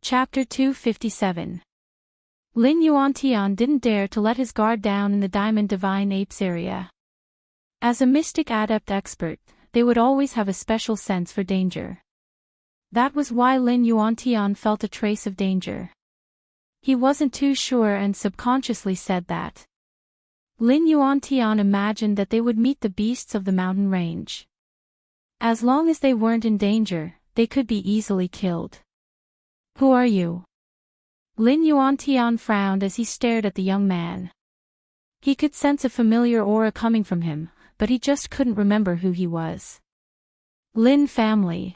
Chapter 257. Lin Yuantian didn't dare to let his guard down in the Diamond Divine Apes area. As a mystic adept expert, they would always have a special sense for danger. That was why Lin Yuantian felt a trace of danger. He wasn't too sure and subconsciously said that. Lin Yuantian imagined that they would meet the beasts of the mountain range. As long as they weren't in danger, they could be easily killed. Who are you? Lin Yuantian frowned as he stared at the young man. He could sense a familiar aura coming from him, but he just couldn't remember who he was. Lin family.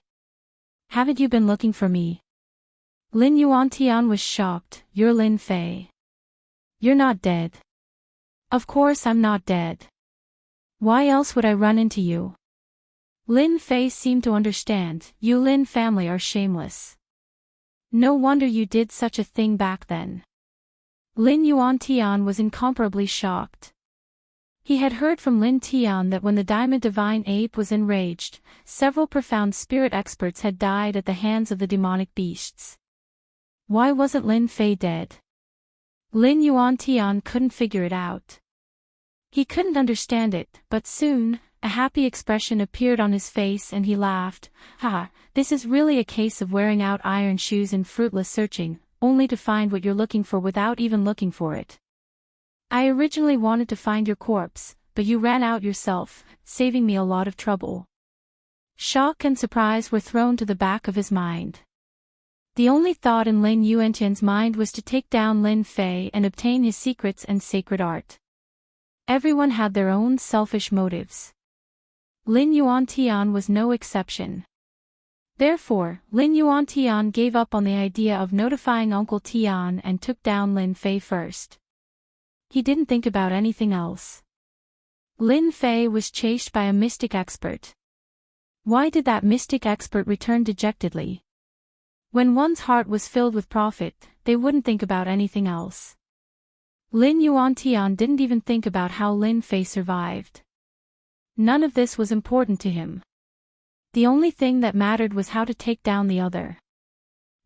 Haven't you been looking for me? Lin Yuantian was shocked. You're Lin Fei. You're not dead. Of course I'm not dead. Why else would I run into you? Lin Fei seemed to understand. You Lin family are shameless. No wonder you did such a thing back then. Lin Yuantian was incomparably shocked. He had heard from Lin Tian that when the Diamond Divine Ape was enraged, several profound spirit experts had died at the hands of the demonic beasts. Why wasn't Lin Fei dead? Lin Yuantian couldn't figure it out. He couldn't understand it, but soon, a happy expression appeared on his face and he laughed. Ha, this is really a case of wearing out iron shoes and fruitless searching, only to find what you're looking for without even looking for it. I originally wanted to find your corpse, but you ran out yourself, saving me a lot of trouble. Shock and surprise were thrown to the back of his mind. The only thought in Lin Yuantian's mind was to take down Lin Fei and obtain his secrets and sacred art. Everyone had their own selfish motives. Lin Yuantian was no exception. Therefore, Lin Yuantian gave up on the idea of notifying Uncle Tian and took down Lin Fei first. He didn't think about anything else. Lin Fei was chased by a mystic expert. Why did that mystic expert return dejectedly? When one's heart was filled with profit, they wouldn't think about anything else. Lin Yuantian didn't even think about how Lin Fei survived. None of this was important to him. The only thing that mattered was how to take down the other.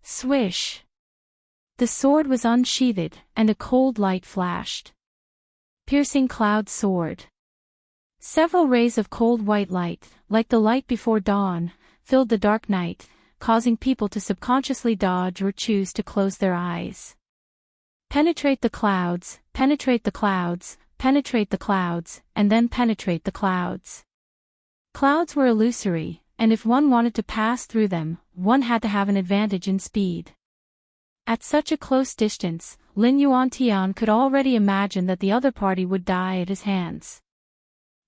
Swish! The sword was unsheathed, and a cold light flashed. Piercing cloud sword. Several rays of cold white light, like the light before dawn, filled the dark night, causing people to subconsciously dodge or choose to close their eyes. Penetrate the clouds, penetrate the clouds, penetrate the clouds, and then penetrate the clouds. Clouds were illusory, and if one wanted to pass through them, one had to have an advantage in speed. At such a close distance, Lin Yuantian could already imagine that the other party would die at his hands.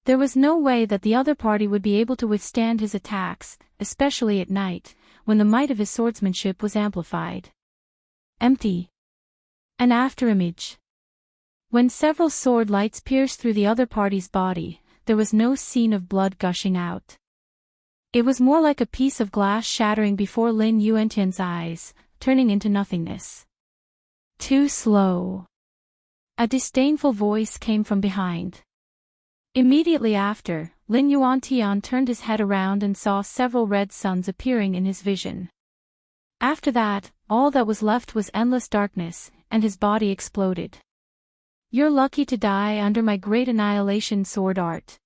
There was no way that the other party would be able to withstand his attacks, especially at night, when the might of his swordsmanship was amplified. Empty. An afterimage. When several sword lights pierced through the other party's body, there was no scene of blood gushing out. It was more like a piece of glass shattering before Lin Yuantian's eyes, turning into nothingness. Too slow. A disdainful voice came from behind. Immediately after, Lin Yuantian turned his head around and saw several red suns appearing in his vision. After that, all that was left was endless darkness, and his body exploded. You're lucky to die under my great annihilation sword art.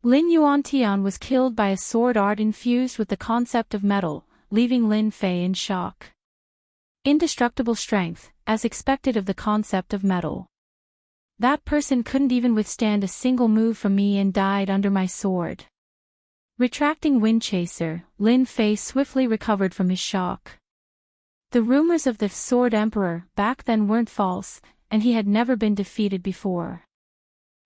Lin Yuantian was killed by a sword art infused with the concept of metal, leaving Lin Fei in shock. Indestructible strength, as expected of the concept of metal. That person couldn't even withstand a single move from me and died under my sword. Retracting Wind Chaser, Lin Fei swiftly recovered from his shock. The rumors of the Sword Emperor back then weren't false, and he had never been defeated before.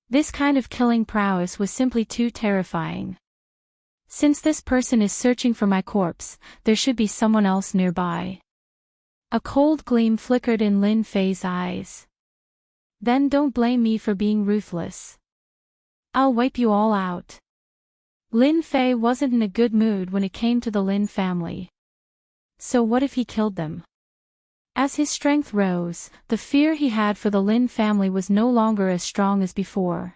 This kind of killing prowess was simply too terrifying. Since this person is searching for my corpse, there should be someone else nearby. A cold gleam flickered in Lin Fei's eyes. Then don't blame me for being ruthless. I'll wipe you all out. Lin Fei wasn't in a good mood when it came to the Lin family. So what if he killed them? As his strength rose, the fear he had for the Lin family was no longer as strong as before.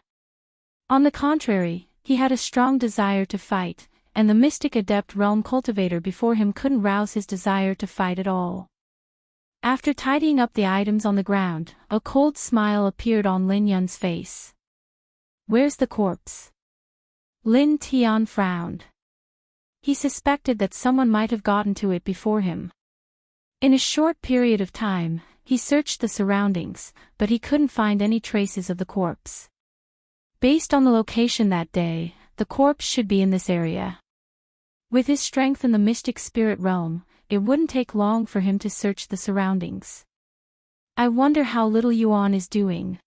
On the contrary, he had a strong desire to fight, and the mystic adept realm cultivator before him couldn't rouse his desire to fight at all. After tidying up the items on the ground, a cold smile appeared on Lin Yun's face. "Where's the corpse?" Lin Tian frowned. He suspected that someone might have gotten to it before him. In a short period of time, he searched the surroundings, but he couldn't find any traces of the corpse. Based on the location that day, the corpse should be in this area. With his strength in the mystic spirit realm, it wouldn't take long for him to search the surroundings. I wonder how little Yuan is doing.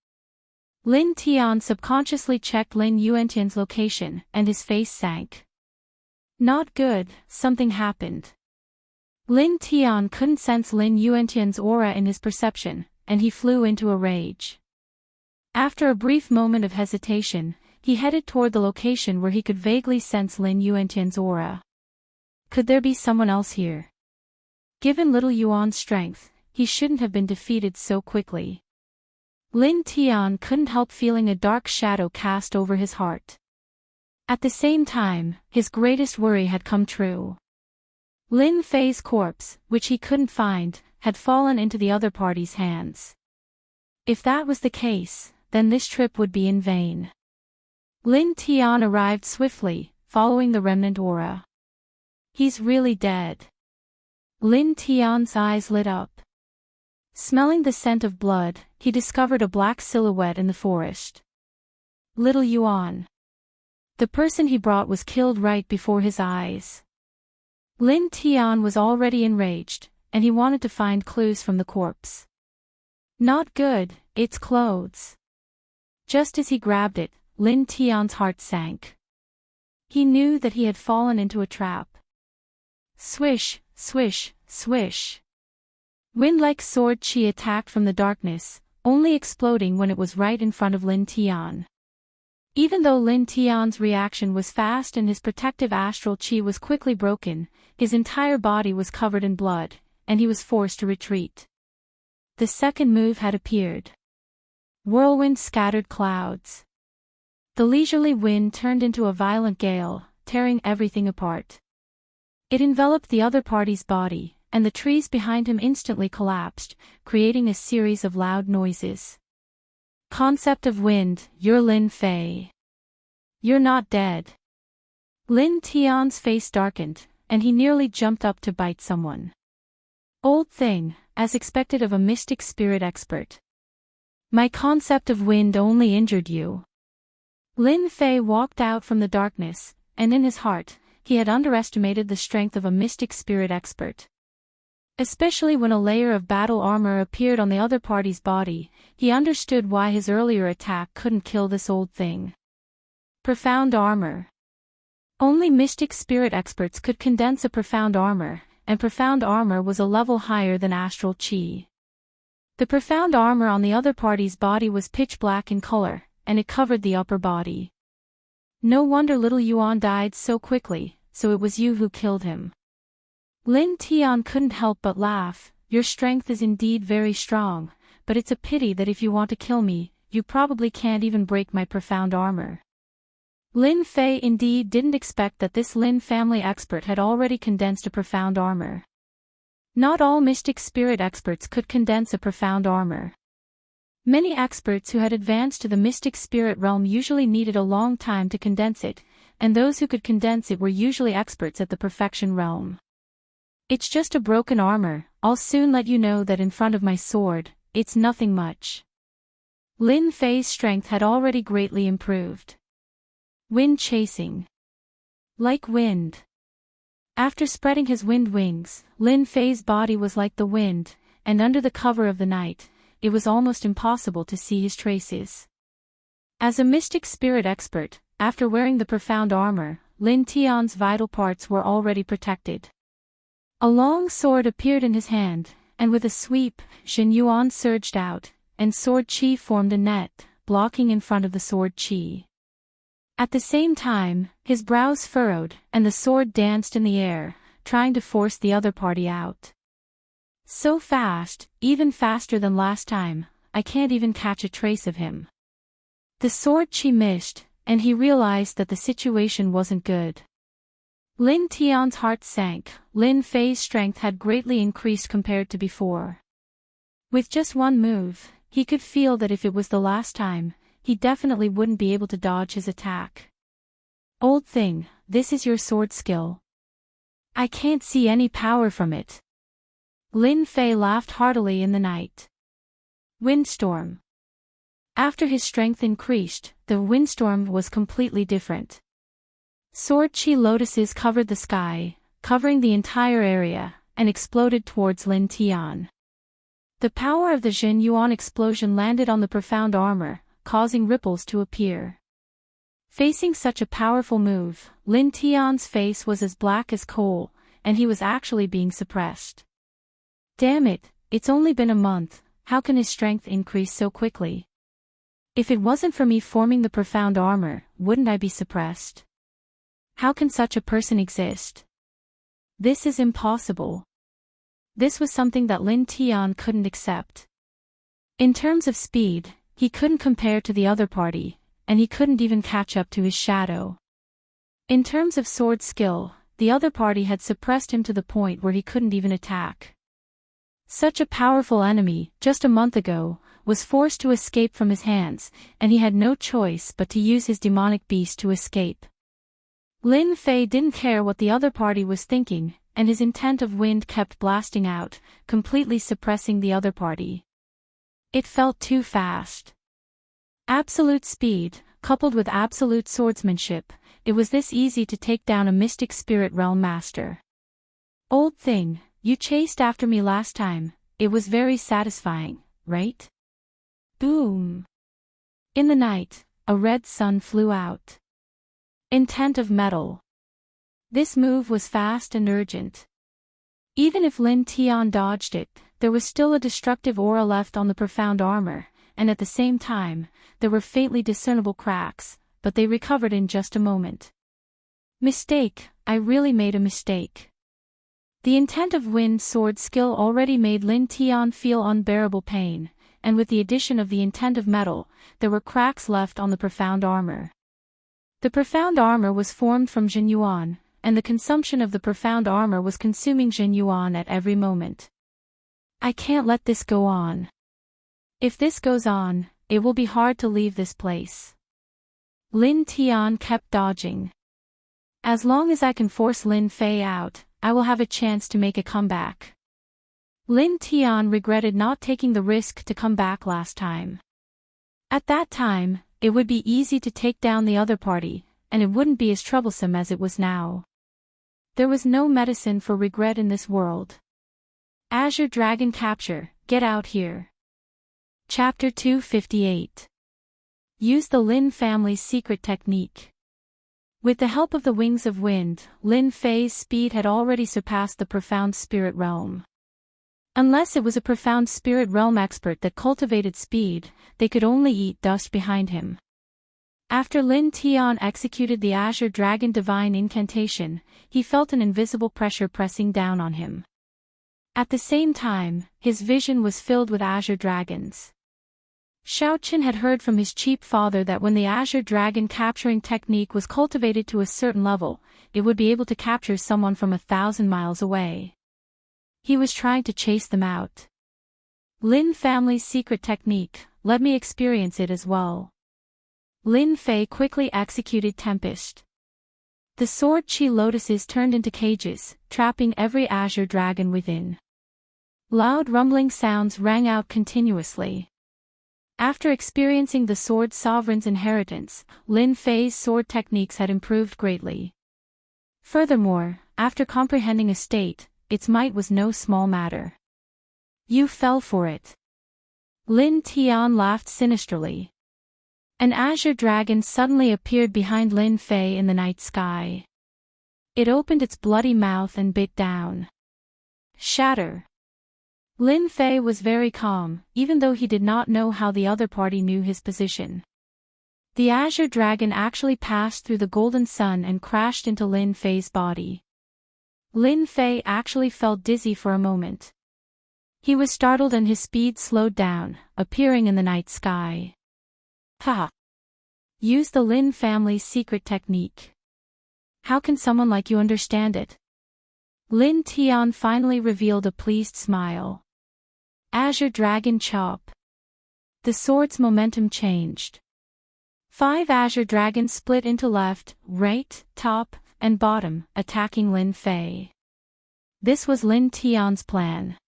Lin Tian subconsciously checked Lin Yuantian's location, and his face sank. Not good, something happened. Lin Tian couldn't sense Lin Yuantian's aura in his perception, and he flew into a rage. After a brief moment of hesitation, he headed toward the location where he could vaguely sense Lin Yuantian's aura. Could there be someone else here? Given little Yuan's strength, he shouldn't have been defeated so quickly. Lin Tian couldn't help feeling a dark shadow cast over his heart. At the same time, his greatest worry had come true. Lin Fei's corpse, which he couldn't find, had fallen into the other party's hands. If that was the case, then this trip would be in vain. Lin Tian arrived swiftly, following the remnant aura. He's really dead. Lin Tian's eyes lit up. Smelling the scent of blood, he discovered a black silhouette in the forest. Little Yuan. The person he brought was killed right before his eyes. Lin Tian was already enraged, and he wanted to find clues from the corpse. Not good, it's clothes. Just as he grabbed it, Lin Tian's heart sank. He knew that he had fallen into a trap. Swish, swish, swish. Wind-like sword chi attacked from the darkness, only exploding when it was right in front of Lin Tian. Even though Lin Tian's reaction was fast and his protective astral chi was quickly broken, his entire body was covered in blood, and he was forced to retreat. The second move had appeared. Whirlwind scattered clouds. The leisurely wind turned into a violent gale, tearing everything apart. It enveloped the other party's body, and the trees behind him instantly collapsed, creating a series of loud noises. Concept of wind, you're Lin Fei. You're not dead. Lin Tian's face darkened, and he nearly jumped up to bite someone. Old thing, as expected of a mystic spirit expert. My concept of wind only injured you. Lin Fei walked out from the darkness, and in his heart, he had underestimated the strength of a mystic spirit expert. Especially when a layer of battle armor appeared on the other party's body, he understood why his earlier attack couldn't kill this old thing. Profound armor. Only mystic spirit experts could condense a profound armor, and profound armor was a level higher than astral chi. The profound armor on the other party's body was pitch black in color, and it covered the upper body. No wonder little Yuan died so quickly, so it was you who killed him. Lin Tian couldn't help but laugh. Your strength is indeed very strong, but it's a pity that if you want to kill me, you probably can't even break my profound armor. Lin Fei indeed didn't expect that this Lin family expert had already condensed a profound armor. Not all mystic spirit experts could condense a profound armor. Many experts who had advanced to the mystic spirit realm usually needed a long time to condense it, and those who could condense it were usually experts at the perfection realm. It's just a broken armor, I'll soon let you know that in front of my sword, it's nothing much. Lin Fei's strength had already greatly improved. Wind chasing. Like wind. After spreading his wind wings, Lin Fei's body was like the wind, and under the cover of the night, it was almost impossible to see his traces. As a mystic spirit expert, after wearing the profound armor, Lin Tian's vital parts were already protected. A long sword appeared in his hand, and with a sweep, Shen Yuan surged out, and sword chi formed a net, blocking in front of the sword chi. At the same time, his brows furrowed, and the sword danced in the air, trying to force the other party out. So fast, even faster than last time, I can't even catch a trace of him. The sword chi missed, and he realized that the situation wasn't good. Lin Tian's heart sank. Lin Fei's strength had greatly increased compared to before. With just one move, he could feel that if it was the last time, he definitely wouldn't be able to dodge his attack. Old thing, this is your sword skill. I can't see any power from it. Lin Fei laughed heartily in the night. Windstorm. After his strength increased, the windstorm was completely different. Sword chi lotuses covered the sky, covering the entire area, and exploded towards Lin Tian. The power of the Jin Yuan explosion landed on the profound armor, causing ripples to appear. Facing such a powerful move, Lin Tian's face was as black as coal, and he was actually being suppressed. Damn it, it's only been a month, how can his strength increase so quickly? If it wasn't for me forming the profound armor, wouldn't I be suppressed? How can such a person exist? This is impossible. This was something that Lin Tian couldn't accept. In terms of speed, he couldn't compare to the other party, and he couldn't even catch up to his shadow. In terms of sword skill, the other party had suppressed him to the point where he couldn't even attack. Such a powerful enemy, just a month ago, was forced to escape from his hands, and he had no choice but to use his demonic beast to escape. Lin Fei didn't care what the other party was thinking, and his intent of wind kept blasting out, completely suppressing the other party. It felt too fast. Absolute speed, coupled with absolute swordsmanship, it was this easy to take down a mystic spirit realm master. Old thing, you chased after me last time, it was very satisfying, right? Boom! In the night, a red sun flew out. Intent of metal. This move was fast and urgent. Even if Lin Tian dodged it, there was still a destructive aura left on the profound armor, and at the same time, there were faintly discernible cracks, but they recovered in just a moment. Mistake, I really made a mistake. The intent of wind sword skill already made Lin Tian feel unbearable pain, and with the addition of the intent of metal, there were cracks left on the profound armor. The profound armor was formed from Jin Yuan, and the consumption of the profound armor was consuming Jin Yuan at every moment. I can't let this go on. If this goes on, it will be hard to leave this place. Lin Tian kept dodging. As long as I can force Lin Fei out, I will have a chance to make a comeback. Lin Tian regretted not taking the risk to come back last time. At that time, it would be easy to take down the other party, and it wouldn't be as troublesome as it was now. There was no medicine for regret in this world. Azure Dragon Capture, get out here. Chapter 258. Use the Lin family's secret technique. With the help of the Wings of Wind, Lin Fei's speed had already surpassed the profound spirit realm. Unless it was a profound spirit realm expert that cultivated speed, they could only eat dust behind him. After Lin Tian executed the Azure Dragon Divine Incantation, he felt an invisible pressure pressing down on him. At the same time, his vision was filled with Azure Dragons. Shaoqin had heard from his cheap father that when the Azure Dragon capturing technique was cultivated to a certain level, it would be able to capture someone from 1,000 miles away. He was trying to chase them out. Lin family's secret technique, let me experience it as well. Lin Fei quickly executed Tempest. The sword chi lotuses turned into cages, trapping every Azure Dragon within. Loud rumbling sounds rang out continuously. After experiencing the Sword Sovereign's inheritance, Lin Fei's sword techniques had improved greatly. Furthermore, after comprehending a state, its might was no small matter. You fell for it. Lin Tian laughed sinisterly. An azure dragon suddenly appeared behind Lin Fei in the night sky. It opened its bloody mouth and bit down. Shatter. Lin Fei was very calm, even though he did not know how the other party knew his position. The azure dragon actually passed through the golden sun and crashed into Lin Fei's body. Lin Fei actually felt dizzy for a moment. He was startled and his speed slowed down, appearing in the night sky. Ha! Use the Lin family's secret technique. How can someone like you understand it? Lin Tian finally revealed a pleased smile. Azure Dragon Chop. The sword's momentum changed. 5 Azure Dragons split into left, right, top, and bottom, attacking Lin Fei. This was Lin Tian's plan.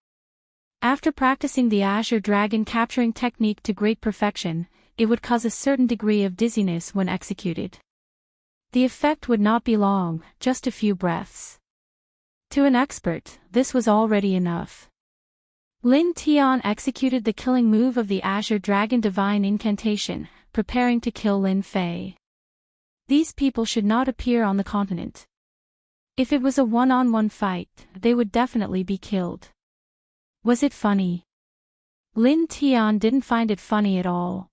After practicing the Azure Dragon capturing technique to great perfection, it would cause a certain degree of dizziness when executed. The effect would not be long, just a few breaths. To an expert, this was already enough. Lin Tian executed the killing move of the Azure Dragon Divine Incantation, preparing to kill Lin Fei. These people should not appear on the continent. If it was a one-on-one fight, they would definitely be killed. Was it funny? Lin Tian didn't find it funny at all.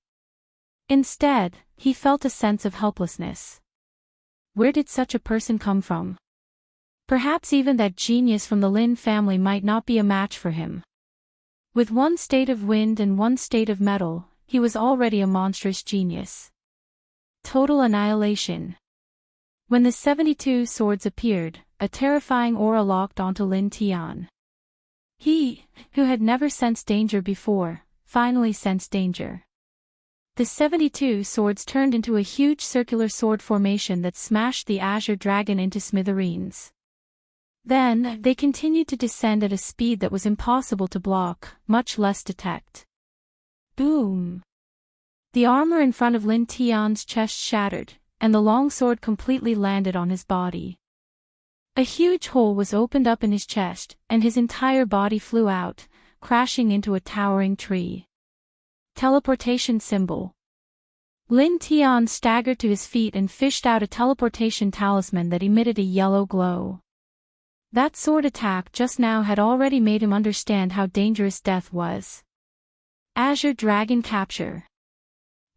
Instead, he felt a sense of helplessness. Where did such a person come from? Perhaps even that genius from the Lin family might not be a match for him. With 1 state of wind and 1 state of metal, he was already a monstrous genius. Total annihilation. When the 72 swords appeared, a terrifying aura locked onto Lin Tian. He, who had never sensed danger before, finally sensed danger. The 72 swords turned into a huge circular sword formation that smashed the Azure Dragon into smithereens. Then, they continued to descend at a speed that was impossible to block, much less detect. Boom! The armor in front of Lin Tian's chest shattered, and the long sword completely landed on his body. A huge hole was opened up in his chest, and his entire body flew out, crashing into a towering tree. Teleportation symbol. Lin Tian staggered to his feet and fished out a teleportation talisman that emitted a yellow glow. That sword attack just now had already made him understand how dangerous death was. Azure Dragon Capture.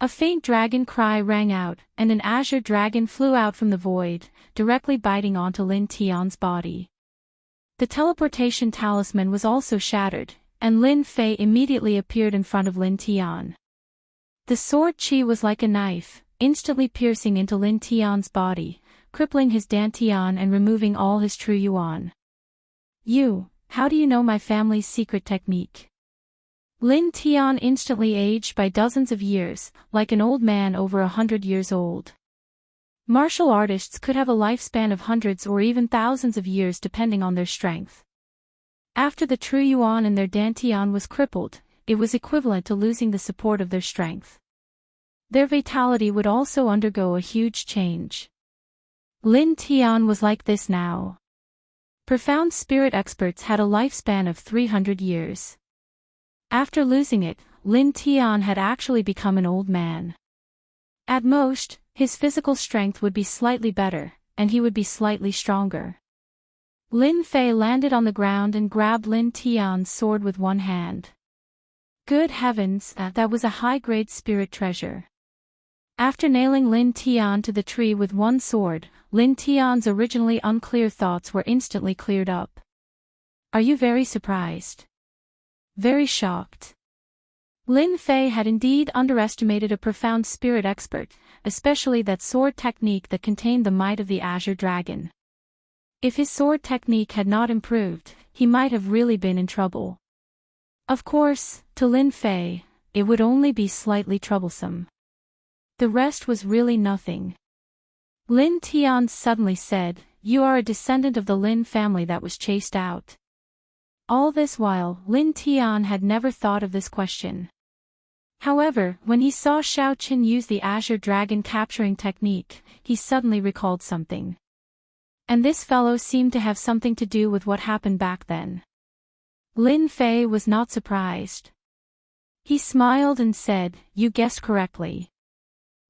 A faint dragon cry rang out, and an azure dragon flew out from the void, directly biting onto Lin Tian's body. The teleportation talisman was also shattered, and Lin Fei immediately appeared in front of Lin Tian. The sword chi was like a knife, instantly piercing into Lin Tian's body, crippling his dantian and removing all his true yuan. How do you know my family's secret technique? Lin Tian instantly aged by dozens of years, like an old man over 100 years old. Martial artists could have a lifespan of hundreds or even thousands of years depending on their strength. After the true yuan in their dantian was crippled, it was equivalent to losing the support of their strength. Their vitality would also undergo a huge change. Lin Tian was like this now. Profound spirit experts had a lifespan of 300 years. After losing it, Lin Tian had actually become an old man. At most, his physical strength would be slightly better, and he would be slightly stronger. Lin Fei landed on the ground and grabbed Lin Tian's sword with one hand. Good heavens, that was a high-grade spirit treasure. After nailing Lin Tian to the tree with one sword, Lin Tian's originally unclear thoughts were instantly cleared up. Are you very surprised? Very shocked. Lin Fei had indeed underestimated a profound spirit expert, especially that sword technique that contained the might of the Azure Dragon. If his sword technique had not improved, he might have really been in trouble. Of course, to Lin Fei, it would only be slightly troublesome. The rest was really nothing. Lin Tian suddenly said, "You are a descendant of the Lin family that was chased out." All this while, Lin Tian had never thought of this question. However, when he saw Shao Qin use the Azure Dragon capturing technique, he suddenly recalled something. And this fellow seemed to have something to do with what happened back then. Lin Fei was not surprised. He smiled and said, "You guessed correctly.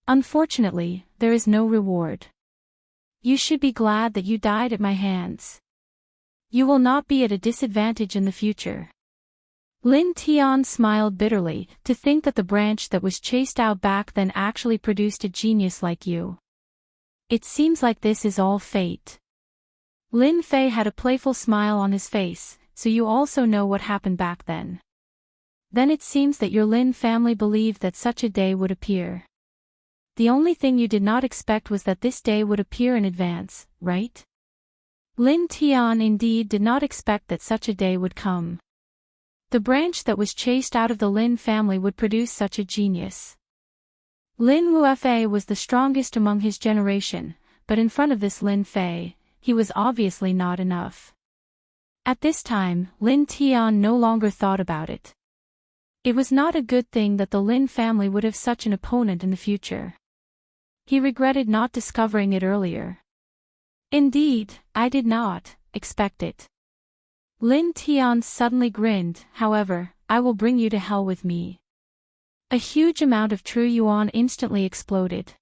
Unfortunately, there is no reward. You should be glad that you died at my hands. You will not be at a disadvantage in the future." Lin Tian smiled bitterly, to think that the branch that was chased out back then actually produced a genius like you. It seems like this is all fate. Lin Fei had a playful smile on his face, so you also know what happened back then. Then it seems that your Lin family believed that such a day would appear. The only thing you did not expect was that this day would appear in advance, right? Lin Tian indeed did not expect that such a day would come. The branch that was chased out of the Lin family would produce such a genius. Lin Wufa was the strongest among his generation, but in front of this Lin Fei, he was obviously not enough. At this time, Lin Tian no longer thought about it. It was not a good thing that the Lin family would have such an opponent in the future. He regretted not discovering it earlier. Indeed, I did not expect it. Lin Tian suddenly grinned. However, I will bring you to hell with me. A huge amount of true yuan instantly exploded.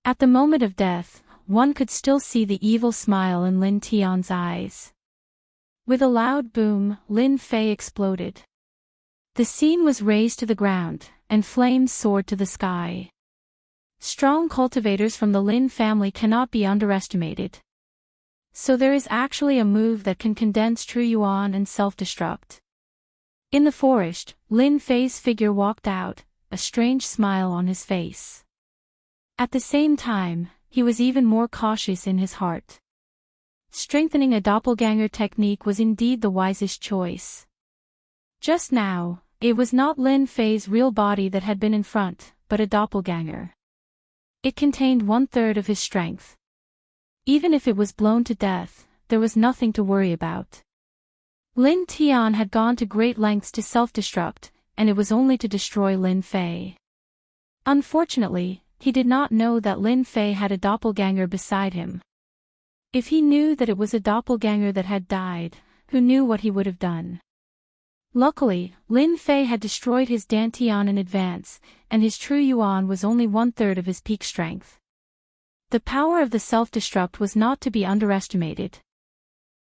At the moment of death, one could still see the evil smile in Lin Tian's eyes. With a loud boom, Lin Fei exploded. The scene was razed to the ground, and flames soared to the sky. Strong cultivators from the Lin family cannot be underestimated. So there is actually a move that can condense true yuan and self-destruct. In the forest, Lin Fei's figure walked out, a strange smile on his face. At the same time, he was even more cautious in his heart. Strengthening a doppelganger technique was indeed the wisest choice. Just now, it was not Lin Fei's real body that had been in front, but a doppelganger. It contained 1/3 of his strength. Even if it was blown to death, there was nothing to worry about. Lin Tian had gone to great lengths to self-destruct, and it was only to destroy Lin Fei. Unfortunately, he did not know that Lin Fei had a doppelganger beside him. If he knew that it was a doppelganger that had died, who knew what he would have done? Luckily, Lin Fei had destroyed his Dantian in advance, and his true yuan was only 1/3 of his peak strength. The power of the self-destruct was not to be underestimated.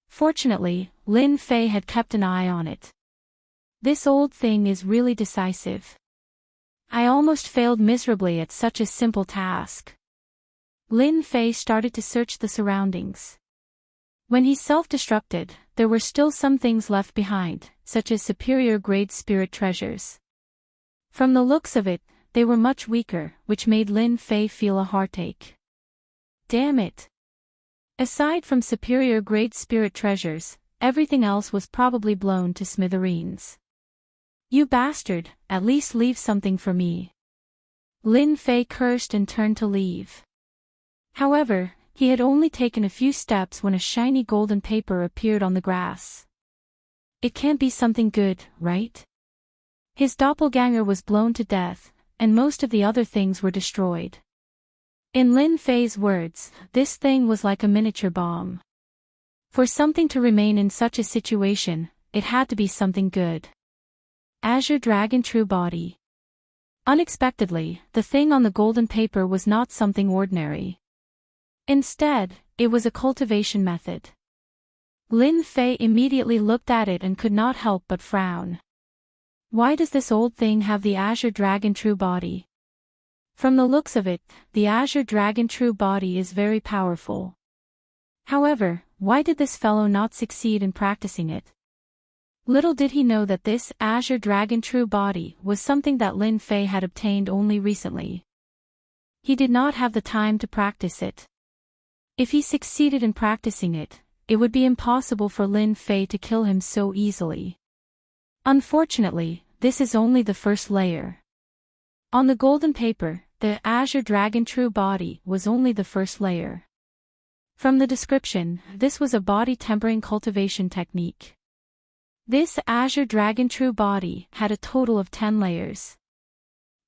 Fortunately, Lin Fei had kept an eye on it. This old thing is really decisive. I almost failed miserably at such a simple task. Lin Fei started to search the surroundings. When he self-destructed, there were still some things left behind, such as superior-grade spirit treasures. From the looks of it, they were much weaker, which made Lin Fei feel a heartache. Damn it! Aside from superior-grade spirit treasures, everything else was probably blown to smithereens. You bastard, at least leave something for me. Lin Fei cursed and turned to leave. However, he had only taken a few steps when a shiny golden paper appeared on the grass. It can't be something good, right? His doppelganger was blown to death, and most of the other things were destroyed. In Lin Fei's words, this thing was like a miniature bomb. For something to remain in such a situation, it had to be something good. Azure Dragon True Body. Unexpectedly, the thing on the golden paper was not something ordinary. Instead, it was a cultivation method. Lin Fei immediately looked at it and could not help but frown. Why does this old thing have the Azure Dragon True Body? From the looks of it, the Azure Dragon True Body is very powerful. However, why did this fellow not succeed in practicing it? Little did he know that this Azure Dragon True Body was something that Lin Fei had obtained only recently. He did not have the time to practice it. If he succeeded in practicing it, it would be impossible for Lin Fei to kill him so easily. Unfortunately, this is only the first layer. On the golden paper, the Azure Dragon True Body was only the first layer. From the description, this was a body tempering cultivation technique. This Azure Dragon True Body had a total of 10 layers.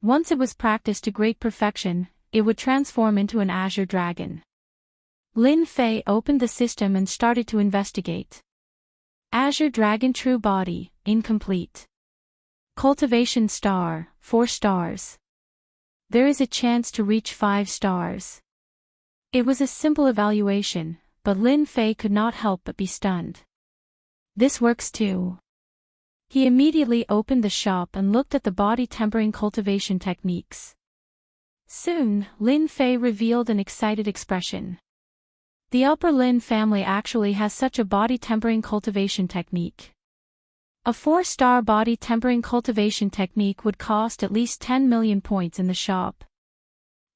Once it was practiced to great perfection, it would transform into an Azure Dragon. Lin Fei opened the system and started to investigate. Azure Dragon True Body, incomplete. Cultivation star, 4 stars. There is a chance to reach 5 stars. It was a simple evaluation, but Lin Fei could not help but be stunned. This works too. He immediately opened the shop and looked at the body tempering cultivation techniques. Soon, Lin Fei revealed an excited expression. The upper Lin family actually has such a body tempering cultivation technique. A 4-star body tempering cultivation technique would cost at least 10 million points in the shop.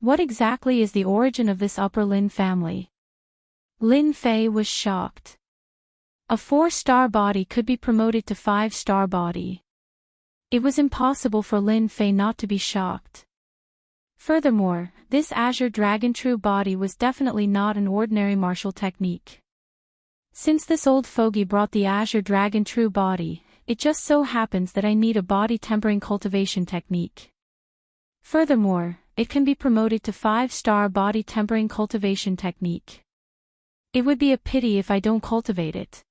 What exactly is the origin of this upper Lin family? Lin Fei was shocked. A 4-star body could be promoted to 5-star body. It was impossible for Lin Fei not to be shocked. Furthermore, this Azure Dragon True body was definitely not an ordinary martial technique. Since this old fogey brought the Azure Dragon True body, it just so happens that I need a body tempering cultivation technique. Furthermore, it can be promoted to 5-star body tempering cultivation technique. It would be a pity if I don't cultivate it.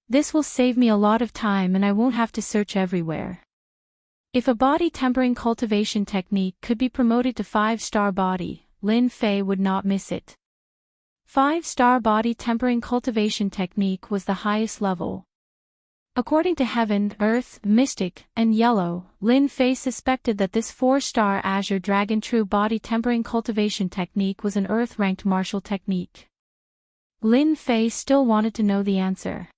This will save me a lot of time and I won't have to search everywhere. If a body tempering cultivation technique could be promoted to 5-star body, Lin Fei would not miss it. 5-star body tempering cultivation technique was the highest level. According to Heaven, Earth, Mystic, and Yellow, Lin Fei suspected that this 4-star Azure Dragon True body tempering cultivation technique was an Earth-ranked martial technique. Lin Fei still wanted to know the answer.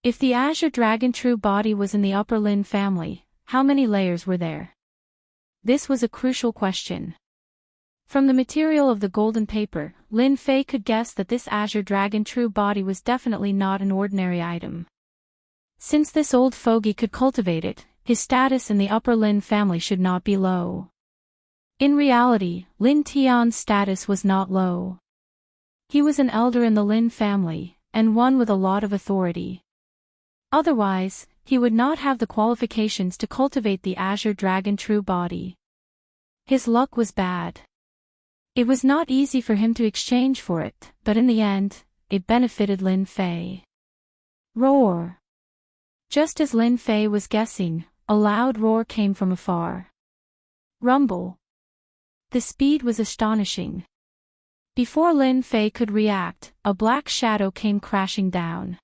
If the Azure Dragon True body was in the upper Lin family, how many layers were there? This was a crucial question. From the material of the golden paper, Lin Fei could guess that this Azure Dragon True body was definitely not an ordinary item. Since this old fogey could cultivate it, his status in the upper Lin family should not be low. In reality, Lin Tian's status was not low. He was an elder in the Lin family, and one with a lot of authority. Otherwise, he would not have the qualifications to cultivate the Azure Dragon True body. His luck was bad. It was not easy for him to exchange for it, but in the end, it benefited Lin Fei. Roar! Just as Lin Fei was guessing, a loud roar came from afar. Rumble! The speed was astonishing. Before Lin Fei could react, a black shadow came crashing down.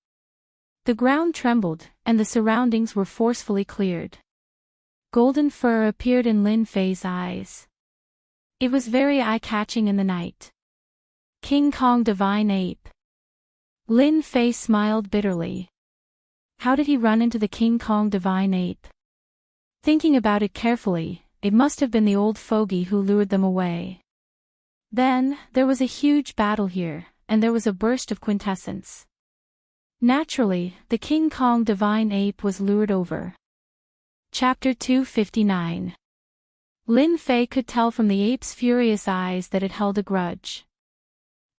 The ground trembled, and the surroundings were forcefully cleared. Golden fur appeared in Lin Fei's eyes. It was very eye-catching in the night. King Kong Divine Ape. Lin Fei smiled bitterly. How did he run into the King Kong Divine Ape? Thinking about it carefully, it must have been the old fogey who lured them away. Then, there was a huge battle here, and there was a burst of quintessence. Naturally, the King Kong Divine Ape was lured over. Chapter 259. Lin Fei could tell from the ape's furious eyes that it held a grudge.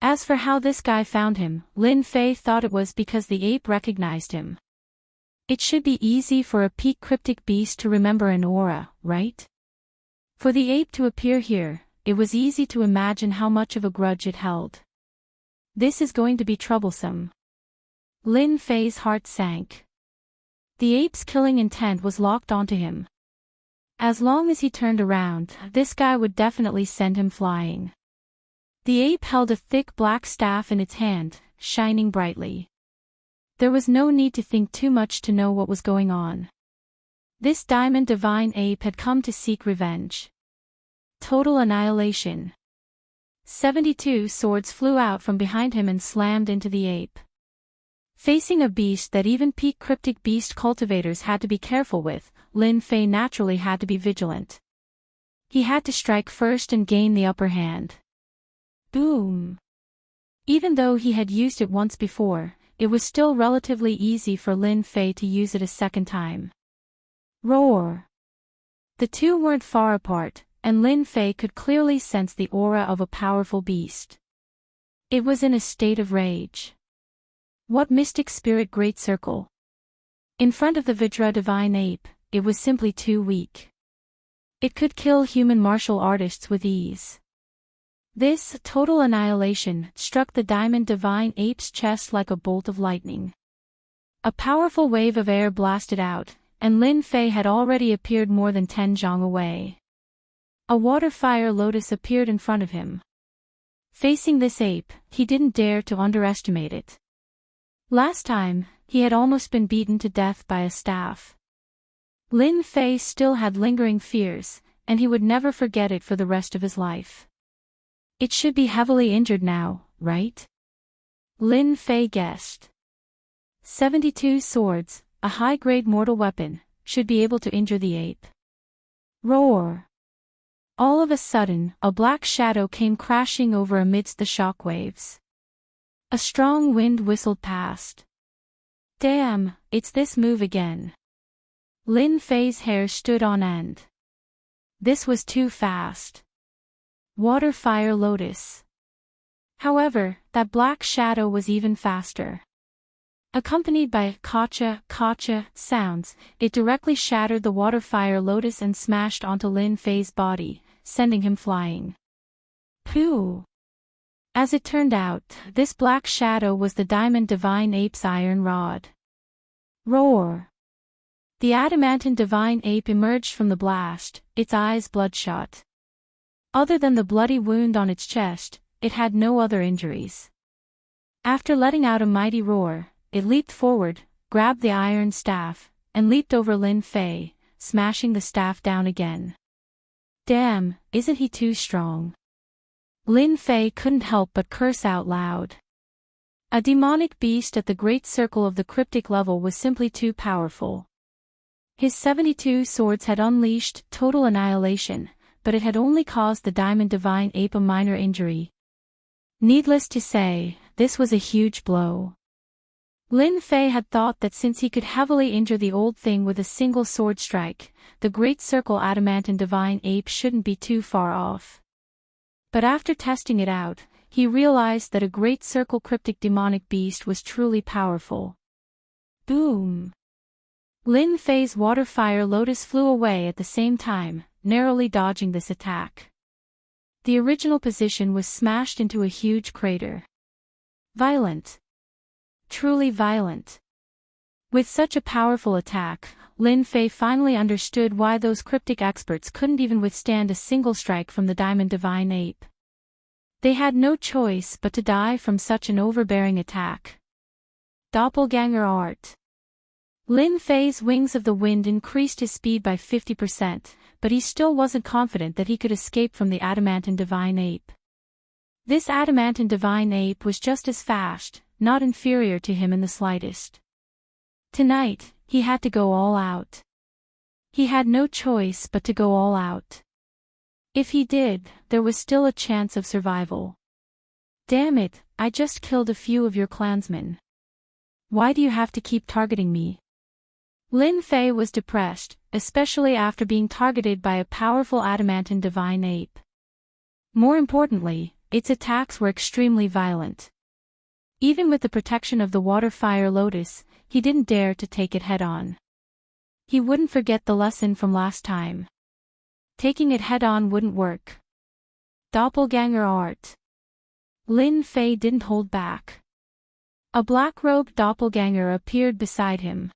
As for how this guy found him, Lin Fei thought it was because the ape recognized him. It should be easy for a peak cryptic beast to remember an aura, right? For the ape to appear here, it was easy to imagine how much of a grudge it held. This is going to be troublesome. Lin Fei's heart sank. The ape's killing intent was locked onto him. As long as he turned around, this guy would definitely send him flying. The ape held a thick black staff in its hand, shining brightly. There was no need to think too much to know what was going on. This diamond divine ape had come to seek revenge. Total annihilation. 72 swords flew out from behind him and slammed into the ape. Facing a beast that even peak cryptic beast cultivators had to be careful with, Lin Fei naturally had to be vigilant. He had to strike first and gain the upper hand. Boom! Even though he had used it once before, it was still relatively easy for Lin Fei to use it a second time. Roar! The two weren't far apart, and Lin Fei could clearly sense the aura of a powerful beast. It was in a state of rage. What mystic spirit great circle! In front of the Vidra divine ape, it was simply too weak. It could kill human martial artists with ease. This total annihilation struck the diamond divine ape's chest like a bolt of lightning. A powerful wave of air blasted out, and Lin Fei had already appeared more than 10 zhang away. A water fire lotus appeared in front of him. Facing this ape, he didn't dare to underestimate it. Last time, he had almost been beaten to death by a staff. Lin Fei still had lingering fears, and he would never forget it for the rest of his life. It should be heavily injured now, right? Lin Fei guessed. 72 swords, a high-grade mortal weapon, should be able to injure the ape. Roar! All of a sudden, a black shadow came crashing over amidst the shockwaves. A strong wind whistled past. Damn, it's this move again. Lin Fei's hair stood on end. This was too fast. Water Fire Lotus. However, that black shadow was even faster. Accompanied by "Kacha, Kacha" sounds, it directly shattered the Water Fire Lotus and smashed onto Lin Fei's body, sending him flying. Pooh! As it turned out, this black shadow was the Diamond Divine Ape's iron rod. Roar! The adamantine Divine Ape emerged from the blast, its eyes bloodshot. Other than the bloody wound on its chest, it had no other injuries. After letting out a mighty roar, it leaped forward, grabbed the iron staff, and leaped over Lin Fei, smashing the staff down again. Damn, isn't he too strong? Lin Fei couldn't help but curse out loud. A demonic beast at the great circle of the cryptic level was simply too powerful. His 72 swords had unleashed total annihilation, but it had only caused the Diamond Divine Ape a minor injury. Needless to say, this was a huge blow. Lin Fei had thought that since he could heavily injure the old thing with a single sword strike, the Great Circle Adamantine Divine Ape shouldn't be too far off. But after testing it out, he realized that a Great Circle Cryptic Demonic Beast was truly powerful. Boom! Lin Fei's Water Fire Lotus flew away at the same time, narrowly dodging this attack. The original position was smashed into a huge crater. Violent. Truly violent. With such a powerful attack, Lin Fei finally understood why those cryptic experts couldn't even withstand a single strike from the Diamond Divine Ape. They had no choice but to die from such an overbearing attack. Doppelganger Art. Lin Fei's Wings of the Wind increased his speed by 50%, but he still wasn't confident that he could escape from the Adamantine Divine Ape. This Adamantine Divine Ape was just as fast, not inferior to him in the slightest. Tonight, he had to go all out. He had no choice but to go all out. If he did, there was still a chance of survival. Damn it, I just killed a few of your clansmen. Why do you have to keep targeting me? Lin Fei was depressed, especially after being targeted by a powerful adamantine divine ape. More importantly, its attacks were extremely violent. Even with the protection of the Water Fire Lotus, he didn't dare to take it head-on. He wouldn't forget the lesson from last time. Taking it head-on wouldn't work. Doppelganger Art. Lin Fei didn't hold back. A black-robed doppelganger appeared beside him.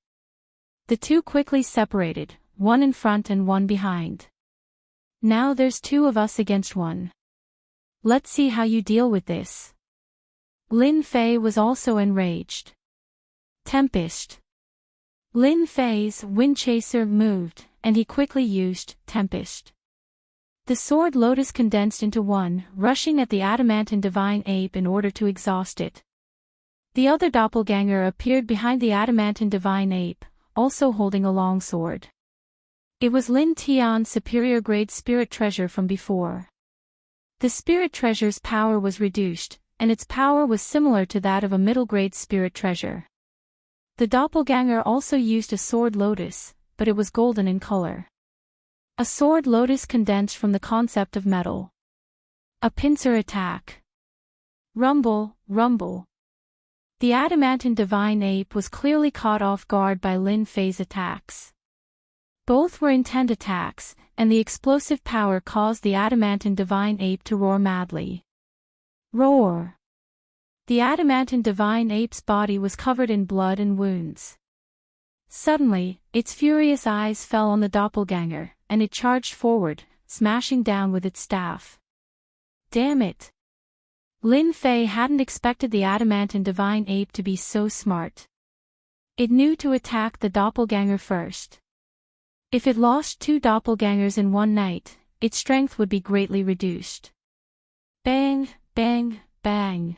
The two quickly separated, one in front and one behind. Now there's two of us against one. Let's see how you deal with this. Lin Fei was also enraged. Tempest. Lin Fei's Windchaser moved, and he quickly used Tempest. The sword lotus condensed into one, rushing at the adamantine divine ape in order to exhaust it. The other doppelganger appeared behind the adamantine divine ape, also holding a long sword. It was Lin Tian's superior grade spirit treasure from before. The spirit treasure's power was reduced, and its power was similar to that of a middle-grade spirit treasure. The doppelganger also used a sword lotus, but it was golden in color. A sword lotus condensed from the concept of metal. A pincer attack. Rumble, rumble. The adamantine divine ape was clearly caught off guard by Lin Fei's attacks. Both were intent attacks, and the explosive power caused the adamantine divine ape to roar madly. Roar! The adamantine divine ape's body was covered in blood and wounds. Suddenly, its furious eyes fell on the doppelganger, and it charged forward, smashing down with its staff. Damn it! Lin Fei hadn't expected the adamantine divine ape to be so smart. It knew to attack the doppelganger first. If it lost two doppelgangers in one night, its strength would be greatly reduced. Bang, bang, bang.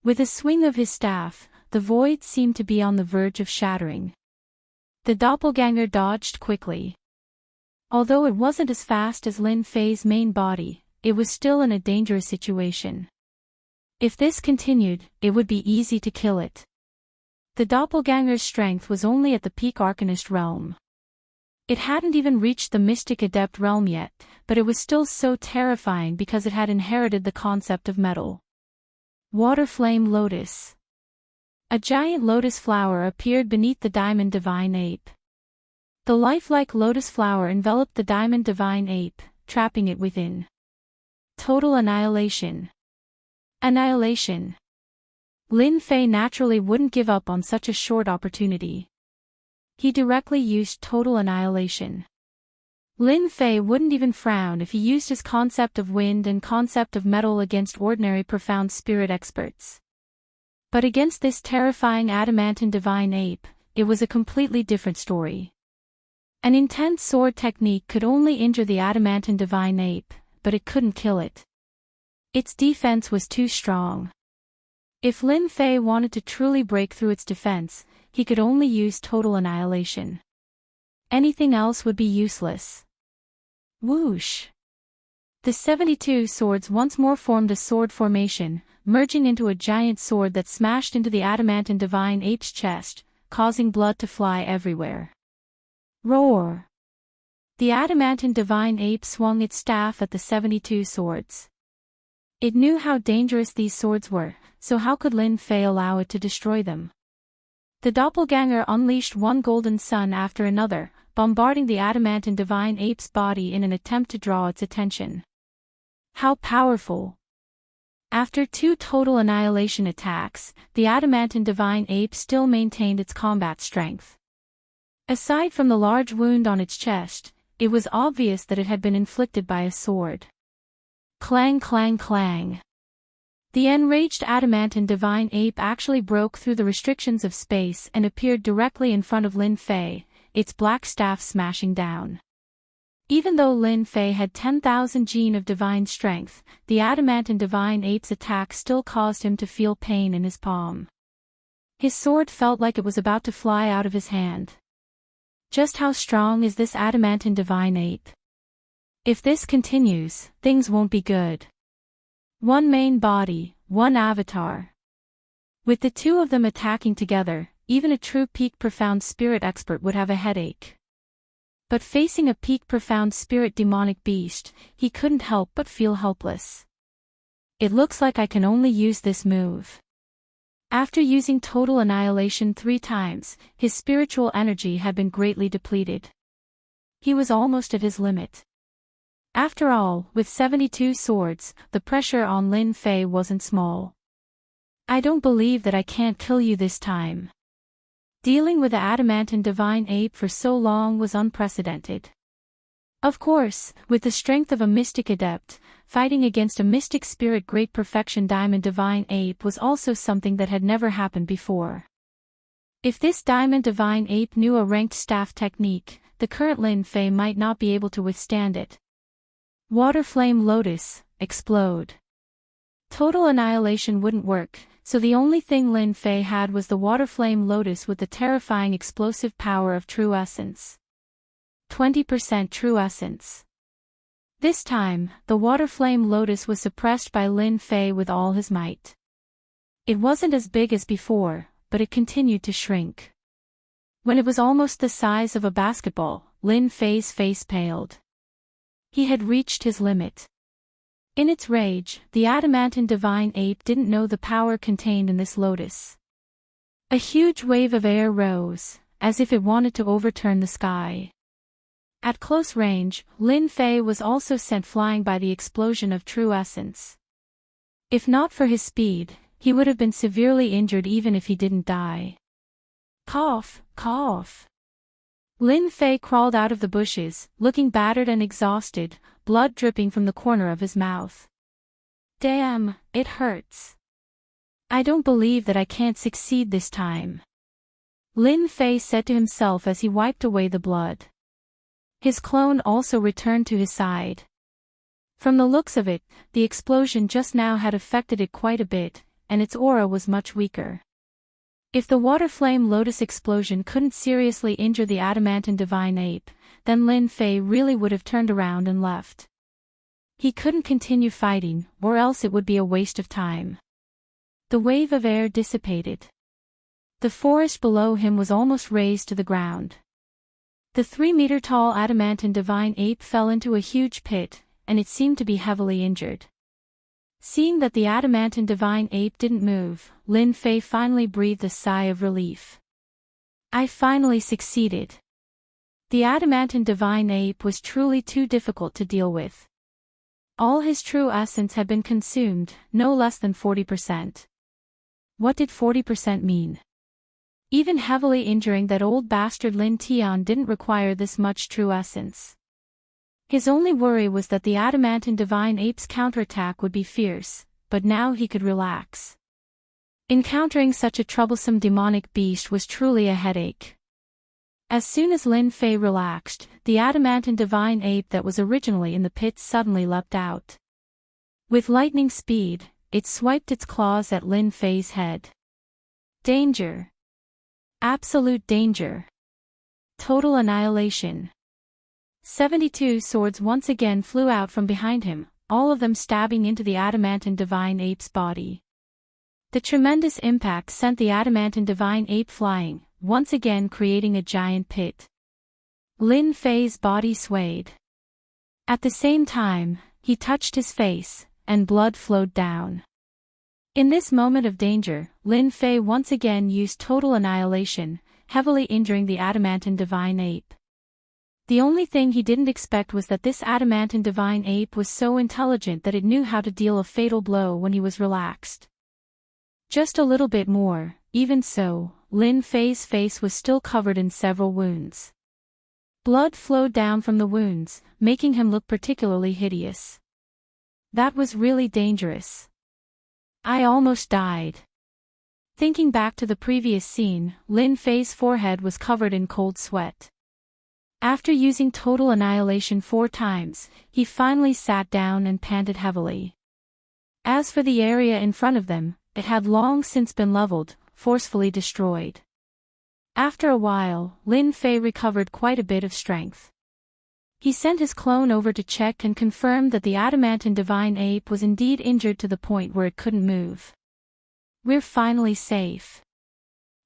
With a swing of his staff, the void seemed to be on the verge of shattering. The doppelganger dodged quickly. Although it wasn't as fast as Lin Fei's main body, it was still in a dangerous situation. If this continued, it would be easy to kill it. The doppelganger's strength was only at the peak arcanist realm. It hadn't even reached the mystic adept realm yet, but it was still so terrifying because it had inherited the concept of metal. Water Flame Lotus. A giant lotus flower appeared beneath the diamond divine ape. The lifelike lotus flower enveloped the diamond divine ape, trapping it within. Total annihilation. Annihilation. Lin Fei naturally wouldn't give up on such a short opportunity. He directly used total annihilation. Lin Fei wouldn't even frown if he used his concept of wind and concept of metal against ordinary profound spirit experts. But against this terrifying adamantine divine ape, it was a completely different story. An intense sword technique could only injure the adamantine divine ape, but it couldn't kill it. Its defense was too strong. If Lin Fei wanted to truly break through its defense, he could only use total annihilation. Anything else would be useless. Whoosh! The 72 swords once more formed a sword formation, merging into a giant sword that smashed into the adamantine divine ape's chest, causing blood to fly everywhere. Roar! The adamantine divine ape swung its staff at the 72 swords. It knew how dangerous these swords were, so how could Lin Fei allow it to destroy them? The doppelganger unleashed one golden sun after another, bombarding the adamantine divine ape's body in an attempt to draw its attention. How powerful! After 2 total annihilation attacks, the adamantine divine ape still maintained its combat strength. Aside from the large wound on its chest, it was obvious that it had been inflicted by a sword. Clang clang clang. The enraged adamantine divine ape actually broke through the restrictions of space and appeared directly in front of Lin Fei, its black staff smashing down. Even though Lin Fei had 10,000 gene of divine strength, the adamantine divine ape's attack still caused him to feel pain in his palm. His sword felt like it was about to fly out of his hand. Just how strong is this adamantine divine ape? If this continues, things won't be good. One main body, one avatar. With the two of them attacking together, even a true peak profound spirit expert would have a headache. But facing a peak profound spirit demonic beast, he couldn't help but feel helpless. It looks like I can only use this move. After using total annihilation 3 times, his spiritual energy had been greatly depleted. He was almost at his limit. After all, with 72 swords, the pressure on Lin Fei wasn't small. I don't believe that I can't kill you this time. Dealing with the adamantine divine ape for so long was unprecedented. Of course, with the strength of a mystic adept, fighting against a mystic spirit great perfection diamond divine ape was also something that had never happened before. If this diamond divine ape knew a ranked staff technique, the current Lin Fei might not be able to withstand it. Water Flame Lotus, explode. Total annihilation wouldn't work, so the only thing Lin Fei had was the Water Flame Lotus with the terrifying explosive power of True Essence. 20% True Essence. This time, the Water Flame Lotus was suppressed by Lin Fei with all his might. It wasn't as big as before, but it continued to shrink. When it was almost the size of a basketball, Lin Fei's face paled. He had reached his limit. In its rage, the adamantine divine ape didn't know the power contained in this lotus. A huge wave of air rose, as if it wanted to overturn the sky. At close range, Lin Fei was also sent flying by the explosion of True Essence. If not for his speed, he would have been severely injured even if he didn't die. Cough, cough. Lin Fei crawled out of the bushes, looking battered and exhausted, blood dripping from the corner of his mouth. Damn, it hurts. I don't believe that I can't succeed this time. Lin Fei said to himself as he wiped away the blood. His clone also returned to his side. From the looks of it, the explosion just now had affected it quite a bit, and its aura was much weaker. If the Water Flame Lotus explosion couldn't seriously injure the adamantine divine ape, then Lin Fei really would have turned around and left. He couldn't continue fighting, or else it would be a waste of time. The wave of air dissipated. The forest below him was almost razed to the ground. The 3-meter-tall adamantine divine ape fell into a huge pit, and it seemed to be heavily injured. Seeing that the adamantine divine ape didn't move, Lin Fei finally breathed a sigh of relief. I finally succeeded. The adamantine divine ape was truly too difficult to deal with. All his true essence had been consumed, no less than 40%. What did 40% mean? Even heavily injuring that old bastard Lin Tian didn't require this much true essence. His only worry was that the adamantine divine ape's counterattack would be fierce, but now he could relax. Encountering such a troublesome demonic beast was truly a headache. As soon as Lin Fei relaxed, the adamantine divine ape that was originally in the pit suddenly leapt out. With lightning speed, it swiped its claws at Lin Fei's head. Danger. Absolute danger. Total annihilation. 72 swords once again flew out from behind him, all of them stabbing into the adamantine divine ape's body. The tremendous impact sent the adamantine divine ape flying, once again creating a giant pit. Lin Fei's body swayed. At the same time, he touched his face, and blood flowed down. In this moment of danger, Lin Fei once again used total annihilation, heavily injuring the adamantine divine ape. The only thing he didn't expect was that this adamantine divine ape was so intelligent that it knew how to deal a fatal blow when he was relaxed. Just a little bit more. Even so, Lin Fei's face was still covered in several wounds. Blood flowed down from the wounds, making him look particularly hideous. That was really dangerous. I almost died. Thinking back to the previous scene, Lin Fei's forehead was covered in cold sweat. After using total annihilation 4 times, he finally sat down and panted heavily. As for the area in front of them, it had long since been leveled, forcefully destroyed. After a while, Lin Fei recovered quite a bit of strength. He sent his clone over to check and confirmed that the adamantine divine ape was indeed injured to the point where it couldn't move. We're finally safe.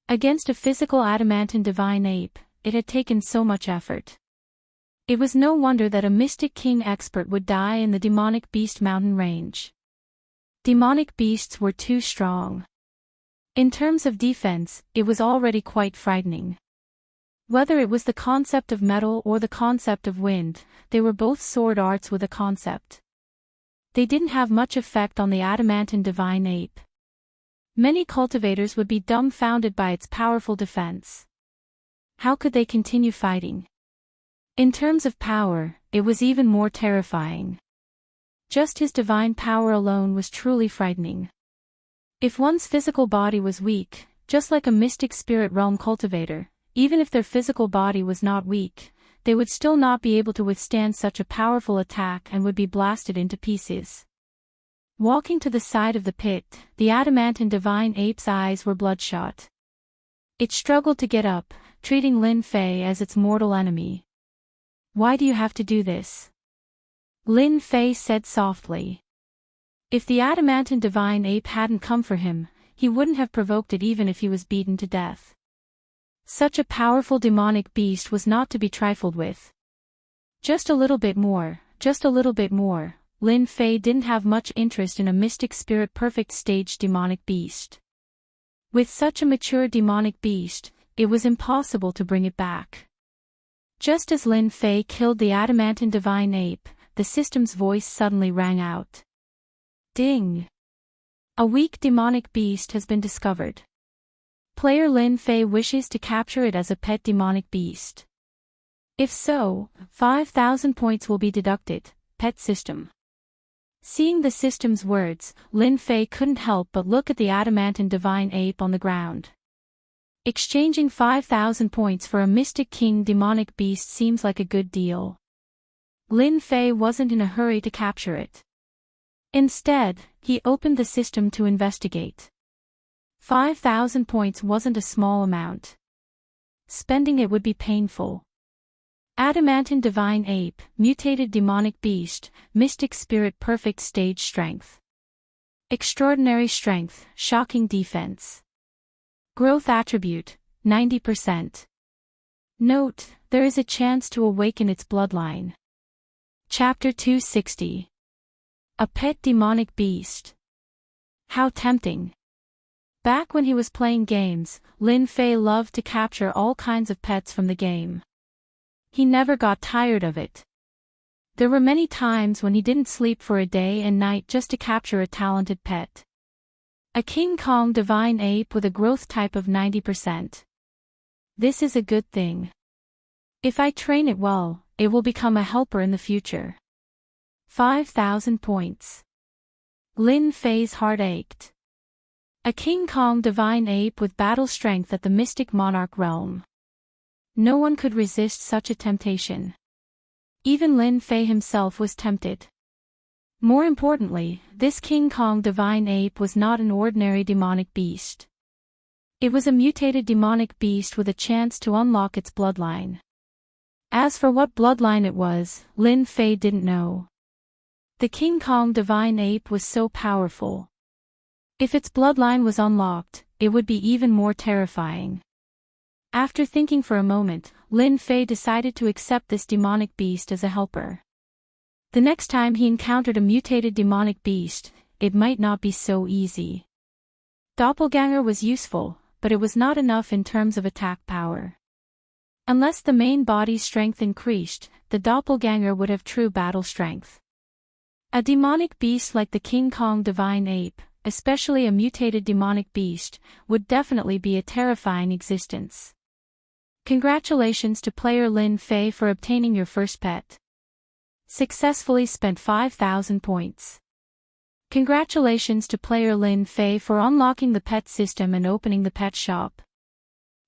Against a physical adamantine divine ape, it had taken so much effort. It was no wonder that a Mystic King expert would die in the demonic beast mountain range. Demonic beasts were too strong. In terms of defense, it was already quite frightening. Whether it was the concept of metal or the concept of wind, they were both sword arts with a concept. They didn't have much effect on the adamantine divine ape. Many cultivators would be dumbfounded by its powerful defense. How could they continue fighting? In terms of power, it was even more terrifying. Just his divine power alone was truly frightening. If one's physical body was weak, just like a mystic spirit realm cultivator, even if their physical body was not weak, they would still not be able to withstand such a powerful attack and would be blasted into pieces. Walking to the side of the pit, the adamantine divine ape's eyes were bloodshot. It struggled to get up, treating Lin Fei as its mortal enemy. Why do you have to do this? Lin Fei said softly. If the adamantine divine ape hadn't come for him, he wouldn't have provoked it even if he was beaten to death. Such a powerful demonic beast was not to be trifled with. Just a little bit more, just a little bit more. Lin Fei didn't have much interest in a mystic spirit perfect stage demonic beast. With such a mature demonic beast, it was impossible to bring it back. Just as Lin Fei killed the adamantine divine ape, the system's voice suddenly rang out. Ding! A weak demonic beast has been discovered. Player Lin Fei wishes to capture it as a pet demonic beast. If so, 5,000 points will be deducted. Pet system. Seeing the system's words, Lin Fei couldn't help but look at the adamantine divine ape on the ground. Exchanging 5,000 points for a Mystic King demonic beast seems like a good deal. Lin Fei wasn't in a hurry to capture it. Instead, he opened the system to investigate. 5,000 points wasn't a small amount. Spending it would be painful. Adamantine divine ape, mutated demonic beast, mystic spirit perfect stage strength. Extraordinary strength, shocking defense. Growth attribute, 90%. Note, there is a chance to awaken its bloodline. Chapter 260. A pet demonic beast. How tempting. Back when he was playing games, Lin Fei loved to capture all kinds of pets from the game. He never got tired of it. There were many times when he didn't sleep for a day and night just to capture a talented pet. A King Kong divine ape with a growth type of 90%. This is a good thing. If I train it well, it will become a helper in the future. 5,000 points. Lin Fei's heart ached. A King Kong divine ape with battle strength at the mystic Monarch realm. No one could resist such a temptation. Even Lin Fei himself was tempted. More importantly, this King Kong divine ape was not an ordinary demonic beast. It was a mutated demonic beast with a chance to unlock its bloodline. As for what bloodline it was, Lin Fei didn't know. The King Kong divine ape was so powerful. If its bloodline was unlocked, it would be even more terrifying. After thinking for a moment, Lin Fei decided to accept this demonic beast as a helper. The next time he encountered a mutated demonic beast, it might not be so easy. Doppelganger was useful, but it was not enough in terms of attack power. Unless the main body's strength increased, the doppelganger would have true battle strength. A demonic beast like the King Kong divine ape, especially a mutated demonic beast, would definitely be a terrifying existence. Congratulations to player Lin Fei for obtaining your first pet. Successfully spent 5,000 points. Congratulations to player Lin Fei for unlocking the pet system and opening the pet shop.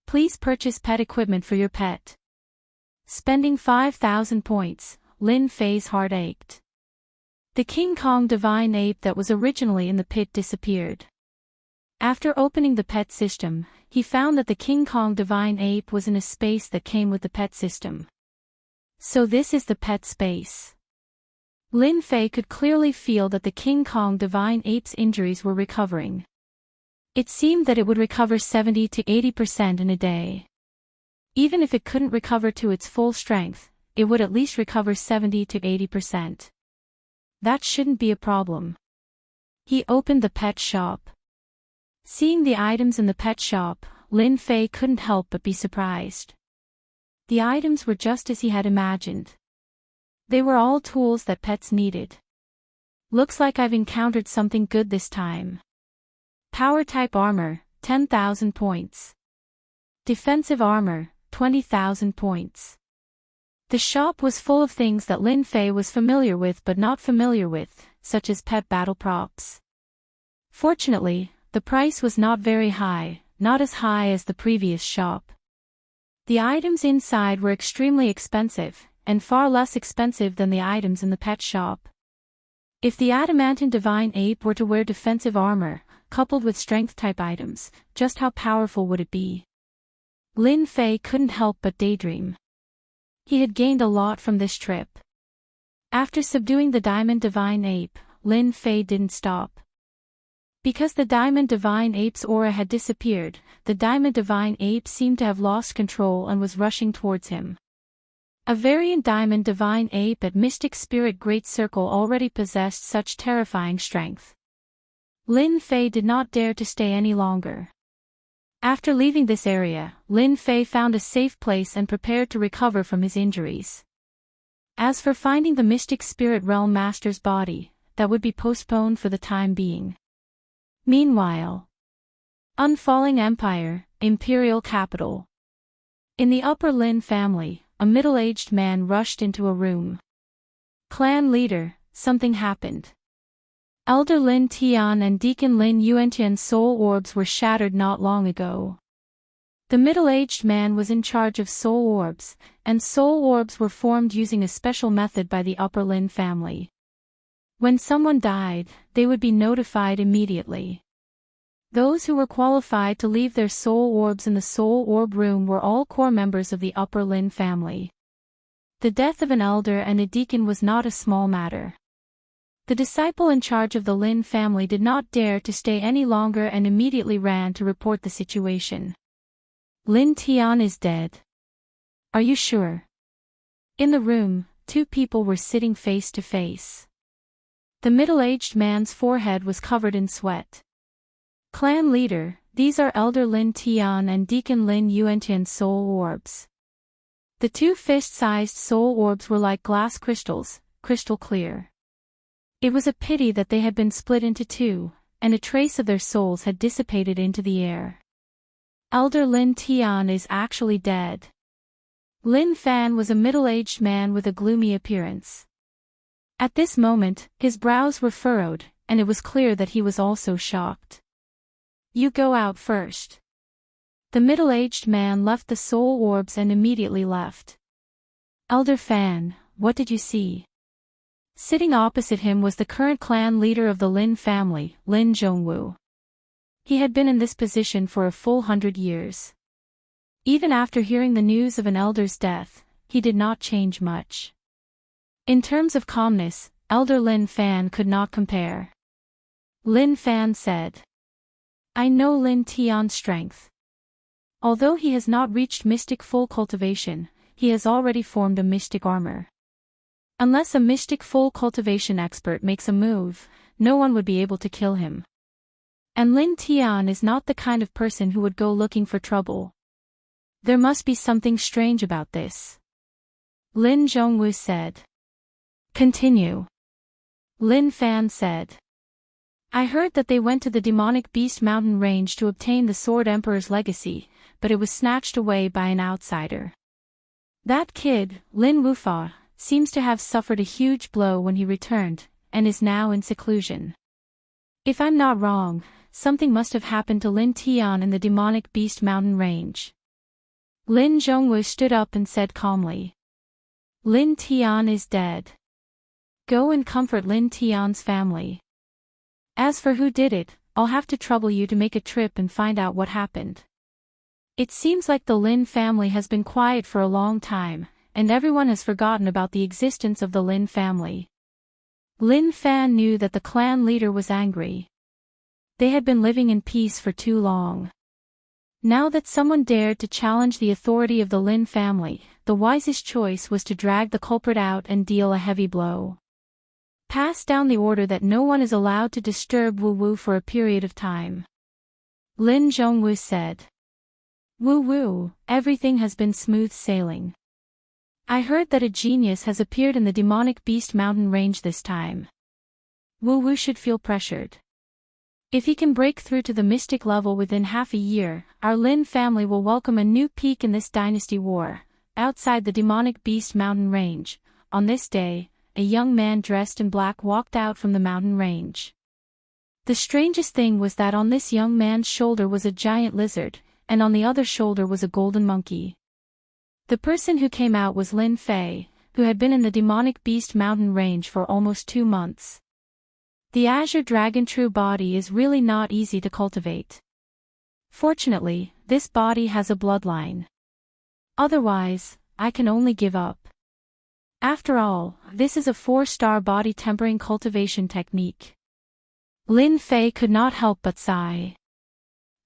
Please purchase pet equipment for your pet. Spending 5,000 points, Lin Fei's heart ached. The King Kong divine ape that was originally in the pit disappeared. After opening the pet system, he found that the King Kong divine ape was in a space that came with the pet system. So this is the pet space. Lin Fei could clearly feel that the King Kong divine ape's injuries were recovering. It seemed that it would recover 70 to 80% in a day. Even if it couldn't recover to its full strength, it would at least recover 70 to 80%. That shouldn't be a problem. He opened the pet shop. Seeing the items in the pet shop, Lin Fei couldn't help but be surprised. The items were just as he had imagined. They were all tools that pets needed. Looks like I've encountered something good this time. Power type armor, 10,000 points. Defensive armor, 20,000 points. The shop was full of things that Lin Fei was familiar with but not familiar with, such as pet battle props. Fortunately, the price was not very high, not as high as the previous shop. The items inside were extremely expensive, and far less expensive than the items in the pet shop. If the adamantine divine ape were to wear defensive armor, coupled with strength-type items, just how powerful would it be? Lin Fei couldn't help but daydream. He had gained a lot from this trip. After subduing the diamond divine ape, Lin Fei didn't stop. Because the diamond divine ape's aura had disappeared, the diamond divine ape seemed to have lost control and was rushing towards him. A variant diamond divine ape at Mystic Spirit Great Circle already possessed such terrifying strength. Lin Fei did not dare to stay any longer. After leaving this area, Lin Fei found a safe place and prepared to recover from his injuries. As for finding the Mystic Spirit Realm Master's body, that would be postponed for the time being. Meanwhile, Unfalling Empire, Imperial Capital. In the Upper Lin family, a middle-aged man rushed into a room. Clan leader, something happened. Elder Lin Tian and Deacon Lin Yuantian's soul orbs were shattered not long ago. The middle-aged man was in charge of soul orbs, and soul orbs were formed using a special method by the Upper Lin family. When someone died, they would be notified immediately. Those who were qualified to leave their soul orbs in the soul orb room were all core members of the Upper Lin family. The death of an elder and a deacon was not a small matter. The disciple in charge of the Lin family did not dare to stay any longer and immediately ran to report the situation. Lin Tian is dead. Are you sure? In the room, two people were sitting face to face. The middle-aged man's forehead was covered in sweat. Clan leader, these are Elder Lin Tian and Deacon Lin Yuantian's soul orbs. The two fist-sized soul orbs were like glass crystals, crystal clear. It was a pity that they had been split into two, and a trace of their souls had dissipated into the air. Elder Lin Tian is actually dead. Lin Fan was a middle-aged man with a gloomy appearance. At this moment, his brows were furrowed, and it was clear that he was also shocked. You go out first. The middle-aged man left the soul orbs and immediately left. Elder Fan, what did you see? Sitting opposite him was the current clan leader of the Lin family, Lin Zhongwu. He had been in this position for a full 100 years. Even after hearing the news of an elder's death, he did not change much. In terms of calmness, Elder Lin Fan could not compare. Lin Fan said, I know Lin Tian's strength. Although he has not reached mystic full cultivation, he has already formed a mystic armor. Unless a mystic full cultivation expert makes a move, no one would be able to kill him. And Lin Tian is not the kind of person who would go looking for trouble. There must be something strange about this. Lin Zhongwu said. Continue. Lin Fan said. I heard that they went to the demonic beast mountain range to obtain the Sword Emperor's legacy, but it was snatched away by an outsider. That kid, Lin Wufa, seems to have suffered a huge blow when he returned, and is now in seclusion. If I'm not wrong, something must have happened to Lin Tian in the demonic beast mountain range. Lin Zhongwu stood up and said calmly. Lin Tian is dead. Go and comfort Lin Tian's family. As for who did it, I'll have to trouble you to make a trip and find out what happened. It seems like the Lin family has been quiet for a long time, and everyone has forgotten about the existence of the Lin family. Lin Fan knew that the clan leader was angry. They had been living in peace for too long. Now that someone dared to challenge the authority of the Lin family, the wisest choice was to drag the culprit out and deal a heavy blow. Pass down the order that no one is allowed to disturb Wu Wu for a period of time. Lin Zhongwu said. Wu Wu, everything has been smooth sailing. I heard that a genius has appeared in the demonic beast mountain range this time. Wu Wu should feel pressured. If he can break through to the mystic level within half a year, our Lin family will welcome a new peak in this dynasty war. Outside the demonic beast mountain range, on this day, a young man dressed in black walked out from the mountain range. The strangest thing was that on this young man's shoulder was a giant lizard, and on the other shoulder was a golden monkey. The person who came out was Lin Fei, who had been in the demonic beast mountain range for almost 2 months. The azure dragon true body is really not easy to cultivate. Fortunately, this body has a bloodline. Otherwise, I can only give up. After all, this is a 4-star body tempering cultivation technique. Lin Fei could not help but sigh.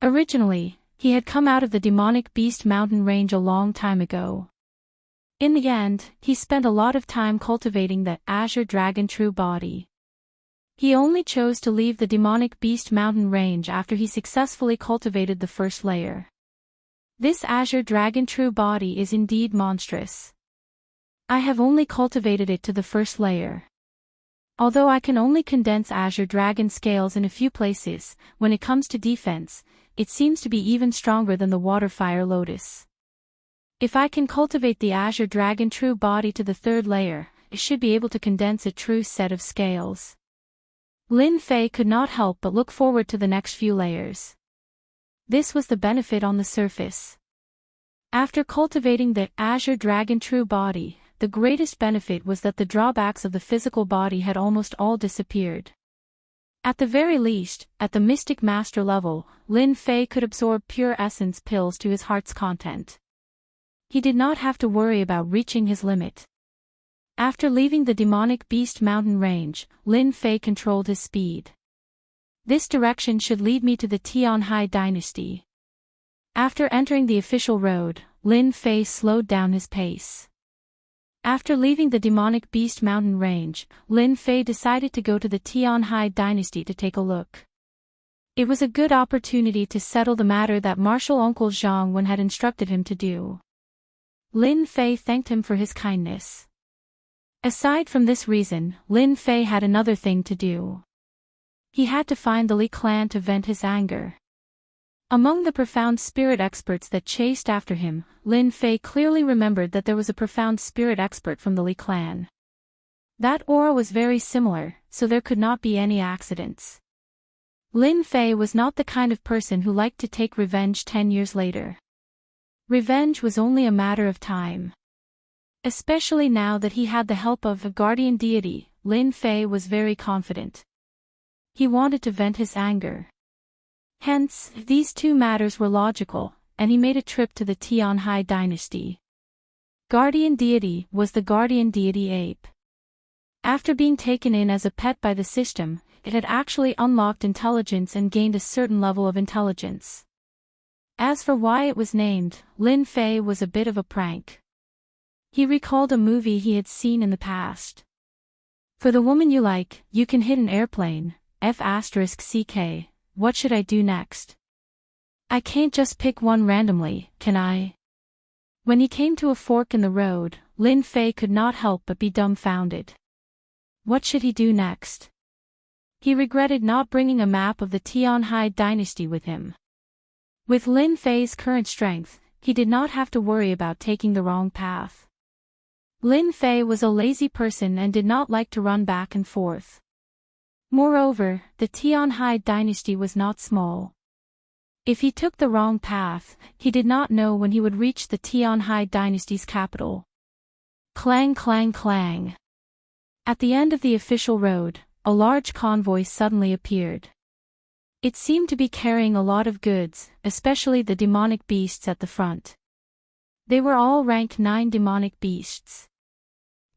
Originally, he had come out of the demonic beast mountain range a long time ago. In the end, he spent a lot of time cultivating the azure dragon true body. He only chose to leave the demonic beast mountain range after he successfully cultivated the first layer. This azure dragon true body is indeed monstrous. I have only cultivated it to the first layer. Although I can only condense azure dragon scales in a few places, when it comes to defense, it seems to be even stronger than the water fire lotus. If I can cultivate the azure dragon true body to the 3rd layer, it should be able to condense a true set of scales. Lin Fei could not help but look forward to the next few layers. This was the benefit on the surface. After cultivating the azure dragon true body, the greatest benefit was that the drawbacks of the physical body had almost all disappeared. At the very least, at the Mystic Master level, Lin Fei could absorb pure essence pills to his heart's content. He did not have to worry about reaching his limit. After leaving the demonic beast mountain range, Lin Fei controlled his speed. This direction should lead me to the Tianhai dynasty. After entering the official road, Lin Fei slowed down his pace. After leaving the demonic beast mountain range, Lin Fei decided to go to the Tianhai dynasty to take a look. It was a good opportunity to settle the matter that martial uncle Zhang Wen had instructed him to do. Lin Fei thanked him for his kindness. Aside from this reason, Lin Fei had another thing to do. He had to find the Li clan to vent his anger. Among the profound spirit experts that chased after him, Lin Fei clearly remembered that there was a profound spirit expert from the Li clan. That aura was very similar, so there could not be any accidents. Lin Fei was not the kind of person who liked to take revenge 10 years later. Revenge was only a matter of time. Especially now that he had the help of a guardian deity, Lin Fei was very confident. He wanted to vent his anger. Hence, these two matters were logical, and he made a trip to the Tianhai dynasty. Guardian deity was the guardian deity ape. After being taken in as a pet by the system, it had actually unlocked intelligence and gained a certain level of intelligence. As for why it was named, Lin Fei was a bit of a prank. He recalled a movie he had seen in the past. For the woman you like, you can hit an airplane, F***ck. What should I do next? I can't just pick one randomly, can I? When he came to a fork in the road, Lin Fei could not help but be dumbfounded. What should he do next? He regretted not bringing a map of the Tianhai dynasty with him. With Lin Fei's current strength, he did not have to worry about taking the wrong path. Lin Fei was a lazy person and did not like to run back and forth. Moreover, the Tianhai dynasty was not small. If he took the wrong path, he did not know when he would reach the Tianhai dynasty's capital. Clang clang clang. At the end of the official road, a large convoy suddenly appeared. It seemed to be carrying a lot of goods, especially the demonic beasts at the front. They were all rank 9 demonic beasts.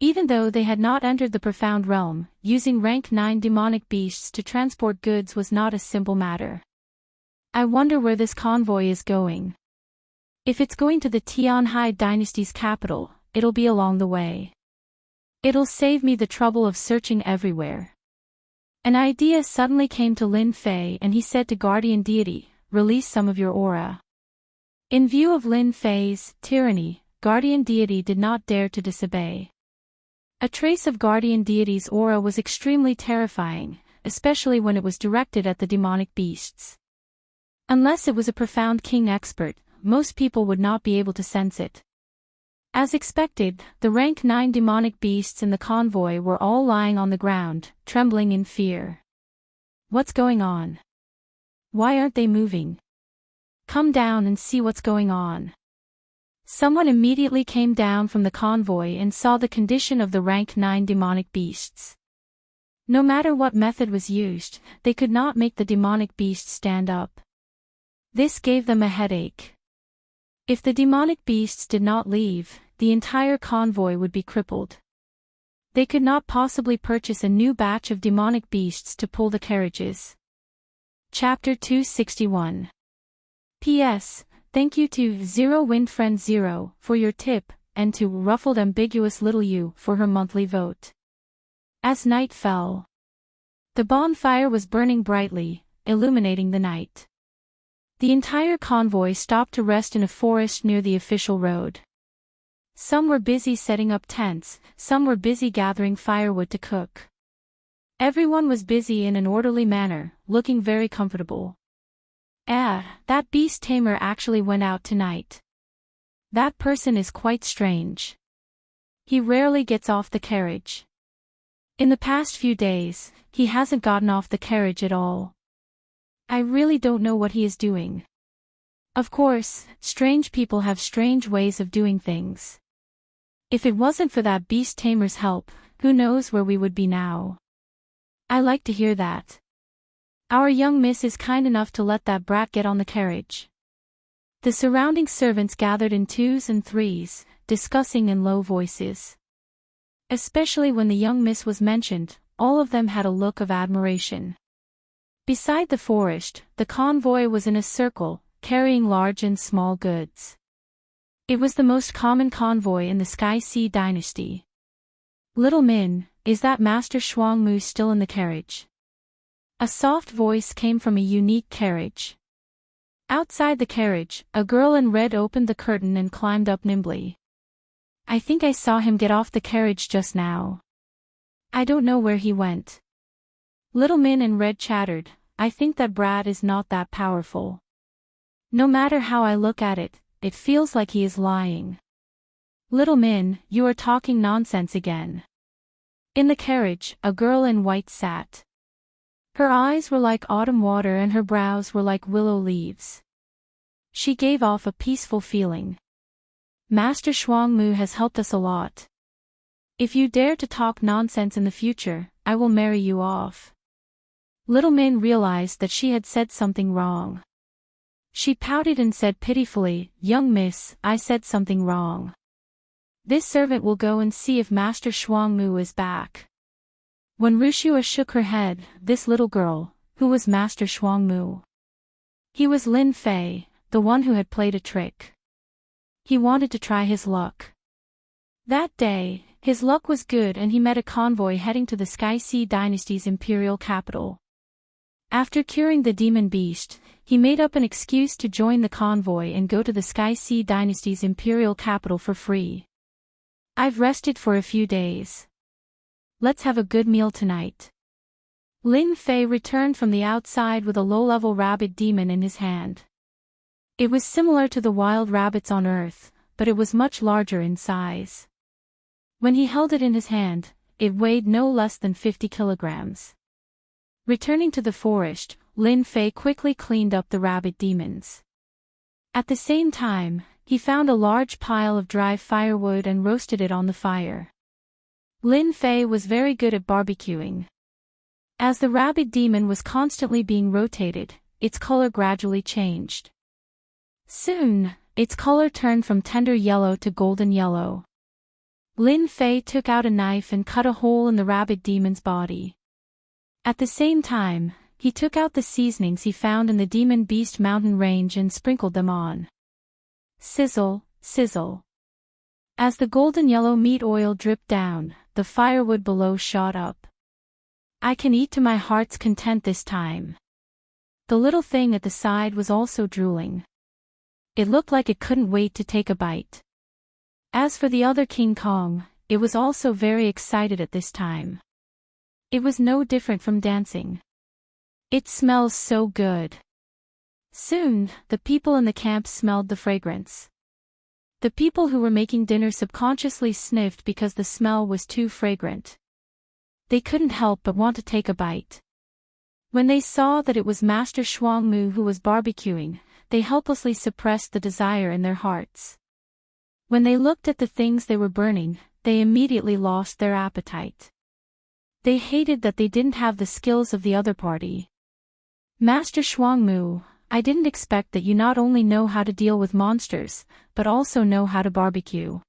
Even though they had not entered the profound realm, using rank 9 demonic beasts to transport goods was not a simple matter. I wonder where this convoy is going. If it's going to the Tianhai dynasty's capital, it'll be along the way. It'll save me the trouble of searching everywhere. An idea suddenly came to Lin Fei and he said to Guardian Deity, "Release some of your aura." In view of Lin Fei's tyranny, Guardian Deity did not dare to disobey. A trace of Guardian Deity's aura was extremely terrifying, especially when it was directed at the demonic beasts. Unless it was a profound king expert, most people would not be able to sense it. As expected, the rank 9 demonic beasts in the convoy were all lying on the ground, trembling in fear. What's going on? Why aren't they moving? Come down and see what's going on. Someone immediately came down from the convoy and saw the condition of the rank 9 demonic beasts. No matter what method was used, they could not make the demonic beasts stand up. This gave them a headache. If the demonic beasts did not leave, the entire convoy would be crippled. They could not possibly purchase a new batch of demonic beasts to pull the carriages. Chapter 261. P.S. Thank you to Zero Wind Friend Zero for your tip, and to Ruffled Ambiguous Little You for her monthly vote. As night fell, the bonfire was burning brightly, illuminating the night. The entire convoy stopped to rest in a forest near the official road. Some were busy setting up tents, some were busy gathering firewood to cook. Everyone was busy in an orderly manner, looking very comfortable. That beast tamer actually went out tonight. That person is quite strange. He rarely gets off the carriage. In the past few days, he hasn't gotten off the carriage at all. I really don't know what he is doing. Of course, strange people have strange ways of doing things. If it wasn't for that beast tamer's help, who knows where we would be now. I like to hear that. Our young miss is kind enough to let that brat get on the carriage. The surrounding servants gathered in 2s and 3s, discussing in low voices. Especially when the young miss was mentioned, all of them had a look of admiration. Beside the forest, the convoy was in a circle, carrying large and small goods. It was the most common convoy in the Sky Sea dynasty. "Little Min, is that Master Shuangmu still in the carriage?" A soft voice came from a unique carriage. Outside the carriage, a girl in red opened the curtain and climbed up nimbly. "I think I saw him get off the carriage just now. I don't know where he went." Little Min in red chattered, "I think that brat is not that powerful. No matter how I look at it, it feels like he is lying." "Little Min, you are talking nonsense again." In the carriage, a girl in white sat. Her eyes were like autumn water and her brows were like willow leaves. She gave off a peaceful feeling. "Master Shuangmu has helped us a lot. If you dare to talk nonsense in the future, I will marry you off." Little Min realized that she had said something wrong. She pouted and said pitifully, "Young miss, I said something wrong. This servant will go and see if Master Shuangmu is back." When Wuxia shook her head, "This little girl, who was Master Shuangmu?" He was Lin Fei, the one who had played a trick. He wanted to try his luck. That day, his luck was good and he met a convoy heading to the Sky Sea dynasty's imperial capital. After curing the demon beast, he made up an excuse to join the convoy and go to the Sky Sea dynasty's imperial capital for free. "I've rested for a few days. Let's have a good meal tonight." Lin Fei returned from the outside with a low-level rabbit demon in his hand. It was similar to the wild rabbits on Earth, but it was much larger in size. When he held it in his hand, it weighed no less than 50 kilograms. Returning to the forest, Lin Fei quickly cleaned up the rabbit demons. At the same time, he found a large pile of dry firewood and roasted it on the fire. Lin Fei was very good at barbecuing. As the rabbit demon was constantly being rotated, its color gradually changed. Soon, its color turned from tender yellow to golden yellow. Lin Fei took out a knife and cut a hole in the rabbit demon's body. At the same time, he took out the seasonings he found in the demon beast mountain range and sprinkled them on. Sizzle, sizzle. As the golden yellow meat oil dripped down, the firewood below shot up. "I can eat to my heart's content this time." The little thing at the side was also drooling. It looked like it couldn't wait to take a bite. As for the other King Kong, it was also very excited at this time. It was no different from dancing. "It smells so good." Soon, the people in the camp smelled the fragrance. The people who were making dinner subconsciously sniffed because the smell was too fragrant. They couldn't help but want to take a bite. When they saw that it was Master Shuangmu who was barbecuing, they helplessly suppressed the desire in their hearts. When they looked at the things they were burning, they immediately lost their appetite. They hated that they didn't have the skills of the other party. "Master Shuangmu, I didn't expect that you not only know how to deal with monsters, but also know how to barbecue.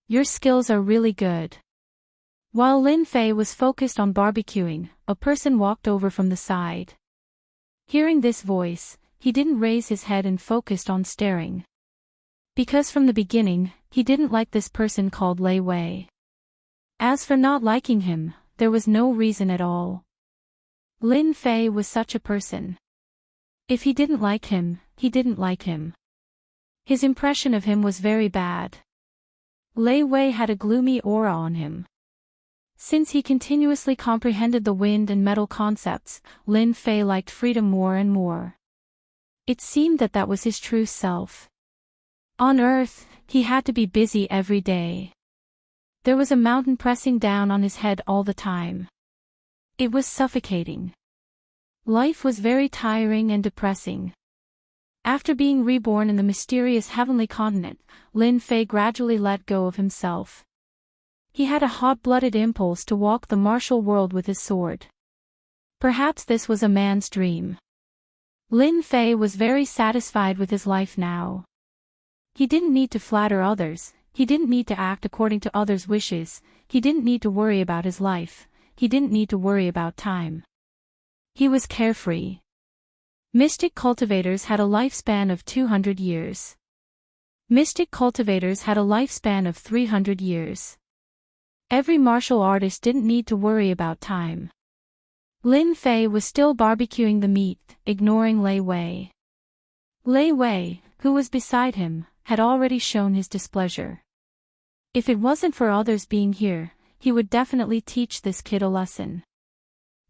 Your skills are really good." While Lin Fei was focused on barbecuing, a person walked over from the side. Hearing this voice, he didn't raise his head and focused on staring. Because from the beginning, he didn't like this person called Lei Wei. As for not liking him, there was no reason at all. Lin Fei was such a person. If he didn't like him, he didn't like him. His impression of him was very bad. Lei Wei had a gloomy aura on him. Since he continuously comprehended the wind and metal concepts, Lin Fei liked freedom more and more. It seemed that that was his true self. On Earth, he had to be busy every day. There was a mountain pressing down on his head all the time. It was suffocating. Life was very tiring and depressing. After being reborn in the mysterious heavenly continent, Lin Fei gradually let go of himself. He had a hot-blooded impulse to walk the martial world with his sword. Perhaps this was a man's dream. Lin Fei was very satisfied with his life now. He didn't need to flatter others, He didn't need to act according to others' wishes, he didn't need to worry about his life, he didn't need to worry about time. He was carefree. Mystic cultivators had a lifespan of 200 years. Mystic cultivators had a lifespan of 300 years. Every martial artist didn't need to worry about time. Lin Fei was still barbecuing the meat, ignoring Lei Wei. Lei Wei, who was beside him, had already shown his displeasure. If it wasn't for others being here, he would definitely teach this kid a lesson.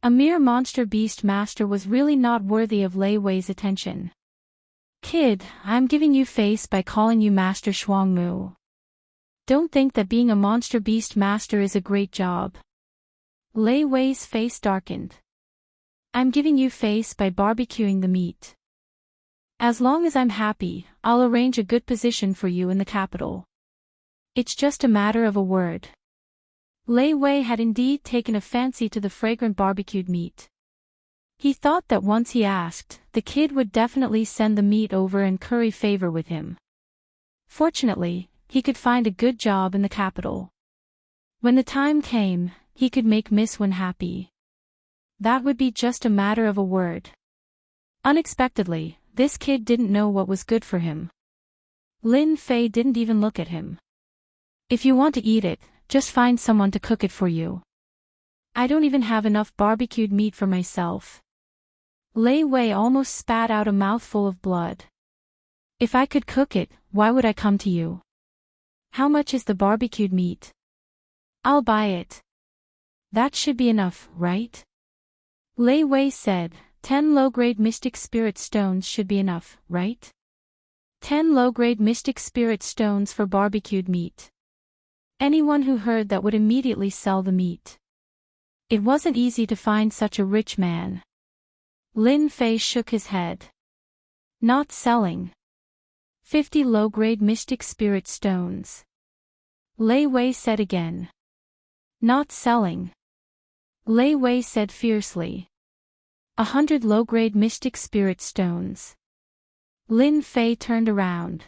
A mere monster beast master was really not worthy of Lei Wei's attention. Kid, I'm giving you face by calling you Master Shuangmu. Don't think that being a monster beast master is a great job. Lei Wei's face darkened. I'm giving you face by barbecuing the meat. As long as I'm happy, I'll arrange a good position for you in the capital. It's just a matter of a word. Lei Wei had indeed taken a fancy to the fragrant barbecued meat. He thought that once he asked, the kid would definitely send the meat over and curry favor with him. Fortunately, he could find a good job in the capital. When the time came, he could make Miss Wen happy. That would be just a matter of a word. Unexpectedly, this kid didn't know what was good for him. Lin Fei didn't even look at him. If you want to eat it, just find someone to cook it for you. I don't even have enough barbecued meat for myself. Lei Wei almost spat out a mouthful of blood. If I could cook it, why would I come to you? How much is the barbecued meat? I'll buy it. That should be enough, right? Lei Wei said, 10 low-grade mystic spirit stones should be enough, right? 10 low-grade mystic spirit stones for barbecued meat. Anyone who heard that would immediately sell the meat. It wasn't easy to find such a rich man. Lin Fei shook his head. Not selling. 50 low-grade mystic spirit stones. Lei Wei said again. Not selling. Lei Wei said fiercely. 100 low-grade mystic spirit stones. Lin Fei turned around.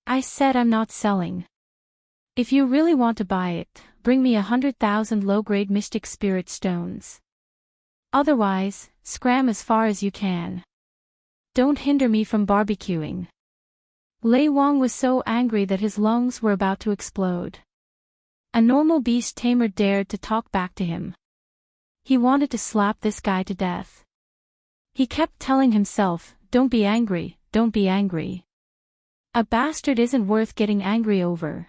I said I'm not selling. If you really want to buy it, bring me 100,000 low-grade mystic spirit stones. Otherwise, scram as far as you can. Don't hinder me from barbecuing. Lei Wang was so angry that his lungs were about to explode. A normal beast tamer dared to talk back to him. He wanted to slap this guy to death. He kept telling himself, don't be angry, don't be angry. A bastard isn't worth getting angry over.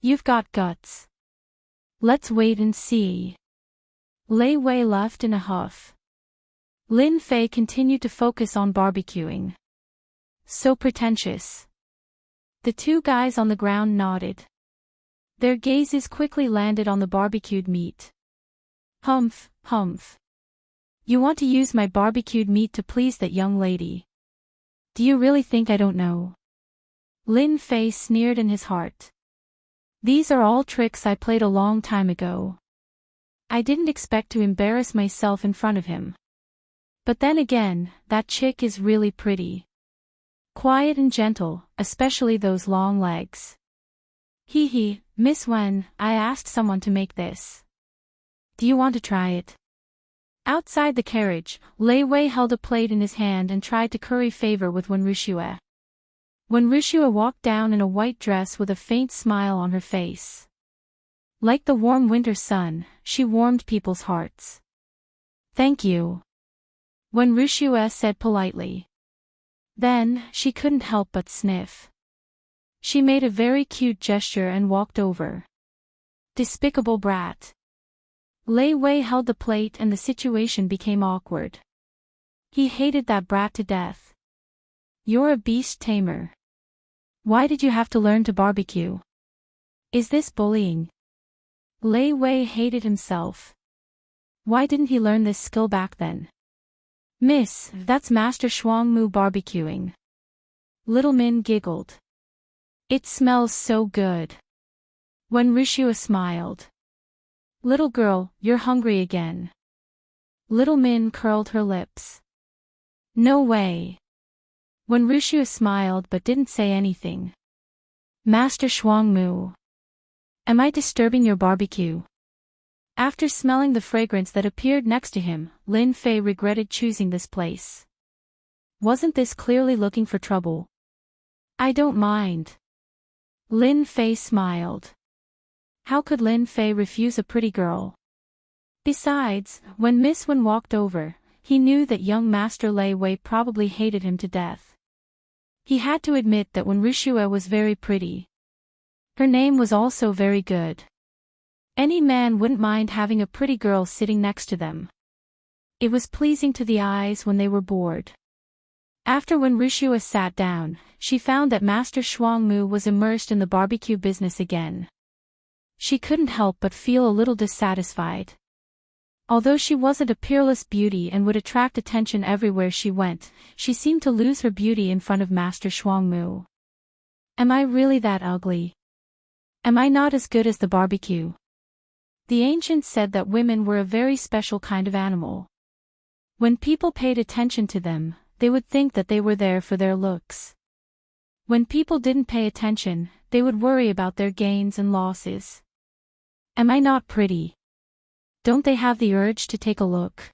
You've got guts. Let's wait and see. Lei Wei left in a huff. Lin Fei continued to focus on barbecuing. So pretentious. The two guys on the ground nodded. Their gazes quickly landed on the barbecued meat. Humph, humph. You want to use my barbecued meat to please that young lady. Do you really think I don't know? Lin Fei sneered in his heart. These are all tricks I played a long time ago. I didn't expect to embarrass myself in front of him. But then again, that chick is really pretty. Quiet and gentle, especially those long legs. Hee hee, Miss Wen, I asked someone to make this. Do you want to try it? Outside the carriage, Lei Wei held a plate in his hand and tried to curry favor with Wuxia. Wuxia walked down in a white dress with a faint smile on her face. Like the warm winter sun, she warmed people's hearts. Thank you. Wuxia said politely. Then, she couldn't help but sniff. She made a very cute gesture and walked over. Despicable brat. Lei Wei held the plate and the situation became awkward. He hated that brat to death. You're a beast tamer. Why did you have to learn to barbecue? Is this bullying? Lei Wei hated himself. Why didn't he learn this skill back then? Miss, that's Master Shuangmu barbecuing. Little Min giggled. It smells so good. Wuxia smiled. Little girl, you're hungry again. Little Min curled her lips. No way. Wuxia smiled but didn't say anything. Master Shuangmu. Am I disturbing your barbecue? After smelling the fragrance that appeared next to him, Lin Fei regretted choosing this place. Wasn't this clearly looking for trouble? I don't mind. Lin Fei smiled. How could Lin Fei refuse a pretty girl? Besides, when Miss Wen walked over, he knew that young Master Lei Wei probably hated him to death. He had to admit that when Wuxia was very pretty. Her name was also very good. Any man wouldn't mind having a pretty girl sitting next to them. It was pleasing to the eyes when they were bored. After when Wuxia sat down, she found that Master Shuangmu was immersed in the barbecue business again. She couldn't help but feel a little dissatisfied. Although she wasn't a peerless beauty and would attract attention everywhere she went, she seemed to lose her beauty in front of Master Shuangmu. Am I really that ugly? Am I not as good as the barbecue? The ancients said that women were a very special kind of animal. When people paid attention to them, they would think that they were there for their looks. When people didn't pay attention, they would worry about their gains and losses. Am I not pretty? Don't they have the urge to take a look?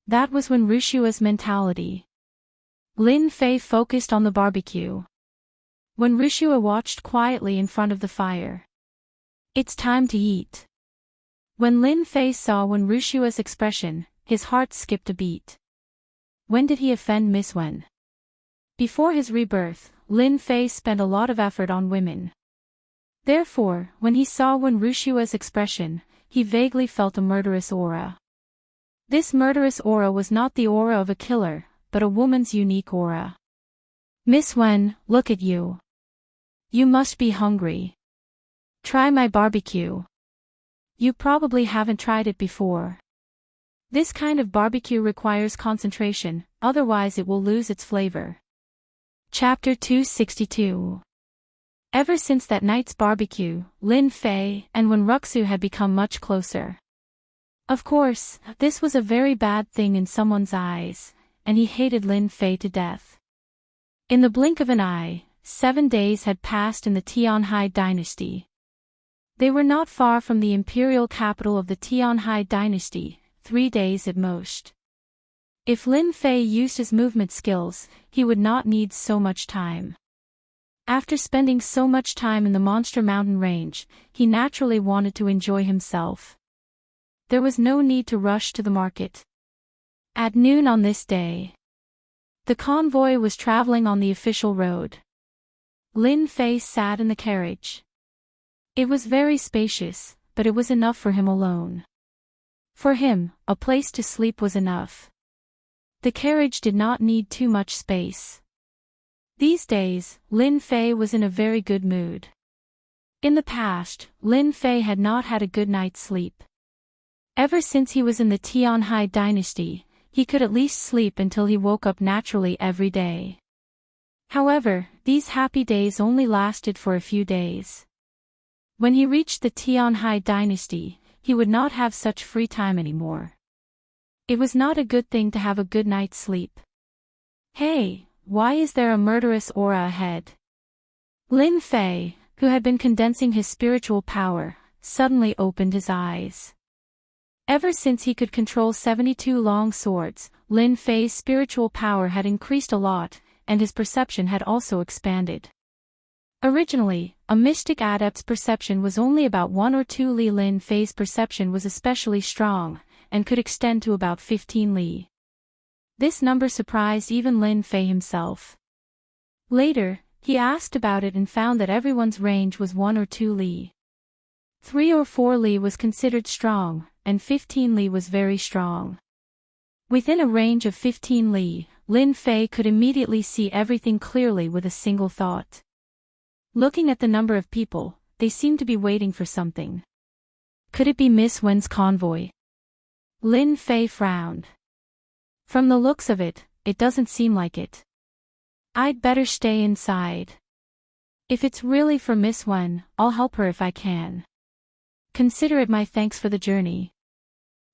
That was when Wuxia's mentality. Lin Fei focused on the barbecue. When Wuxia watched quietly in front of the fire. It's time to eat. When Lin Fei saw Wuxia's expression, his heart skipped a beat. When did he offend Miss Wen? Before his rebirth, Lin Fei spent a lot of effort on women. Therefore, when he saw Wuxia's expression, he vaguely felt a murderous aura. This murderous aura was not the aura of a killer, but a woman's unique aura. Miss Wen, look at you. You must be hungry. Try my barbecue. You probably haven't tried it before. This kind of barbecue requires concentration, otherwise it will lose its flavor. Chapter 262. Ever since that night's barbecue, Lin Fei and Wuxia had become much closer. Of course, this was a very bad thing in someone's eyes, and he hated Lin Fei to death. In the blink of an eye, 7 days had passed in the Tianhai dynasty. They were not far from the imperial capital of the Tianhai dynasty, 3 days at most. If Lin Fei used his movement skills, he would not need so much time. After spending so much time in the monster mountain range, he naturally wanted to enjoy himself. There was no need to rush to the market. At noon on this day, the convoy was traveling on the official road. Lin Fei sat in the carriage. It was very spacious, but it was enough for him alone. For him, a place to sleep was enough. The carriage did not need too much space. These days, Lin Fei was in a very good mood. In the past, Lin Fei had not had a good night's sleep. Ever since he was in the Tianhai dynasty, he could at least sleep until he woke up naturally every day. However, these happy days only lasted for a few days. When he reached the Tianhai dynasty, he would not have such free time anymore. It was not a good thing to have a good night's sleep. Hey! Why is there a murderous aura ahead? Lin Fei, who had been condensing his spiritual power, suddenly opened his eyes. Ever since he could control 72 long swords, Lin Fei's spiritual power had increased a lot, and his perception had also expanded. Originally, a mystic adept's perception was only about 1 or 2 li. Lin Fei's perception was especially strong, and could extend to about 15 li. This number surprised even Lin Fei himself. Later, he asked about it and found that everyone's range was 1 or 2 li. 3 or 4 li was considered strong, and 15 li was very strong. Within a range of 15 li, Lin Fei could immediately see everything clearly with a single thought. Looking at the number of people, they seemed to be waiting for something. Could it be Miss Wen's convoy? Lin Fei frowned. From the looks of it, it doesn't seem like it. I'd better stay inside. If it's really for Miss Wen, I'll help her if I can. Consider it my thanks for the journey.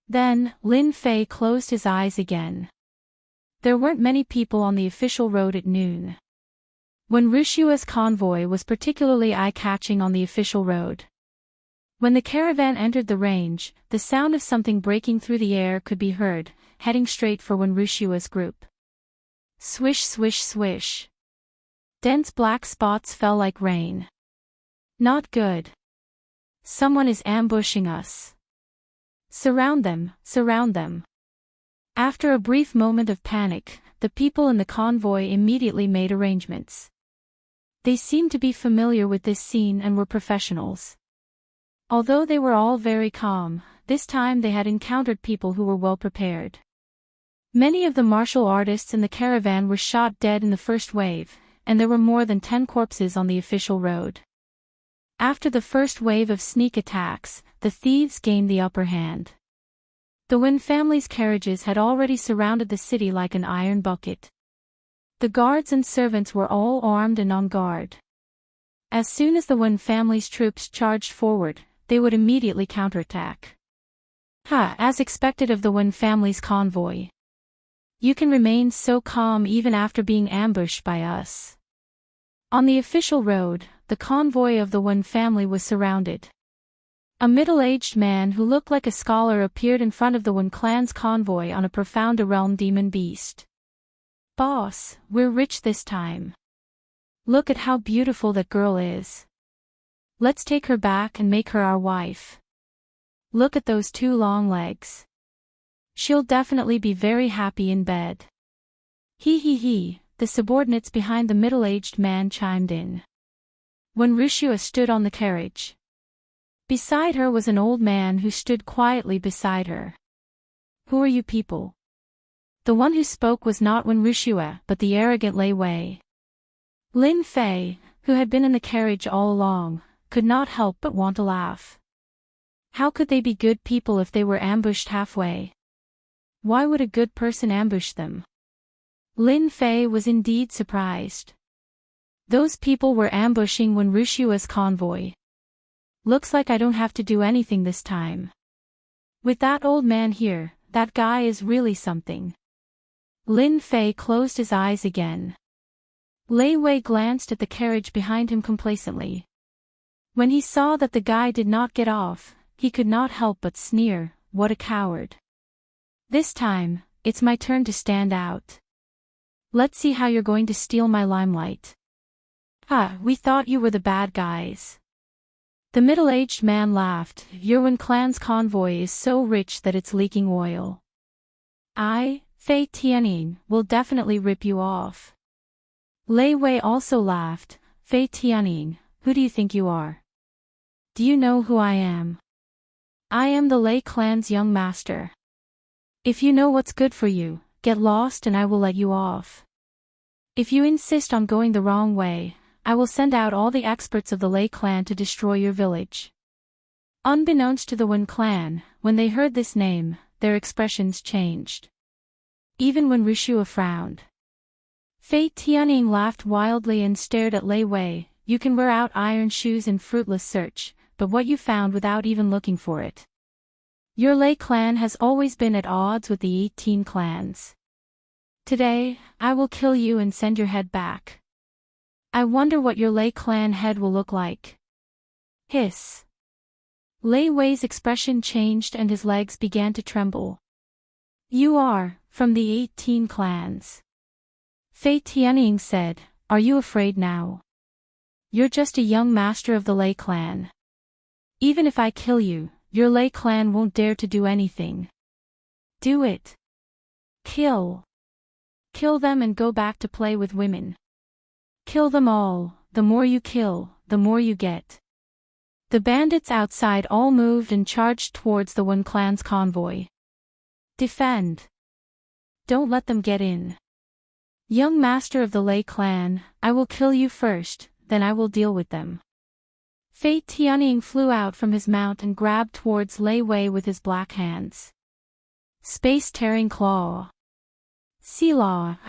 Then, Lin Fei closed his eyes again. There weren't many people on the official road at noon. When Wuxia's convoy was particularly eye-catching on the official road. When the caravan entered the range, the sound of something breaking through the air could be heard, heading straight for Wuxia's group. Swish swish swish. Dense black spots fell like rain. Not good. Someone is ambushing us. Surround them, surround them. After a brief moment of panic, the people in the convoy immediately made arrangements. They seemed to be familiar with this scene and were professionals. Although they were all very calm, this time they had encountered people who were well prepared. Many of the martial artists in the caravan were shot dead in the first wave, and there were more than 10 corpses on the official road. After the first wave of sneak attacks, the thieves gained the upper hand. The Wen family's carriages had already surrounded the city like an iron bucket. The guards and servants were all armed and on guard. As soon as the Wen family's troops charged forward, they would immediately counterattack. As expected of the Wen family's convoy. You can remain so calm even after being ambushed by us. On the official road, the convoy of the Wen family was surrounded. A middle-aged man who looked like a scholar appeared in front of the Wen clan's convoy on a profound realm demon beast. Boss, we're rich this time. Look at how beautiful that girl is. Let's take her back and make her our wife. Look at those 2 long legs. She'll definitely be very happy in bed. He, the subordinates behind the middle-aged man chimed in. When Wuxia stood on the carriage. Beside her was an old man who stood quietly beside her. Who are you people? The one who spoke was not Wen Wuxia but the arrogant Lei Wei. Lin Fei, who had been in the carriage all along, could not help but want to laugh. How could they be good people if they were ambushed halfway? Why would a good person ambush them? Lin Fei was indeed surprised. Those people were ambushing Wen Wuxia's convoy. Looks like I don't have to do anything this time. With that old man here, that guy is really something. Lin Fei closed his eyes again. Lei Wei glanced at the carriage behind him complacently. When he saw that the guy did not get off, he could not help but sneer, what a coward. This time, it's my turn to stand out. Let's see how you're going to steal my limelight. We thought you were the bad guys. The middle-aged man laughed. Your Wen clan's convoy is so rich that it's leaking oil. I, Fei Tianying, will definitely rip you off. Lei Wei also laughed. Fei Tianying, who do you think you are? Do you know who I am? I am the Lei clan's young master. If you know what's good for you, get lost and I will let you off. If you insist on going the wrong way, I will send out all the experts of the Lei clan to destroy your village. Unbeknownst to the Wen clan, when they heard this name, their expressions changed. Even when Wuxia frowned. Fei Tianying laughed wildly and stared at Lei Wei. You can wear out iron shoes in fruitless search, but what you found without even looking for it. Your Lei clan has always been at odds with the 18 clans. Today, I will kill you and send your head back. I wonder what your Lei clan head will look like. Hiss. Lei Wei's expression changed and his legs began to tremble. You are, from the 18 clans. Fei Tianying said, are you afraid now? You're just a young master of the Lei clan. Even if I kill you, your Lei clan won't dare to do anything. Do it. Kill. Kill them and go back to play with women. Kill them all. The more you kill, the more you get. The bandits outside all moved and charged towards the Wen clan's convoy. Defend. Don't let them get in. Young master of the Lei clan, I will kill you first, then I will deal with them. Fei Tianying flew out from his mount and grabbed towards Lei Wei with his black hands. Space-tearing claw. Selah,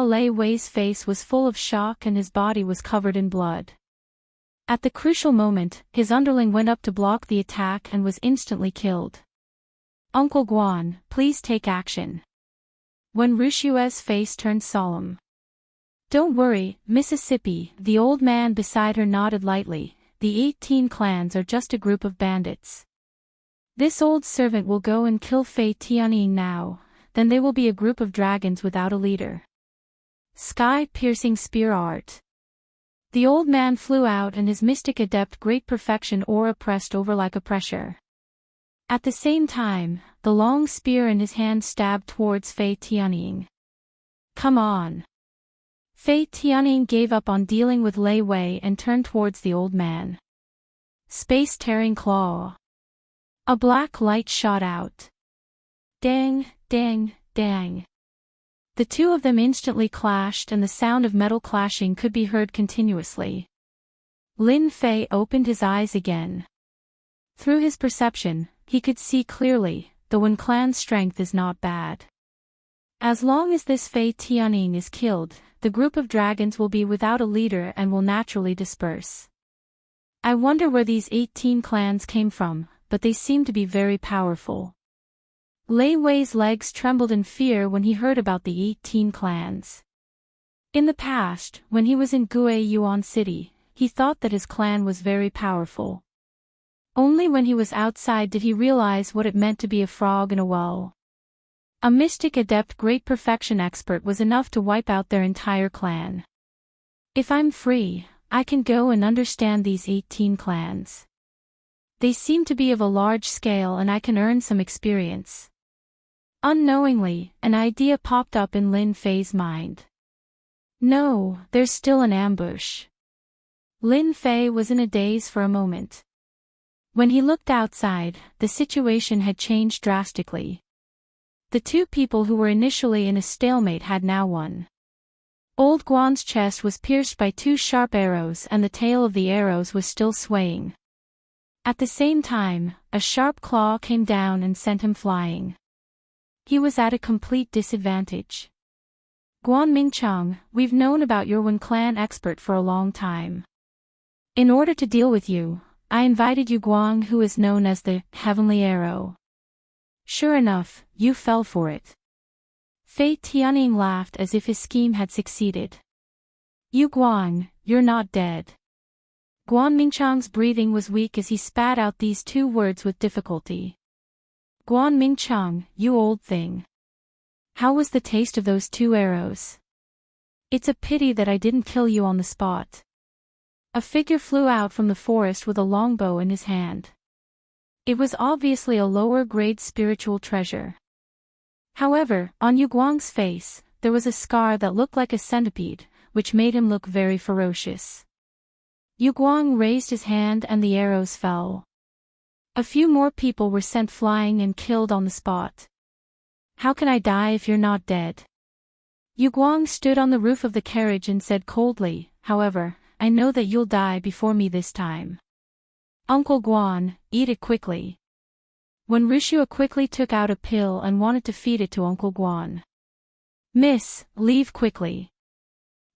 Lei Wei's face was full of shock and his body was covered in blood. At the crucial moment, his underling went up to block the attack and was instantly killed. Uncle Guan, please take action. When Wuxia's face turned solemn. Don't worry, Mississippi, the old man beside her nodded lightly. The 18 clans are just a group of bandits. This old servant will go and kill Fei Tianying now, then they will be a group of dragons without a leader. Sky-piercing spear art. The old man flew out and his mystic adept great perfection aura pressed over like a pressure. At the same time, the long spear in his hand stabbed towards Fei Tianying. Come on. Fei Tianying gave up on dealing with Lei Wei and turned towards the old man. Space-tearing claw. A black light shot out. Dang, dang, dang. The two of them instantly clashed and the sound of metal clashing could be heard continuously. Lin Fei opened his eyes again. Through his perception, he could see clearly, the Wen clan's strength is not bad. As long as this Fei Tianying is killed, the group of dragons will be without a leader and will naturally disperse. I wonder where these 18 clans came from, but they seem to be very powerful. Lei Wei's legs trembled in fear when he heard about the 18 clans. In the past, when he was in Gue Yuan City, he thought that his clan was very powerful. Only when he was outside did he realize what it meant to be a frog in a well. A mystic adept great perfection expert was enough to wipe out their entire clan. If I'm free, I can go and understand these 18 clans. They seem to be of a large scale and I can earn some experience. Unknowingly, an idea popped up in Lin Fei's mind. No, there's still an ambush. Lin Fei was in a daze for a moment. When he looked outside, the situation had changed drastically. The two people who were initially in a stalemate had now won. Old Guan's chest was pierced by 2 sharp arrows and the tail of the arrows was still swaying. At the same time, a sharp claw came down and sent him flying. He was at a complete disadvantage. Guan Mingcheng, we've known about your Wen clan expert for a long time. In order to deal with you, I invited you Guang who is known as the Heavenly Arrow. Sure enough, you fell for it. Fei Tianying laughed as if his scheme had succeeded. You Guang, you're not dead. Guan Mingcheng's breathing was weak as he spat out these 2 words with difficulty. Guan Mingcheng, you old thing. How was the taste of those 2 arrows? It's a pity that I didn't kill you on the spot. A figure flew out from the forest with a longbow in his hand. It was obviously a lower-grade spiritual treasure. However, on Yu Guang's face, there was a scar that looked like a centipede, which made him look very ferocious. Yu Guang raised his hand and the arrows fell. A few more people were sent flying and killed on the spot. How can I die if you're not dead? Yu Guang stood on the roof of the carriage and said coldly, however, I know that you'll die before me this time. Uncle Guan, eat it quickly. When Wuxia quickly took out a pill and wanted to feed it to Uncle Guan. Miss, leave quickly.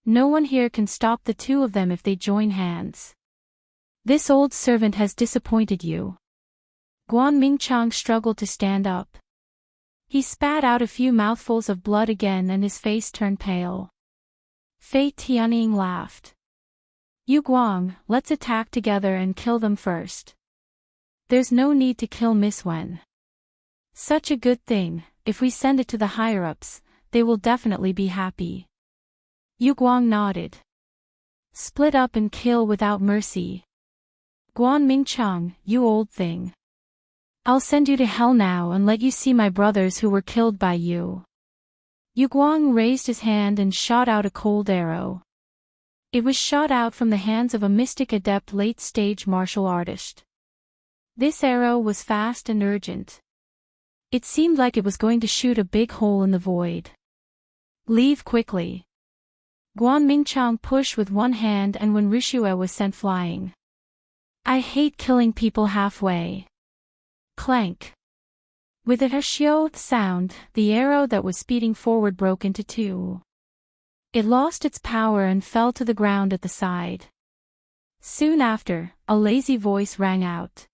No one here can stop the 2 of them if they join hands. This old servant has disappointed you. Guan Mingcheng struggled to stand up. He spat out a few mouthfuls of blood again and his face turned pale. Fei Tianying laughed. You Guang, let's attack together and kill them first. There's no need to kill Miss Wen. Such a good thing, if we send it to the higher-ups, they will definitely be happy. Yu Guang nodded. Split up and kill without mercy. Guan Mingcheng, you old thing. I'll send you to hell now and let you see my brothers who were killed by you. Yu Guang raised his hand and shot out a cold arrow. It was shot out from the hands of a mystic adept late-stage martial artist. This arrow was fast and urgent. It seemed like it was going to shoot a big hole in the void. Leave quickly. Guan Mingcheng pushed with one hand and when Wuxia was sent flying. I hate killing people halfway. Clank. With a hshio sound, the arrow that was speeding forward broke into 2. It lost its power and fell to the ground at the side. Soon after, a lazy voice rang out.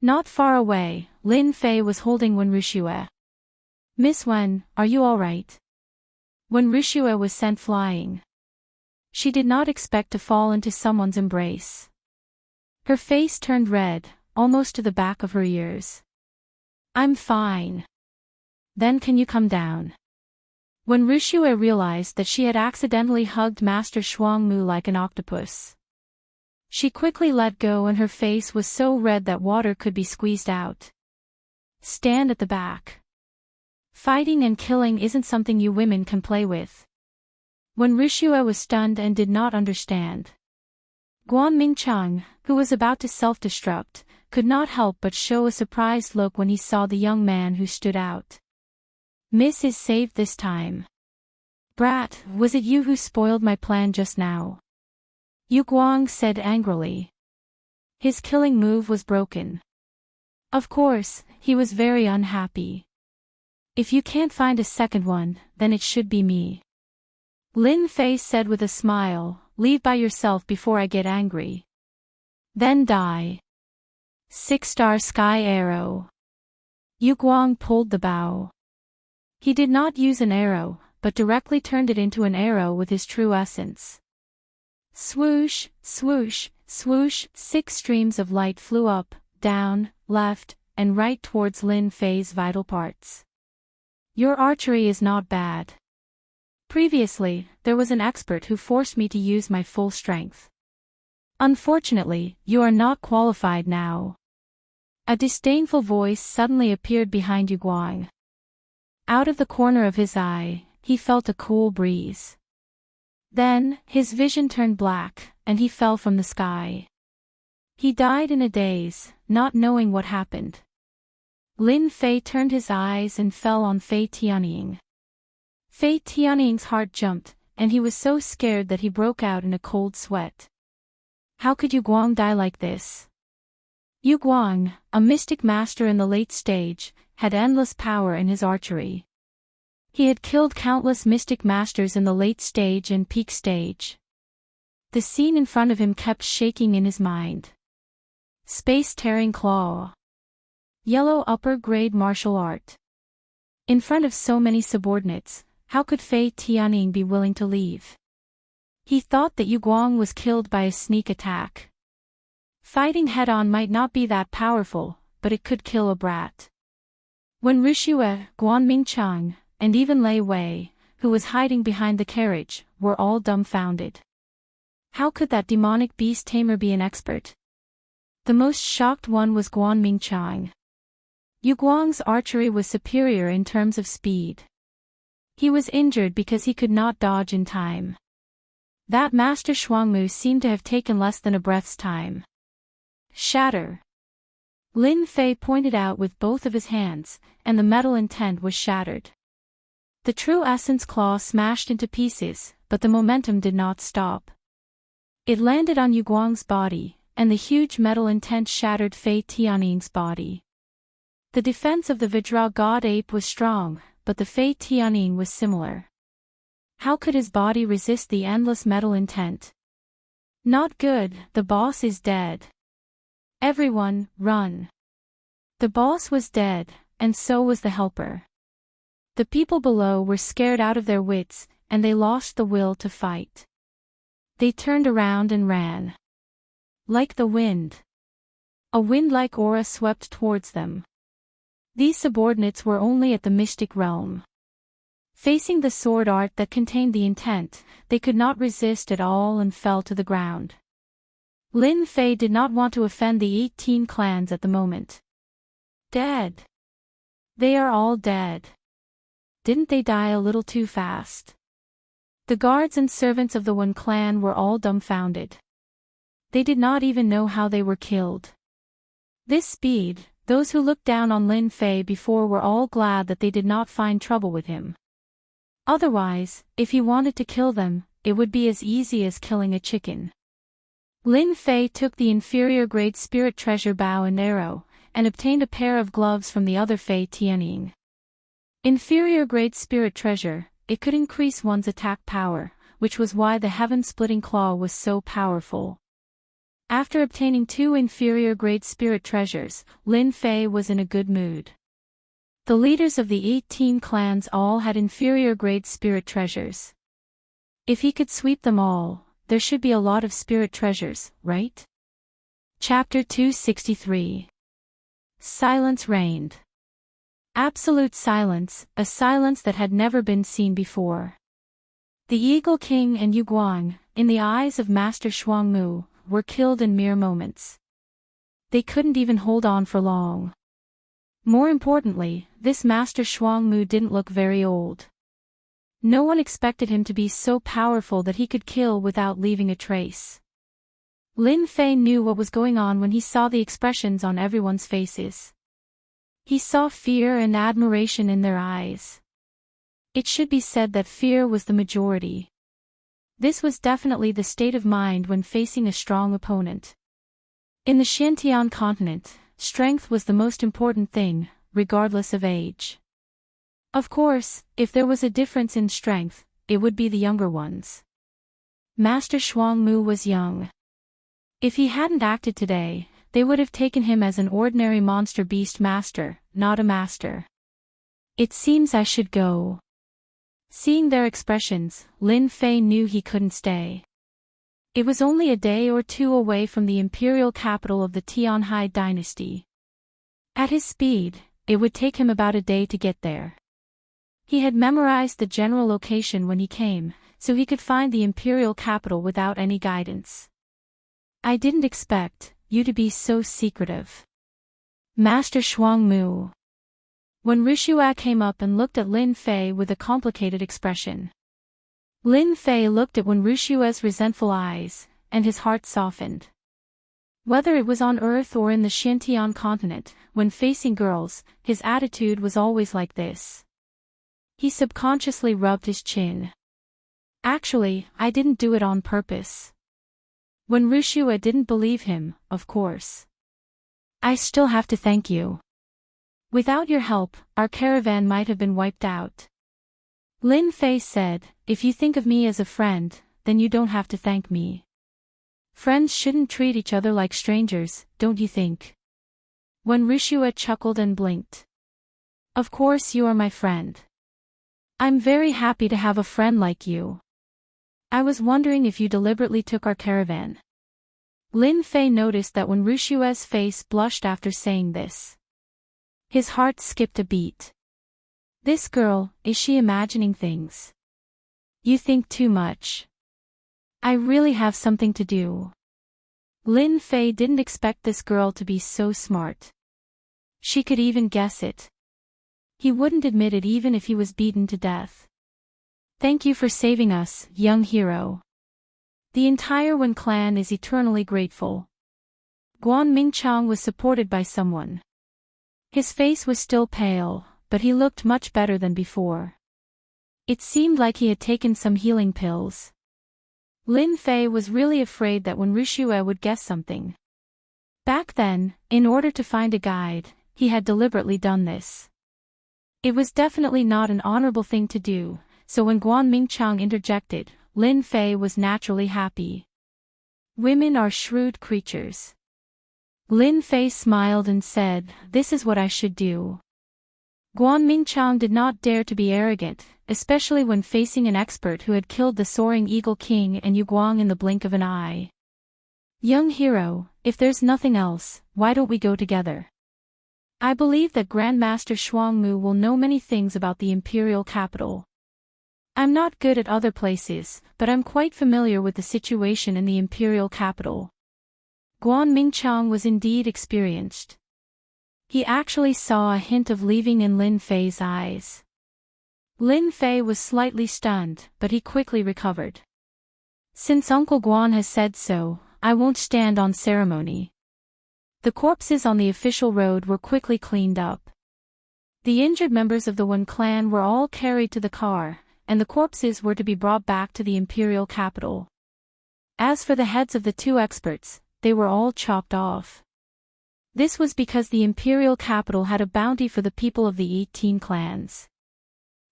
Not far away, Lin Fei was holding Wen Wuxia. Miss Wen, are you alright? When Wuxia was sent flying. She did not expect to fall into someone's embrace. Her face turned red, almost to the back of her ears. I'm fine. Then can you come down? When Wuxia realized that she had accidentally hugged Master Shuangmu like an octopus, she quickly let go and her face was so red that water could be squeezed out. Stand at the back. Fighting and killing isn't something you women can play with. When Wuxia was stunned and did not understand, Guan Mingcheng, who was about to self-destruct, could not help but show a surprised look when he saw the young man who stood out. Miss is saved this time. Brat, was it you who spoiled my plan just now? Yu Guang said angrily. His killing move was broken. Of course, he was very unhappy. If you can't find a second one, then it should be me. Lin Fei said with a smile, leave by yourself before I get angry. Then die. 6-star sky arrow. Yu Guang pulled the bow. He did not use an arrow, but directly turned it into an arrow with his true essence. Swoosh, swoosh, swoosh, 6 streams of light flew up, down, left, and right towards Lin Fei's vital parts. Your archery is not bad. Previously, there was an expert who forced me to use my full strength. Unfortunately, you are not qualified now. A disdainful voice suddenly appeared behind Yu Guang. Out of the corner of his eye, he felt a cool breeze. Then, his vision turned black, and he fell from the sky. He died in a daze, not knowing what happened. Lin Fei turned his eyes and fell on Fei Tianying. Fei Tianying's heart jumped, and he was so scared that he broke out in a cold sweat. How could Yu Guang die like this? Yu Guang, a mystic master in the late stage, had endless power in his archery. He had killed countless mystic masters in the late stage and peak stage. The scene in front of him kept shaking in his mind. Space-tearing claw. Yellow upper-grade martial art. In front of so many subordinates, how could Fei Tianying be willing to leave? He thought that Yu Guang was killed by a sneak attack. Fighting head-on might not be that powerful, but it could kill a brat. When Wuxia, Guan Mingcheng, and even Lei Wei, who was hiding behind the carriage, were all dumbfounded. How could that demonic beast tamer be an expert? The most shocked one was Guan Mingcheng. Yu Guang's archery was superior in terms of speed. He was injured because he could not dodge in time. That Master Shuangmu seemed to have taken less than a breath's time. Shatter. Lin Fei pointed out with both of his hands, and the metal intent was shattered. The true essence claw smashed into pieces, but the momentum did not stop. It landed on Yu Guang's body, and the huge metal intent shattered Fei Tianying's body. The defense of the Vajra god ape was strong, but the Fei Tianying was similar. How could his body resist the endless metal intent? Not good, the boss is dead. Everyone, run. The boss was dead, and so was the helper. The people below were scared out of their wits, and they lost the will to fight. They turned around and ran. Like the wind. A wind-like aura swept towards them. These subordinates were only at the mystic realm. Facing the sword art that contained the intent, they could not resist at all and fell to the ground. Lin Fei did not want to offend the 18 clans at the moment. Dead. They are all dead. Didn't they die a little too fast? The guards and servants of the Wen clan were all dumbfounded. They did not even know how they were killed. This speed, those who looked down on Lin Fei before were all glad that they did not find trouble with him. Otherwise, if he wanted to kill them, it would be as easy as killing a chicken. Lin Fei took the inferior grade spirit treasure bow and arrow, and obtained a pair of gloves from the other Fei Tianying. Inferior grade spirit treasure, it could increase one's attack power, which was why the heaven-splitting claw was so powerful. After obtaining 2 inferior grade spirit treasures, Lin Fei was in a good mood. The leaders of the 18 clans all had inferior grade spirit treasures. If he could sweep them all, there should be a lot of spirit treasures, right? Chapter 263. Silence reigned. Absolute silence, a silence that had never been seen before. The Eagle King and Yu Guang, in the eyes of Master Shuangmu, were killed in mere moments. They couldn't even hold on for long. More importantly, this Master Shuangmu didn't look very old. No one expected him to be so powerful that he could kill without leaving a trace. Lin Fei knew what was going on when he saw the expressions on everyone's faces. He saw fear and admiration in their eyes. It should be said that fear was the majority. This was definitely the state of mind when facing a strong opponent. In the Xiantian continent, strength was the most important thing, regardless of age. Of course, if there was a difference in strength, it would be the younger ones. Master Shuangmu was young. If he hadn't acted today, they would have taken him as an ordinary monster beast master, not a master. It seems I should go. Seeing their expressions, Lin Fei knew he couldn't stay. It was only a day or two away from the imperial capital of the Tianhai dynasty. At his speed, it would take him about a day to get there. He had memorized the general location when he came, so he could find the imperial capital without any guidance. I didn't expect you to be so secretive. Master Shuangmu. When Wuxia came up and looked at Lin Fei with a complicated expression. Lin Fei looked at Wuxia's resentful eyes, and his heart softened. Whether it was on Earth or in the Xiantian continent, when facing girls, his attitude was always like this. He subconsciously rubbed his chin. Actually, I didn't do it on purpose. When Wuxia didn't believe him, of course. I still have to thank you. Without your help, our caravan might have been wiped out. Lin Fei said, if you think of me as a friend, then you don't have to thank me. Friends shouldn't treat each other like strangers, don't you think? When Wuxia chuckled and blinked. Of course you are my friend. I'm very happy to have a friend like you. I was wondering if you deliberately took our caravan. Lin Fei noticed that when Wuxia's face blushed after saying this. His heart skipped a beat. This girl, is she imagining things? You think too much. I really have something to do. Lin Fei didn't expect this girl to be so smart. She could even guess it. He wouldn't admit it even if he was beaten to death. Thank you for saving us, young hero. The entire Wen clan is eternally grateful. Guan Mingchang was supported by someone. His face was still pale, but he looked much better than before. It seemed like he had taken some healing pills. Lin Fei was really afraid that when Wuxia would guess something. Back then, in order to find a guide, he had deliberately done this. It was definitely not an honorable thing to do, so when Guan Mingchang interjected, Lin Fei was naturally happy. Women are shrewd creatures. Lin Fei smiled and said, this is what I should do. Guan Mingchang did not dare to be arrogant, especially when facing an expert who had killed the soaring Eagle King and Yu Guang in the blink of an eye. Young hero, if there's nothing else, why don't we go together? I believe that Grandmaster Shuangmu will know many things about the imperial capital. I'm not good at other places, but I'm quite familiar with the situation in the imperial capital. Guan Mingchang was indeed experienced. He actually saw a hint of leaving in Lin Fei's eyes. Lin Fei was slightly stunned, but he quickly recovered. Since Uncle Guan has said so, I won't stand on ceremony. The corpses on the official road were quickly cleaned up. The injured members of the Wen clan were all carried to the car, and the corpses were to be brought back to the imperial capital. As for the heads of the two experts, they were all chopped off. This was because the imperial capital had a bounty for the people of the 18 clans.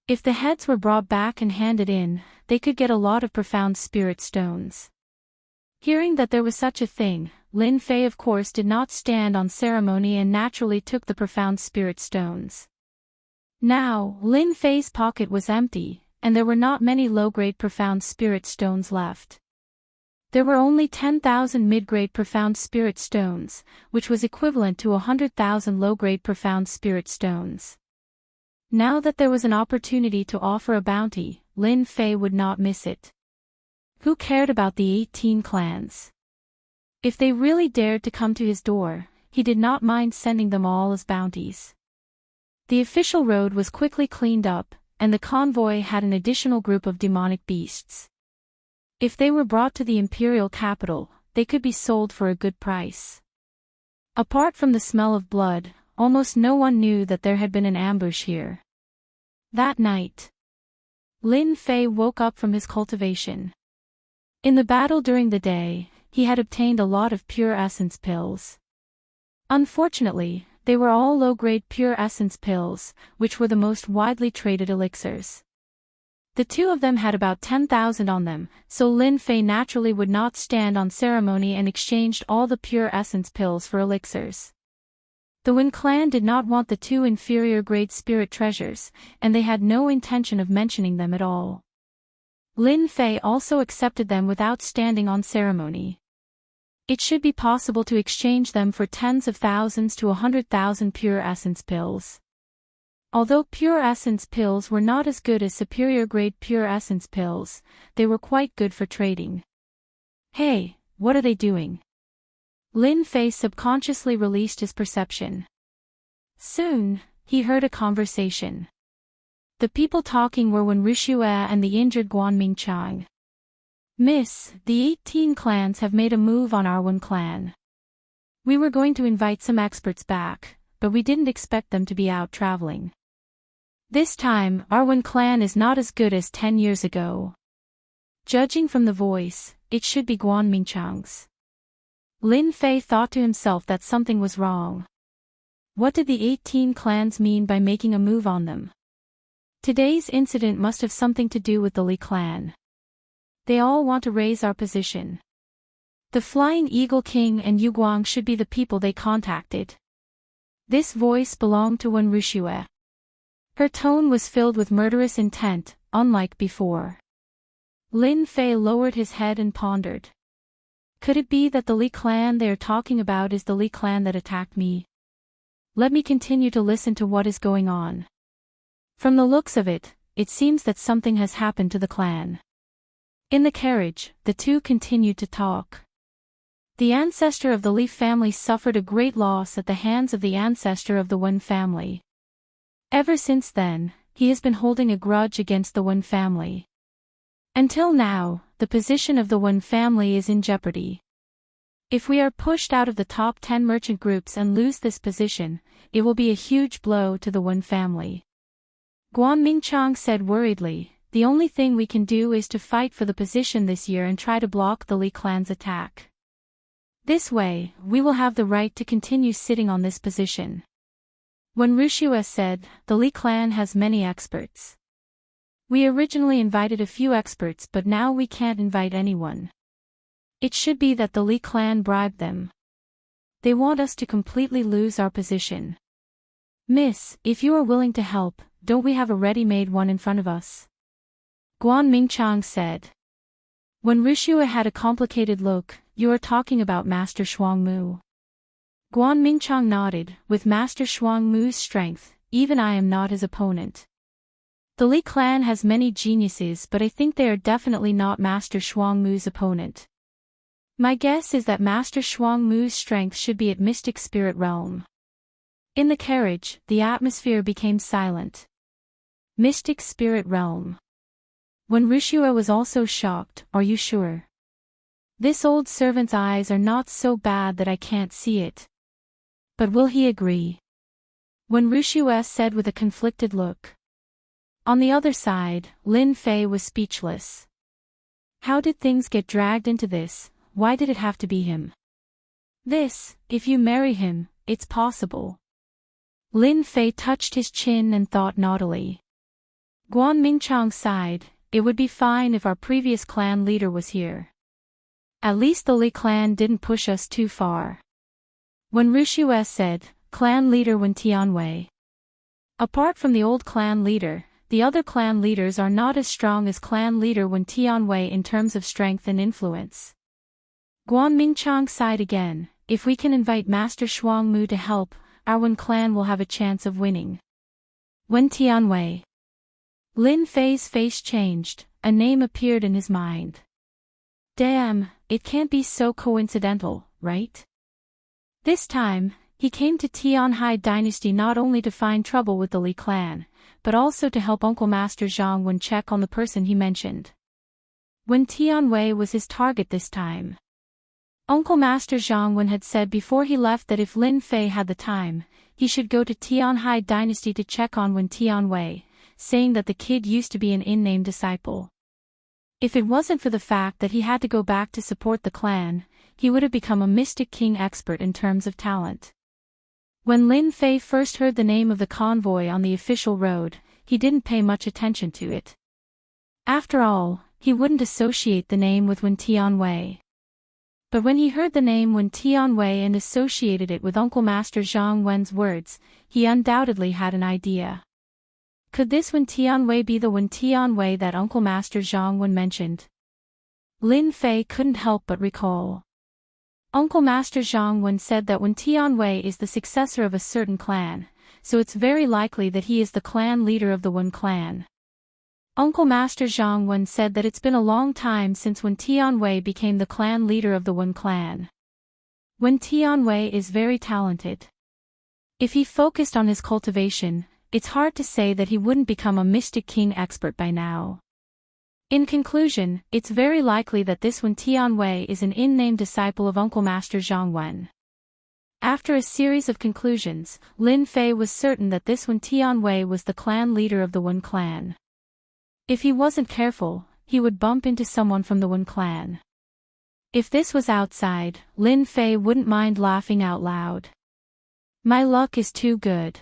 If the heads were brought back and handed in, they could get a lot of profound spirit stones. Hearing that there was such a thing, Lin Fei of course did not stand on ceremony and naturally took the profound spirit stones. Now, Lin Fei's pocket was empty, and there were not many low-grade profound spirit stones left. There were only 10,000 mid-grade profound spirit stones, which was equivalent to 100,000 low-grade profound spirit stones. Now that there was an opportunity to offer a bounty, Lin Fei would not miss it. Who cared about the 18 clans? If they really dared to come to his door, he did not mind sending them all as bounties. The official road was quickly cleaned up, and the convoy had an additional group of demonic beasts. If they were brought to the imperial capital, they could be sold for a good price. Apart from the smell of blood, almost no one knew that there had been an ambush here. That night, Lin Fei woke up from his cultivation. In the battle during the day, he had obtained a lot of pure essence pills. Unfortunately, they were all low-grade pure essence pills, which were the most widely traded elixirs. The two of them had about 10,000 on them, so Lin Fei naturally would not stand on ceremony and exchanged all the pure essence pills for elixirs. The Wen clan did not want the two inferior-grade spirit treasures, and they had no intention of mentioning them at all. Lin Fei also accepted them without standing on ceremony. It should be possible to exchange them for tens of thousands to 100,000 pure essence pills. Although pure essence pills were not as good as superior-grade pure essence pills, they were quite good for trading. Hey, what are they doing? Lin Fei subconsciously released his perception. Soon, he heard a conversation. The people talking were Wen Wuxia and the injured Guanming Chang. Miss, the 18 clans have made a move on our Wen clan. We were going to invite some experts back, but we didn't expect them to be out traveling. This time, our Wen clan is not as good as 10 years ago. Judging from the voice, it should be Guanming Chang's. Lin Fei thought to himself that something was wrong. What did the 18 clans mean by making a move on them? Today's incident must have something to do with the Li clan. They all want to raise our position. The Flying Eagle King and Yu Guang should be the people they contacted. This voice belonged to Wen Wuxia. Her tone was filled with murderous intent, unlike before. Lin Fei lowered his head and pondered. Could it be that the Li clan they are talking about is the Li clan that attacked me? Let me continue to listen to what is going on. From the looks of it, it seems that something has happened to the clan. In the carriage, the two continued to talk. The ancestor of the Li family suffered a great loss at the hands of the ancestor of the Wen family. Ever since then, he has been holding a grudge against the Wen family. Until now, the position of the Wen family is in jeopardy. If we are pushed out of the top 10 merchant groups and lose this position, it will be a huge blow to the Wen family. Guanming Chang said worriedly, the only thing we can do is to fight for the position this year and try to block the Li clan's attack. This way, we will have the right to continue sitting on this position. When Wuxia said, the Li clan has many experts. We originally invited a few experts but now we can't invite anyone. It should be that the Li clan bribed them. They want us to completely lose our position. Miss, if you are willing to help, don't we have a ready-made one in front of us? Guanming Chang said. When Wuxia had a complicated look, you are talking about Master Shuangmu. Guanming Chang nodded, with Master Shuangmu's strength, even I am not his opponent. The Li clan has many geniuses but I think they are definitely not Master Shuangmu's opponent. My guess is that Master Shuangmu's strength should be at Mystic Spirit Realm. In the carriage, the atmosphere became silent. Mystic Spirit Realm. When Wuxia was also shocked, are you sure? This old servant's eyes are not so bad that I can't see it. But will he agree? When Wuxia said with a conflicted look. On the other side, Lin Fei was speechless. How did things get dragged into this? Why did it have to be him? This, if you marry him, it's possible. Lin Fei touched his chin and thought naughtily. Guanming Chang sighed, it would be fine if our previous clan leader was here. At least the Li clan didn't push us too far. When Wuxia said, clan leader Wen Tianwei. Apart from the old clan leader, the other clan leaders are not as strong as clan leader Wen Tianwei in terms of strength and influence. Guan Mingchang sighed again. If we can invite Master Shuangmu to help, our Wen clan will have a chance of winning. Wen Tianwei. Lin Fei's face changed, a name appeared in his mind. Damn, it can't be so coincidental, right? This time, he came to Tianhai Dynasty not only to find trouble with the Li clan, but also to help Uncle Master Zhang Wen check on the person he mentioned. Wen Tianwei was his target this time. Uncle Master Zhang Wen had said before he left that if Lin Fei had the time, he should go to Tianhai Dynasty to check on Wen Tianwei, saying that the kid used to be an in-name disciple. If it wasn't for the fact that he had to go back to support the clan, he would have become a Mystic King expert in terms of talent. When Lin Fei first heard the name of the convoy on the official road, he didn't pay much attention to it. After all, he wouldn't associate the name with Wen Tianwei. But when he heard the name Wen Tianwei and associated it with Uncle Master Zhang Wen's words, he undoubtedly had an idea. Could this Wen Tianwei be the Wen Tianwei that Uncle Master Zhang Wen mentioned? Lin Fei couldn't help but recall. Uncle Master Zhang Wen said that Wen Tianwei is the successor of a certain clan, so it's very likely that he is the clan leader of the Wen clan. Uncle Master Zhang Wen said that it's been a long time since Wen Tianwei became the clan leader of the Wen clan. Wen Tianwei is very talented. If he focused on his cultivation, it's hard to say that he wouldn't become a Mystic King expert by now. In conclusion, it's very likely that this Wen Tianwei is an in-name disciple of Uncle Master Zhang Wen. After a series of conclusions, Lin Fei was certain that this Wen Tianwei was the clan leader of the Wen clan. If he wasn't careful, he would bump into someone from the Wen clan. If this was outside, Lin Fei wouldn't mind laughing out loud. My luck is too good.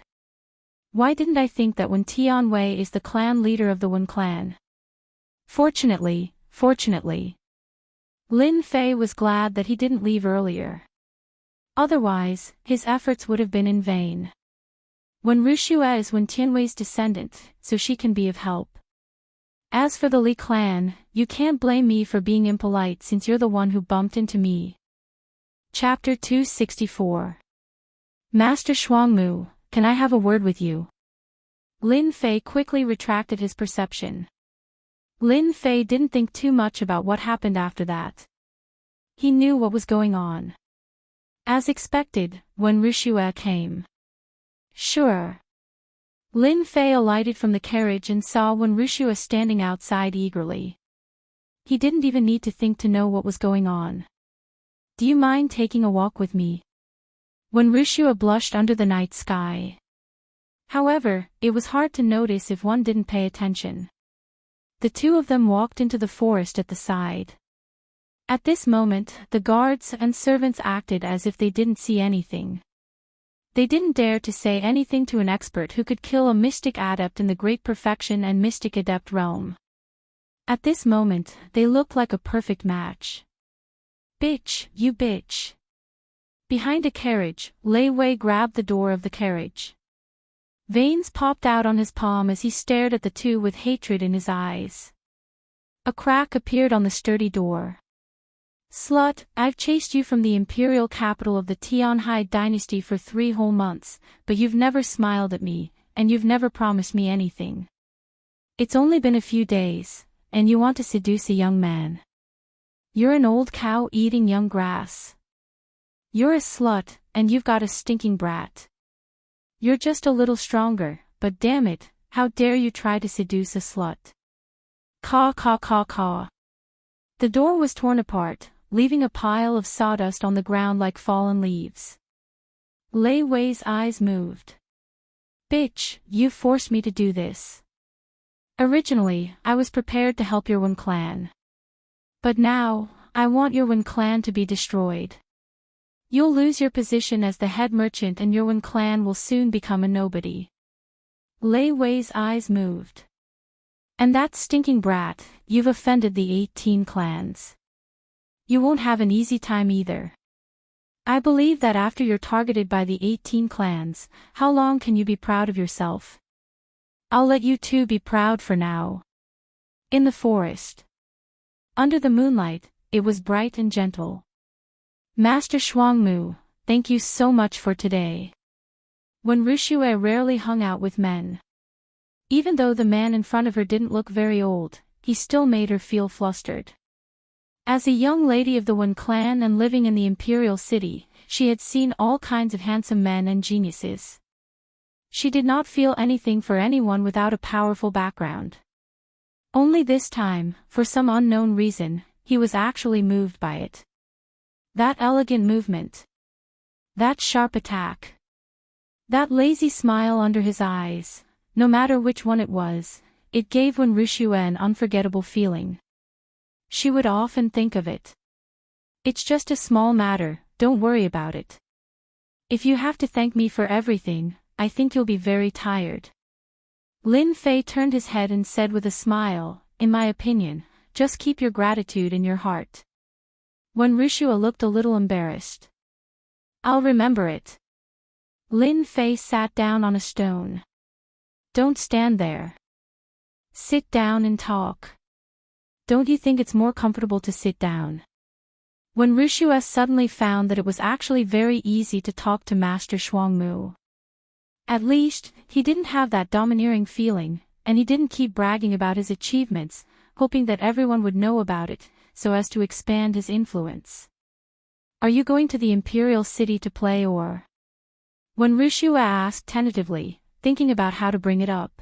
Why didn't I think that Wen Tianwei is the clan leader of the Wen clan? Fortunately. Lin Fei was glad that he didn't leave earlier. Otherwise, his efforts would have been in vain. Wen Wuxia is Wen Tianwei's descendant, so she can be of help. As for the Li clan, you can't blame me for being impolite since you're the one who bumped into me. Chapter 264. Master Shuangmu, can I have a word with you? Lin Fei quickly retracted his perception. Lin Fei didn't think too much about what happened after that. He knew what was going on. As expected, Wen Wuxia came. Sure. Lin Fei alighted from the carriage and saw Wen Wuxia standing outside eagerly. He didn't even need to think to know what was going on. Do you mind taking a walk with me? Wen Wuxia blushed under the night sky. However, it was hard to notice if one didn't pay attention. The two of them walked into the forest at the side. At this moment, the guards and servants acted as if they didn't see anything. They didn't dare to say anything to an expert who could kill a mystic adept in the Great Perfection and Mystic Adept realm. At this moment, they looked like a perfect match. Bitch, you bitch. Behind a carriage, Lei Wei grabbed the door of the carriage. Veins popped out on his palm as he stared at the two with hatred in his eyes. A crack appeared on the sturdy door. Slut, I've chased you from the imperial capital of the Tianhai dynasty for 3 whole months, but you've never smiled at me, and you've never promised me anything. It's only been a few days, and you want to seduce a young man. You're an old cow eating young grass. You're a slut, and you've got a stinking brat. You're just a little stronger, but damn it, how dare you try to seduce a slut. Caw caw caw caw. The door was torn apart, leaving a pile of sawdust on the ground like fallen leaves. Lei Wei's eyes moved. Bitch, you forced me to do this. Originally, I was prepared to help your Wen clan. But now, I want your Wen clan to be destroyed. You'll lose your position as the head merchant and your Wen clan will soon become a nobody. Lei Wei's eyes moved. And that stinking brat, you've offended the 18 clans. You won't have an easy time either. I believe that after you're targeted by the 18 clans, how long can you be proud of yourself? I'll let you two be proud for now. In the forest. Under the moonlight, it was bright and gentle. Master Shuangmu, thank you so much for today. When Wuxia rarely hung out with men. Even though the man in front of her didn't look very old, he still made her feel flustered. As a young lady of the Wen clan and living in the imperial city, she had seen all kinds of handsome men and geniuses. She did not feel anything for anyone without a powerful background. Only this time, for some unknown reason, he was actually moved by it. That elegant movement. That sharp attack. That lazy smile under his eyes, no matter which one it was, it gave Wen Wuxia an unforgettable feeling. She would often think of it. It's just a small matter, don't worry about it. If you have to thank me for everything, I think you'll be very tired. Lin Fei turned his head and said with a smile, in my opinion, just keep your gratitude in your heart. When Wuxia looked a little embarrassed. I'll remember it. Lin Fei sat down on a stone. Don't stand there. Sit down and talk. Don't you think it's more comfortable to sit down? When Wuxia suddenly found that it was actually very easy to talk to Master Shuangmu. At least, he didn't have that domineering feeling, and he didn't keep bragging about his achievements, hoping that everyone would know about it, so as to expand his influence. Are you going to the imperial city to play or? When Wuxia asked tentatively, thinking about how to bring it up.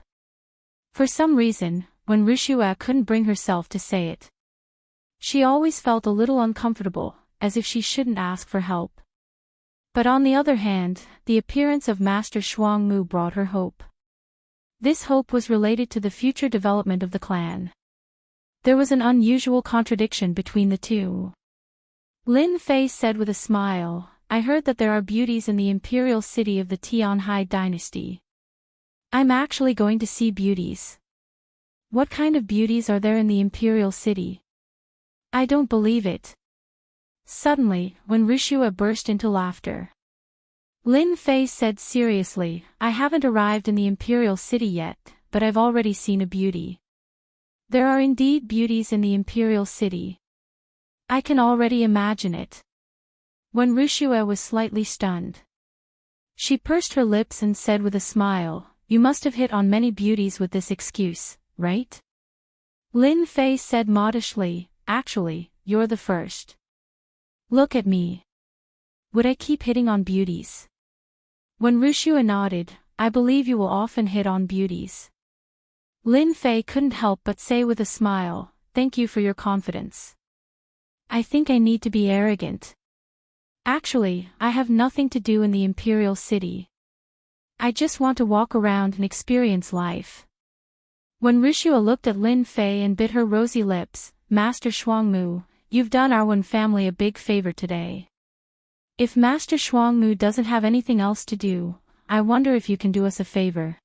For some reason, when Wuxia couldn't bring herself to say it. She always felt a little uncomfortable, as if she shouldn't ask for help. But on the other hand, the appearance of Master Shuangmu brought her hope. This hope was related to the future development of the clan. There was an unusual contradiction between the two. Lin Fei said with a smile, I heard that there are beauties in the imperial city of the Tianhai dynasty. I'm actually going to see beauties. What kind of beauties are there in the imperial city? I don't believe it. Suddenly, when Wuxia burst into laughter. Lin Fei said seriously, I haven't arrived in the imperial city yet, but I've already seen a beauty. There are indeed beauties in the imperial city. I can already imagine it. When Wuxia was slightly stunned. She pursed her lips and said with a smile, you must have hit on many beauties with this excuse, right? Lin Fei said modestly, actually, you're the first. Look at me. Would I keep hitting on beauties? When Wuxia nodded, I believe you will often hit on beauties. Lin Fei couldn't help but say with a smile, thank you for your confidence. I think I need to be arrogant. Actually, I have nothing to do in the imperial city. I just want to walk around and experience life. When Wuxia looked at Lin Fei and bit her rosy lips, Master Shuangmu, you've done our Wen family a big favor today. If Master Shuangmu doesn't have anything else to do, I wonder if you can do us a favor.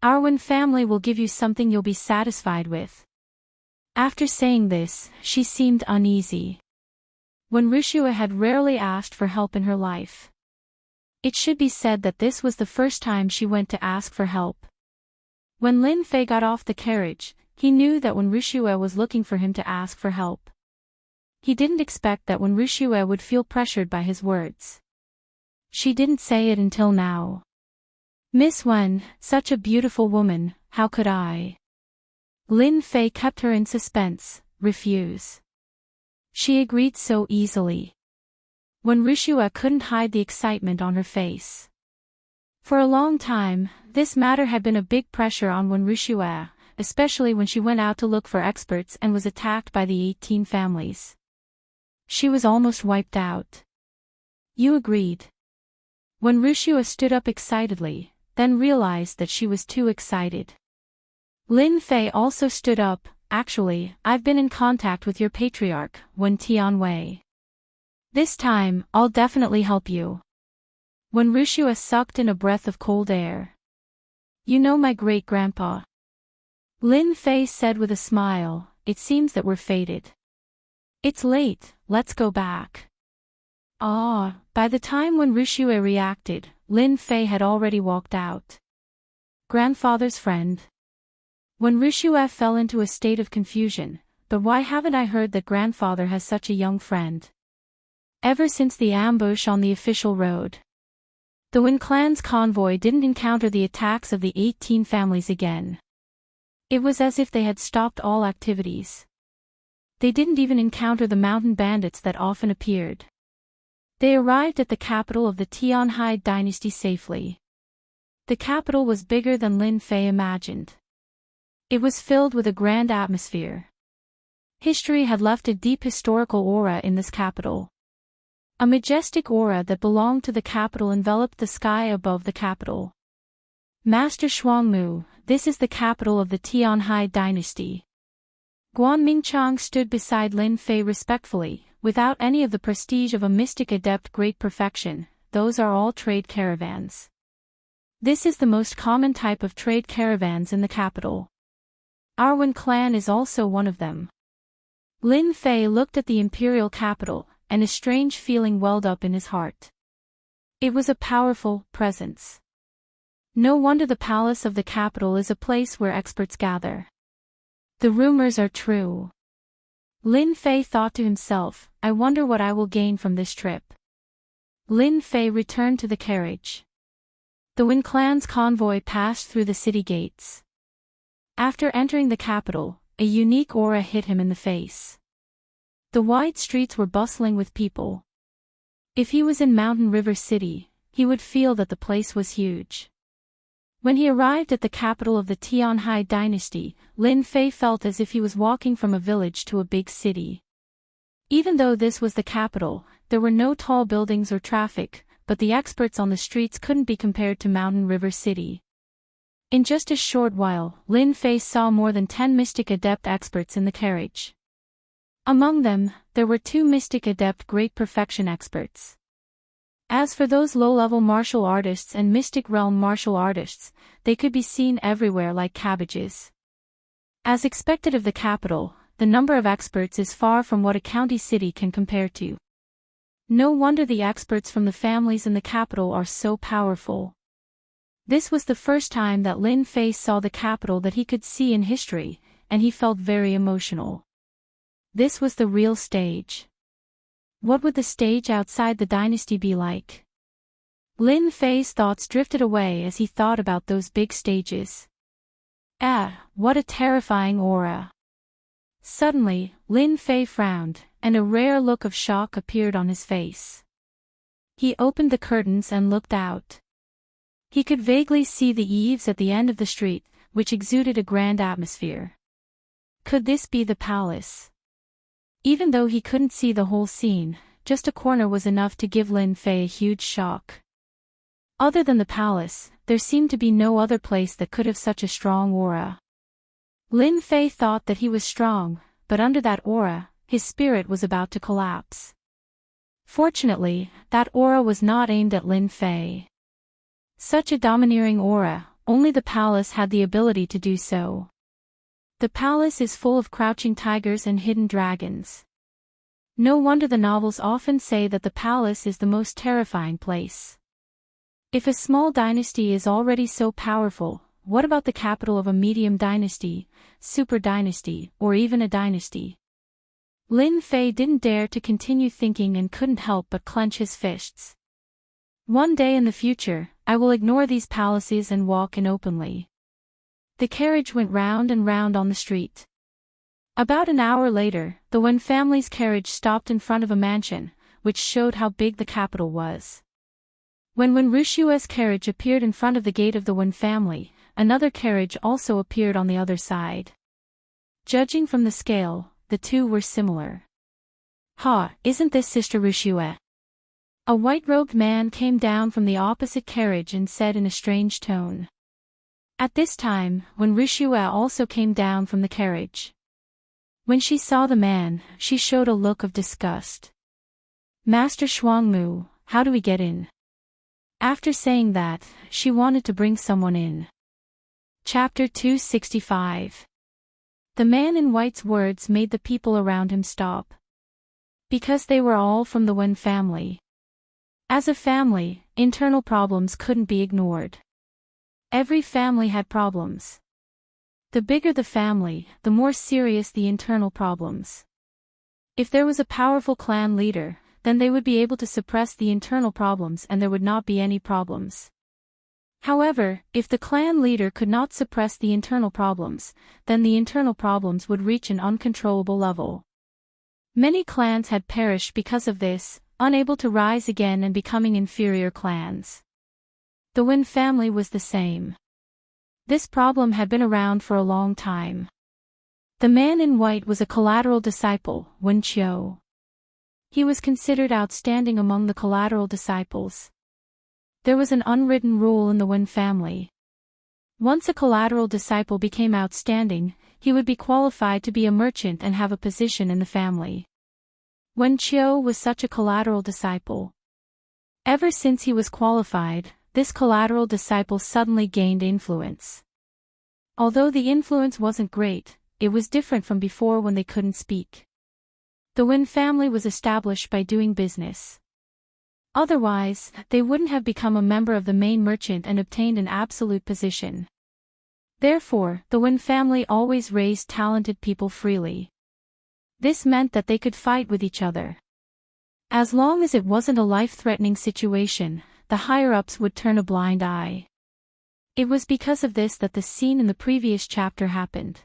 Our Wen family will give you something you'll be satisfied with. After saying this, she seemed uneasy. When Wuxia had rarely asked for help in her life. It should be said that this was the first time she went to ask for help. When Lin Fei got off the carriage, he knew that when Wuxia was looking for him to ask for help. He didn't expect that when Wuxia would feel pressured by his words. She didn't say it until now. Miss Wen, such a beautiful woman, how could I? Lin Fei kept her in suspense, refuse. She agreed so easily. When Wuxia couldn't hide the excitement on her face. For a long time, this matter had been a big pressure on Wen Wuxia, especially when she went out to look for experts and was attacked by the 18 families. She was almost wiped out. You agreed. When Wuxia stood up excitedly, then realized that she was too excited. Lin Fei also stood up, actually, I've been in contact with your patriarch, Wen Tianwei. This time, I'll definitely help you. When Wuxia sucked in a breath of cold air. You know my great-grandpa. Lin Fei said with a smile, it seems that we're fated. It's late, let's go back. By the time when Wuxia reacted, Lin Fei had already walked out. grandfather's friend. When Wuxia fell into a state of confusion, but why haven't I heard that grandfather has such a young friend? Ever since the ambush on the official road, the Wen clan's convoy didn't encounter the attacks of the 18 families again. It was as if they had stopped all activities. They didn't even encounter the mountain bandits that often appeared. They arrived at the capital of the Tianhai dynasty safely. The capital was bigger than Lin Fei imagined. It was filled with a grand atmosphere. History had left a deep historical aura in this capital. A majestic aura that belonged to the capital enveloped the sky above the capital. Master Shuangmu, this is the capital of the Tianhai dynasty. Guan Mingchang stood beside Lin Fei respectfully, without any of the prestige of a mystic adept great perfection. Those are all trade caravans. This is the most common type of trade caravans in the capital. Our Wen clan is also one of them. Lin Fei looked at the imperial capital, and a strange feeling welled up in his heart. It was a powerful presence. No wonder the palace of the capital is a place where experts gather. The rumors are true. Lin Fei thought to himself, I wonder what I will gain from this trip. Lin Fei returned to the carriage. The Wen clan's convoy passed through the city gates. After entering the capital, a unique aura hit him in the face. The wide streets were bustling with people. If he was in Mountain River City, he would feel that the place was huge. When he arrived at the capital of the Tianhai dynasty, Lin Fei felt as if he was walking from a village to a big city. Even though this was the capital, there were no tall buildings or traffic, but the experts on the streets couldn't be compared to Mountain River City. In just a short while, Lin Fei saw more than 10 mystic adept experts in the carriage. Among them, there were 2 mystic adept great perfection experts. As for those low-level martial artists and mystic realm martial artists, they could be seen everywhere like cabbages. As expected of the capital, the number of experts is far from what a county city can compare to. No wonder the experts from the families in the capital are so powerful. This was the first time that Lin Fei saw the capital that he could see in history, and he felt very emotional. This was the real stage. What would the stage outside the dynasty be like? Lin Fei's thoughts drifted away as he thought about those big stages. What a terrifying aura. Suddenly, Lin Fei frowned, and a rare look of shock appeared on his face. He opened the curtains and looked out. He could vaguely see the eaves at the end of the street, which exuded a grand atmosphere. Could this be the palace? Even though he couldn't see the whole scene, just a corner was enough to give Lin Fei a huge shock. Other than the palace, there seemed to be no other place that could have such a strong aura. Lin Fei thought that he was strong, but under that aura, his spirit was about to collapse. Fortunately, that aura was not aimed at Lin Fei. Such a domineering aura, only the palace had the ability to do so. The palace is full of crouching tigers and hidden dragons. No wonder the novels often say that the palace is the most terrifying place. If a small dynasty is already so powerful, what about the capital of a medium dynasty, super dynasty, or even a dynasty? Lin Fei didn't dare to continue thinking and couldn't help but clench his fists. One day in the future, I will ignore these palaces and walk in openly. The carriage went round and round on the street. About an hour later, the Wen family's carriage stopped in front of a mansion, which showed how big the capital was. When Wuxia's carriage appeared in front of the gate of the Wen family, another carriage also appeared on the other side. Judging from the scale, the two were similar. Isn't this Sister Wuxia? A white-robed man came down from the opposite carriage and said in a strange tone. At this time, Wuxia also came down from the carriage. When she saw the man, she showed a look of disgust. Master Shuangmu, how do we get in? After saying that, she wanted to bring someone in. Chapter 265. The man in white's words made the people around him stop. Because they were all from the Wen family. As a family, internal problems couldn't be ignored. Every family had problems. The bigger the family, the more serious the internal problems. If there was a powerful clan leader, then they would be able to suppress the internal problems and there would not be any problems. However, if the clan leader could not suppress the internal problems, then the internal problems would reach an uncontrollable level. Many clans had perished because of this, unable to rise again and becoming inferior clans. The Wen family was the same. This problem had been around for a long time. The man in white was a collateral disciple, Wuxia. He was considered outstanding among the collateral disciples. There was an unwritten rule in the Wen family. Once a collateral disciple became outstanding, he would be qualified to be a merchant and have a position in the family. Wuxia was such a collateral disciple. Ever since he was qualified, this collateral disciple suddenly gained influence. Although the influence wasn't great, it was different from before when they couldn't speak. The Wen family was established by doing business. Otherwise, they wouldn't have become a member of the main merchant and obtained an absolute position. Therefore, the Wen family always raised talented people freely. This meant that they could fight with each other. As long as it wasn't a life-threatening situation, the higher-ups would turn a blind eye. It was because of this that the scene in the previous chapter happened.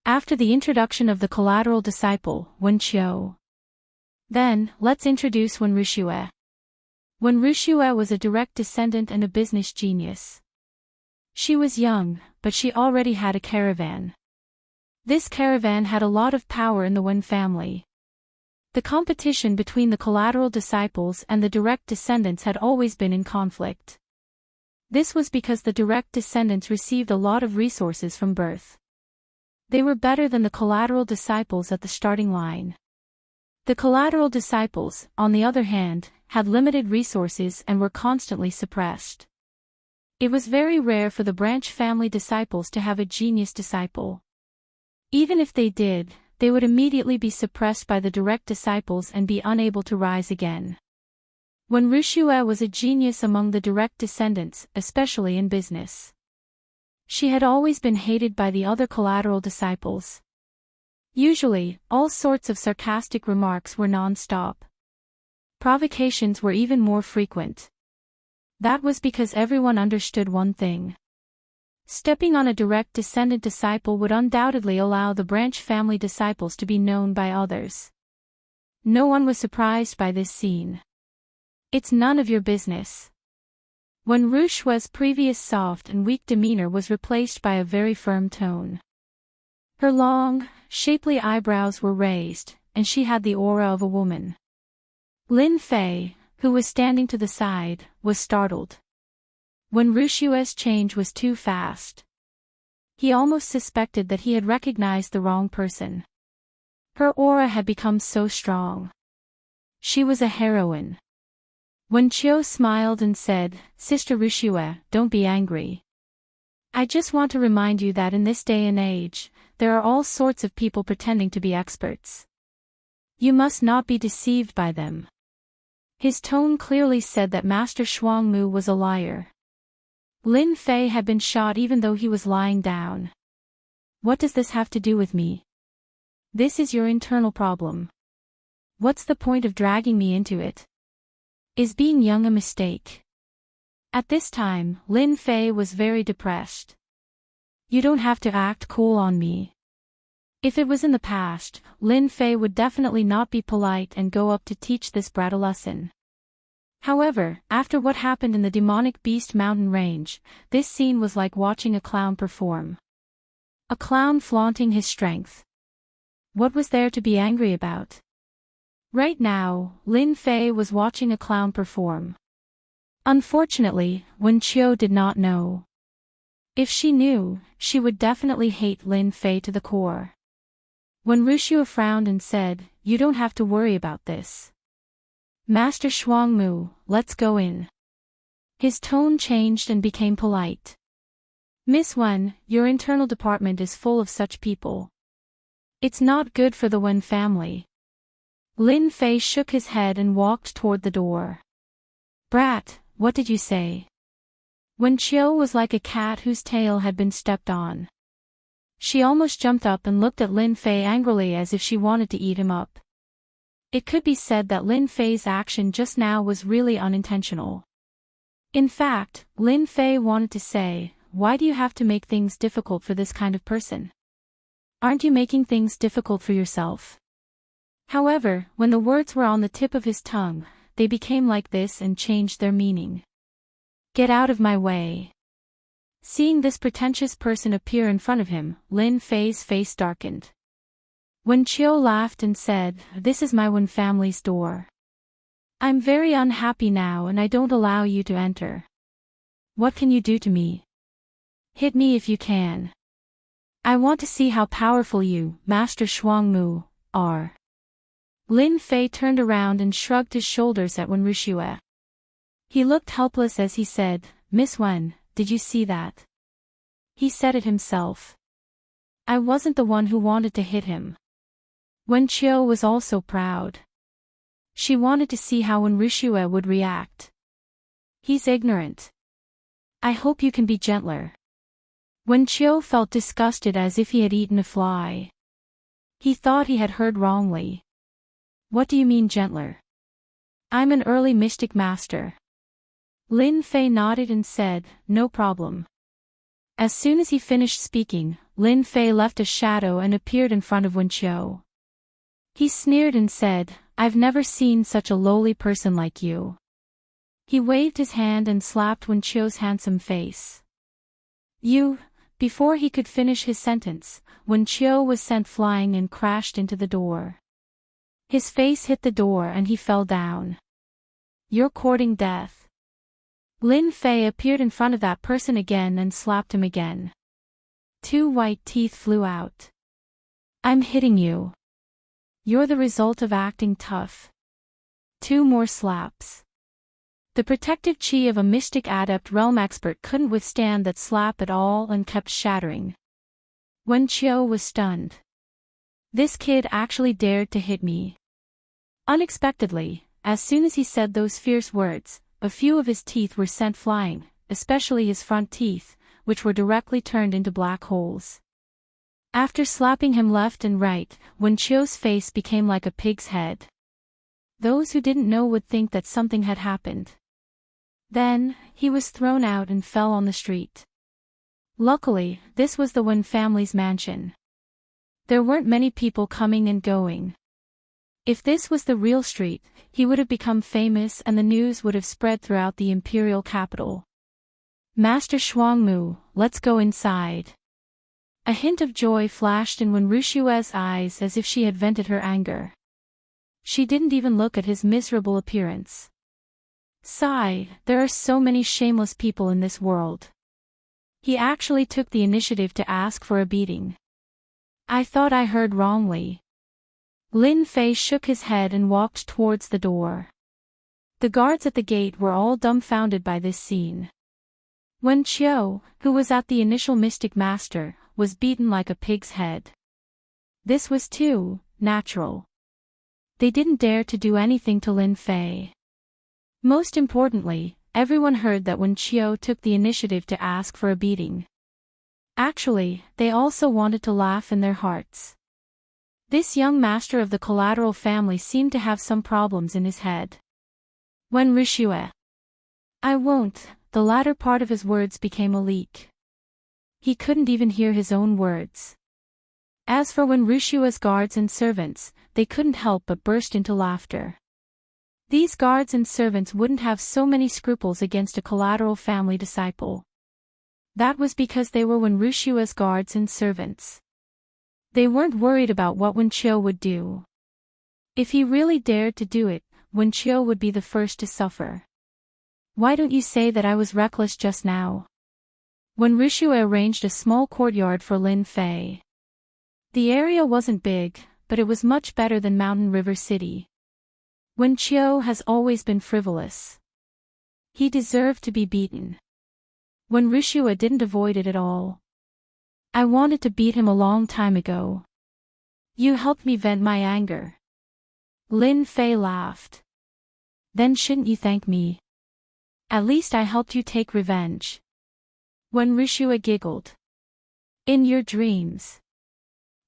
After the introduction of the collateral disciple, Wuxia. Then, let's introduce Wuxia. Wuxia was a direct descendant and a business genius. She was young, but she already had a caravan. This caravan had a lot of power in the Wen family. The competition between the collateral disciples and the direct descendants had always been in conflict. This was because the direct descendants received a lot of resources from birth. They were better than the collateral disciples at the starting line. The collateral disciples, on the other hand, had limited resources and were constantly suppressed. It was very rare for the branch family disciples to have a genius disciple. Even if they did, they would immediately be suppressed by the direct disciples and be unable to rise again. Wuxia was a genius among the direct descendants, especially in business. She had always been hated by the other collateral disciples. Usually, all sorts of sarcastic remarks were non-stop. Provocations were even more frequent. That was because everyone understood one thing. Stepping on a direct descendant disciple would undoubtedly allow the branch family disciples to be known by others. No one was surprised by this scene. It's none of your business. Wuxia's previous soft and weak demeanor was replaced by a very firm tone. Her long, shapely eyebrows were raised, and she had the aura of a woman. Lin Fei, who was standing to the side, was startled. Wuxia's change was too fast. He almost suspected that he had recognized the wrong person. Her aura had become so strong. She was a heroine. Wuxia smiled and said, "Sister Wuxia, don't be angry. I just want to remind you that in this day and age, there are all sorts of people pretending to be experts. You must not be deceived by them." His tone clearly said that Master Shuangmu was a liar. Lin Fei had been shot even though he was lying down. What does this have to do with me? This is your internal problem. What's the point of dragging me into it? Is being young a mistake? At this time, Lin Fei was very depressed. You don't have to act cool on me. If it was in the past, Lin Fei would definitely not be polite and go up to teach this brat a lesson. However, after what happened in the demonic beast mountain range, this scene was like watching a clown perform. A clown flaunting his strength. What was there to be angry about? Right now, Lin Fei was watching a clown perform. Unfortunately, Wuxia did not know. If she knew, she would definitely hate Lin Fei to the core. Wuxia frowned and said, "You don't have to worry about this. Master Shuangmu, let's go in." His tone changed and became polite. "Miss Wen, your internal department is full of such people. It's not good for the Wen family." Lin Fei shook his head and walked toward the door. "Brat, what did you say?" Wen Qiu was like a cat whose tail had been stepped on. She almost jumped up and looked at Lin Fei angrily as if she wanted to eat him up. It could be said that Lin Fei's action just now was really unintentional. In fact, Lin Fei wanted to say, "Why do you have to make things difficult for this kind of person? Aren't you making things difficult for yourself?" However, when the words were on the tip of his tongue, they became like this and changed their meaning. "Get out of my way." Seeing this pretentious person appear in front of him, Lin Fei's face darkened. Wen Qiu laughed and said, "This is my Wen family's door. I'm very unhappy now and I don't allow you to enter. What can you do to me? Hit me if you can. I want to see how powerful you, Master Shuangmu, are." Lin Fei turned around and shrugged his shoulders at Wen Wuxia. He looked helpless as he said, "Miss Wen, did you see that?" He said it himself. "I wasn't the one who wanted to hit him." Wen Qiu was also proud. She wanted to see how Wen Wuxia would react. "He's ignorant. I hope you can be gentler." Wen Qiu felt disgusted as if he had eaten a fly. He thought he had heard wrongly. "What do you mean gentler? I'm an early mystic master." Lin Fei nodded and said, "No problem." As soon as he finished speaking, Lin Fei left a shadow and appeared in front of Wen Qiu. He sneered and said, "I've never seen such a lowly person like you." He waved his hand and slapped Wen Qiu's handsome face. "You..." Before he could finish his sentence, Wen Qiu was sent flying and crashed into the door. His face hit the door and he fell down. "You're courting death." Lin Fei appeared in front of that person again and slapped him again. 2 white teeth flew out. "I'm hitting you. You're the result of acting tough." 2 more slaps. The protective chi of a mystic adept realm expert couldn't withstand that slap at all and kept shattering. Wen Qiu was stunned. This kid actually dared to hit me. Unexpectedly, as soon as he said those fierce words, a few of his teeth were sent flying, especially his front teeth, which were directly turned into black holes. After slapping him left and right, Wen Qiu's face became like a pig's head. Those who didn't know would think that something had happened. Then, he was thrown out and fell on the street. Luckily, this was the Wen family's mansion. There weren't many people coming and going. If this was the real street, he would have become famous and the news would have spread throughout the imperial capital. "Master Shuangmu, let's go inside." A hint of joy flashed in Wen Wuxia's eyes as if she had vented her anger. She didn't even look at his miserable appearance. Sigh, there are so many shameless people in this world. He actually took the initiative to ask for a beating. I thought I heard wrongly. Lin Fei shook his head and walked towards the door. The guards at the gate were all dumbfounded by this scene. Wen Qiu, who was at the initial mystic master, was beaten like a pig's head. This was too natural. They didn't dare to do anything to Lin Fei. Most importantly, everyone heard that Wen Qiu took the initiative to ask for a beating. Actually, they also wanted to laugh in their hearts. This young master of the collateral family seemed to have some problems in his head. Wen Wuxia. "I won't," the latter part of his words became a leak. He couldn't even hear his own words. As for Wen Wuxia's guards and servants, they couldn't help but burst into laughter. These guards and servants wouldn't have so many scruples against a collateral family disciple. That was because they were Wen Wuxia's guards and servants. They weren't worried about what Wen Qiu would do. If he really dared to do it, Wen Qiu would be the first to suffer. "Why don't you say that I was reckless just now?" Wen Wuxia arranged a small courtyard for Lin Fei. The area wasn't big, but it was much better than Mountain River City. Wen Qiu has always been frivolous. He deserved to be beaten. Wen Wuxia didn't avoid it at all. "I wanted to beat him a long time ago. You helped me vent my anger." Lin Fei laughed. "Then shouldn't you thank me? At least I helped you take revenge." Wen Wuxia giggled. In your dreams.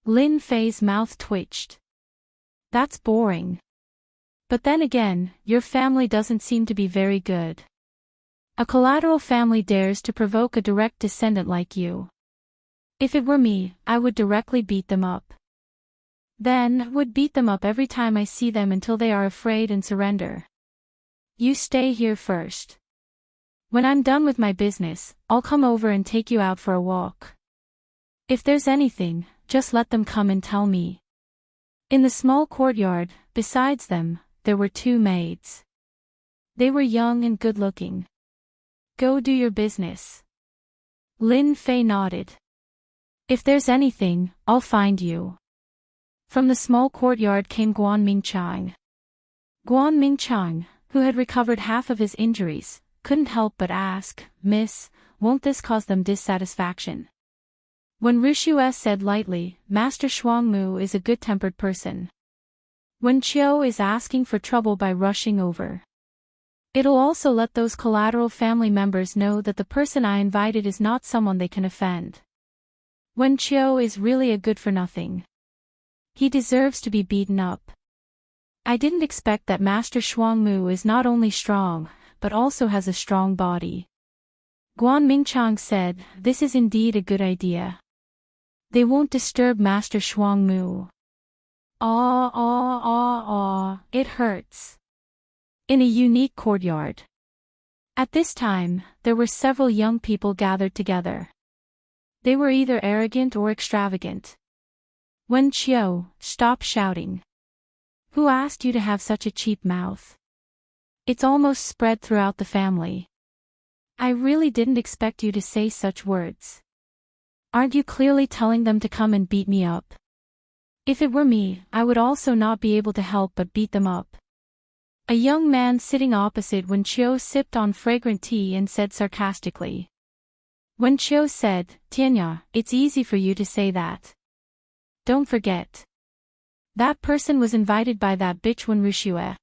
Lin Fei's mouth twitched. That's boring. But then again, your family doesn't seem to be very good. A collateral family dares to provoke a direct descendant like you. If it were me, I would directly beat them up. Then, would beat them up every time I see them until they are afraid and surrender. You stay here first. When I'm done with my business, I'll come over and take you out for a walk. If there's anything, just let them come and tell me. In the small courtyard, besides them, there were 2 maids. They were young and good-looking. Go do your business. Lin Fei nodded. If there's anything, I'll find you. From the small courtyard came Guan Mingchang. Guan Mingchang, who had recovered half of his injuries, couldn't help but ask, Miss, won't this cause them dissatisfaction? When Wuxia said lightly, Master Shuangmu is a good-tempered person. When Chiu is asking for trouble by rushing over. It'll also let those collateral family members know that the person I invited is not someone they can offend. When Chiu is really a good-for-nothing. He deserves to be beaten up. I didn't expect that Master Shuangmu is not only strong, but also has a strong body. Guan Mingchang said, this is indeed a good idea. They won't disturb Master Shuangmu. It hurts. In a unique courtyard. At this time, there were several young people gathered together. They were either arrogant or extravagant. Wen Qiu, stop shouting. Who asked you to have such a cheap mouth? It's almost spread throughout the family. I really didn't expect you to say such words. Aren't you clearly telling them to come and beat me up? If it were me, I would also not be able to help but beat them up. A young man sitting opposite Wen Qiu sipped on fragrant tea and said sarcastically. Wen Qiu said, Tianya, it's easy for you to say that. Don't forget. That person was invited by that bitch Wen Wuxia.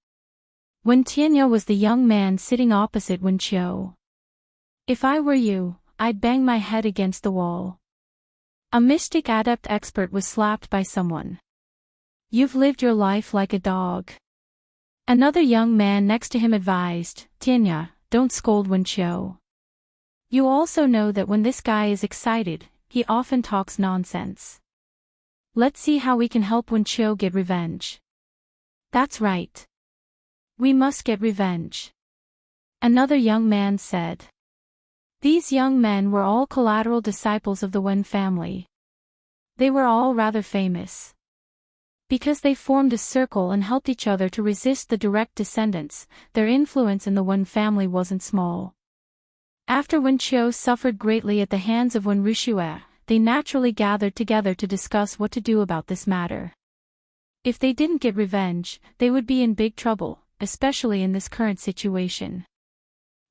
Wen Tianya was the young man sitting opposite Wen Qiu. If I were you, I'd bang my head against the wall. A mystic adept expert was slapped by someone. You've lived your life like a dog. Another young man next to him advised, Tianya, don't scold Wen Qiu. You also know that when this guy is excited, he often talks nonsense. Let's see how we can help Wen Qiu get revenge. That's right. We must get revenge. Another young man said. These young men were all collateral disciples of the Wen family. They were all rather famous. Because they formed a circle and helped each other to resist the direct descendants, their influence in the Wen family wasn't small. After Wen Qiu suffered greatly at the hands of Wen Wuxia, they naturally gathered together to discuss what to do about this matter. If they didn't get revenge, they would be in big trouble, especially in this current situation.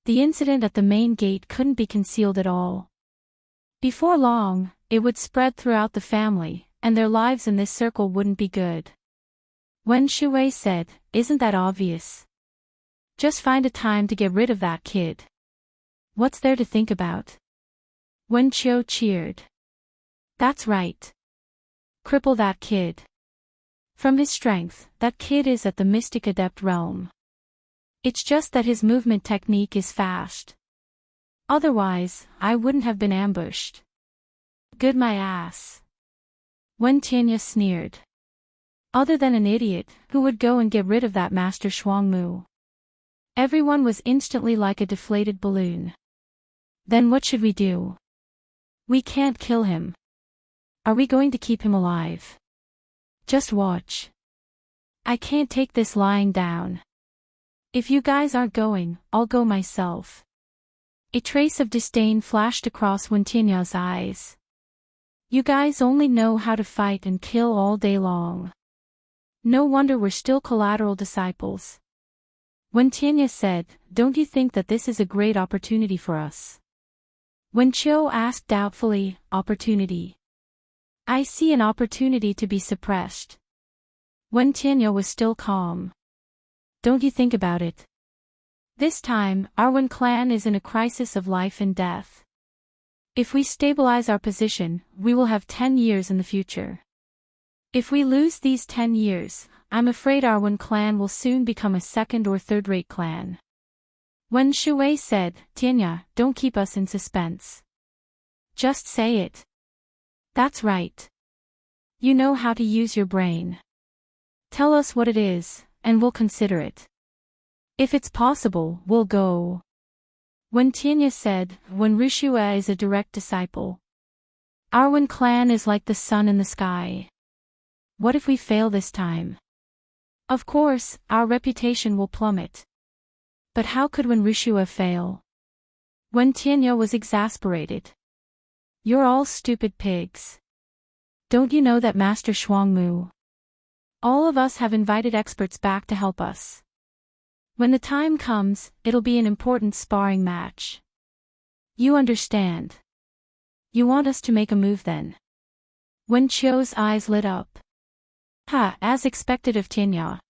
The incident at the main gate couldn't be concealed at all. Before long, it would spread throughout the family, and their lives in this circle wouldn't be good. Wen Shui said, isn't that obvious? Just find a time to get rid of that kid. What's there to think about? Wen Qiu cheered. That's right. Cripple that kid. From his strength, that kid is at the mystic adept realm. It's just that his movement technique is fast. Otherwise, I wouldn't have been ambushed. Good my ass. Wen Tianya sneered. Other than an idiot, who would go and get rid of that Master Shuangmu? Everyone was instantly like a deflated balloon. Then what should we do? We can't kill him. Are we going to keep him alive? Just watch. I can't take this lying down. If you guys aren't going, I'll go myself. A trace of disdain flashed across Wen Tianya's eyes. You guys only know how to fight and kill all day long. No wonder we're still collateral disciples. Wen Tianya said, don't you think that this is a great opportunity for us? Wen Qiu asked doubtfully, opportunity? I see an opportunity to be suppressed. Wen Tianya was still calm. Don't you think about it? This time, our Wen clan is in a crisis of life and death. If we stabilize our position, we will have 10 years in the future. If we lose these 10 years, I'm afraid our Wen clan will soon become a second or third-rate clan. Wen Shui said, Tianya, don't keep us in suspense. Just say it. That's right. You know how to use your brain. Tell us what it is, and we'll consider it. If it's possible, we'll go. Wen Tianya said, Wen Wuxia is a direct disciple. Our Wen clan is like the sun in the sky. What if we fail this time? Of course, our reputation will plummet. But how could Wen Wuxia fail? Wen Tianya was exasperated. You're all stupid pigs. Don't you know that Master Shuangmu? All of us have invited experts back to help us. When the time comes, it'll be an important sparring match. You understand. You want us to make a move then? Wen Qiu's eyes lit up. Ha, as expected of Tianya.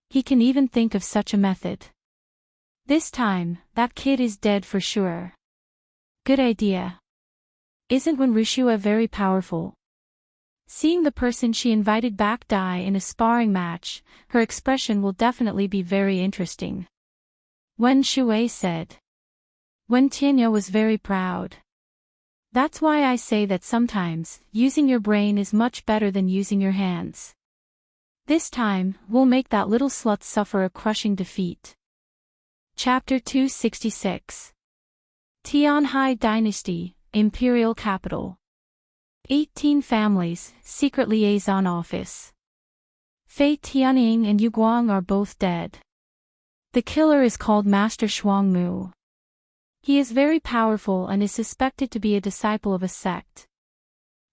He can even think of such a method. This time, that kid is dead for sure. Good idea. Isn't Wen Wuxia very powerful? Seeing the person she invited back die in a sparring match, her expression will definitely be very interesting. Wen Shui said. Wen Tianya was very proud. That's why I say that sometimes, using your brain is much better than using your hands. This time, we'll make that little slut suffer a crushing defeat. Chapter 266. Tianhai Dynasty, Imperial Capital. 18 families, secret liaison office. Fei Tianying and Yu Guang are both dead. The killer is called Master Shuangmu. He is very powerful and is suspected to be a disciple of a sect.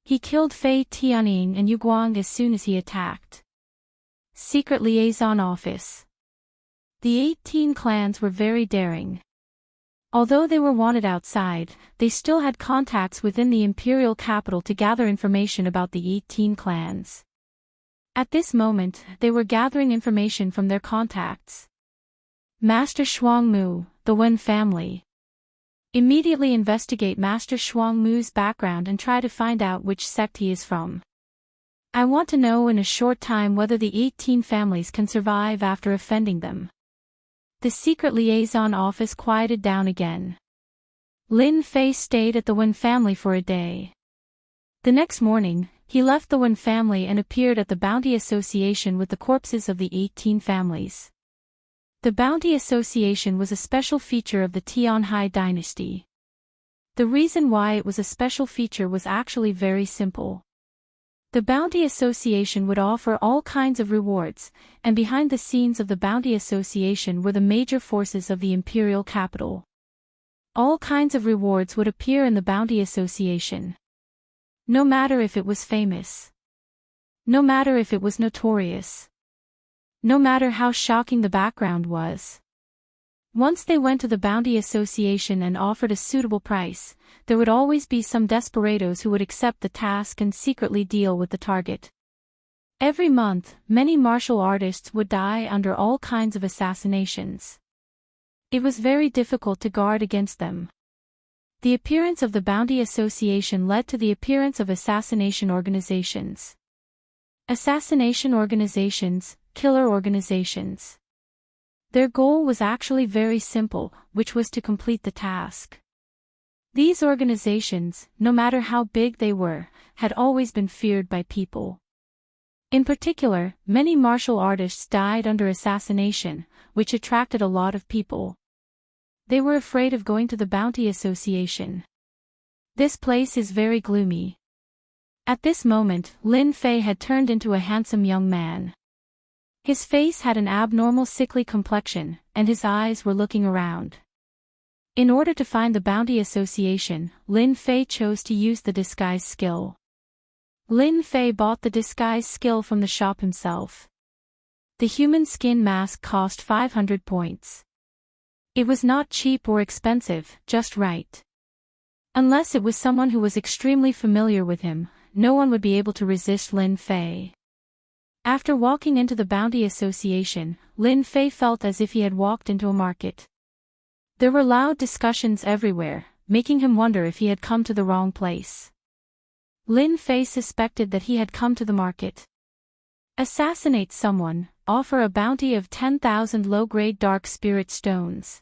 He killed Fei Tianying and Yu Guang as soon as he attacked. Secret liaison office. The 18 clans were very daring. Although they were wanted outside, they still had contacts within the imperial capital to gather information about the 18 clans. At this moment, they were gathering information from their contacts. Master Shuangmu, the Wen family. Immediately investigate Master Shuangmu's background and try to find out which sect he is from. I want to know in a short time whether the 18 families can survive after offending them. The secret liaison office quieted down again. Lin Fei stayed at the Wen family for a day. The next morning, he left the Wen family and appeared at the Bounty Association with the corpses of the 18 families. The Bounty Association was a special feature of the Tianhai dynasty. The reason why it was a special feature was actually very simple. The Bounty Association would offer all kinds of rewards, and behind the scenes of the Bounty Association were the major forces of the imperial capital. All kinds of rewards would appear in the Bounty Association. No matter if it was famous. No matter if it was notorious. No matter how shocking the background was. Once they went to the Bounty Association and offered a suitable price, there would always be some desperados who would accept the task and secretly deal with the target. Every month, many martial artists would die under all kinds of assassinations. It was very difficult to guard against them. The appearance of the Bounty Association led to the appearance of assassination organizations. Assassination organizations, killer organizations. Their goal was actually very simple, which was to complete the task. These organizations, no matter how big they were, had always been feared by people. In particular, many martial artists died under assassination, which attracted a lot of people. They were afraid of going to the Bounty Association. This place is very gloomy. At this moment, Lin Fei had turned into a handsome young man. His face had an abnormal sickly complexion, and his eyes were looking around. In order to find the Bounty Association, Lin Fei chose to use the disguise skill. Lin Fei bought the disguise skill from the shop himself. The human skin mask cost 500 points. It was not cheap or expensive, just right. Unless it was someone who was extremely familiar with him, no one would be able to resist Lin Fei. After walking into the Bounty Association, Lin Fei felt as if he had walked into a market. There were loud discussions everywhere, making him wonder if he had come to the wrong place. Lin Fei suspected that he had come to the market. Assassinate someone, offer a bounty of 10,000 low-grade dark spirit stones.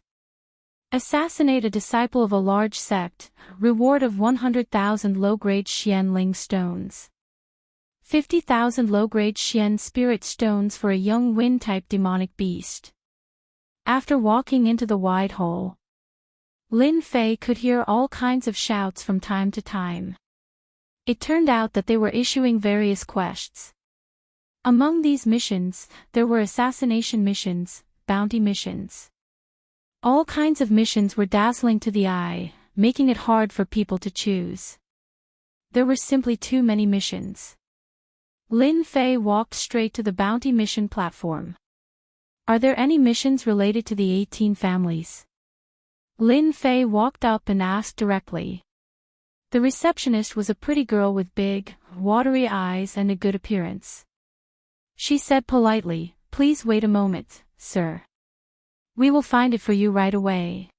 Assassinate a disciple of a large sect, reward of 100,000 low-grade Xianling stones. 50,000 low-grade Xian spirit stones for a young wind-type demonic beast. After walking into the wide hall, Lin Fei could hear all kinds of shouts from time to time. It turned out that they were issuing various quests. Among these missions, there were assassination missions, bounty missions. All kinds of missions were dazzling to the eye, making it hard for people to choose. There were simply too many missions. Lin Fei walked straight to the bounty mission platform. Are there any missions related to the 18 families? Lin Fei walked up and asked directly. The receptionist was a pretty girl with big, watery eyes and a good appearance. She said politely, "Please wait a moment, sir. We will find it for you right away."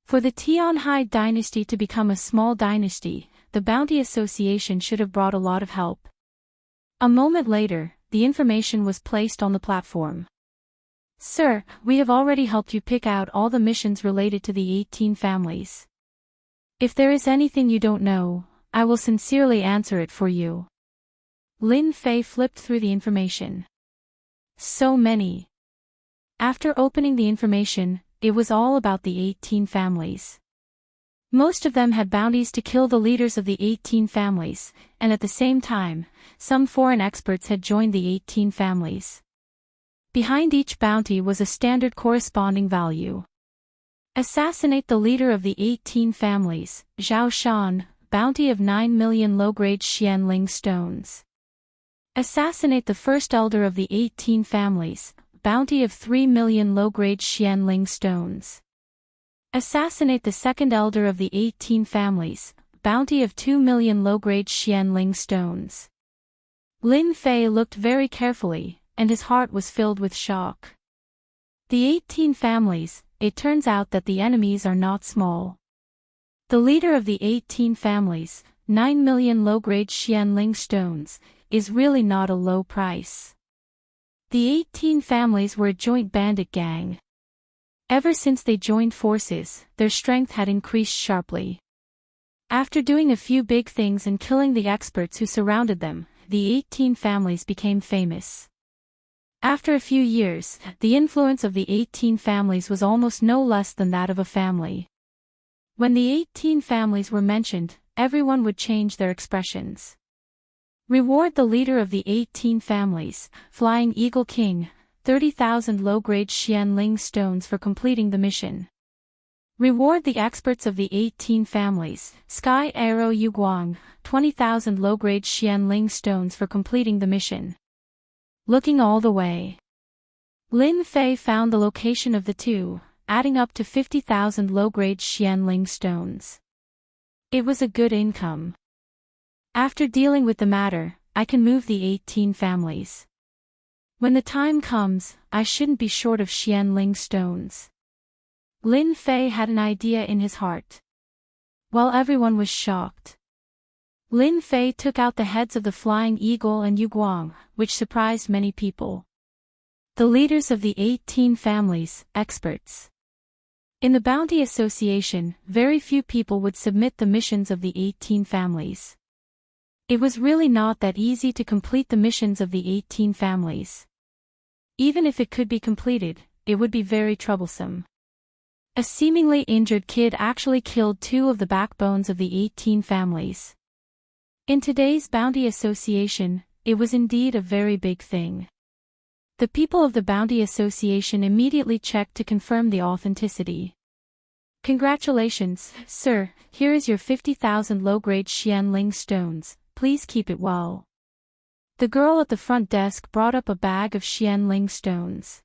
For the Tianhai dynasty to become a small dynasty, the Bounty Association should have brought a lot of help. A moment later, the information was placed on the platform. "Sir, we have already helped you pick out all the missions related to the 18 families. If there is anything you don't know, I will sincerely answer it for you." Lin Fei flipped through the information. So many. After opening the information, it was all about the 18 families. Most of them had bounties to kill the leaders of the 18 families, and at the same time, some foreign experts had joined the 18 families. Behind each bounty was a standard corresponding value. Assassinate the leader of the 18 families, Zhao Shan, bounty of 9 million low-grade Xianling stones. Assassinate the first elder of the 18 families, bounty of 3 million low-grade Xianling stones. Assassinate the second elder of the 18 families, bounty of 2 million low-grade Xianling stones. Lin Fei looked very carefully, and his heart was filled with shock. The 18 families, it turns out that the enemies are not small. The leader of the 18 families, 9 million low-grade Xianling stones, is really not a low price. The 18 families were a joint bandit gang. Ever since they joined forces, their strength had increased sharply. After doing a few big things and killing the experts who surrounded them, the 18 families became famous. After a few years, the influence of the 18 families was almost no less than that of a family. When the 18 families were mentioned, everyone would change their expressions. Reward the leader of the 18 families, Flying Eagle King, 30,000 low-grade Xianling stones for completing the mission. Reward the experts of the 18 families, Sky Arrow Yuguang, 20,000 low-grade Xianling stones for completing the mission. Looking all the way, Lin Fei found the location of the two, adding up to 50,000 low-grade Xianling stones. It was a good income. After dealing with the matter, I can move the 18 families. When the time comes, I shouldn't be short of Xianling stones. Lin Fei had an idea in his heart. While everyone was shocked, Lin Fei took out the heads of the Flying Eagle and Yuguang, which surprised many people. The leaders of the 18 families, experts. In the Bounty Association, very few people would submit the missions of the 18 families. It was really not that easy to complete the missions of the 18 families. Even if it could be completed, it would be very troublesome. A seemingly injured kid actually killed 2 of the backbones of the 18 families. In today's Bounty Association, it was indeed a very big thing. The people of the Bounty Association immediately checked to confirm the authenticity. "Congratulations, sir, here is your 50,000 low-grade Xianling stones. Please keep it well." The girl at the front desk brought up a bag of Xianling stones.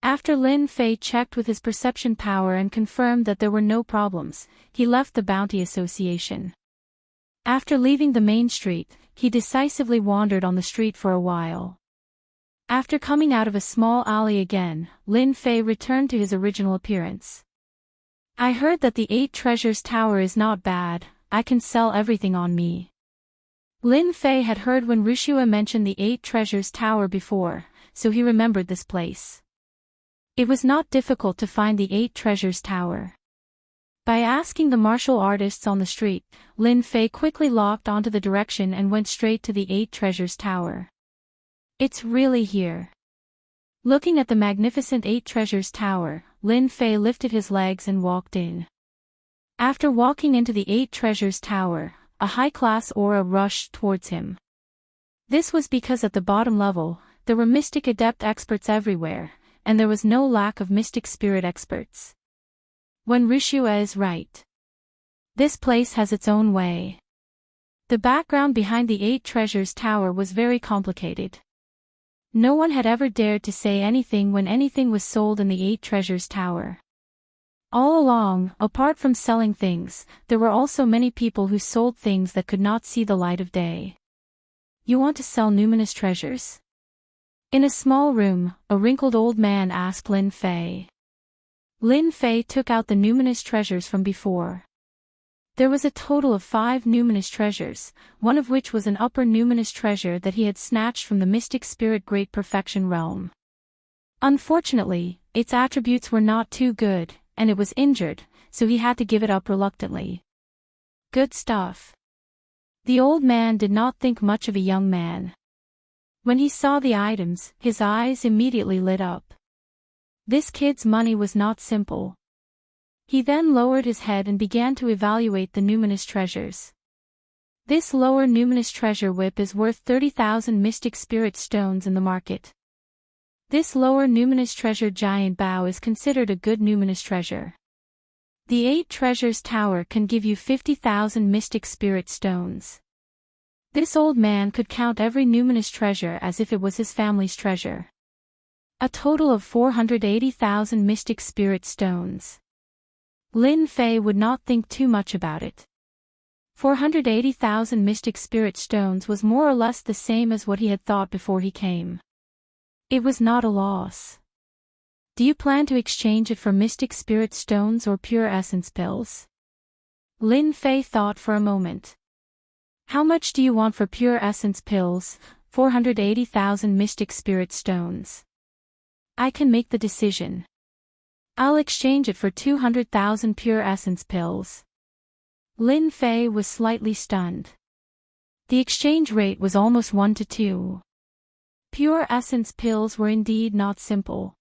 After Lin Fei checked with his perception power and confirmed that there were no problems, he left the Bounty Association. After leaving the main street, he decisively wandered on the street for a while. After coming out of a small alley again, Lin Fei returned to his original appearance. I heard that the 8 Treasures Tower is not bad, I can sell everything on me. Lin Fei had heard when Wuxia mentioned the 8 Treasures Tower before, so he remembered this place. It was not difficult to find the 8 Treasures Tower. By asking the martial artists on the street, Lin Fei quickly locked onto the direction and went straight to the 8 Treasures Tower. It's really here. Looking at the magnificent 8 Treasures Tower, Lin Fei lifted his legs and walked in. After walking into the 8 Treasures Tower, a high-class aura rushed towards him. This was because at the bottom level, there were mystic adept experts everywhere, and there was no lack of mystic spirit experts. When Wuxia is right. This place has its own way. The background behind the 8 Treasures Tower was very complicated. No one had ever dared to say anything when anything was sold in the 8 Treasures Tower. All along, apart from selling things, there were also many people who sold things that could not see the light of day. You want to sell numinous treasures? In a small room, a wrinkled old man asked Lin Fei. Lin Fei took out the numinous treasures from before. There was a total of 5 numinous treasures, one of which was an upper numinous treasure that he had snatched from the mystic spirit Great Perfection realm. Unfortunately, its attributes were not too good, and it was injured, so he had to give it up reluctantly. Good stuff. The old man did not think much of a young man. When he saw the items, his eyes immediately lit up. This kid's money was not simple. He then lowered his head and began to evaluate the numinous treasures. This lower numinous treasure whip is worth 30,000 mystic spirit stones in the market. This lower numinous treasure giant bow is considered a good numinous treasure. The 8 Treasures Tower can give you 50,000 mystic spirit stones. This old man could count every numinous treasure as if it was his family's treasure. A total of 480,000 mystic spirit stones. Lin Fei would not think too much about it. 480,000 mystic spirit stones was more or less the same as what he had thought before he came. It was not a loss. Do you plan to exchange it for mystic spirit stones or pure essence pills? Lin Fei thought for a moment. How much do you want for pure essence pills? 480,000 mystic spirit stones. I can make the decision. I'll exchange it for 200,000 pure essence pills. Lin Fei was slightly stunned. The exchange rate was almost 1 to 2. Pure essence pills were indeed not simple.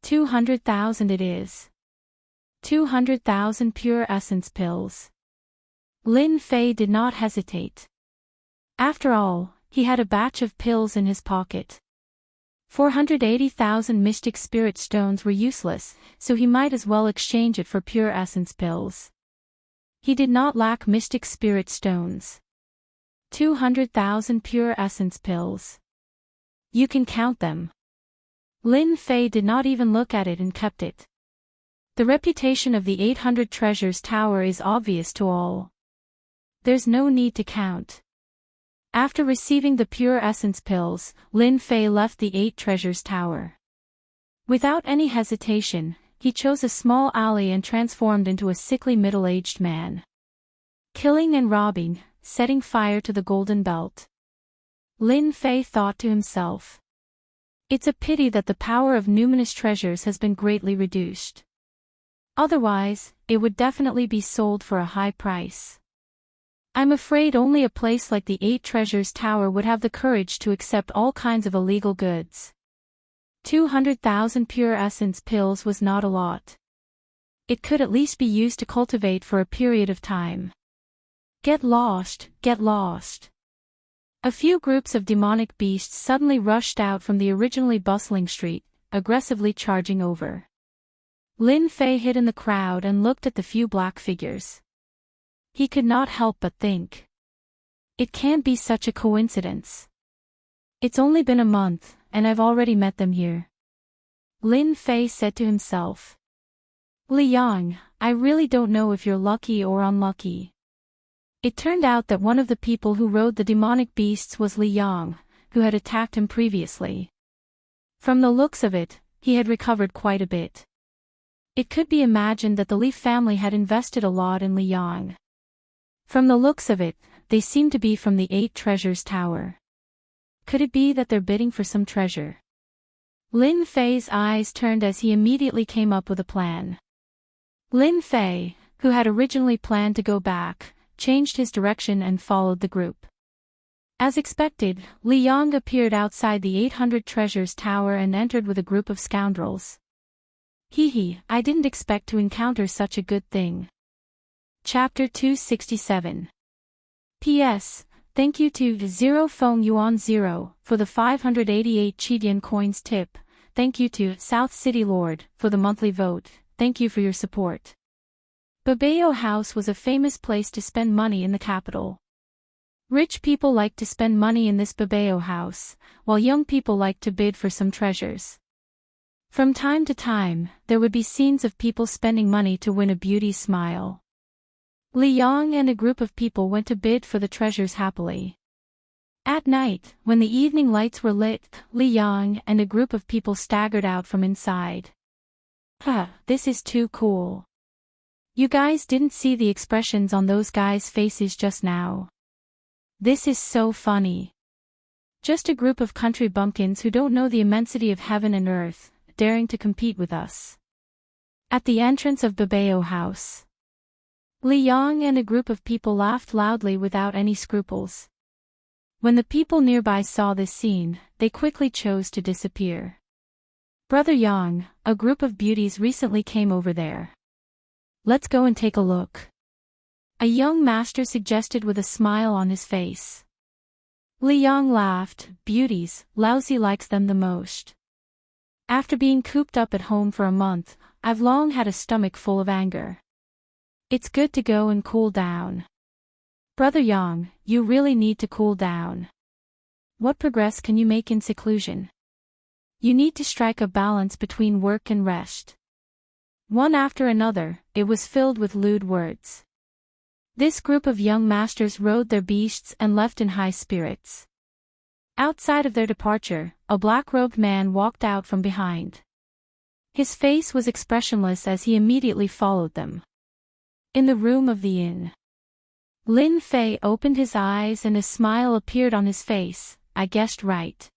200,000 it is. 200,000 pure essence pills. Lin Fei did not hesitate. After all, he had a batch of pills in his pocket. 480,000 mystic spirit stones were useless, so he might as well exchange it for pure essence pills. He did not lack mystic spirit stones. 200,000 pure essence pills. You can count them. Lin Fei did not even look at it and kept it. The reputation of the 800 Treasures Tower is obvious to all. There's no need to count. After receiving the pure essence pills, Lin Fei left the 8 Treasures Tower. Without any hesitation, he chose a small alley and transformed into a sickly middle-aged man. Killing and robbing, setting fire to the golden belt. Lin Fei thought to himself. It's a pity that the power of numinous treasures has been greatly reduced. Otherwise, it would definitely be sold for a high price. I'm afraid only a place like the 8 Treasures Tower would have the courage to accept all kinds of illegal goods. 200,000 pure essence pills was not a lot. It could at least be used to cultivate for a period of time. Get lost, get lost. A few groups of demonic beasts suddenly rushed out from the originally bustling street, aggressively charging over. Lin Fei hid in the crowd and looked at the few black figures. He could not help but think. It can't be such a coincidence. It's only been a month, and I've already met them here. Lin Fei said to himself. Li Yang, I really don't know if you're lucky or unlucky. It turned out that one of the people who rode the demonic beasts was Li Yang, who had attacked him previously. From the looks of it, he had recovered quite a bit. It could be imagined that the Li family had invested a lot in Liang. From the looks of it, they seemed to be from the 8 Treasures Tower. Could it be that they're bidding for some treasure? Lin Fei's eyes turned as he immediately came up with a plan. Lin Fei, who had originally planned to go back, changed his direction and followed the group. As expected, Li Yang appeared outside the 800 Treasures Tower and entered with a group of scoundrels. Hee, I didn't expect to encounter such a good thing. Chapter 267. P.S. Thank you to 0 Feng Yuan 0 for the 588 Chidian coins tip. Thank you to South City Lord for the monthly vote. Thank you for your support. Babeo House was a famous place to spend money in the capital. Rich people liked to spend money in this Babeo House, while young people liked to bid for some treasures. From time to time, there would be scenes of people spending money to win a beauty smile. Li Yang and a group of people went to bid for the treasures happily. At night, when the evening lights were lit, Li Yang and a group of people staggered out from inside. This is too cool. You guys didn't see the expressions on those guys' faces just now. This is so funny. Just a group of country bumpkins who don't know the immensity of heaven and earth, daring to compete with us. At the entrance of Babeo House, Li Yang and a group of people laughed loudly without any scruples. When the people nearby saw this scene, they quickly chose to disappear. Brother Yang, a group of beauties recently came over there. Let's go and take a look. A young master suggested with a smile on his face. Li Yang laughed. Beauties, Lousy likes them the most. After being cooped up at home for a month, I've long had a stomach full of anger. It's good to go and cool down. Brother Yang, you really need to cool down. What progress can you make in seclusion? You need to strike a balance between work and rest. One after another, it was filled with lewd words. This group of young masters rode their beasts and left in high spirits. Outside of their departure, a black-robed man walked out from behind. His face was expressionless as he immediately followed them. In the room of the inn, Lin Fei opened his eyes and a smile appeared on his face. I guessed right.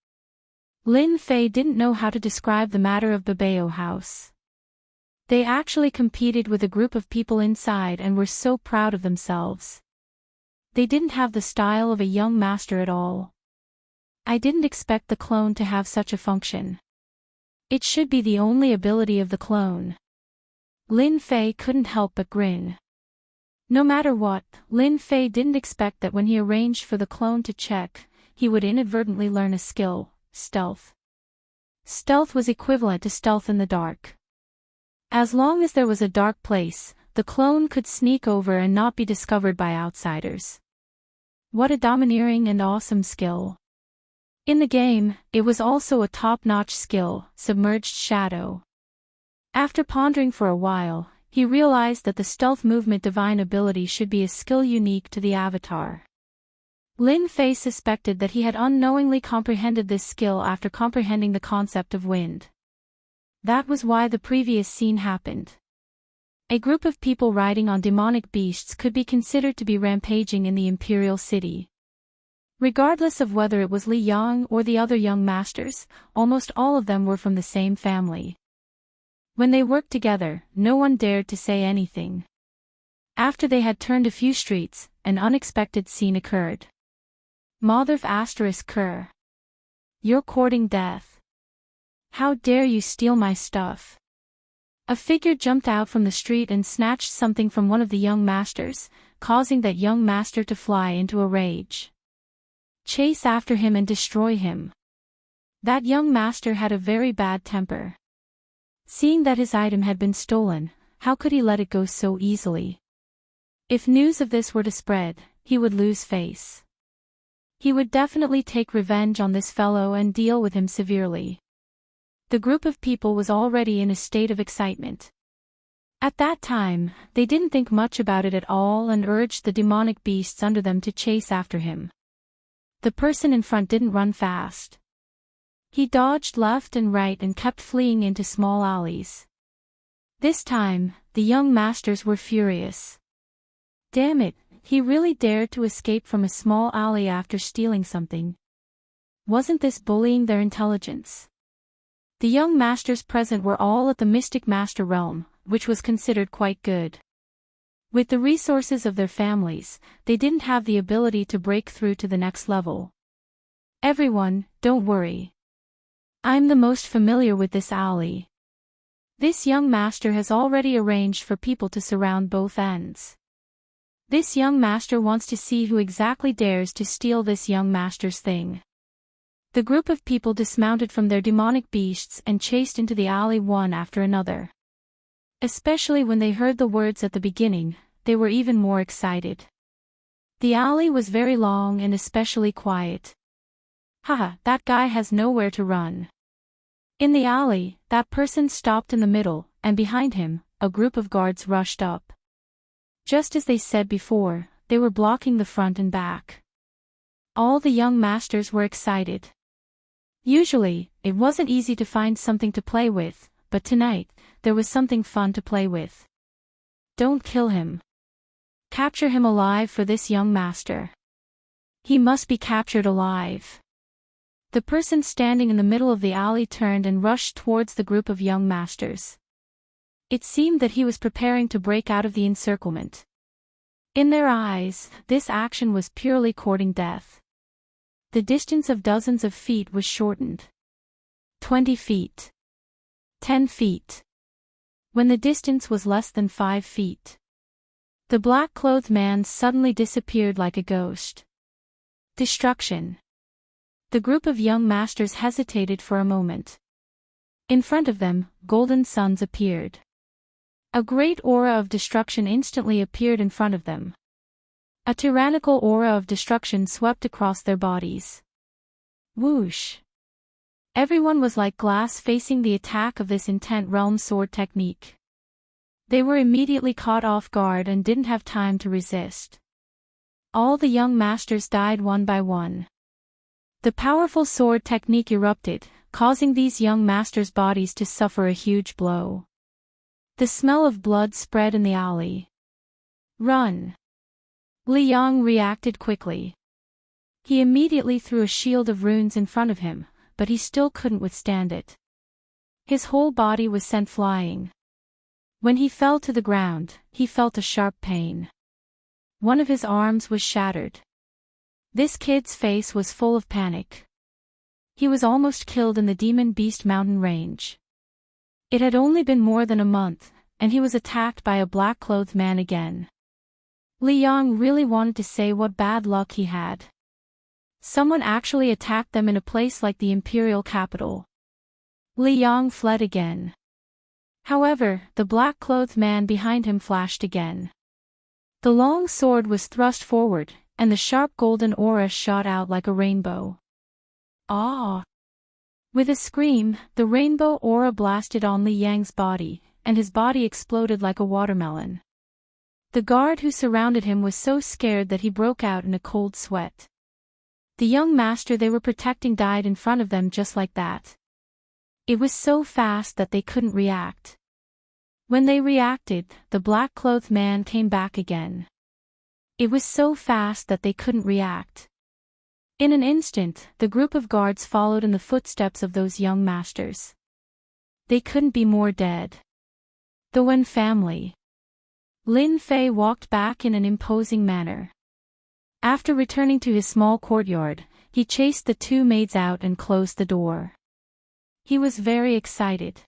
Lin Fei didn't know how to describe the matter of Babeo House. They actually competed with a group of people inside and were so proud of themselves. They didn't have the style of a young master at all. I didn't expect the clone to have such a function. It should be the only ability of the clone. Lin Fei couldn't help but grin. No matter what, Lin Fei didn't expect that when he arranged for the clone to check, he would inadvertently learn a skill, stealth. Stealth was equivalent to stealth in the dark. As long as there was a dark place, the clone could sneak over and not be discovered by outsiders. What a domineering and awesome skill. In the game, it was also a top-notch skill, submerged shadow. After pondering for a while, he realized that the stealth movement divine ability should be a skill unique to the avatar. Lin Fei suspected that he had unknowingly comprehended this skill after comprehending the concept of wind. That was why the previous scene happened. A group of people riding on demonic beasts could be considered to be rampaging in the imperial city. Regardless of whether it was Li Yang or the other young masters, almost all of them were from the same family. When they worked together, no one dared to say anything. After they had turned a few streets, an unexpected scene occurred. Motherf *****. You're courting death. How dare you steal my stuff? A figure jumped out from the street and snatched something from one of the young masters, causing that young master to fly into a rage. Chase after him and destroy him. That young master had a very bad temper. Seeing that his item had been stolen, how could he let it go so easily? If news of this were to spread, he would lose face. He would definitely take revenge on this fellow and deal with him severely. The group of people was already in a state of excitement. At that time, they didn't think much about it at all and urged the demonic beasts under them to chase after him. The person in front didn't run fast. He dodged left and right and kept fleeing into small alleys. This time, the young masters were furious. Damn it, he really dared to escape from a small alley after stealing something. Wasn't this bullying their intelligence? The young masters present were all at the Mystic Master realm, which was considered quite good. With the resources of their families, they didn't have the ability to break through to the next level. Everyone, don't worry. I'm the most familiar with this alley. This young master has already arranged for people to surround both ends. This young master wants to see who exactly dares to steal this young master's thing. The group of people dismounted from their demonic beasts and chased into the alley one after another. Especially when they heard the words at the beginning, they were even more excited. The alley was very long and especially quiet. Haha, that guy has nowhere to run. In the alley, that person stopped in the middle, and behind him, a group of guards rushed up. Just as they said before, they were blocking the front and back. All the young masters were excited. Usually, it wasn't easy to find something to play with, but tonight, there was something fun to play with. Don't kill him. Capture him alive for this young master. He must be captured alive. The person standing in the middle of the alley turned and rushed towards the group of young masters. It seemed that he was preparing to break out of the encirclement. In their eyes, this action was purely courting death. The distance of dozens of feet was shortened. 20 feet. 10 feet. When the distance was less than 5 feet. The black-clothed man suddenly disappeared like a ghost. Destruction. The group of young masters hesitated for a moment. In front of them, golden suns appeared. A great aura of destruction instantly appeared in front of them. A tyrannical aura of destruction swept across their bodies. Whoosh! Everyone was like glass facing the attack of this intent realm sword technique. They were immediately caught off guard and didn't have time to resist. All the young masters died one by one. The powerful sword technique erupted, causing these young masters' bodies to suffer a huge blow. The smell of blood spread in the alley. Run! Li Yang reacted quickly. He immediately threw a shield of runes in front of him, but he still couldn't withstand it. His whole body was sent flying. When he fell to the ground, he felt a sharp pain. One of his arms was shattered. This kid's face was full of panic. He was almost killed in the Demon Beast Mountain range. It had only been more than a month, and he was attacked by a black-clothed man again. Li Yang really wanted to say what bad luck he had. Someone actually attacked them in a place like the imperial capital. Li Yang fled again. However, the black-clothed man behind him flashed again. The long sword was thrust forward, and the sharp golden aura shot out like a rainbow. Ah! With a scream, the rainbow aura blasted on Li Yang's body, and his body exploded like a watermelon. The guard who surrounded him was so scared that he broke out in a cold sweat. The young master they were protecting died in front of them just like that. It was so fast that they couldn't react. When they reacted, the black-clothed man came back again. It was so fast that they couldn't react. In an instant, the group of guards followed in the footsteps of those young masters. They couldn't be more dead. The Wen family. Lin Fei walked back in an imposing manner. After returning to his small courtyard, he chased the two maids out and closed the door. He was very excited.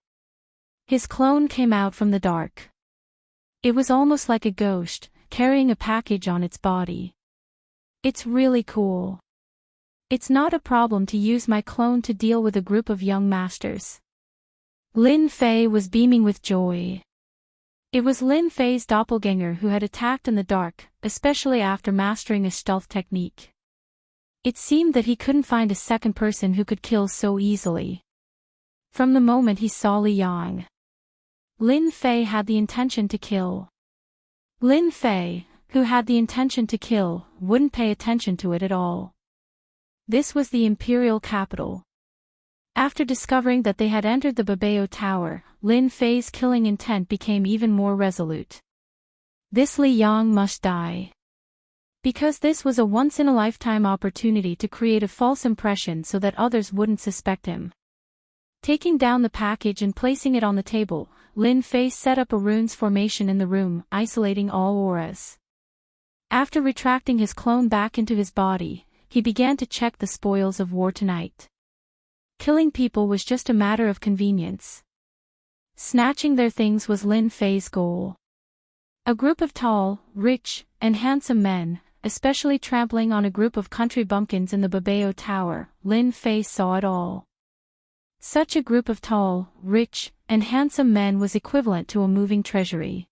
His clone came out from the dark. It was almost like a ghost, carrying a package on its body. It's really cool. It's not a problem to use my clone to deal with a group of young masters. Lin Fei was beaming with joy. It was Lin Fei's doppelganger who had attacked in the dark, especially after mastering a stealth technique. It seemed that he couldn't find a second person who could kill so easily. From the moment he saw Li Yang, Lin Fei had the intention to kill. Lin Fei, who had the intention to kill, wouldn't pay attention to it at all. This was the imperial capital. After discovering that they had entered the Babao Tower, Lin Fei's killing intent became even more resolute. This Li Yang must die. Because this was a once-in-a-lifetime opportunity to create a false impression so that others wouldn't suspect him. Taking down the package and placing it on the table, Lin Fei set up a runes formation in the room, isolating all auras. After retracting his clone back into his body, he began to check the spoils of war tonight. Killing people was just a matter of convenience. Snatching their things was Lin Fei's goal. A group of tall, rich, and handsome men, especially trampling on a group of country bumpkins in the Babao Tower, Lin Fei saw it all. Such a group of tall, rich, and handsome men was equivalent to a moving treasury.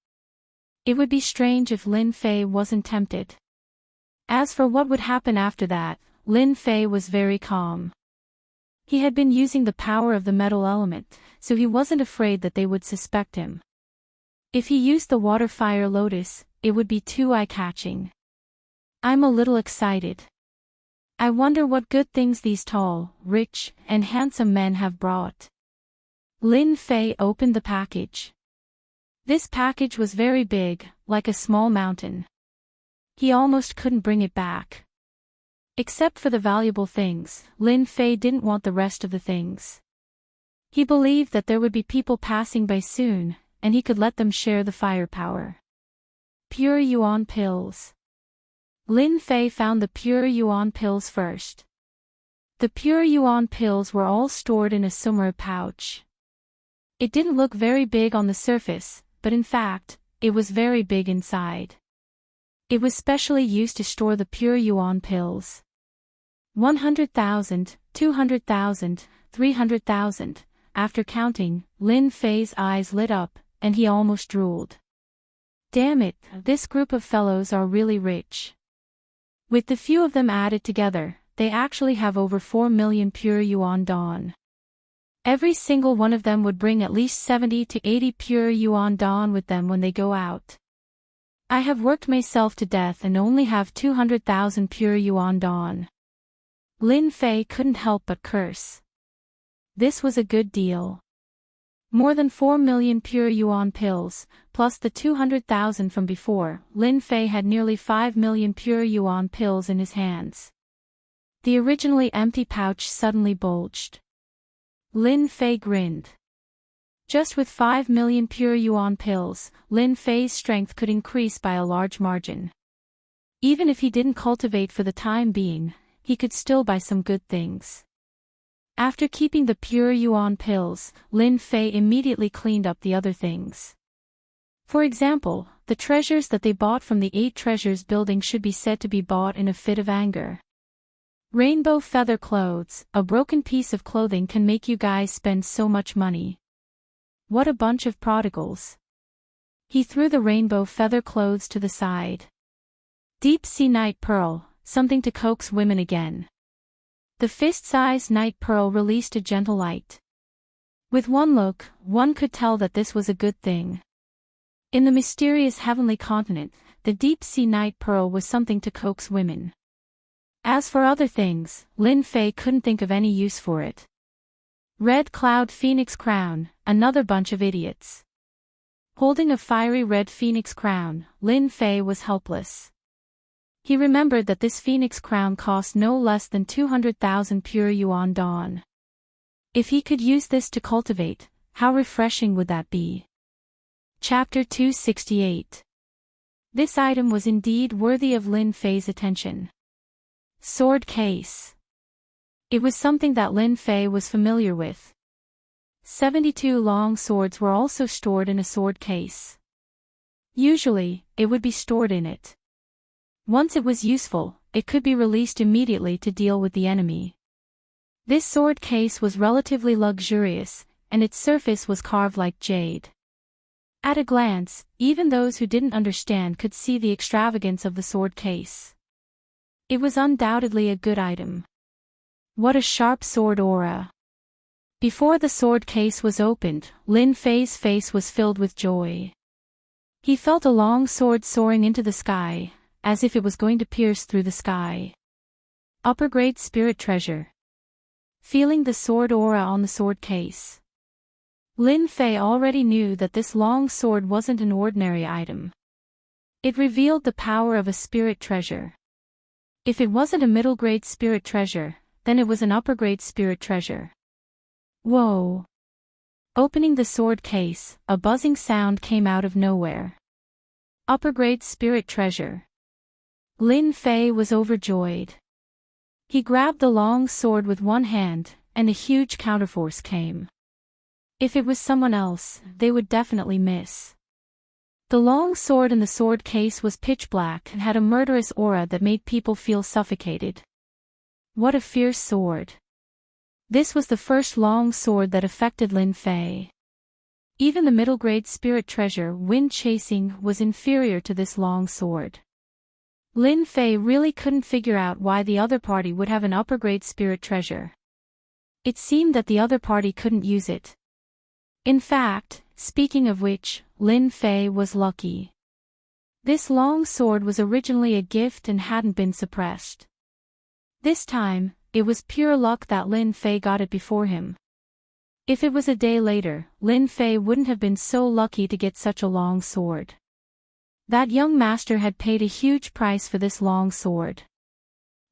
It would be strange if Lin Fei wasn't tempted. As for what would happen after that, Lin Fei was very calm. He had been using the power of the metal element, so he wasn't afraid that they would suspect him. If he used the water-fire lotus, it would be too eye-catching. I'm a little excited. I wonder what good things these tall, rich, and handsome men have brought. Lin Fei opened the package. This package was very big, like a small mountain. He almost couldn't bring it back. Except for the valuable things, Lin Fei didn't want the rest of the things. He believed that there would be people passing by soon, and he could let them share the firepower. Pure Yuan pills. Lin Fei found the Pure Yuan pills first. The Pure Yuan pills were all stored in a soar pouch. It didn't look very big on the surface, but in fact, it was very big inside. It was specially used to store the Pure Yuan pills. 100,000, 200,000, 300,000. After counting, Lin Fei's eyes lit up, and he almost drooled. Damn it, this group of fellows are really rich. With the few of them added together, they actually have over 4 million Pure Yuan Dawn. Every single one of them would bring at least 70 to 80 Pure Yuan Dawn with them when they go out. I have worked myself to death and only have 200,000 Pure Yuan Dawn. Lin Fei couldn't help but curse. This was a good deal. More than 4 million Pure Yuan pills, plus the 200,000 from before, Lin Fei had nearly 5 million Pure Yuan pills in his hands. The originally empty pouch suddenly bulged. Lin Fei grinned. Just with 5 million Pure Yuan pills, Lin Fei's strength could increase by a large margin. Even if he didn't cultivate for the time being, he could still buy some good things. After keeping the Pure Yuan pills, Lin Fei immediately cleaned up the other things. For example, the treasures that they bought from the 8 Treasures building should be said to be bought in a fit of anger. Rainbow feather clothes, a broken piece of clothing can make you guys spend so much money. What a bunch of prodigals. He threw the rainbow feather clothes to the side. Deep sea night pearl, something to coax women again. The fist-sized night pearl released a gentle light. With one look, one could tell that this was a good thing. In the mysterious heavenly continent, the deep sea night pearl was something to coax women. As for other things, Lin Fei couldn't think of any use for it. Red Cloud Phoenix Crown, another bunch of idiots. Holding a fiery red phoenix crown, Lin Fei was helpless. He remembered that this phoenix crown cost no less than 200,000 Pure Yuan Dawn. If he could use this to cultivate, how refreshing would that be? Chapter 268. This item was indeed worthy of Lin Fei's attention. Sword case. It was something that Lin Fei was familiar with. 72 long swords were also stored in a sword case. Usually, it would be stored in it. Once it was useful, it could be released immediately to deal with the enemy. This sword case was relatively luxurious, and its surface was carved like jade. At a glance, even those who didn't understand could see the extravagance of the sword case. It was undoubtedly a good item. What a sharp sword aura. Before the sword case was opened, Lin Fei's face was filled with joy. He felt a long sword soaring into the sky, as if it was going to pierce through the sky. Upper grade spirit treasure. feeling the sword aura on the sword case. Lin Fei already knew that this long sword wasn't an ordinary item. It revealed the power of a spirit treasure. If it wasn't a middle-grade spirit treasure, then it was an upper-grade spirit treasure. Whoa! Opening the sword case, a buzzing sound came out of nowhere. Upper-grade spirit treasure. Lin Fei was overjoyed. He grabbed the long sword with one hand, and a huge counterforce came. If it was someone else, they would definitely miss. The long sword in the sword case was pitch black and had a murderous aura that made people feel suffocated. What a fierce sword. This was the first long sword that affected Lin Fei. Even the middle-grade spirit treasure Wind Chasing was inferior to this long sword. Lin Fei really couldn't figure out why the other party would have an upper-grade spirit treasure. It seemed that the other party couldn't use it. In fact, speaking of which, Lin Fei was lucky. This long sword was originally a gift and hadn't been suppressed. This time, it was pure luck that Lin Fei got it before him. If it was a day later, Lin Fei wouldn't have been so lucky to get such a long sword. That young master had paid a huge price for this long sword.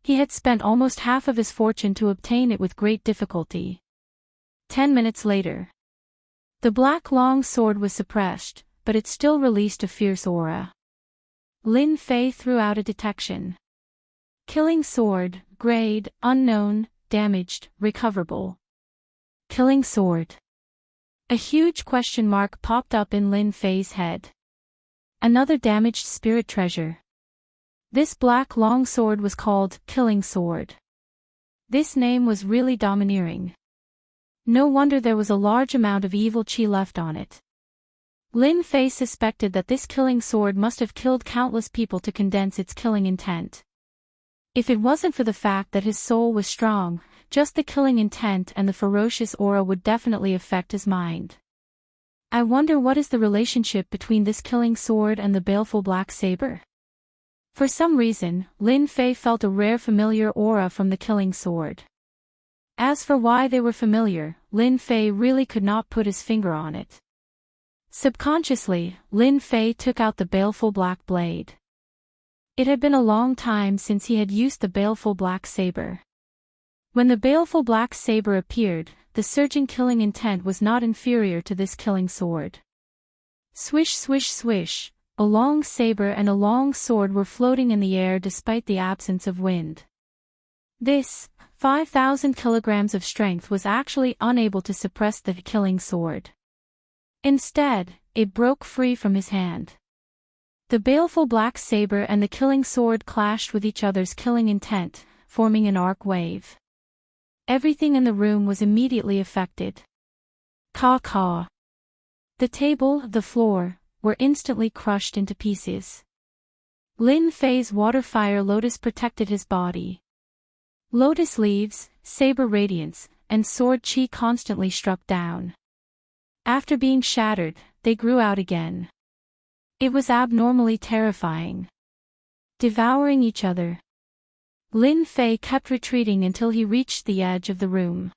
He had spent almost half of his fortune to obtain it with great difficulty. 10 minutes later. The black long sword was suppressed, but it still released a fierce aura. Lin Fei threw out a detection. Killing sword, grade, unknown, damaged, recoverable. Killing sword. A huge question mark popped up in Lin Fei's head. Another damaged spirit treasure. This black long sword was called Killing Sword. This name was really domineering. No wonder there was a large amount of evil chi left on it. Lin Fei suspected that this killing sword must have killed countless people to condense its killing intent. If it wasn't for the fact that his soul was strong, just the killing intent and the ferocious aura would definitely affect his mind. I wonder what is the relationship between this killing sword and the baleful black saber? For some reason, Lin Fei felt a rare familiar aura from the killing sword. As for why they were familiar, Lin Fei really could not put his finger on it. Subconsciously, Lin Fei took out the baleful black blade. It had been a long time since he had used the baleful black saber. When the baleful black saber appeared, the surging killing intent was not inferior to this killing sword. Swish swish swish, a long saber and a long sword were floating in the air despite the absence of wind. This, 5,000 kilograms of strength was actually unable to suppress the killing sword. Instead, it broke free from his hand. The baleful black saber and the killing sword clashed with each other's killing intent, forming an arc wave. Everything in the room was immediately affected. Caw. The table, the floor, were instantly crushed into pieces. Lin Fei's water fire lotus protected his body. Lotus leaves, saber radiance, and sword chi constantly struck down. After being shattered, they grew out again. It was abnormally terrifying. Devouring each other. Lin Fei kept retreating until he reached the edge of the room.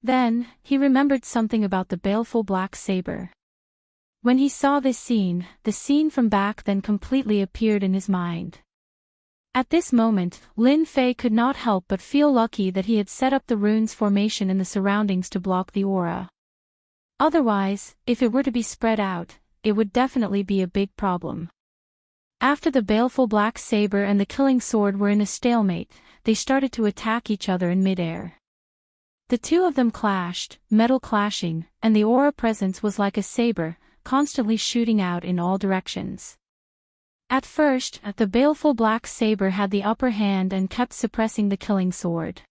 Then, he remembered something about the baleful black saber. When he saw this scene, the scene from back then completely appeared in his mind. At this moment, Lin Fei could not help but feel lucky that he had set up the runes formation in the surroundings to block the aura. Otherwise, if it were to be spread out, it would definitely be a big problem. After the baleful black saber and the killing sword were in a stalemate, they started to attack each other in midair. The two of them clashed, metal clashing, and the aura presence was like a saber, constantly shooting out in all directions. At first, the baleful black saber had the upper hand and kept suppressing the killing sword.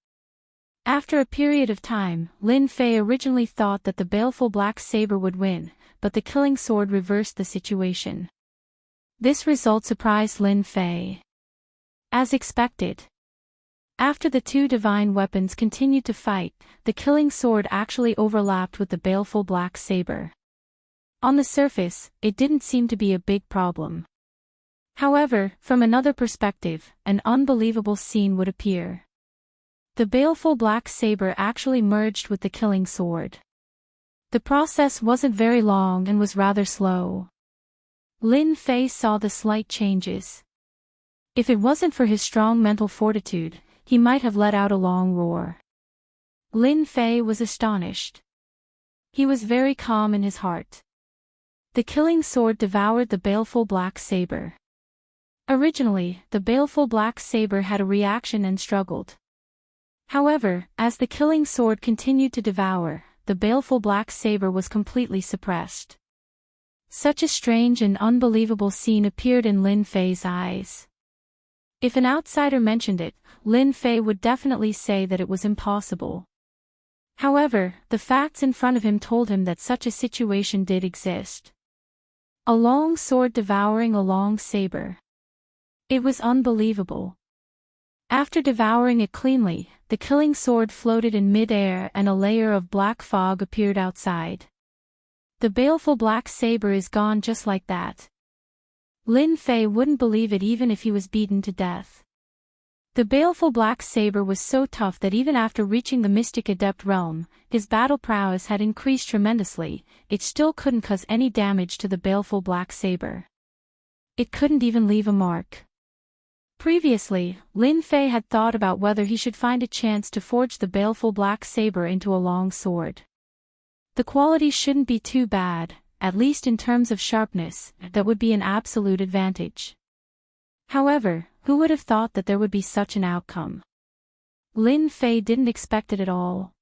After a period of time, Lin Fei originally thought that the baleful black saber would win, but the killing sword reversed the situation. This result surprised Lin Fei. As expected. After the two divine weapons continued to fight, the killing sword actually overlapped with the baleful black saber. On the surface, it didn't seem to be a big problem. However, from another perspective, an unbelievable scene would appear. The baleful black saber actually merged with the killing sword. The process wasn't very long and was rather slow. Lin Fei saw the slight changes. If it wasn't for his strong mental fortitude, he might have let out a long roar. Lin Fei was astonished. He was very calm in his heart. The killing sword devoured the baleful black saber. Originally, the baleful black saber had a reaction and struggled. However, as the killing sword continued to devour, the baleful black saber was completely suppressed. Such a strange and unbelievable scene appeared in Lin Fei's eyes. If an outsider mentioned it, Lin Fei would definitely say that it was impossible. However, the facts in front of him told him that such a situation did exist. A long sword devouring a long saber. It was unbelievable. After devouring it cleanly, the killing sword floated in mid-air and a layer of black fog appeared outside. The baleful black saber is gone just like that. Lin Fei wouldn't believe it even if he was beaten to death. The baleful black saber was so tough that even after reaching the mystic adept realm, his battle prowess had increased tremendously, it still couldn't cause any damage to the baleful black saber. It couldn't even leave a mark. Previously, Lin Fei had thought about whether he should find a chance to forge the baleful black saber into a long sword. The quality shouldn't be too bad, at least in terms of sharpness, that would be an absolute advantage. However, who would have thought that there would be such an outcome? Lin Fei didn't expect it at all.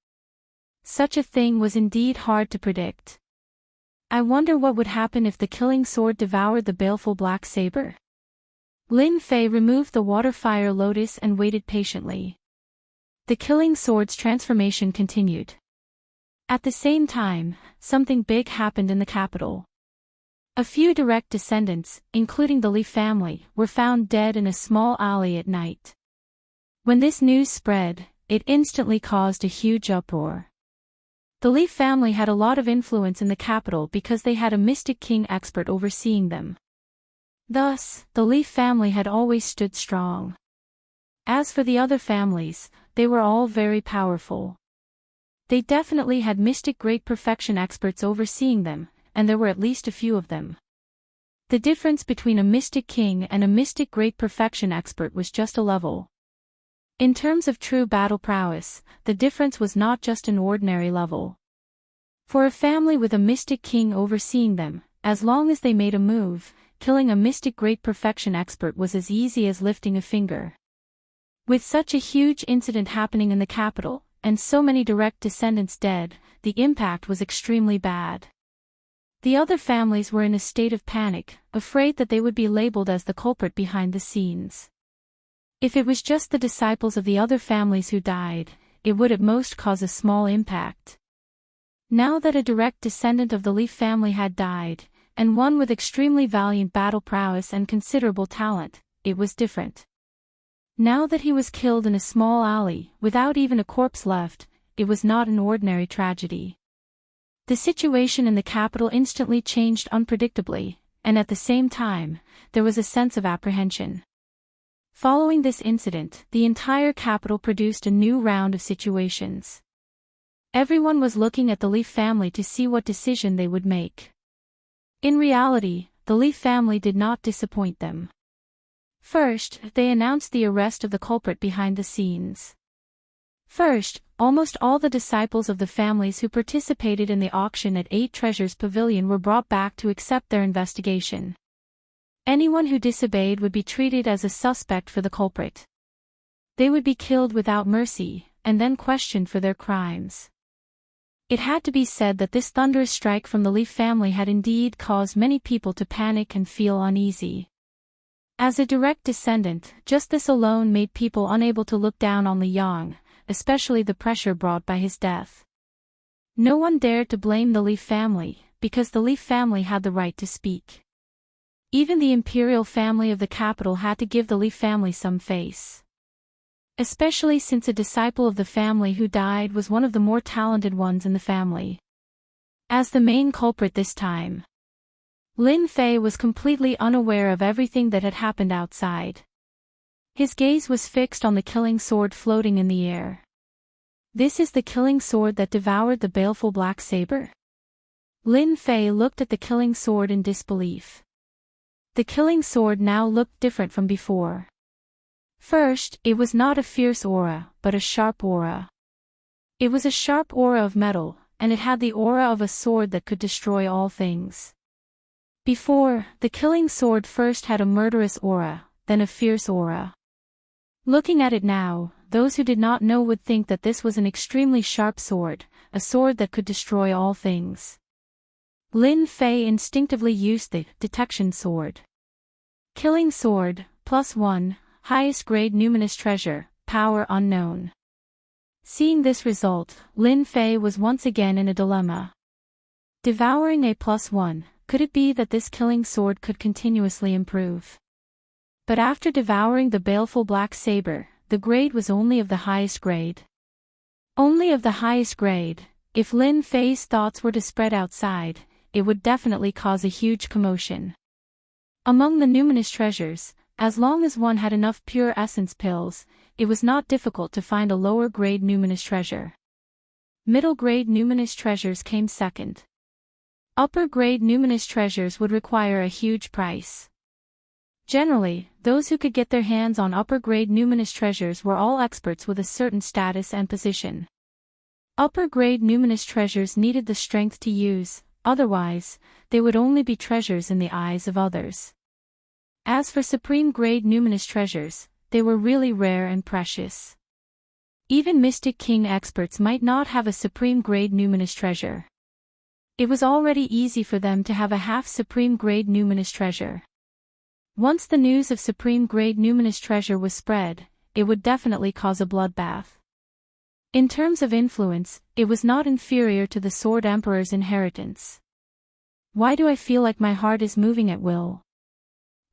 Such a thing was indeed hard to predict. I wonder what would happen if the killing sword devoured the baleful black saber? Lin Fei removed the water fire lotus and waited patiently. The killing sword's transformation continued. At the same time, something big happened in the capital. A few direct descendants, including the Li family, were found dead in a small alley at night. When this news spread, it instantly caused a huge uproar. The Li family had a lot of influence in the capital because they had a mystic king expert overseeing them. Thus, the Li family had always stood strong. As for the other families, they were all very powerful. They definitely had mystic great perfection experts overseeing them, and there were at least a few of them. The difference between a mystic king and a mystic great perfection expert was just a level. In terms of true battle prowess, the difference was not just an ordinary level. For a family with a mystic king overseeing them, as long as they made a move, killing a mystic great perfection expert was as easy as lifting a finger. With such a huge incident happening in the capital, and so many direct descendants dead, the impact was extremely bad. The other families were in a state of panic, afraid that they would be labeled as the culprit behind the scenes. If it was just the disciples of the other families who died, it would at most cause a small impact. Now that a direct descendant of the Li family had died, and one with extremely valiant battle prowess and considerable talent, it was different. Now that he was killed in a small alley, without even a corpse left, it was not an ordinary tragedy. The situation in the capital instantly changed unpredictably, and at the same time, there was a sense of apprehension. Following this incident, the entire capital produced a new round of situations. Everyone was looking at the Li family to see what decision they would make. In reality, the Li family did not disappoint them. First, they announced the arrest of the culprit behind the scenes. First, almost all the disciples of the families who participated in the auction at 8 Treasures Pavilion were brought back to accept their investigation. Anyone who disobeyed would be treated as a suspect for the culprit. They would be killed without mercy, and then questioned for their crimes. It had to be said that this thunderous strike from the Li family had indeed caused many people to panic and feel uneasy. As a direct descendant, just this alone made people unable to look down on Li Yang, especially the pressure brought by his death. No one dared to blame the Li family, because the Li family had the right to speak. Even the imperial family of the capital had to give the Li family some face. Especially since a disciple of the family who died was one of the more talented ones in the family. As the main culprit this time, Lin Fei was completely unaware of everything that had happened outside. His gaze was fixed on the killing sword floating in the air. This is the killing sword that devoured the baleful black saber? Lin Fei looked at the killing sword in disbelief. The killing sword now looked different from before. First, it was not a fierce aura, but a sharp aura. It was a sharp aura of metal, and it had the aura of a sword that could destroy all things. Before, the killing sword first had a murderous aura, then a fierce aura. Looking at it now, those who did not know would think that this was an extremely sharp sword, a sword that could destroy all things. Lin Fei instinctively used the detection sword. Killing sword, +1, highest grade numinous treasure, power unknown. Seeing this result, Lin Fei was once again in a dilemma. Devouring a +1, could it be that this killing sword could continuously improve? But after devouring the baleful black saber, the grade was only of the highest grade. Only of the highest grade. If Lin Fei's thoughts were to spread outside, it would definitely cause a huge commotion. Among the numinous treasures, as long as one had enough pure essence pills, it was not difficult to find a lower grade numinous treasure. Middle grade numinous treasures came second. Upper grade numinous treasures would require a huge price. Generally, those who could get their hands on upper-grade numinous treasures were all experts with a certain status and position. Upper-grade numinous treasures needed the strength to use, otherwise, they would only be treasures in the eyes of others. As for supreme-grade numinous treasures, they were really rare and precious. Even Mystic King experts might not have a supreme-grade numinous treasure. It was already easy for them to have a half-supreme-grade numinous treasure. Once the news of supreme-grade numinous treasure was spread, it would definitely cause a bloodbath. In terms of influence, it was not inferior to the Sword Emperor's inheritance. Why do I feel like my heart is moving at will?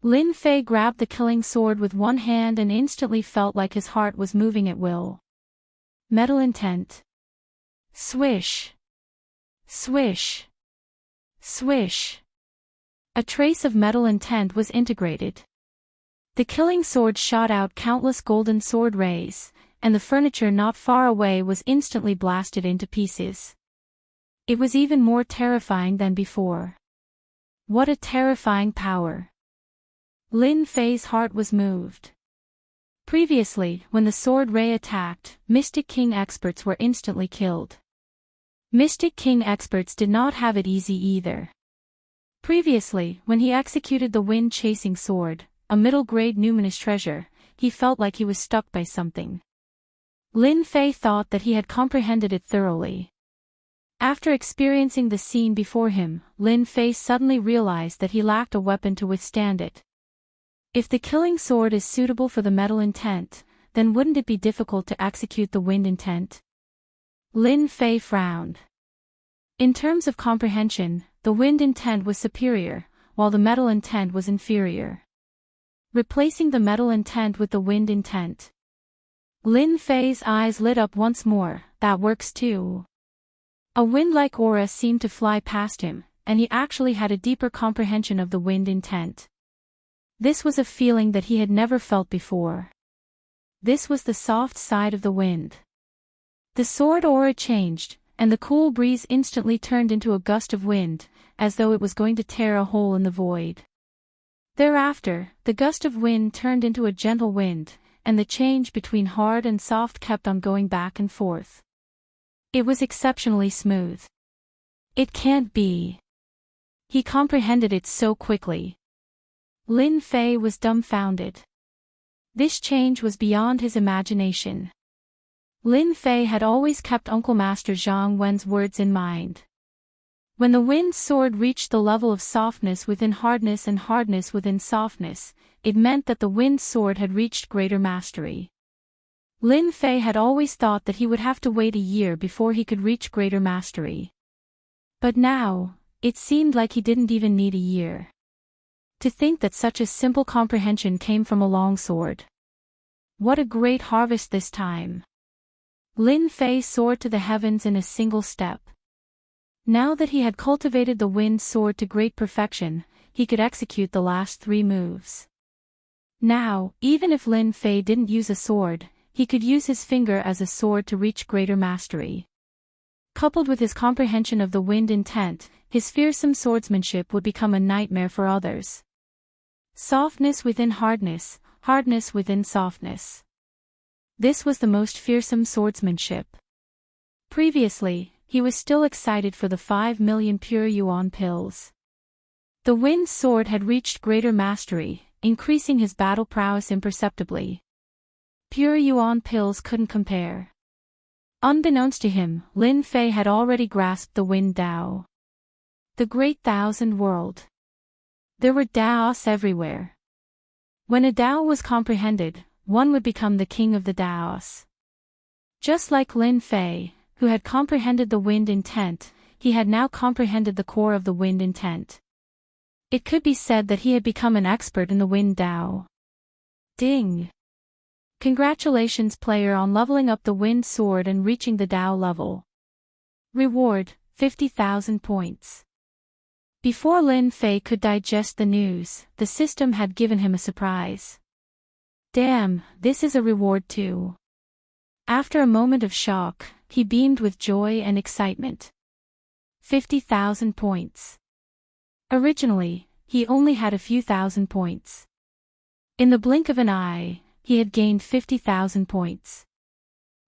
Lin Fei grabbed the killing sword with one hand and instantly felt like his heart was moving at will. Metal intent. Swish. Swish. Swish. A trace of metal intent was integrated. The killing sword shot out countless golden sword rays, and the furniture not far away was instantly blasted into pieces. It was even more terrifying than before. What a terrifying power! Lin Fei's heart was moved. Previously, when the sword ray attacked, Mystic King experts were instantly killed. Mystic King experts did not have it easy either. Previously, when he executed the wind-chasing sword, a middle-grade numinous treasure, he felt like he was stuck by something. Lin Fei thought that he had comprehended it thoroughly. After experiencing the scene before him, Lin Fei suddenly realized that he lacked a weapon to withstand it. If the killing sword is suitable for the metal intent, then wouldn't it be difficult to execute the wind intent? Lin Fei frowned. In terms of comprehension, the wind intent was superior, while the metal intent was inferior. Replacing the metal intent with the wind intent. Lin Fei's eyes lit up once more. That works too. A wind-like aura seemed to fly past him, and he actually had a deeper comprehension of the wind intent. This was a feeling that he had never felt before. This was the soft side of the wind. The sword aura changed, and the cool breeze instantly turned into a gust of wind, as though it was going to tear a hole in the void. Thereafter, the gust of wind turned into a gentle wind, and the change between hard and soft kept on going back and forth. It was exceptionally smooth. It can't be. He comprehended it so quickly. Lin Fei was dumbfounded. This change was beyond his imagination. Lin Fei had always kept Uncle Master Zhang Wen's words in mind. When the wind sword reached the level of softness within hardness and hardness within softness, it meant that the wind sword had reached greater mastery. Lin Fei had always thought that he would have to wait a year before he could reach greater mastery. But now, it seemed like he didn't even need a year. To think that such a simple comprehension came from a longsword. What a great harvest this time! Lin Fei soared to the heavens in a single step. Now that he had cultivated the wind sword to great perfection, he could execute the last 3 moves. Now, even if Lin Fei didn't use a sword, he could use his finger as a sword to reach greater mastery. Coupled with his comprehension of the wind intent, his fearsome swordsmanship would become a nightmare for others. Softness within hardness, hardness within softness. This was the most fearsome swordsmanship. Previously, he was still excited for the 5 million pure yuan pills. The wind sword had reached greater mastery, increasing his battle prowess imperceptibly. Pure yuan pills couldn't compare. Unbeknownst to him, Lin Fei had already grasped the wind Dao. The great thousand world. There were Daos everywhere. When a Dao was comprehended, one would become the king of the Daos. Just like Lin Fei, who had comprehended the wind intent, he had now comprehended the core of the wind intent. It could be said that he had become an expert in the wind Dao. Ding! Congratulations player on leveling up the wind sword and reaching the Dao level. Reward, 50,000 points. Before Lin Fei could digest the news, the system had given him a surprise. Damn, this is a reward too. After a moment of shock, he beamed with joy and excitement. 50,000 points. Originally, he only had a few thousand points. In the blink of an eye, he had gained 50,000 points.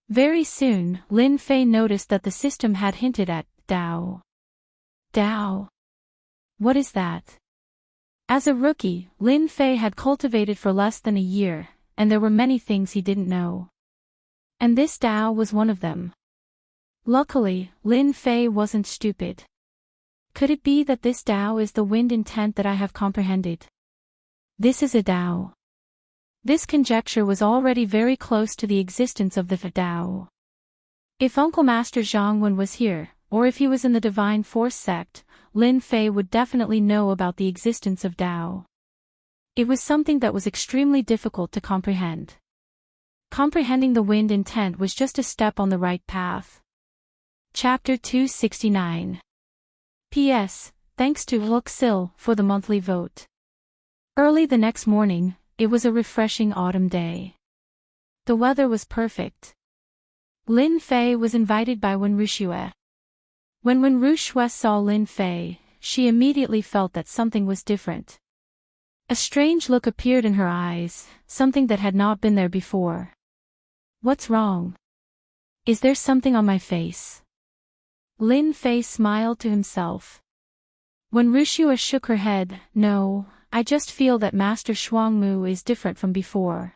Very soon, Lin Fei noticed that the system had hinted at Dao. Dao? What is that? As a rookie, Lin Fei had cultivated for less than a year, and there were many things he didn't know. And this Dao was one of them. Luckily, Lin Fei wasn't stupid. Could it be that this Dao is the wind intent that I have comprehended? This is a Dao. This conjecture was already very close to the existence of the Dao. If Uncle Master Zhangwen was here, or if he was in the Divine Force sect, Lin Fei would definitely know about the existence of Dao. It was something that was extremely difficult to comprehend. Comprehending the wind intent was just a step on the right path. Chapter 269. P.S. Thanks to Wuxia for the monthly vote. Early the next morning, it was a refreshing autumn day. The weather was perfect. Lin Fei was invited by Wuxia. When Wuxia saw Lin Fei, she immediately felt that something was different. A strange look appeared in her eyes, something that had not been there before. What's wrong? Is there something on my face? Lin Fei smiled to himself. When Wuxia shook her head, no, I just feel that Master Shuangmu is different from before.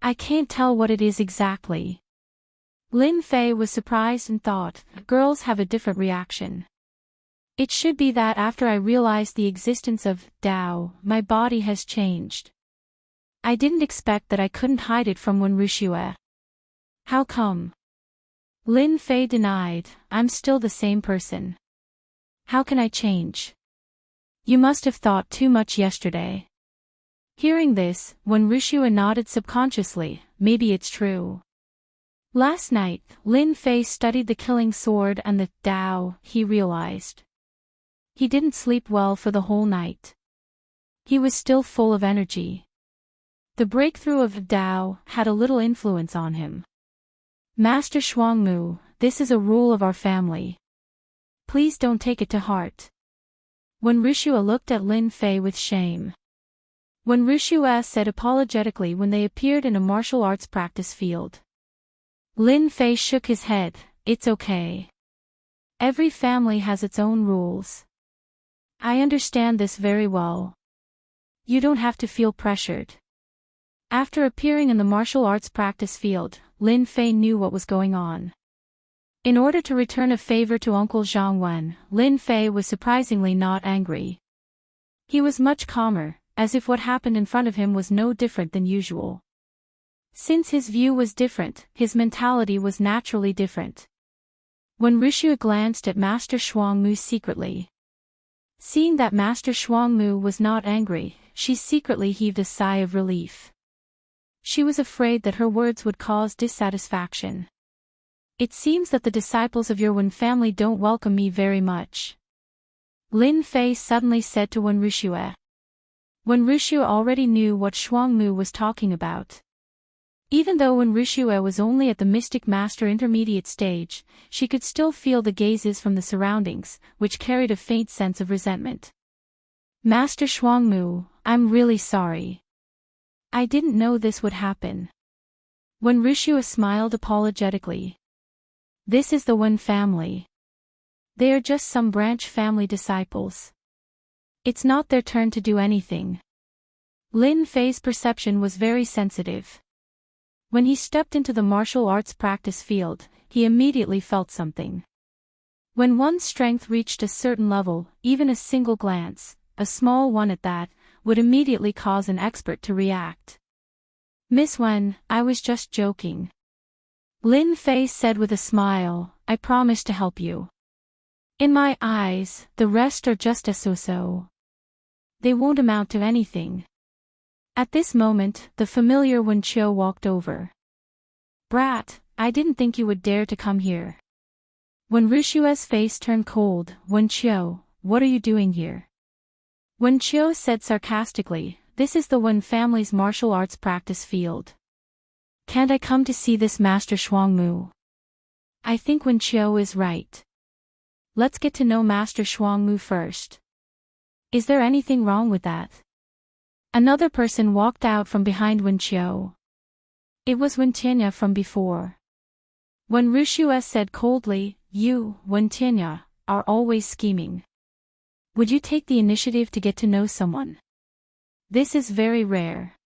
I can't tell what it is exactly. Lin Fei was surprised and thought, girls have a different reaction. It should be that after I realized the existence of Dao, my body has changed. I didn't expect that I couldn't hide it from Wuxia. How come? Lin Fei denied, I'm still the same person. How can I change? You must have thought too much yesterday. Hearing this, Wuxia nodded subconsciously, maybe it's true. Last night, Lin Fei studied the killing sword and the Dao, he realized. He didn't sleep well for the whole night. He was still full of energy. The breakthrough of Dao had a little influence on him. Master Shuangmu, this is a rule of our family. Please don't take it to heart. Wuxia looked at Lin Fei with shame. Wuxia said apologetically when they appeared in a martial arts practice field. Lin Fei shook his head, it's okay. Every family has its own rules. I understand this very well. You don't have to feel pressured. After appearing in the martial arts practice field, Lin Fei knew what was going on. In order to return a favor to Uncle Zhangwen, Lin Fei was surprisingly not angry. He was much calmer, as if what happened in front of him was no different than usual. Since his view was different, his mentality was naturally different. Wuxia glanced at Master Shuangmu secretly. Seeing that Master Shuangmu was not angry, she secretly heaved a sigh of relief. She was afraid that her words would cause dissatisfaction. It seems that the disciples of your Wen family don't welcome me very much. Lin Fei suddenly said to Wuxia. Wen Wuxia already knew what Shuangmu was talking about. Even though Wen Wuxia was only at the Mystic Master intermediate stage, she could still feel the gazes from the surroundings, which carried a faint sense of resentment. Master Shuangmu, I'm really sorry. I didn't know this would happen. Wen Wuxia smiled apologetically. This is the Wen family. They are just some branch family disciples. It's not their turn to do anything. Lin Fei's perception was very sensitive. When he stepped into the martial arts practice field, he immediately felt something. When one's strength reached a certain level, even a single glance, a small one at that, would immediately cause an expert to react. Miss Wen, I was just joking. Lin Fei said with a smile, I promise to help you. In my eyes, the rest are just a so-so. They won't amount to anything. At this moment, the familiar Wen Qiu walked over. Brat, I didn't think you would dare to come here. When Wuxia's face turned cold, Wen Qiu, what are you doing here? Wen Qiu said sarcastically, this is the Wen family's martial arts practice field. Can't I come to see this Master Shuangmu? I think Wen Qiu is right. Let's get to know Master Shuangmu first. Is there anything wrong with that? Another person walked out from behind Wen Qiu. It was Wen Tianya from before. When Wuxia said coldly, you, Wen Tianya, are always scheming. Would you take the initiative to get to know someone? This is very rare.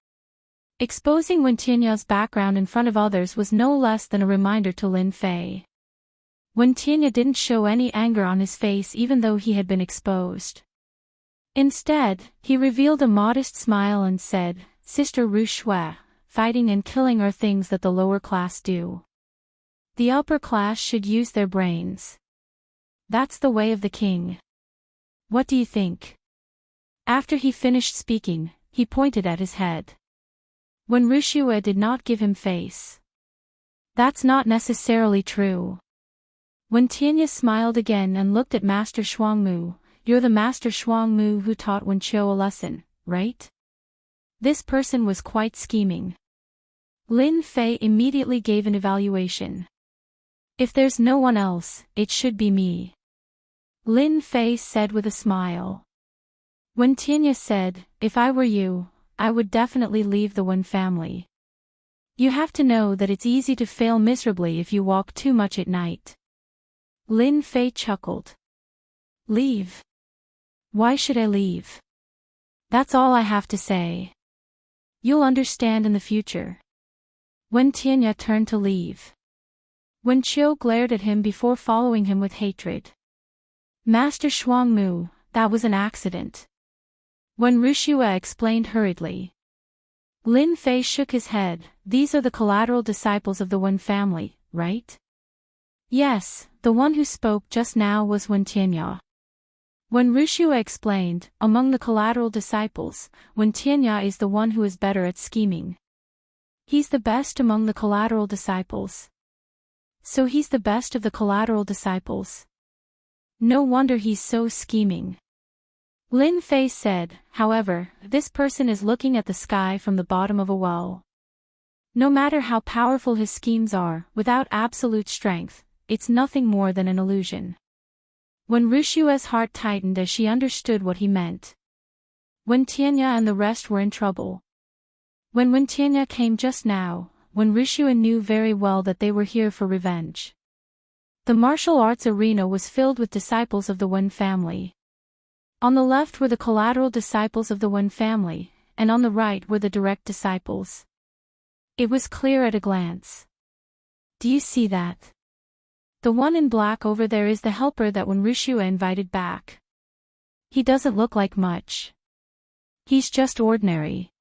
Exposing Wen Tianya's background in front of others was no less than a reminder to Lin Fei. Wen Tianya didn't show any anger on his face even though he had been exposed. Instead, he revealed a modest smile and said, Sister Ru Shui, fighting and killing are things that the lower class do. The upper class should use their brains. That's the way of the king. What do you think? After he finished speaking, he pointed at his head. When Wuxia did not give him face. That's not necessarily true. When Tianya smiled again and looked at Master Shuangmu, you're the Master Shuangmu who taught Wen Qiu a lesson, right? This person was quite scheming. Lin Fei immediately gave an evaluation. If there's no one else, it should be me. Lin Fei said with a smile. When Tianya said, if I were you, I would definitely leave the Wen family. You have to know that it's easy to fail miserably if you walk too much at night. Lin Fei chuckled. Leave? Why should I leave? That's all I have to say. You'll understand in the future. When Tianya turned to leave, Wen Qiu glared at him before following him with hatred. Master Shuangmu, that was an accident. When Wuxia explained hurriedly. Lin Fei shook his head, these are the collateral disciples of the Wen family, right? Yes, the one who spoke just now was Wen Tianya. When Wuxia explained, among the collateral disciples, Wen Tianya is the one who is better at scheming. He's the best among the collateral disciples. So he's the best of the collateral disciples. No wonder he's so scheming. Lin Fei said, however, this person is looking at the sky from the bottom of a well. No matter how powerful his schemes are, without absolute strength, it's nothing more than an illusion. When Wuxia's heart tightened as she understood what he meant. When Tianya and the rest were in trouble. When Tianya came just now, when Wuxia knew very well that they were here for revenge. The martial arts arena was filled with disciples of the Wen family. On the left were the collateral disciples of the Wen family, and on the right were the direct disciples. It was clear at a glance. Do you see that? The one in black over there is the helper that Wen Wuxia invited back. He doesn't look like much. He's just ordinary.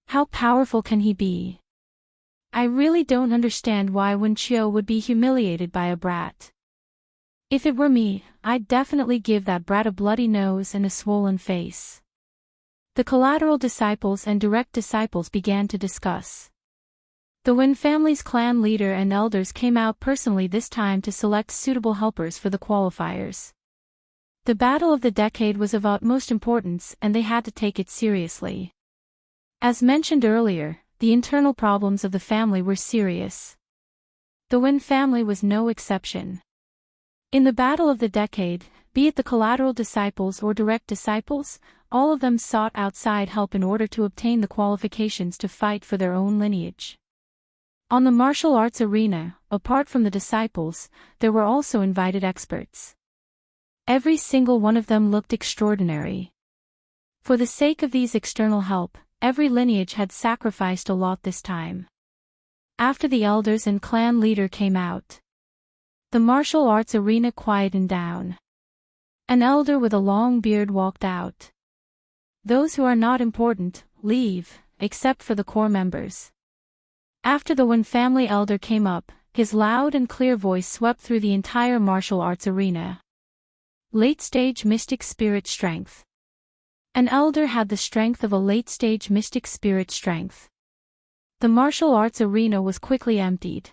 How powerful can he be? I really don't understand why Wen Qiu would be humiliated by a brat. If it were me, I'd definitely give that brat a bloody nose and a swollen face. The collateral disciples and direct disciples began to discuss. The Wen family's clan leader and elders came out personally this time to select suitable helpers for the qualifiers. The battle of the decade was of utmost importance and they had to take it seriously. As mentioned earlier, the internal problems of the family were serious. The Wen family was no exception. In the battle of the decade, be it the collateral disciples or direct disciples, all of them sought outside help in order to obtain the qualifications to fight for their own lineage. On the martial arts arena, apart from the disciples, there were also invited experts. Every single one of them looked extraordinary. For the sake of these external help, every lineage had sacrificed a lot this time. After the elders and clan leader came out, the martial arts arena quietened down. An elder with a long beard walked out. Those who are not important, leave, except for the core members. After the Wen family elder came up, his loud and clear voice swept through the entire martial arts arena. Late-stage mystic spirit strength. An elder had the strength of a late-stage mystic spirit strength. The martial arts arena was quickly emptied.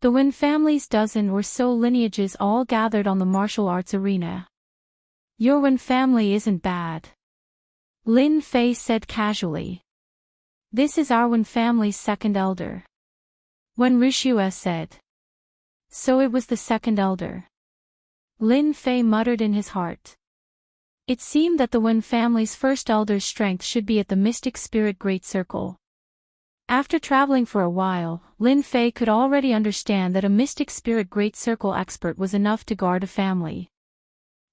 The Wen family's dozen or so lineages all gathered on the martial arts arena. Your Wen family isn't bad, Lin Fei said casually. This is our Wen family's second elder. Wen Wuxia said. So it was the second elder. Lin Fei muttered in his heart. It seemed that the Wen family's first elder's strength should be at the Mystic Spirit Great Circle. After traveling for a while, Lin Fei could already understand that a Mystic Spirit Great Circle expert was enough to guard a family.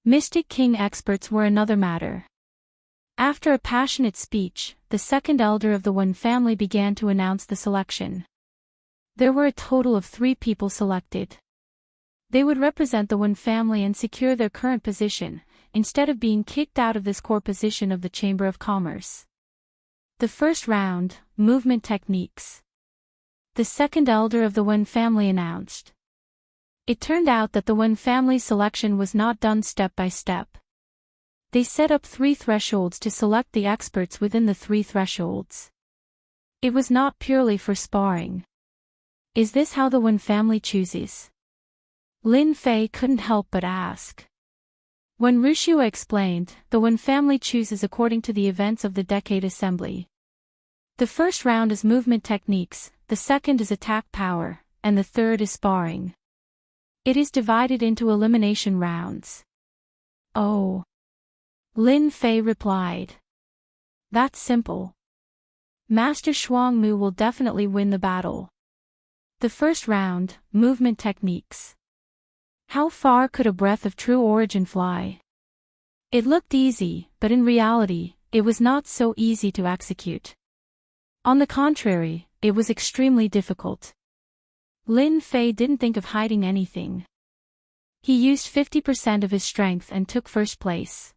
Mystic King experts were another matter. After a passionate speech, the second elder of the Wen family began to announce the selection. There were a total of 3 people selected. They would represent the Wen family and secure their current position, instead of being kicked out of this core position of the Chamber of Commerce. The first round, movement techniques. The second elder of the Wen family announced. It turned out that the Wen family selection was not done step by step. They set up 3 thresholds to select the experts within the 3 thresholds. It was not purely for sparring. Is this how the Wen family chooses? Lin Fei couldn't help but ask. When Wuxia explained, the Wen family chooses according to the events of the Decade Assembly. The first round is movement techniques, the second is attack power, and the third is sparring. It is divided into elimination rounds. Oh. Lin Fei replied. That's simple. Master Shuangmu will definitely win the battle. The first round, movement techniques. How far could a breath of true origin fly? It looked easy, but in reality, it was not so easy to execute. On the contrary, it was extremely difficult. Lin Fei didn't think of hiding anything. He used 50% of his strength and took first place.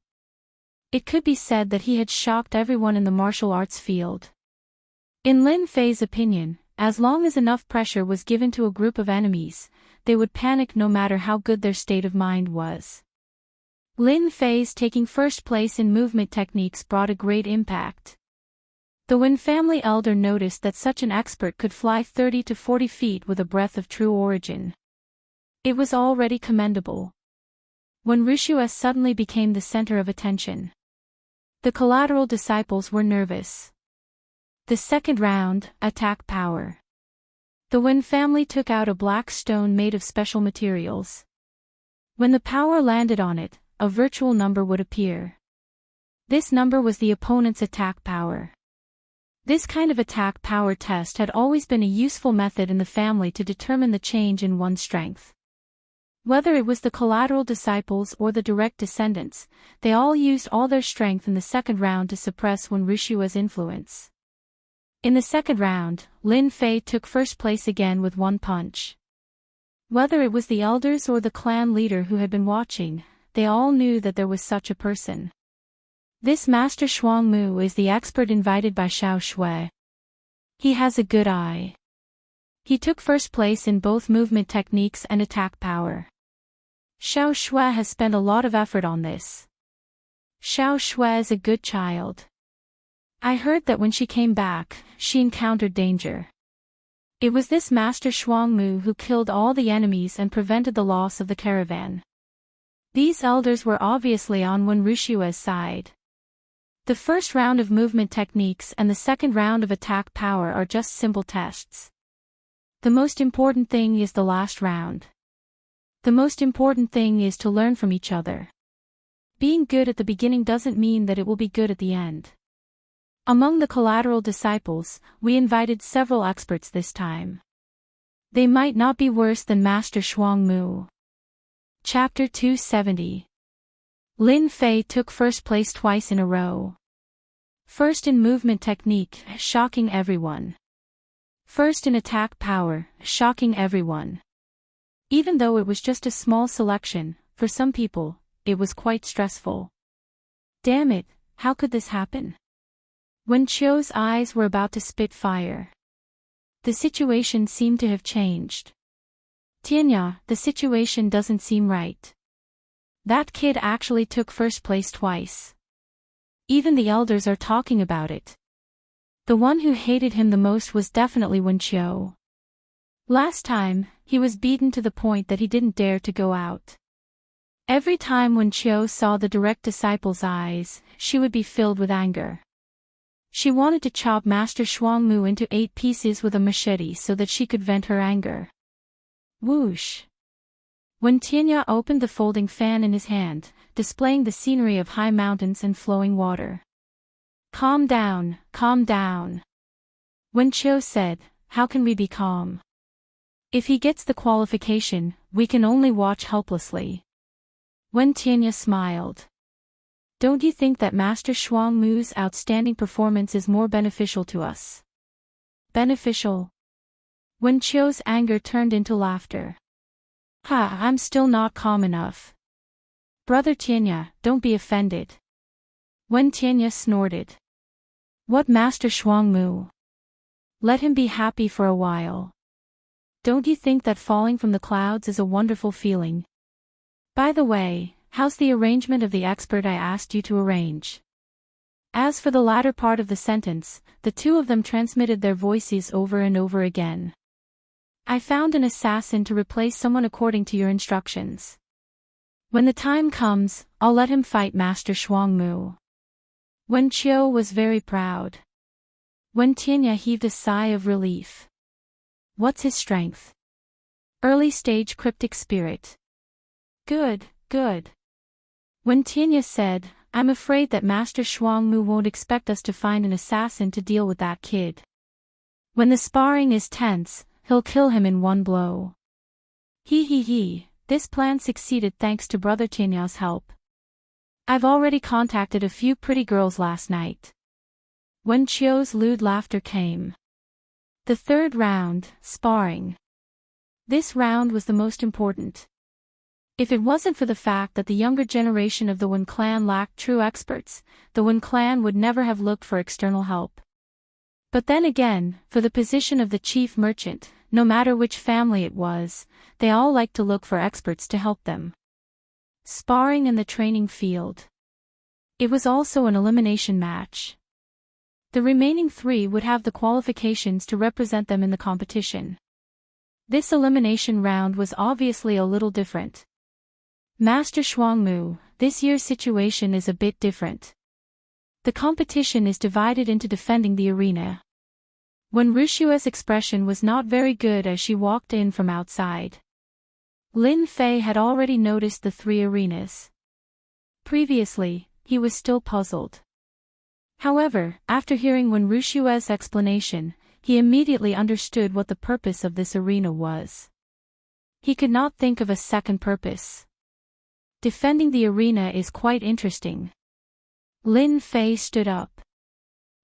It could be said that he had shocked everyone in the martial arts field. In Lin Fei's opinion, as long as enough pressure was given to a group of enemies, they would panic no matter how good their state of mind was. Lin Fei's taking first place in movement techniques brought a great impact. The Wen family elder noticed that such an expert could fly 30 to 40 feet with a breath of true origin. It was already commendable. When Wuxia suddenly became the center of attention, the collateral disciples were nervous. The second round, attack power. The Wen family took out a black stone made of special materials. When the power landed on it, a virtual number would appear. This number was the opponent's attack power. This kind of attack power test had always been a useful method in the family to determine the change in one's strength. Whether it was the collateral disciples or the direct descendants, they all used all their strength in the second round to suppress Wen Wuxia's influence. In the second round, Lin Fei took first place again with 1 punch. Whether it was the elders or the clan leader who had been watching, they all knew that there was such a person. This Master Shuangmu is the expert invited by Xiao Shui. He has a good eye. He took first place in both movement techniques and attack power. Xiao Shui has spent a lot of effort on this. Xiao Shui is a good child. I heard that when she came back, she encountered danger. It was this Master Shuangmu who killed all the enemies and prevented the loss of the caravan. These elders were obviously on Wen Wuxia's side. The first round of movement techniques and the second round of attack power are just simple tests. The most important thing is the last round. The most important thing is to learn from each other. Being good at the beginning doesn't mean that it will be good at the end. Among the collateral disciples, we invited several experts this time. They might not be worse than Master Shuangmu. Chapter 270. Lin Fei took first place twice in a row. First in movement technique, shocking everyone. First in attack power, shocking everyone. Even though it was just a small selection, for some people, it was quite stressful. Damn it, how could this happen? Wen Qiu's eyes were about to spit fire. The situation seemed to have changed. Tianya, the situation doesn't seem right. That kid actually took first place twice. Even the elders are talking about it. The one who hated him the most was definitely Wen Qiu. Last time, he was beaten to the point that he didn't dare to go out. Every time Wen Qiu saw the direct disciple's eyes, she would be filled with anger. She wanted to chop Master Shuangmu into 8 pieces with a machete so that she could vent her anger. Whoosh! When Tianya opened the folding fan in his hand, displaying the scenery of high mountains and flowing water. Calm down, calm down. Wen Qiu said, how can we be calm? If he gets the qualification, we can only watch helplessly. Wen Tianya smiled. Don't you think that Master Shuangmu's outstanding performance is more beneficial to us? Beneficial? Wen Qiu's anger turned into laughter. Ha, I'm still not calm enough. Brother Tianya, don't be offended. Wen Tianya snorted. What Master Shuangmu? Let him be happy for a while. Don't you think that falling from the clouds is a wonderful feeling? By the way, how's the arrangement of the expert I asked you to arrange? As for the latter part of the sentence, the two of them transmitted their voices over and over again. I found an assassin to replace someone according to your instructions. When the time comes, I'll let him fight Master Shuangmu. Wen Qiu was very proud. Wen Tianya heaved a sigh of relief. What's his strength? Early stage cryptic spirit. Good, good. Wen Tianya said, I'm afraid that Master Shuangmu won't expect us to find an assassin to deal with that kid. When the sparring is tense, he'll kill him in one blow. He, this plan succeeded thanks to Brother Tianya's help. I've already contacted a few pretty girls last night. Wen Qiu's lewd laughter came. The third round, sparring. This round was the most important. If it wasn't for the fact that the younger generation of the Wen clan lacked true experts, the Wen clan would never have looked for external help. But then again, for the position of the chief merchant, no matter which family it was, they all liked to look for experts to help them. Sparring in the training field. It was also an elimination match. The remaining 3 would have the qualifications to represent them in the competition. This elimination round was obviously a little different. Master Shuangmu, this year's situation is a bit different. The competition is divided into defending the arena. Wen Wuxia's expression was not very good as she walked in from outside. Lin Fei had already noticed the 3 arenas. Previously, he was still puzzled. However, after hearing Wen Wuxia's explanation, he immediately understood what the purpose of this arena was. He could not think of a second purpose. Defending the arena is quite interesting. Lin Fei stood up.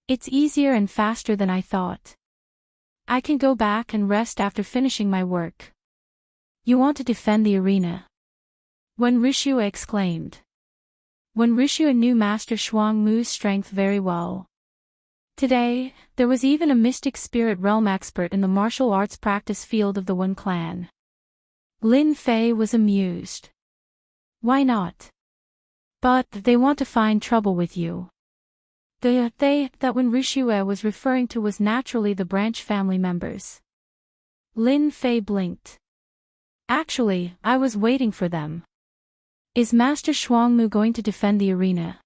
It's easier and faster than I thought. I can go back and rest after finishing my work. You want to defend the arena? Wen Wuxia exclaimed. Wen Wuxia knew Master Shuangmu's strength very well. Today, there was even a mystic spirit realm expert in the martial arts practice field of the Wen clan. Lin Fei was amused. Why not? But they want to find trouble with you. The they that Wen Wuxia was referring to was naturally the branch family members. Lin Fei blinked. Actually, I was waiting for them. Is Master Shuangmu going to defend the arena?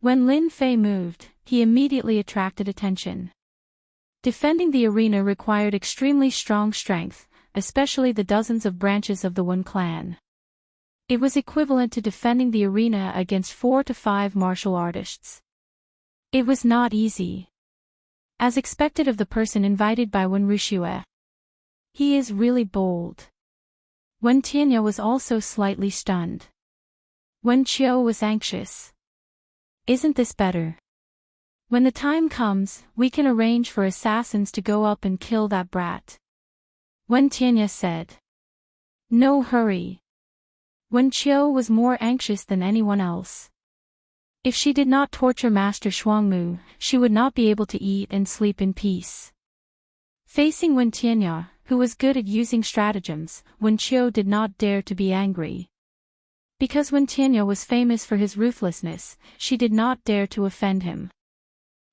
When Lin Fei moved, he immediately attracted attention. Defending the arena required extremely strong strength, especially the dozens of branches of the Wen clan. It was equivalent to defending the arena against 4 to 5 martial artists. It was not easy. As expected of the person invited by Wen Wuxia. He is really bold. Wen Tianya was also slightly stunned. Wen Qiu was anxious. Isn't this better? When the time comes, we can arrange for assassins to go up and kill that brat. Wen Tianya said. No hurry. Wen Qiu was more anxious than anyone else. If she did not torture Master Shuangmu, she would not be able to eat and sleep in peace. Facing Wen Tianya, who was good at using stratagems, Wen Qiu did not dare to be angry. Because Wen Tianya was famous for his ruthlessness, she did not dare to offend him.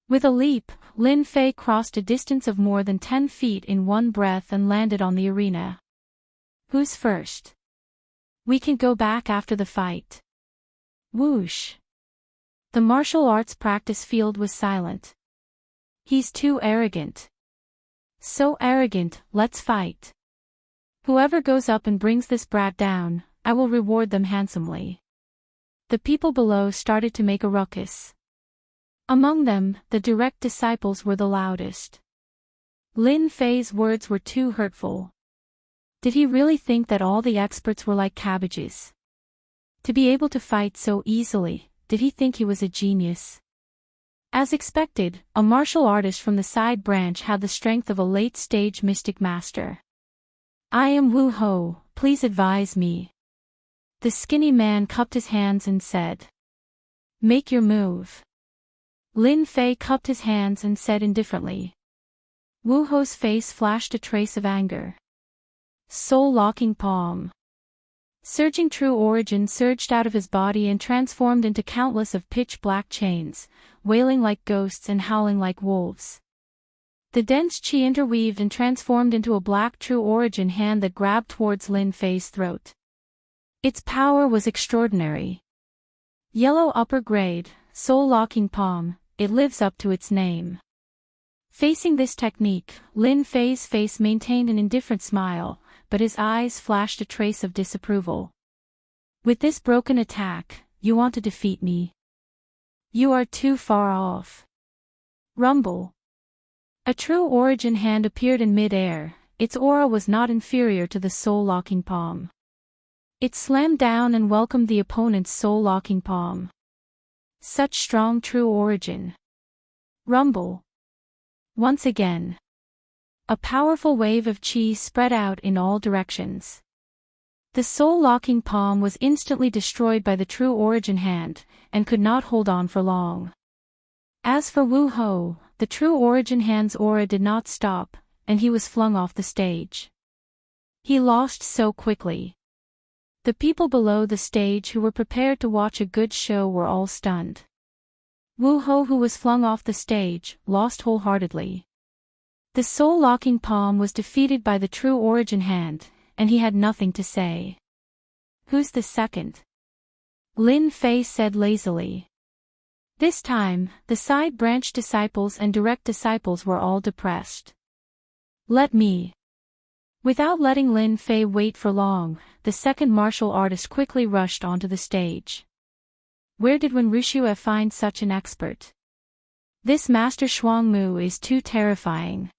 With a leap, Lin Fei crossed a distance of more than 10 feet in one breath and landed on the arena. Who's first? We can go back after the fight. Whoosh. The martial arts practice field was silent. He's too arrogant. So arrogant, let's fight. Whoever goes up and brings this brat down, I will reward them handsomely. The people below started to make a ruckus. Among them, the direct disciples were the loudest. Lin Fei's words were too hurtful. Did he really think that all the experts were like cabbages? To be able to fight so easily, did he think he was a genius? As expected, a martial artist from the side branch had the strength of a late-stage mystic master. I am Wu Ho, please advise me. The skinny man cupped his hands and said. Make your move. Lin Fei cupped his hands and said indifferently. Wu Ho's face flashed a trace of anger. Soul-locking palm. Surging true origin surged out of his body and transformed into countless of pitch-black chains, wailing like ghosts and howling like wolves. The dense qi interweaved and transformed into a black true origin hand that grabbed towards Lin Fei's throat. Its power was extraordinary. Yellow upper grade, soul-locking palm, it lives up to its name. Facing this technique, Lin Fei's face maintained an indifferent smile, but his eyes flashed a trace of disapproval. With this broken attack, you want to defeat me? You are too far off. Rumble. A true origin hand appeared in mid-air, its aura was not inferior to the soul-locking palm. It slammed down and welcomed the opponent's soul-locking palm. Such strong true origin. Rumble. Once again. A powerful wave of qi spread out in all directions. The soul-locking palm was instantly destroyed by the true origin hand, and could not hold on for long. As for Wu Ho, the true origin hand's aura did not stop, and he was flung off the stage. He lost so quickly. The people below the stage who were prepared to watch a good show were all stunned. Wu Ho, who was flung off the stage, lost wholeheartedly. The soul-locking palm was defeated by the true origin hand, and he had nothing to say. Who's the second? Lin Fei said lazily. This time, the side branch disciples and direct disciples were all depressed. Let me. Without letting Lin Fei wait for long, the second martial artist quickly rushed onto the stage. Where did Wen Wuxia find such an expert? This Master Shuangmu is too terrifying.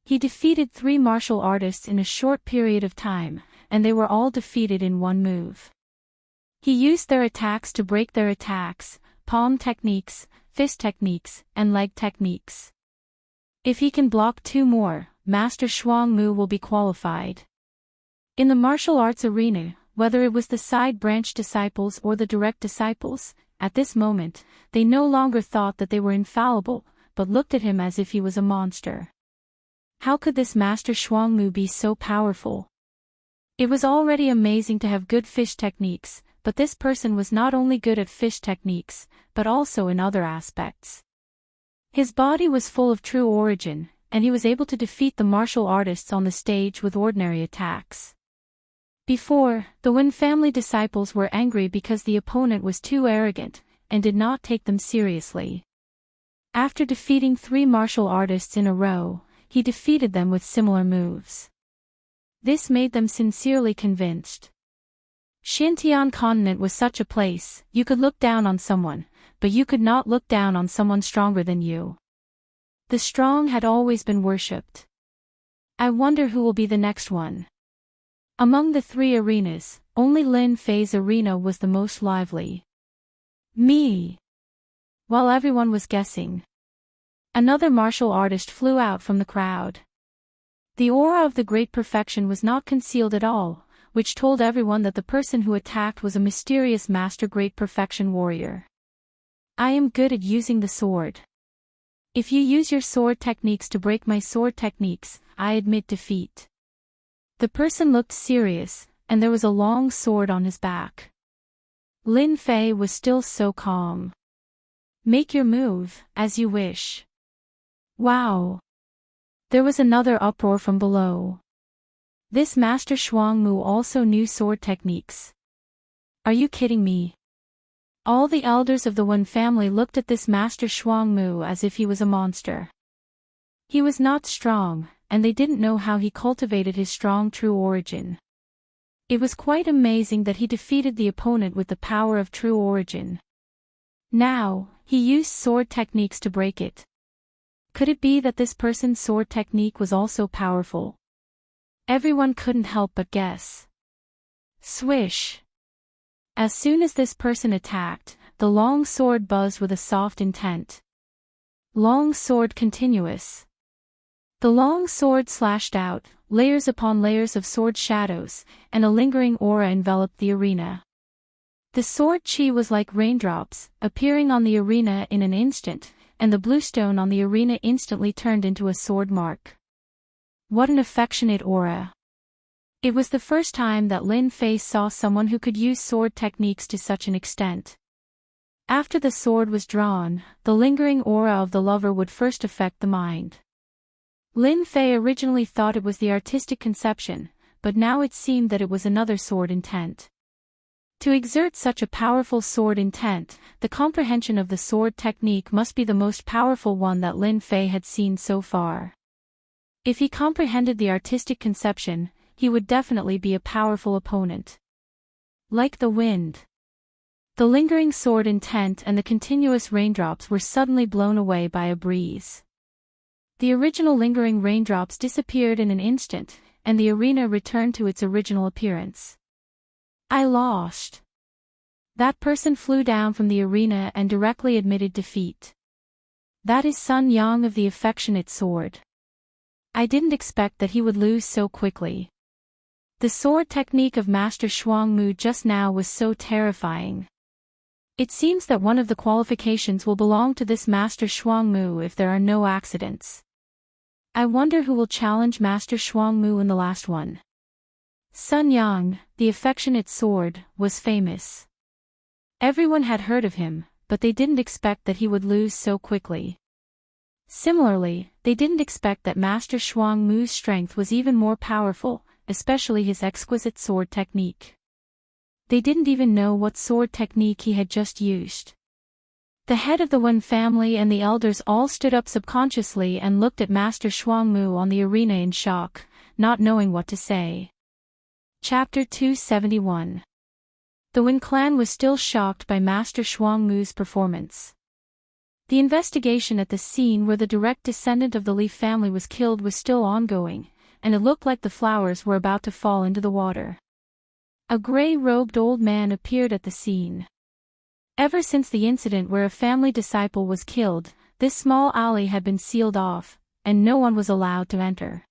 He defeated 3 martial artists in a short period of time, and they were all defeated in one move. He used their attacks to break their attacks, palm techniques, fist techniques, and leg techniques. If he can block 2 more, Master Shuangmu will be qualified. In the martial arts arena, whether it was the side branch disciples or the direct disciples, at this moment, they no longer thought that they were infallible, but looked at him as if he was a monster. How could this Master Shuangmu be so powerful? It was already amazing to have good fish techniques, but this person was not only good at fish techniques, but also in other aspects. His body was full of true origin, and he was able to defeat the martial artists on the stage with ordinary attacks. Before, the Wen family disciples were angry because the opponent was too arrogant, and did not take them seriously. After defeating 3 martial artists in a row, he defeated them with similar moves. This made them sincerely convinced. Xintian continent was such a place, you could look down on someone, but you could not look down on someone stronger than you. The strong had always been worshipped. I wonder who will be the next one. Among the 3 arenas, only Lin Fei's arena was the most lively. Me. While everyone was guessing, another martial artist flew out from the crowd. The aura of the great perfection was not concealed at all, which told everyone that the person who attacked was a mysterious master great perfection warrior. I am good at using the sword. If you use your sword techniques to break my sword techniques, I admit defeat. The person looked serious, and there was a long sword on his back. Lin Fei was still so calm. Make your move, as you wish. Wow. There was another uproar from below. This Master Shuangmu also knew sword techniques. Are you kidding me? All the elders of the Wen family looked at this Master Shuangmu as if he was a monster. He was not strong, and they didn't know how he cultivated his strong true origin. It was quite amazing that he defeated the opponent with the power of true origin. Now, he used sword techniques to break it. Could it be that this person's sword technique was also powerful? Everyone couldn't help but guess. Swish! As soon as this person attacked, the long sword buzzed with a soft intent. Long sword continuous. The long sword slashed out, layers upon layers of sword shadows, and a lingering aura enveloped the arena. The sword chi was like raindrops, appearing on the arena in an instant, and the bluestone on the arena instantly turned into a sword mark. What an affectionate aura. It was the first time that Lin Fei saw someone who could use sword techniques to such an extent. After the sword was drawn, the lingering aura of the lover would first affect the mind. Lin Fei originally thought it was the artistic conception, but now it seemed that it was another sword intent. To exert such a powerful sword intent, the comprehension of the sword technique must be the most powerful one that Lin Fei had seen so far. If he comprehended the artistic conception, he would definitely be a powerful opponent. Like the wind. The lingering sword intent and the continuous raindrops were suddenly blown away by a breeze. The original lingering raindrops disappeared in an instant, and the arena returned to its original appearance. I lost. That person flew down from the arena and directly admitted defeat. That is Sun Yang of the affectionate sword. I didn't expect that he would lose so quickly. The sword technique of Master Shuangmu just now was so terrifying. It seems that one of the qualifications will belong to this Master Shuangmu if there are no accidents. I wonder who will challenge Master Shuangmu in the last one. Sun Yang, the affectionate sword, was famous. Everyone had heard of him, but they didn't expect that he would lose so quickly. Similarly, they didn't expect that Master Shuangmu's strength was even more powerful, especially his exquisite sword technique. They didn't even know what sword technique he had just used. The head of the Wen family and the elders all stood up subconsciously and looked at Master Shuangmu on the arena in shock, not knowing what to say. Chapter 271. The Wen clan was still shocked by Master Shuangmu's performance. The investigation at the scene where the direct descendant of the Li family was killed was still ongoing, and it looked like the flowers were about to fall into the water. A gray-robed old man appeared at the scene. Ever since the incident where a family disciple was killed, this small alley had been sealed off, and no one was allowed to enter.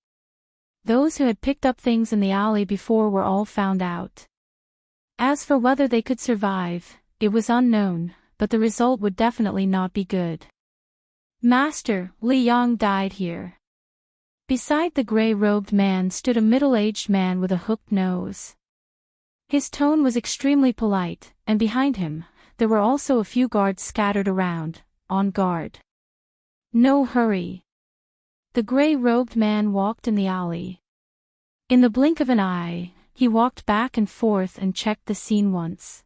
Those who had picked up things in the alley before were all found out. As for whether they could survive, it was unknown, but the result would definitely not be good. Master, Li Yang died here. Beside the gray-robed man stood a middle-aged man with a hooked nose. His tone was extremely polite, and behind him, there were also a few guards scattered around, on guard. No hurry. The gray-robed man walked in the alley. In the blink of an eye, He walked back and forth and checked the scene once.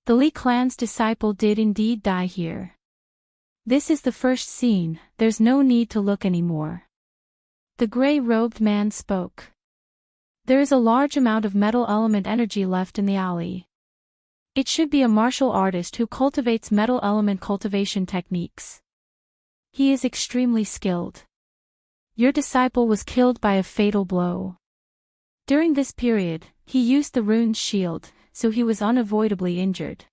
The Li clan's disciple did indeed die here. This is the first scene, there's no need to look anymore. The gray-robed man spoke. There is a large amount of metal element energy left in the alley. It should be a martial artist who cultivates metal element cultivation techniques. He is extremely skilled. Your disciple was killed by a fatal blow. During this period, he used the rune's shield, so he was unavoidably injured.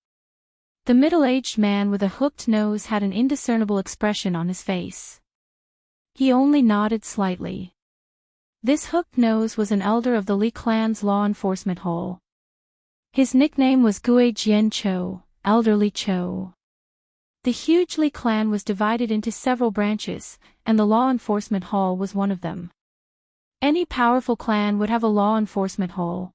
The middle-aged man with a hooked nose had an indiscernible expression on his face. He only nodded slightly. This hooked nose was an elder of the Li clan's law enforcement hall. His nickname was Gui Jian Cho, Elder Li Cho. The huge Li clan was divided into several branches, and the law enforcement hall was one of them. Any powerful clan would have a law enforcement hall.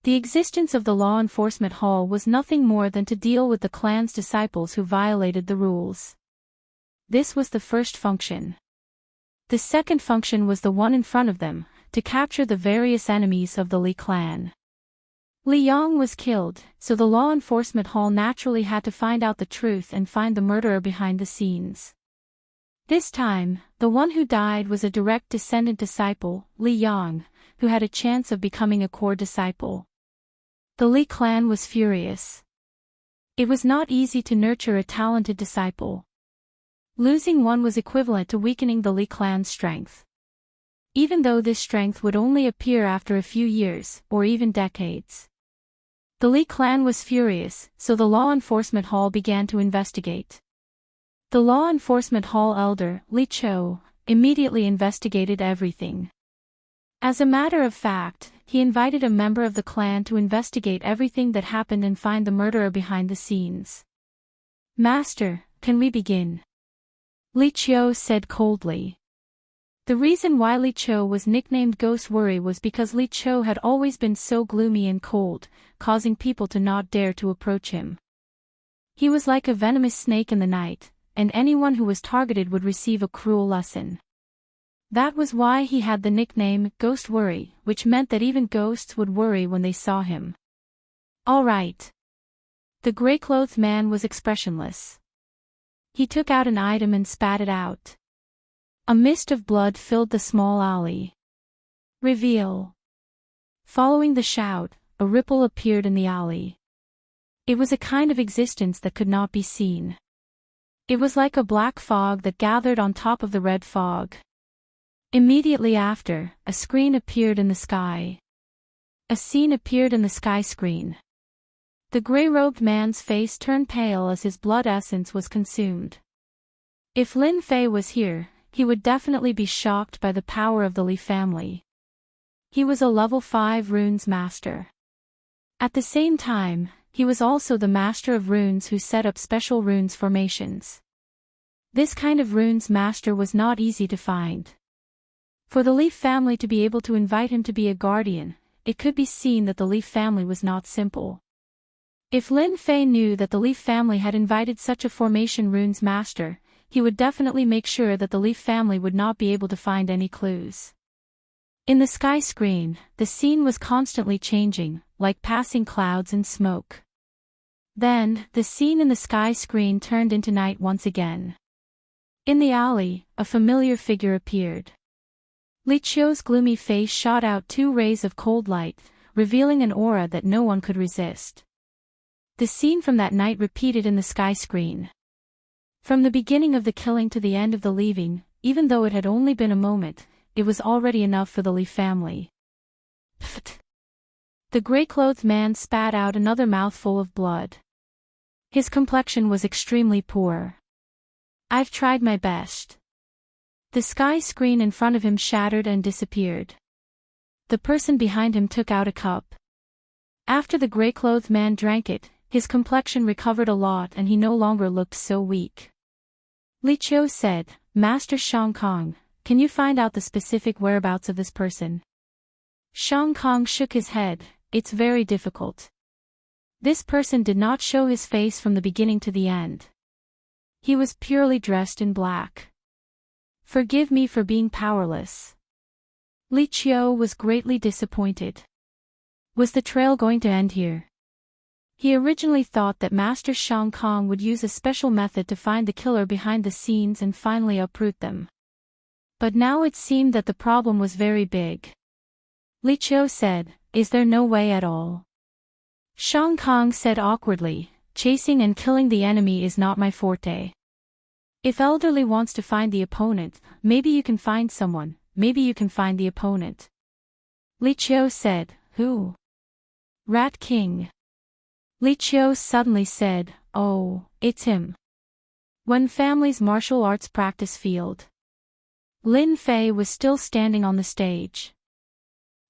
The existence of the law enforcement hall was nothing more than to deal with the clan's disciples who violated the rules. This was the first function. The second function was the one in front of them, to capture the various enemies of the Li clan. Li Yang was killed, so the law enforcement hall naturally had to find out the truth and find the murderer behind the scenes. This time, the one who died was a direct descendant disciple, Li Yang, who had a chance of becoming a core disciple. The Li clan was furious. It was not easy to nurture a talented disciple. Losing one was equivalent to weakening the Li clan's strength. Even though this strength would only appear after a few years, or even decades. The Li clan was furious, so the law enforcement hall began to investigate. The law enforcement hall elder, Li Cho, immediately investigated everything. As a matter of fact, he invited a member of the clan to investigate everything that happened and find the murderer behind the scenes. Master, can we begin? Li Cho said coldly. The reason why Li Cho was nicknamed Ghost Worry was because Li Cho had always been so gloomy and cold, causing people to not dare to approach him. He was like a venomous snake in the night, and anyone who was targeted would receive a cruel lesson. That was why he had the nickname Ghost Worry, which meant that even ghosts would worry when they saw him. All right. The gray-clothed man was expressionless. He took out an item and spat it out. A mist of blood filled the small alley. Reveal. Following the shout, a ripple appeared in the alley. It was a kind of existence that could not be seen. It was like a black fog that gathered on top of the red fog. Immediately after, a screen appeared in the sky. A scene appeared in the sky screen. The gray-robed man's face turned pale as his blood essence was consumed. If Lin Fei was here, he would definitely be shocked by the power of the Li family. He was a level 5 runes master. At the same time, he was also the master of runes who set up special runes formations. This kind of runes master was not easy to find. For the Li family to be able to invite him to be a guardian, it could be seen that the Li family was not simple. If Lin Fei knew that the Li family had invited such a formation runes master, he would definitely make sure that the Li family would not be able to find any clues. In the sky screen, the scene was constantly changing, like passing clouds and smoke. Then, the scene in the sky screen turned into night once again. In the alley, a familiar figure appeared. Li Chio's gloomy face shot out 2 rays of cold light, revealing an aura that no one could resist. The scene from that night repeated in the sky screen. From the beginning of the killing to the end of the leaving, even though it had only been a moment, it was already enough for the Li family. Pfft. The gray-clothed man spat out another mouthful of blood. His complexion was extremely poor. I've tried my best. The sky screen in front of him shattered and disappeared. The person behind him took out a cup. After the gray-clothed man drank it, his complexion recovered a lot and he no longer looked so weak. Li Chio said, Master Shang Kong, can you find out the specific whereabouts of this person? Shang Kong shook his head, it's very difficult. This person did not show his face from the beginning to the end. He was purely dressed in black. Forgive me for being powerless. Li Chio was greatly disappointed. Was the trail going to end here? He originally thought that Master Shang Kong would use a special method to find the killer behind the scenes and finally uproot them. But now it seemed that the problem was very big. Li Qiu said, "Is there no way at all?" Shang Kong said awkwardly, "Chasing and killing the enemy is not my forte. If Elderly wants to find the opponent, maybe you can find someone, maybe you can find the opponent." Li Qiu said, "Who?" "Rat King." Li Qiu suddenly said, "Oh, it's him." When family's martial arts practice field. Lin Fei was still standing on the stage.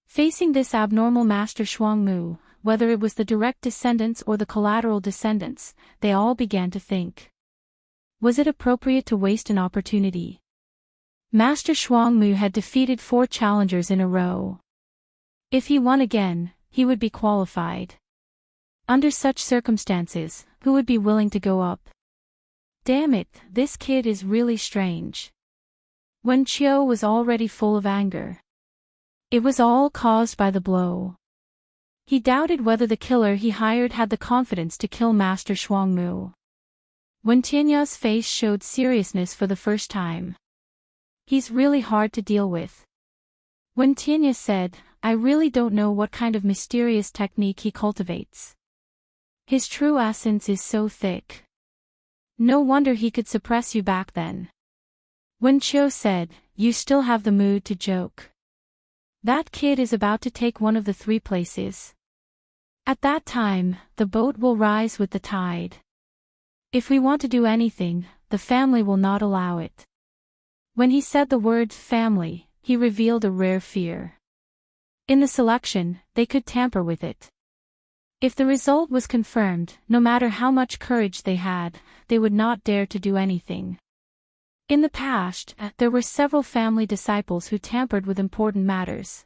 Facing this abnormal Master Shuangmu, whether it was the direct descendants or the collateral descendants, they all began to think. Was it appropriate to waste an opportunity? Master Shuangmu had defeated 4 challengers in a row. If he won again, he would be qualified. Under such circumstances, who would be willing to go up? Damn it, this kid is really strange. Wen Qiu was already full of anger. It was all caused by the blow. He doubted whether the killer he hired had the confidence to kill Master Shuangmu. Wen Tianya's face showed seriousness for the first time. He's really hard to deal with. Wen Tianya said, "I really don't know what kind of mysterious technique he cultivates. His true essence is so thick. No wonder he could suppress you back then." Wen Qiu said, "You still have the mood to joke. That kid is about to take one of the 3 places. At that time, the boat will rise with the tide. If we want to do anything, the family will not allow it." When he said the word family, he revealed a rare fear. In the selection, they could tamper with it. If the result was confirmed, no matter how much courage they had, they would not dare to do anything. In the past, there were several family disciples who tampered with important matters.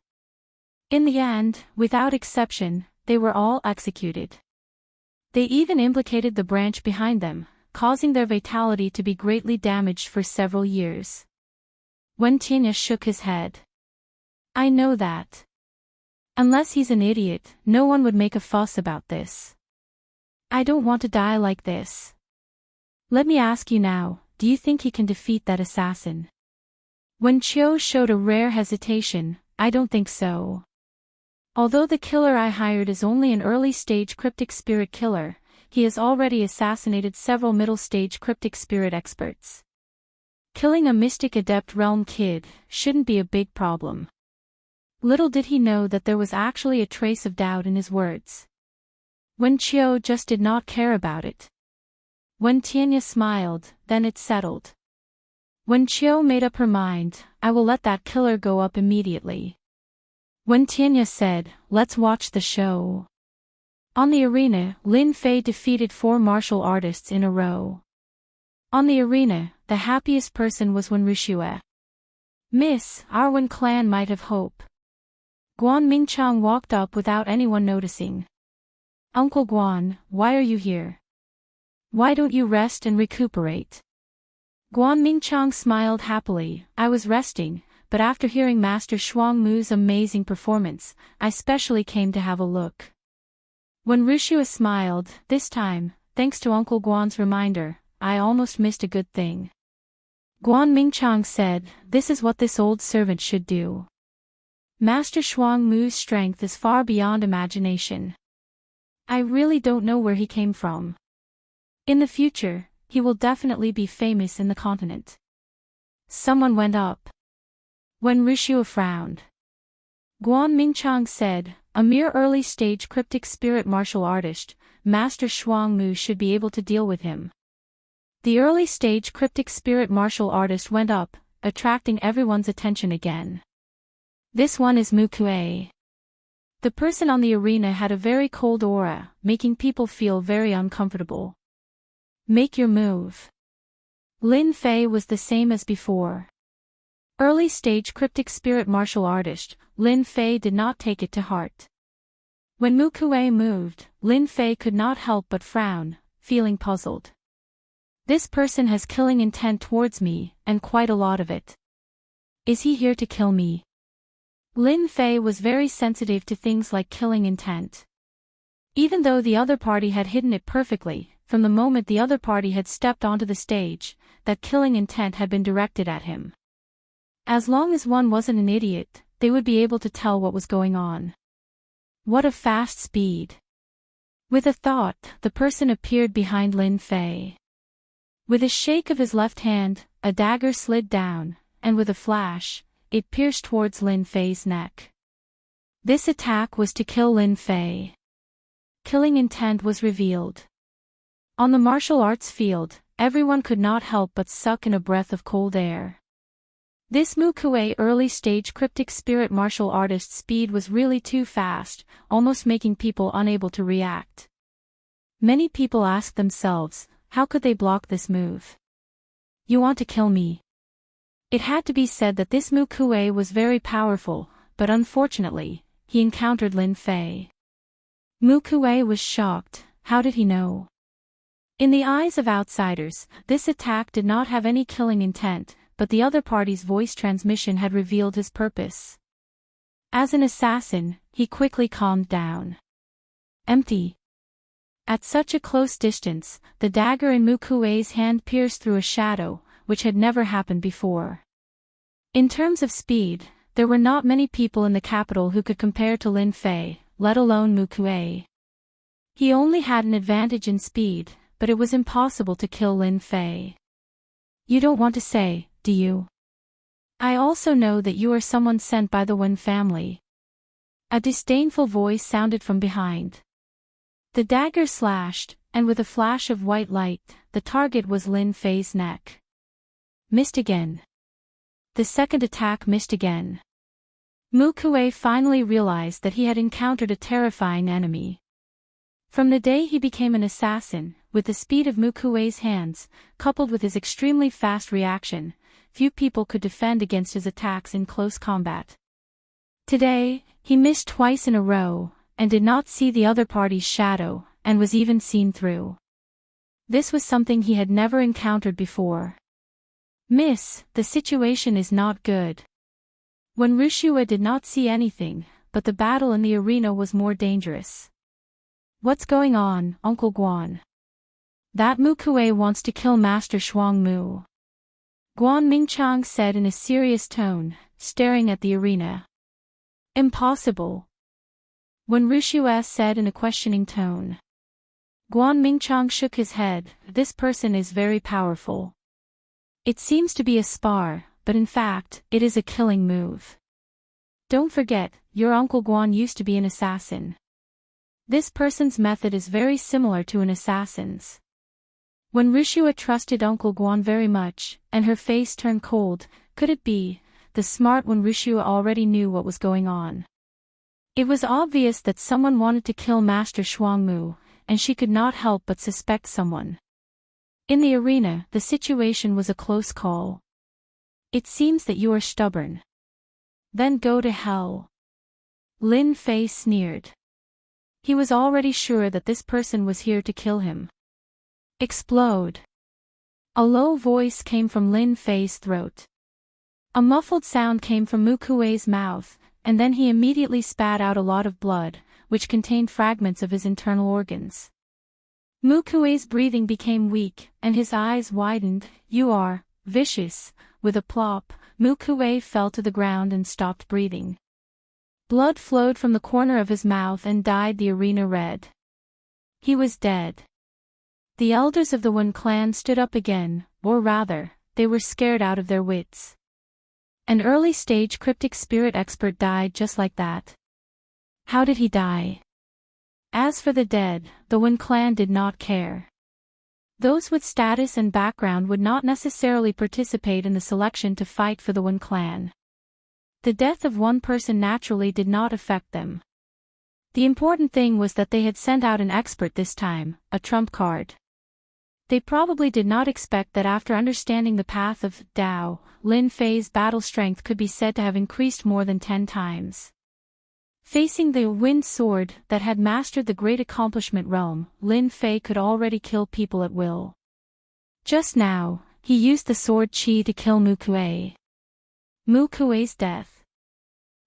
In the end, without exception, they were all executed. They even implicated the branch behind them, causing their vitality to be greatly damaged for several years. Wen Tianya shook his head. "I know that. Unless he's an idiot, no one would make a fuss about this. I don't want to die like this. Let me ask you now, do you think he can defeat that assassin?" Wen Qiu showed a rare hesitation. "I don't think so. Although the killer I hired is only an early-stage cryptic spirit killer, he has already assassinated several middle-stage cryptic spirit experts. Killing a mystic adept realm kid shouldn't be a big problem." Little did he know that there was actually a trace of doubt in his words. Wen Qiu just did not care about it. Wen Tianya smiled, then it settled. Wen Qiu made up her mind, "I will let that killer go up immediately." Wen Tianya said, "Let's watch the show." On the arena, Lin Fei defeated 4 martial artists in a row. On the arena, the happiest person was Wen Wuxia. "Miss, our Wen clan might have hope." Guan Mingchang walked up without anyone noticing. "Uncle Guan, why are you here? Why don't you rest and recuperate?" Guan Mingchang smiled happily. "I was resting, but after hearing Master Shuangmu's amazing performance, I specially came to have a look." When Wuxia smiled, "This time, thanks to Uncle Guan's reminder, I almost missed a good thing." Guan Mingchang said, "This is what this old servant should do." Master Shuangmu's strength is far beyond imagination. I really don't know where he came from. In the future, he will definitely be famous in the continent. Someone went up. When Wuxia frowned, Guan Mingchang said, "A mere early-stage cryptic spirit martial artist, Master Shuangmu should be able to deal with him." The early-stage cryptic spirit martial artist went up, attracting everyone's attention again. "This one is Mu Kuei." The person on the arena had a very cold aura, making people feel very uncomfortable. "Make your move." Lin Fei was the same as before. Early-stage cryptic spirit martial artist, Lin Fei did not take it to heart. When Mu Kuei moved, Lin Fei could not help but frown, feeling puzzled. This person has killing intent towards me, and quite a lot of it. Is he here to kill me? Lin Fei was very sensitive to things like killing intent. Even though the other party had hidden it perfectly, from the moment the other party had stepped onto the stage, that killing intent had been directed at him. As long as one wasn't an idiot, they would be able to tell what was going on. What a fast speed! With a thought, the person appeared behind Lin Fei. With a shake of his left hand, a dagger slid down, and with a flash, it pierced towards Lin Fei's neck. This attack was to kill Lin Fei. Killing intent was revealed. On the martial arts field, everyone could not help but suck in a breath of cold air. This Mu Kuei early-stage cryptic spirit martial artist's speed was really too fast, almost making people unable to react. Many people asked themselves, how could they block this move? You want to kill me? It had to be said that this Mu Kuei was very powerful, but unfortunately, he encountered Lin Fei. Mu Kuei was shocked. How did he know? In the eyes of outsiders, this attack did not have any killing intent, but the other party's voice transmission had revealed his purpose. As an assassin, he quickly calmed down. Empty. At such a close distance, the dagger in Mu Kuei's hand pierced through a shadow, which had never happened before. In terms of speed, there were not many people in the capital who could compare to Lin Fei, let alone Mu Kuei. He only had an advantage in speed, but it was impossible to kill Lin Fei. You don't want to say, do you? I also know that you are someone sent by the Wen family. A disdainful voice sounded from behind. The dagger slashed, and with a flash of white light, the target was Lin Fei's neck. Missed again. The second attack missed again. Mu Kuei finally realized that he had encountered a terrifying enemy. From the day he became an assassin, with the speed of Mu Kuei's hands, coupled with his extremely fast reaction, few people could defend against his attacks in close combat. Today, he missed twice in a row, and did not see the other party's shadow, and was even seen through. This was something he had never encountered before. Miss, the situation is not good. When Wuxia did not see anything, but the battle in the arena was more dangerous. What's going on, Uncle Guan? That Mu Kuei wants to kill Master Shuang Mu. Guan Mingchang said in a serious tone, staring at the arena. Impossible. When Wuxia said in a questioning tone. Guan Mingchang shook his head. This person is very powerful. It seems to be a spar, but in fact, it is a killing move. Don't forget, your Uncle Guan used to be an assassin. This person's method is very similar to an assassin's. When Wuxia trusted Uncle Guan very much, and her face turned cold, could it be, the smart one Wuxia already knew what was going on? It was obvious that someone wanted to kill Master Shuang Mu, and she could not help but suspect someone. In the arena, the situation was a close call. It seems that you are stubborn. Then go to hell. Lin Fei sneered. He was already sure that this person was here to kill him. Explode. A low voice came from Lin Fei's throat. A muffled sound came from Mu Kuei's mouth, and then he immediately spat out a lot of blood, which contained fragments of his internal organs. Mu Kuei's breathing became weak, and his eyes widened. You are vicious. With a plop, Mu Kuei fell to the ground and stopped breathing. Blood flowed from the corner of his mouth and dyed the arena red. He was dead. The elders of the Wen clan stood up again, or rather, they were scared out of their wits. An early-stage cryptic spirit expert died just like that. How did he die? As for the dead, the Wen clan did not care. Those with status and background would not necessarily participate in the selection to fight for the Wen clan. The death of one person naturally did not affect them. The important thing was that they had sent out an expert this time, a trump card. They probably did not expect that after understanding the path of Dao, Lin Fei's battle strength could be said to have increased more than 10 times. Facing the wind sword that had mastered the great accomplishment realm, Lin Fei could already kill people at will. Just now, he used the sword qi to kill Mu Kuei. Mu Kuei's death.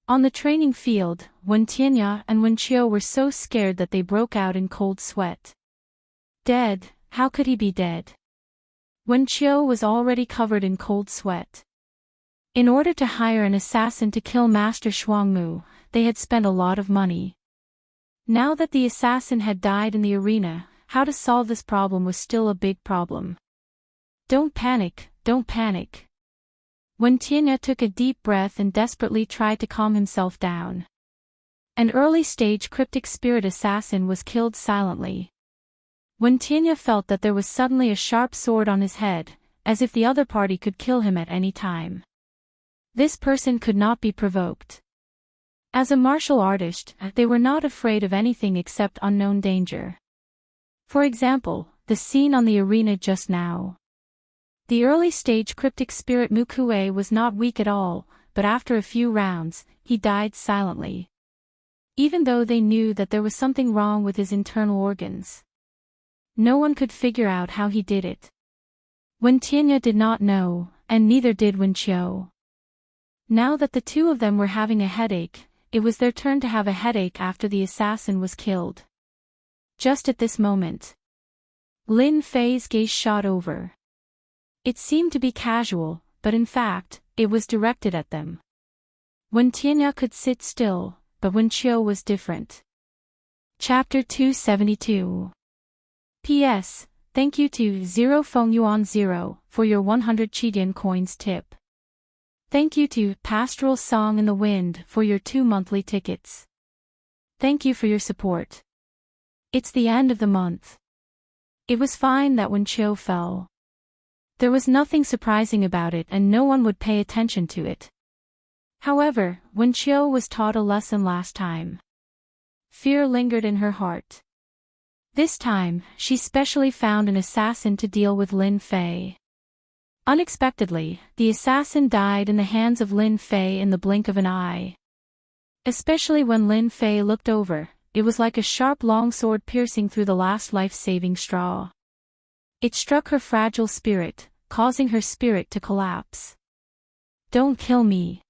On the training field, Wen Tianya and Wen Qiu were so scared that they broke out in cold sweat. Dead? How could he be dead? Wen Qiu was already covered in cold sweat. In order to hire an assassin to kill Master Shuangmu, they had spent a lot of money. Now that the assassin had died in the arena, how to solve this problem was still a big problem. Don't panic, don't panic. Wen Tianya took a deep breath and desperately tried to calm himself down. An early-stage cryptic spirit assassin was killed silently. Wen Tianya felt that there was suddenly a sharp sword on his head, as if the other party could kill him at any time. This person could not be provoked. As a martial artist, they were not afraid of anything except unknown danger. For example, the scene on the arena just now. The early-stage cryptic spirit Mukue was not weak at all, but after a few rounds, he died silently. Even though they knew that there was something wrong with his internal organs. No one could figure out how he did it. Wen Tianya did not know, and neither did Wen Qiu. Now that the two of them were having a headache, it was their turn to have a headache after the assassin was killed. Just at this moment, Lin Fei's gaze shot over. It seemed to be casual, but in fact, it was directed at them. Wen Tianya could sit still, but Wen Qiu was different. Chapter 272. P.S. Thank you to 0 Feng Yuan 0 for your 100 Qidian coins tip. Thank you to Pastoral Song in the Wind for your 2 monthly tickets. Thank you for your support. It's the end of the month. It was fine that Wen Qiu fell. There was nothing surprising about it and no one would pay attention to it. However, Wen Qiu was taught a lesson last time. Fear lingered in her heart. This time, she specially found an assassin to deal with Lin Fei. Unexpectedly, the assassin died in the hands of Lin Fei in the blink of an eye. Especially when Lin Fei looked over, it was like a sharp long sword piercing through the last life-saving straw. It struck her fragile spirit, causing her spirit to collapse. Don't kill me.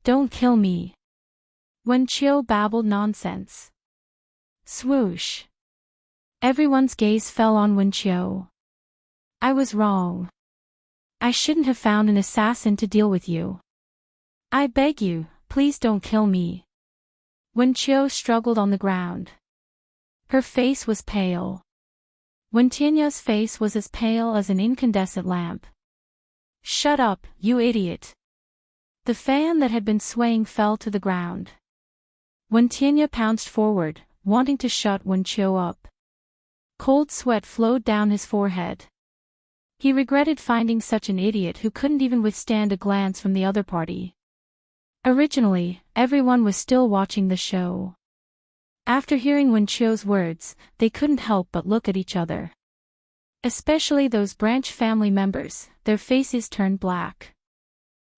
Don't kill me. Wen Qiu babbled nonsense. Swoosh. Everyone's gaze fell on Wen Qiu. I was wrong. I shouldn't have found an assassin to deal with you. I beg you, please don't kill me. Wen Qiu struggled on the ground. Her face was pale. Wen Tianya's face was as pale as an incandescent lamp. Shut up, you idiot. The fan that had been swaying fell to the ground. Wen Tianya pounced forward, wanting to shut Wen Qiu up. Cold sweat flowed down his forehead. He regretted finding such an idiot who couldn't even withstand a glance from the other party. Originally, everyone was still watching the show. After hearing Wen Qiu's words, they couldn't help but look at each other. Especially those branch family members, their faces turned black.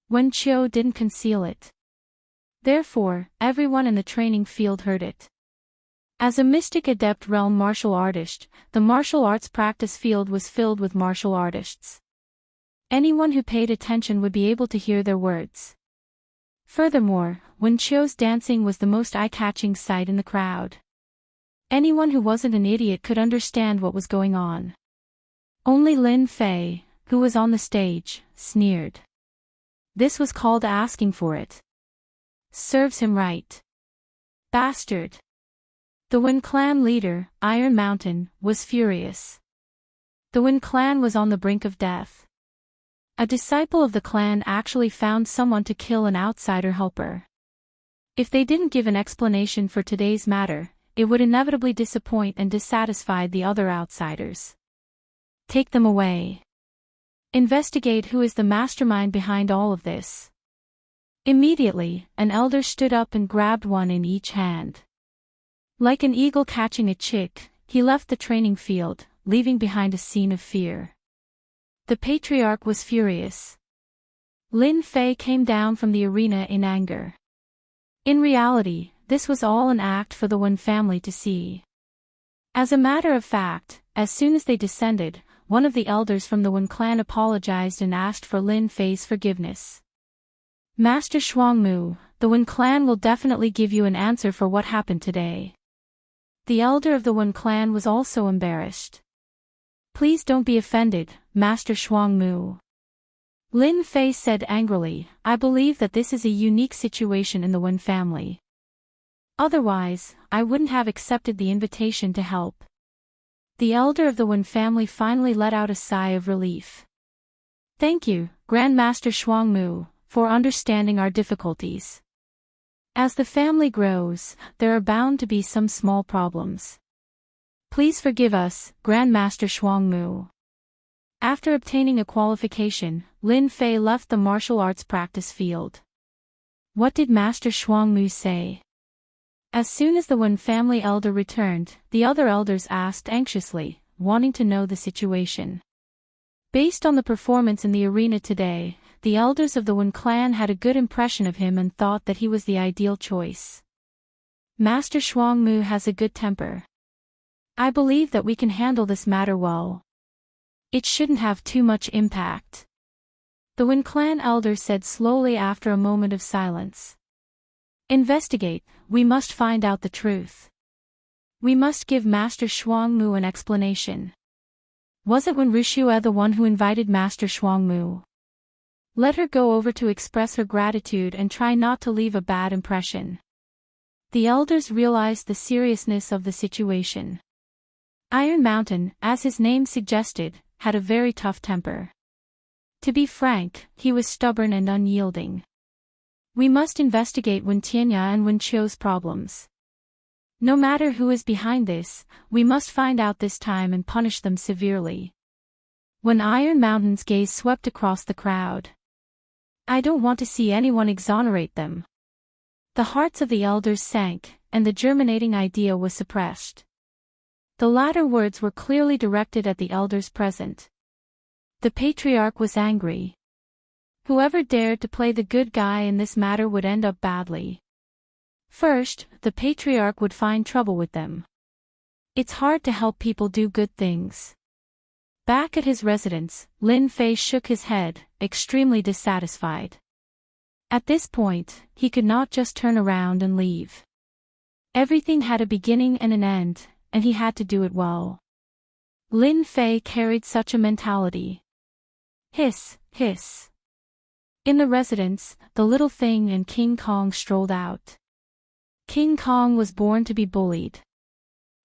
Wen Qiu didn't conceal it. Therefore, everyone in the training field heard it. As a mystic adept realm martial artist, the martial arts practice field was filled with martial artists. Anyone who paid attention would be able to hear their words. Furthermore, Wen Qiu's dancing was the most eye-catching sight in the crowd. Anyone who wasn't an idiot could understand what was going on. Only Lin Fei, who was on the stage, sneered. This was called asking for it. Serves him right. Bastard. The Wen clan leader, Iron Mountain, was furious. The Wen clan was on the brink of death. A disciple of the clan actually found someone to kill an outsider helper. If they didn't give an explanation for today's matter, it would inevitably disappoint and dissatisfy the other outsiders. Take them away. Investigate who is the mastermind behind all of this. Immediately, an elder stood up and grabbed one in each hand. Like an eagle catching a chick, he left the training field, leaving behind a scene of fear. The patriarch was furious. Lin Fei came down from the arena in anger. In reality, this was all an act for the Wen family to see. As a matter of fact, as soon as they descended, one of the elders from the Wen clan apologized and asked for Lin Fei's forgiveness. Master Shuangmu, the Wen clan will definitely give you an answer for what happened today. The elder of the Wen clan was also embarrassed. Please don't be offended, Master Shuangmu. Lin Fei said angrily, I believe that this is a unique situation in the Wen family. Otherwise, I wouldn't have accepted the invitation to help. The elder of the Wen family finally let out a sigh of relief. Thank you, Grandmaster Shuangmu, for understanding our difficulties. As the family grows, there are bound to be some small problems. Please forgive us, Grandmaster Shuangmu. After obtaining a qualification, Lin Fei left the martial arts practice field. What did Master Shuangmu say? As soon as the Wen family elder returned, the other elders asked anxiously, wanting to know the situation. Based on the performance in the arena today, the elders of the Wen clan had a good impression of him and thought that he was the ideal choice. Master Shuangmu has a good temper. I believe that we can handle this matter well. It shouldn't have too much impact. The Wen clan elder said slowly after a moment of silence. Investigate, we must find out the truth. We must give Master Shuangmu an explanation. Wasn't Wen Wuxia the one who invited Master Shuangmu? Let her go over to express her gratitude and try not to leave a bad impression. The elders realized the seriousness of the situation. Iron Mountain, as his name suggested, had a very tough temper. To be frank, he was stubborn and unyielding. We must investigate Wen Tianya and Wen Qiu's problems. No matter who is behind this, we must find out this time and punish them severely. When Iron Mountain's gaze swept across the crowd. I don't want to see anyone exonerate them. The hearts of the elders sank, and the germinating idea was suppressed. The latter words were clearly directed at the elders present. The patriarch was angry. Whoever dared to play the good guy in this matter would end up badly. First, the patriarch would find trouble with them. It's hard to help people do good things. Back at his residence, Lin Fei shook his head, extremely dissatisfied. At this point, he could not just turn around and leave. Everything had a beginning and an end, and he had to do it well. Lin Fei carried such a mentality. Hiss, hiss. In the residence, the little thing and King Kong strolled out. King Kong was born to be bullied.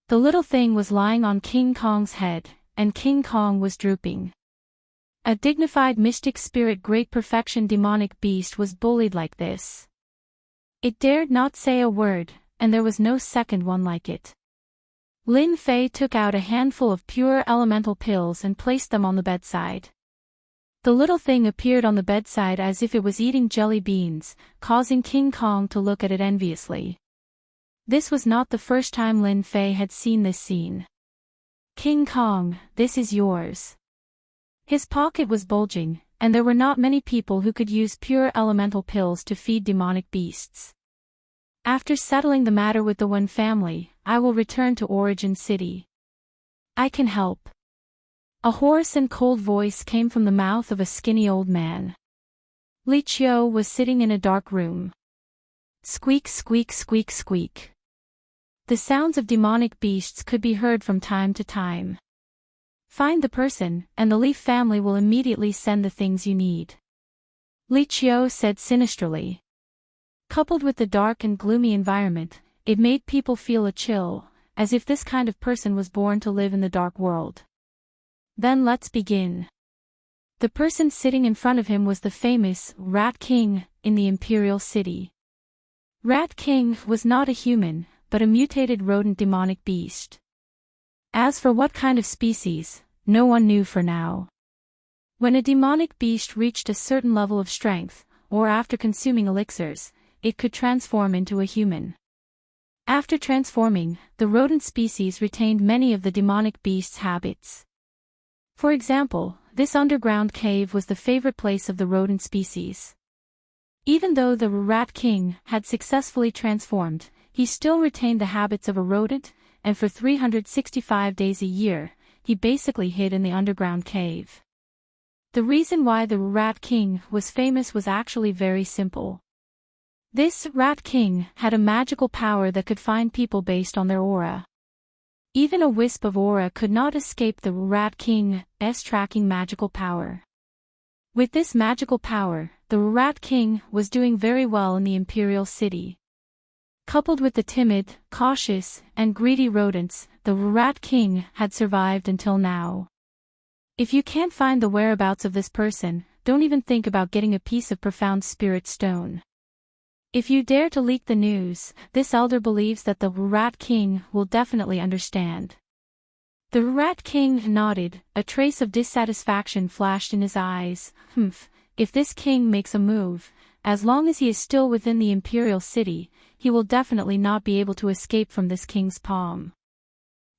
The little thing was lying on King Kong's head, and King Kong was drooping. A dignified mystic spirit great perfection demonic beast was bullied like this. It dared not say a word, and there was no second one like it. Lin Fei took out a handful of pure elemental pills and placed them on the bedside. The little thing appeared on the bedside as if it was eating jelly beans, causing King Kong to look at it enviously. This was not the first time Lin Fei had seen this scene. King Kong, this is yours. His pocket was bulging, and there were not many people who could use pure elemental pills to feed demonic beasts. After settling the matter with the Wen family, I will return to Origin City. I can help. A hoarse and cold voice came from the mouth of a skinny old man. Li Qiu was sitting in a dark room. Squeak, squeak, squeak, squeak. The sounds of demonic beasts could be heard from time to time. Find the person, and the Li family will immediately send the things you need. Li Qiu said sinisterly. Coupled with the dark and gloomy environment, it made people feel a chill, as if this kind of person was born to live in the dark world. Then let's begin. The person sitting in front of him was the famous Rat King in the Imperial City. Rat King was not a human, but a mutated rodent demonic beast. As for what kind of species, no one knew for now. When a demonic beast reached a certain level of strength, or after consuming elixirs, it could transform into a human. After transforming, the rodent species retained many of the demonic beast's habits. For example, this underground cave was the favorite place of the rodent species. Even though the Rat King had successfully transformed, he still retained the habits of a rodent, and for 365 days a year, he basically hid in the underground cave. The reason why the Rat King was famous was actually very simple. This Rat King had a magical power that could find people based on their aura. Even a wisp of aura could not escape the Rat King's tracking magical power. With this magical power, the Rat King was doing very well in the Imperial City. Coupled with the timid, cautious, and greedy rodents, the Rat King had survived until now. If you can't find the whereabouts of this person, don't even think about getting a piece of profound spirit stone. If you dare to leak the news, this elder believes that the Rat King will definitely understand. The Rat King nodded, a trace of dissatisfaction flashed in his eyes. If this king makes a move, as long as he is still within the Imperial City, he will definitely not be able to escape from this king's palm.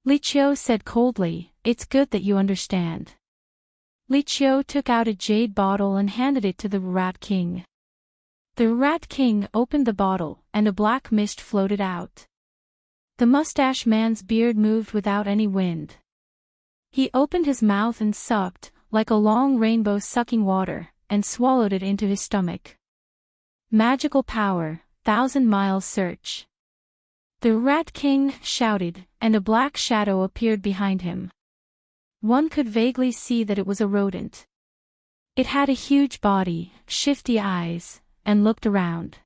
Li Qiu said coldly, "It's good that you understand." Li Qiu took out a jade bottle and handed it to the Rat King. The Rat King opened the bottle, and a black mist floated out. The mustache man's beard moved without any wind. He opened his mouth and sucked, like a long rainbow sucking water, and swallowed it into his stomach. Magical power, 1,000 miles search. The Rat King shouted, and a black shadow appeared behind him. One could vaguely see that it was a rodent. It had a huge body, shifty eyes, and looked around.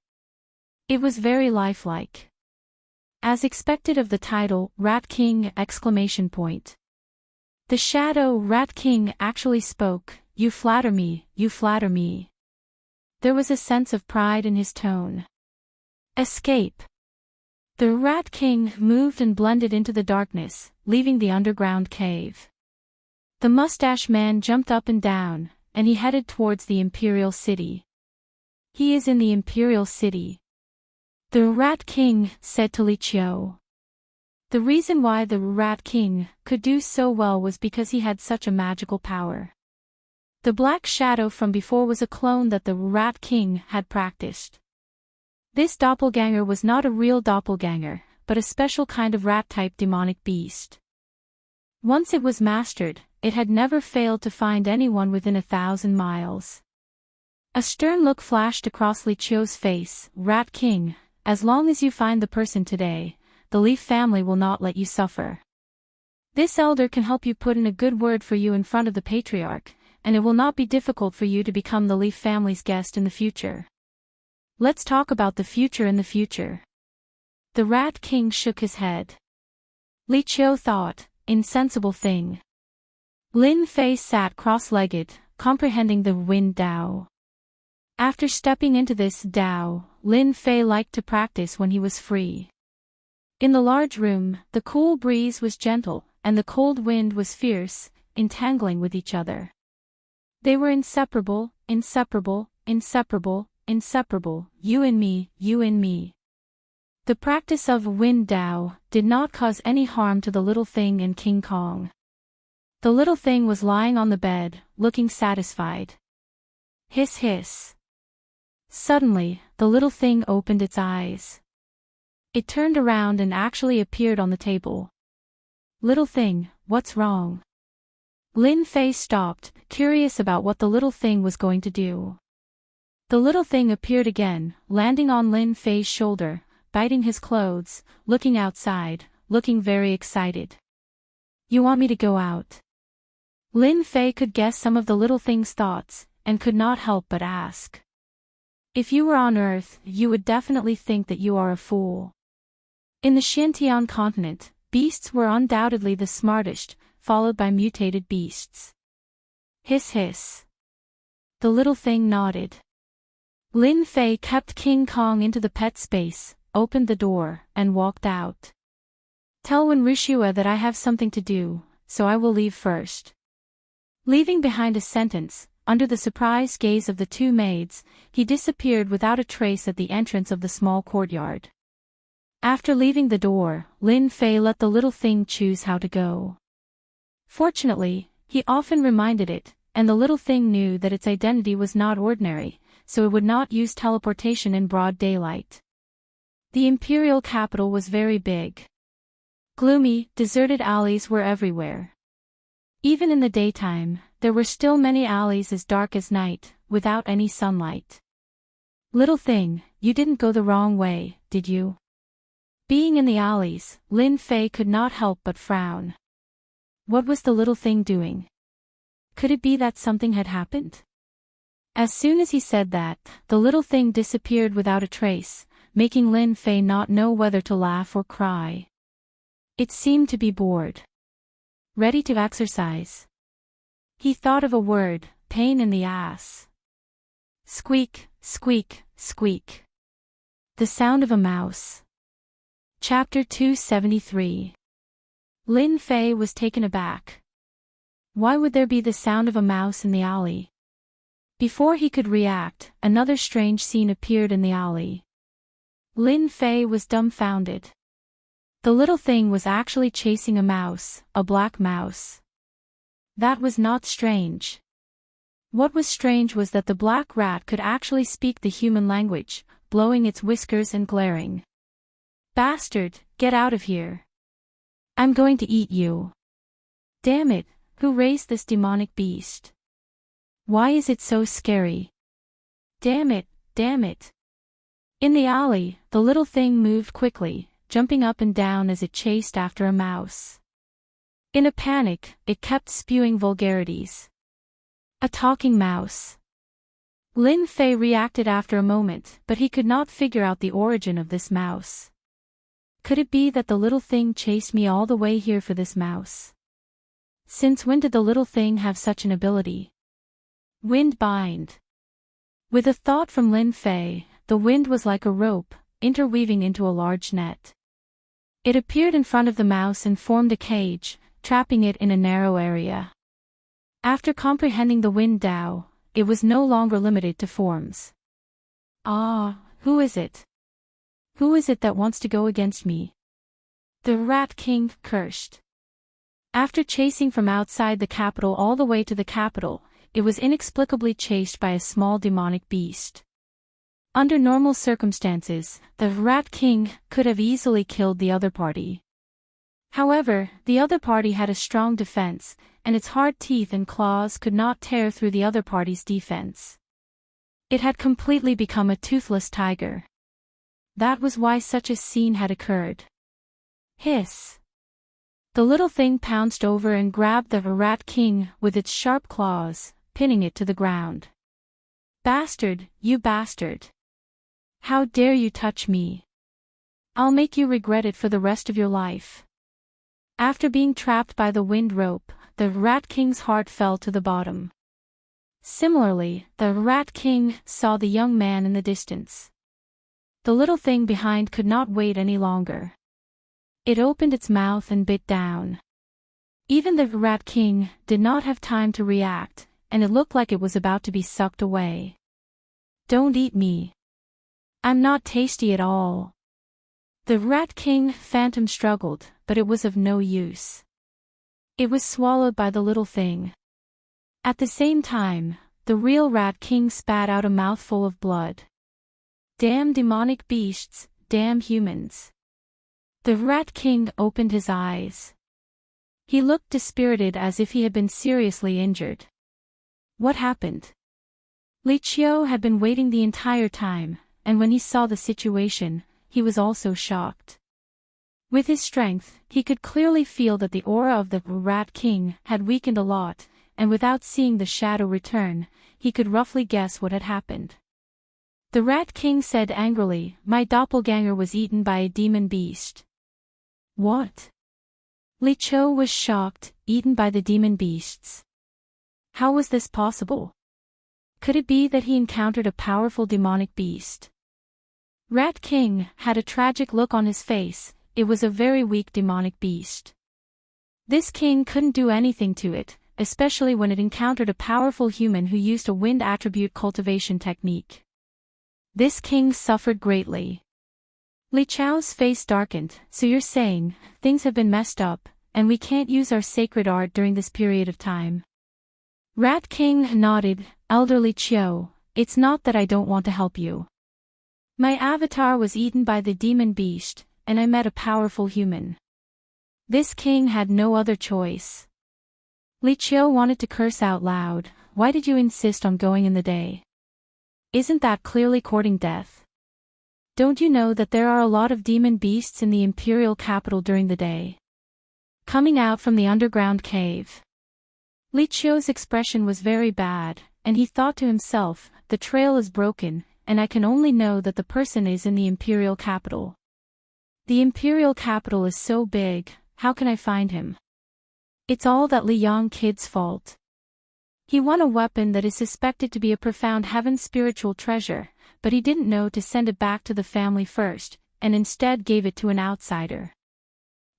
It was very lifelike. As expected of the title, Rat King! The shadow Rat King actually spoke, "You flatter me, you flatter me." There was a sense of pride in his tone. Escape. The Rat King moved and blended into the darkness, leaving the underground cave. The mustache man jumped up and down, and he headed towards the Imperial City. He is in the Imperial City. The Rat King said to Li Qiu. The reason why the Rat King could do so well was because he had such a magical power. The black shadow from before was a clone that the Rat King had practiced. This doppelganger was not a real doppelganger, but a special kind of rat-type demonic beast. Once it was mastered, it had never failed to find anyone within 1,000 miles. A stern look flashed across Li Qiu's face. "Rat King, as long as you find the person today, the Leaf family will not let you suffer. This elder can help you put in a good word for you in front of the Patriarch, and it will not be difficult for you to become the Leaf family's guest in the future. Let's talk about the future in the future." The Rat King shook his head. Li Qiu thought, insensible thing. Lin Fei sat cross-legged, comprehending the Wind Dao. After stepping into this Dao, Lin Fei liked to practice when he was free. In the large room, the cool breeze was gentle, and the cold wind was fierce, entangling with each other. They were inseparable, inseparable, inseparable, inseparable, you and me, you and me. The practice of Wind Dao did not cause any harm to the little thing in King Kong. The little thing was lying on the bed, looking satisfied. Hiss hiss. Suddenly, the little thing opened its eyes. It turned around and actually appeared on the table. "Little thing, what's wrong?" Lin Fei stopped, curious about what the little thing was going to do. The little thing appeared again, landing on Lin Fei's shoulder, biting his clothes, looking outside, looking very excited. "You want me to go out?" Lin Fei could guess some of the little thing's thoughts, and could not help but ask. "If you were on Earth, you would definitely think that you are a fool. In the Xintian continent, beasts were undoubtedly the smartest, followed by mutated beasts." Hiss hiss. The little thing nodded. Lin Fei kept King Kong into the pet space, opened the door, and walked out. "Tell Wen Rishua that I have something to do, so I will leave first." Leaving behind a sentence, under the surprised gaze of the two maids, he disappeared without a trace at the entrance of the small courtyard. After leaving the door, Lin Fei let the little thing choose how to go. Fortunately, he often reminded it, and the little thing knew that its identity was not ordinary, so it would not use teleportation in broad daylight. The imperial capital was very big. Gloomy, deserted alleys were everywhere. Even in the daytime, there were still many alleys as dark as night, without any sunlight. Little thing, you didn't go the wrong way, did you? Being in the alleys, Lin Fei could not help but frown. What was the little thing doing? Could it be that something had happened? As soon as he said that, the little thing disappeared without a trace, making Lin Fei not know whether to laugh or cry. It seemed to be bored. Ready to exercise. He thought of a word, pain in the ass. Squeak, squeak, squeak. The sound of a mouse. Chapter 273. Lin Fei was taken aback. Why would there be the sound of a mouse in the alley? Before he could react, another strange scene appeared in the alley. Lin Fei was dumbfounded. The little thing was actually chasing a mouse, a black mouse. That was not strange. What was strange was that the black rat could actually speak the human language, blowing its whiskers and glaring. Bastard, get out of here. I'm going to eat you. Damn it, who raised this demonic beast? Why is it so scary? Damn it, damn it. In the alley, the little thing moved quickly, jumping up and down as it chased after a mouse. In a panic, it kept spewing vulgarities. A talking mouse. Lin Fei reacted after a moment, but he could not figure out the origin of this mouse. Could it be that the little thing chased me all the way here for this mouse? Since when did the little thing have such an ability? Wind bind. With a thought from Lin Fei, the wind was like a rope, interweaving into a large net. It appeared in front of the mouse and formed a cage, trapping it in a narrow area. After comprehending the wind Dao, it was no longer limited to forms. Ah, who is it? Who is it that wants to go against me? The Rat King cursed. After chasing from outside the capital all the way to the capital, it was inexplicably chased by a small demonic beast. Under normal circumstances, the Rat King could have easily killed the other party. However, the other party had a strong defense, and its hard teeth and claws could not tear through the other party's defense. It had completely become a toothless tiger. That was why such a scene had occurred. Hiss. The little thing pounced over and grabbed the Rat King with its sharp claws, pinning it to the ground. Bastard, you bastard. How dare you touch me? I'll make you regret it for the rest of your life. After being trapped by the wind rope, the Rat King's heart fell to the bottom. Similarly, the Rat King saw the young man in the distance. The little thing behind could not wait any longer. It opened its mouth and bit down. Even the Rat King did not have time to react, and it looked like it was about to be sucked away. Don't eat me. I'm not tasty at all. The Rat King phantom struggled, but it was of no use. It was swallowed by the little thing. At the same time, the real Rat King spat out a mouthful of blood. Damn demonic beasts, damn humans. The Rat King opened his eyes. He looked dispirited as if he had been seriously injured. What happened? Li Qiu had been waiting the entire time, and when he saw the situation, he was also shocked. With his strength, he could clearly feel that the aura of the Rat King had weakened a lot, and without seeing the shadow return, he could roughly guess what had happened. The Rat King said angrily, "My doppelganger was eaten by a demon beast." What? Li Qiu was shocked, eaten by the demon beasts. How was this possible? Could it be that he encountered a powerful demonic beast? Rat King had a tragic look on his face. It was a very weak demonic beast. This king couldn't do anything to it, especially when it encountered a powerful human who used a wind attribute cultivation technique. This king suffered greatly. Li Qiu's face darkened. So you're saying, things have been messed up, and we can't use our sacred art during this period of time? Rat King nodded. Elder Li Qiu, it's not that I don't want to help you. My avatar was eaten by the demon beast, and I met a powerful human. This king had no other choice. Li Qiu wanted to curse out loud. Why did you insist on going in the day? Isn't that clearly courting death? Don't you know that there are a lot of demon beasts in the imperial capital during the day? Coming out from the underground cave. Li Qiu's expression was very bad, and he thought to himself, the trail is broken, and I can only know that the person is in the imperial capital. The imperial capital is so big, how can I find him? It's all that Li Yang kid's fault. He won a weapon that is suspected to be a profound heaven spiritual treasure, but he didn't know to send it back to the family first, and instead gave it to an outsider.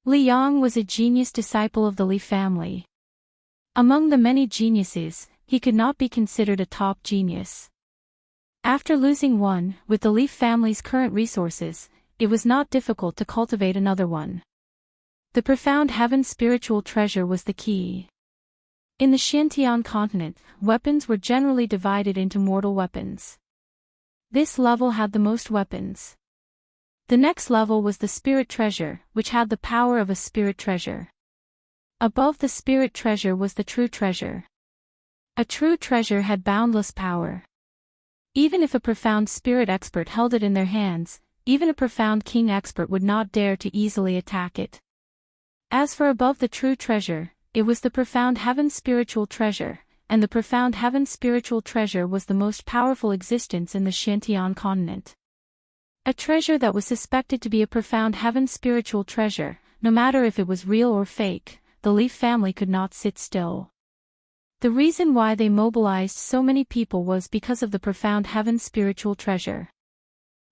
Li Yang was a genius disciple of the Li family. Among the many geniuses, he could not be considered a top genius. After losing one, with the Li family's current resources, it was not difficult to cultivate another one. The profound heaven spiritual treasure was the key. In the Xintian continent, weapons were generally divided into mortal weapons. This level had the most weapons. The next level was the spirit treasure, which had the power of a spirit treasure. Above the spirit treasure was the true treasure. A true treasure had boundless power. Even if a profound spirit expert held it in their hands, even a profound king expert would not dare to easily attack it. As for above the true treasure, it was the profound heaven spiritual treasure, and the profound heaven spiritual treasure was the most powerful existence in the Xintian continent. A treasure that was suspected to be a profound heaven spiritual treasure, no matter if it was real or fake, the Li family could not sit still. The reason why they mobilized so many people was because of the profound heaven spiritual treasure.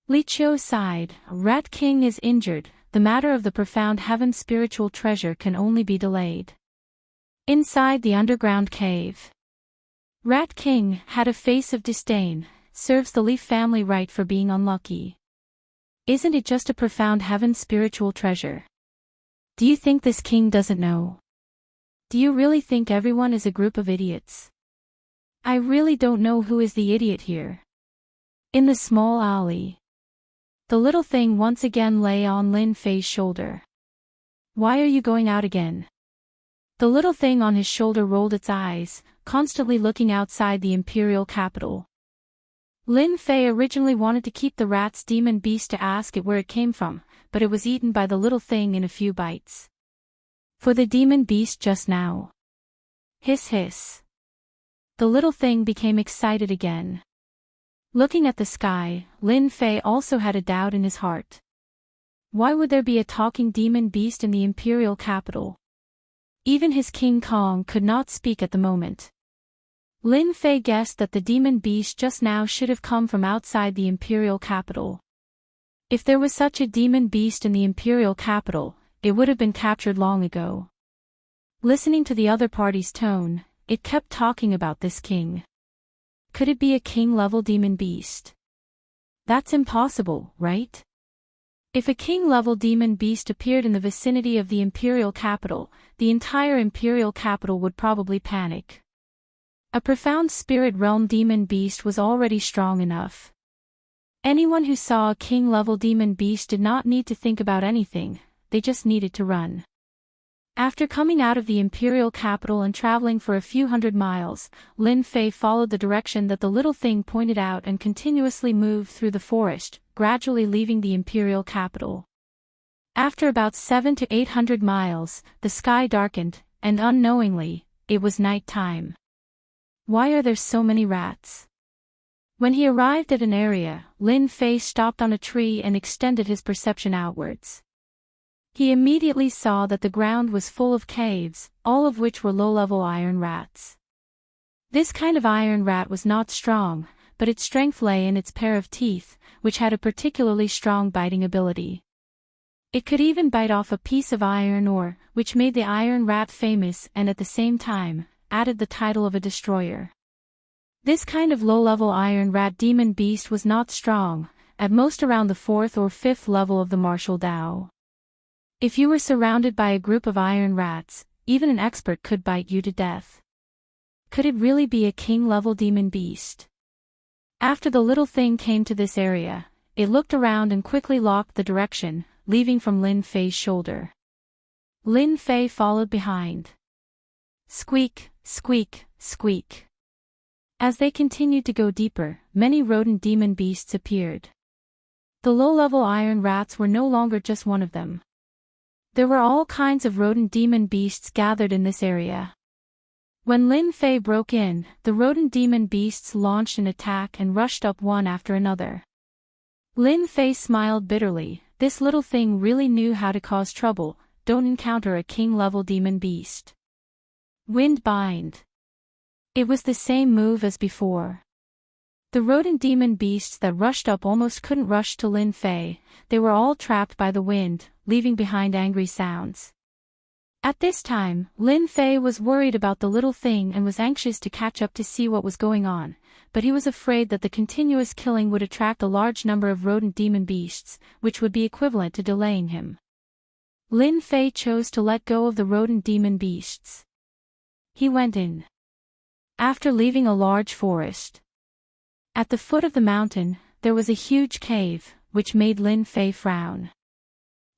Li Qiu sighed, Rat King is injured, the matter of the profound heaven spiritual treasure can only be delayed. Inside the underground cave. Rat King had a face of disdain, serves the Li family right for being unlucky. Isn't it just a profound heaven spiritual treasure? Do you think this king doesn't know? Do you really think everyone is a group of idiots? I really don't know who is the idiot here. In the small alley. The little thing once again lay on Lin Fei's shoulder. Why are you going out again? The little thing on his shoulder rolled its eyes, constantly looking outside the imperial capital. Lin Fei originally wanted to keep the rat's demon beast to ask it where it came from, but it was eaten by the little thing in a few bites. For the demon beast just now. Hiss hiss. The little thing became excited again. Looking at the sky, Lin Fei also had a doubt in his heart. Why would there be a talking demon beast in the imperial capital? Even his King Kong could not speak at the moment. Lin Fei guessed that the demon beast just now should have come from outside the imperial capital. If there was such a demon beast in the imperial capital, it would have been captured long ago. Listening to the other party's tone, it kept talking about this king. Could it be a king-level demon beast? That's impossible, right? If a king-level demon beast appeared in the vicinity of the imperial capital, the entire imperial capital would probably panic. A profound spirit realm demon beast was already strong enough. Anyone who saw a king-level demon beast did not need to think about anything, they just needed to run. After coming out of the imperial capital and traveling for a few hundred miles, Lin Fei followed the direction that the little thing pointed out and continuously moved through the forest, gradually leaving the imperial capital. After about 700 to 800 miles, the sky darkened, and unknowingly, it was night time. Why are there so many rats? When he arrived at an area, Lin Fei stopped on a tree and extended his perception outwards. He immediately saw that the ground was full of caves, all of which were low-level iron rats. This kind of iron rat was not strong, but its strength lay in its pair of teeth, which had a particularly strong biting ability. It could even bite off a piece of iron ore, which made the iron rat famous and at the same time, added the title of a destroyer. This kind of low-level iron rat demon beast was not strong, at most around the 4th or 5th level of the martial Dao. If you were surrounded by a group of iron rats, even an expert could bite you to death. Could it really be a king-level demon beast? After the little thing came to this area, it looked around and quickly locked the direction, leaving from Lin Fei's shoulder. Lin Fei followed behind. Squeak, squeak, squeak. As they continued to go deeper, many rodent demon beasts appeared. The low-level iron rats were no longer just one of them. There were all kinds of rodent demon beasts gathered in this area. When Lin Fei broke in, the rodent demon beasts launched an attack and rushed up one after another. Lin Fei smiled bitterly. This little thing really knew how to cause trouble. Don't encounter a king-level demon beast. Wind bind. It was the same move as before. The rodent demon beasts that rushed up almost couldn't rush to Lin Fei. They were all trapped by the wind, leaving behind angry sounds. At this time, Lin Fei was worried about the little thing and was anxious to catch up to see what was going on, but he was afraid that the continuous killing would attract a large number of rodent demon beasts, which would be equivalent to delaying him. Lin Fei chose to let go of the rodent demon beasts. He went in. After leaving a large forest. At the foot of the mountain, there was a huge cave, which made Lin Fei frown.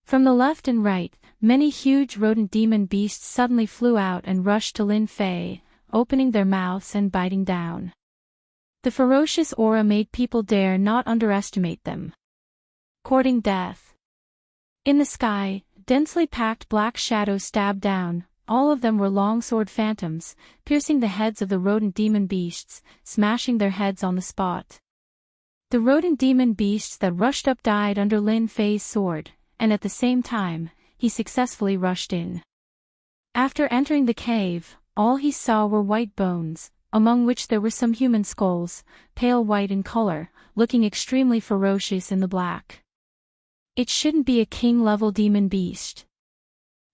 From the left and right, many huge rodent demon beasts suddenly flew out and rushed to Lin Fei, opening their mouths and biting down. The ferocious aura made people dare not underestimate them. Courting death. In the sky, densely packed black shadows stabbed down. All of them were longsword phantoms, piercing the heads of the rodent demon beasts, smashing their heads on the spot. The rodent demon beasts that rushed up died under Lin Fei's sword, and at the same time, he successfully rushed in. After entering the cave, all he saw were white bones, among which there were some human skulls, pale white in color, looking extremely ferocious in the black. It shouldn't be a king-level demon beast.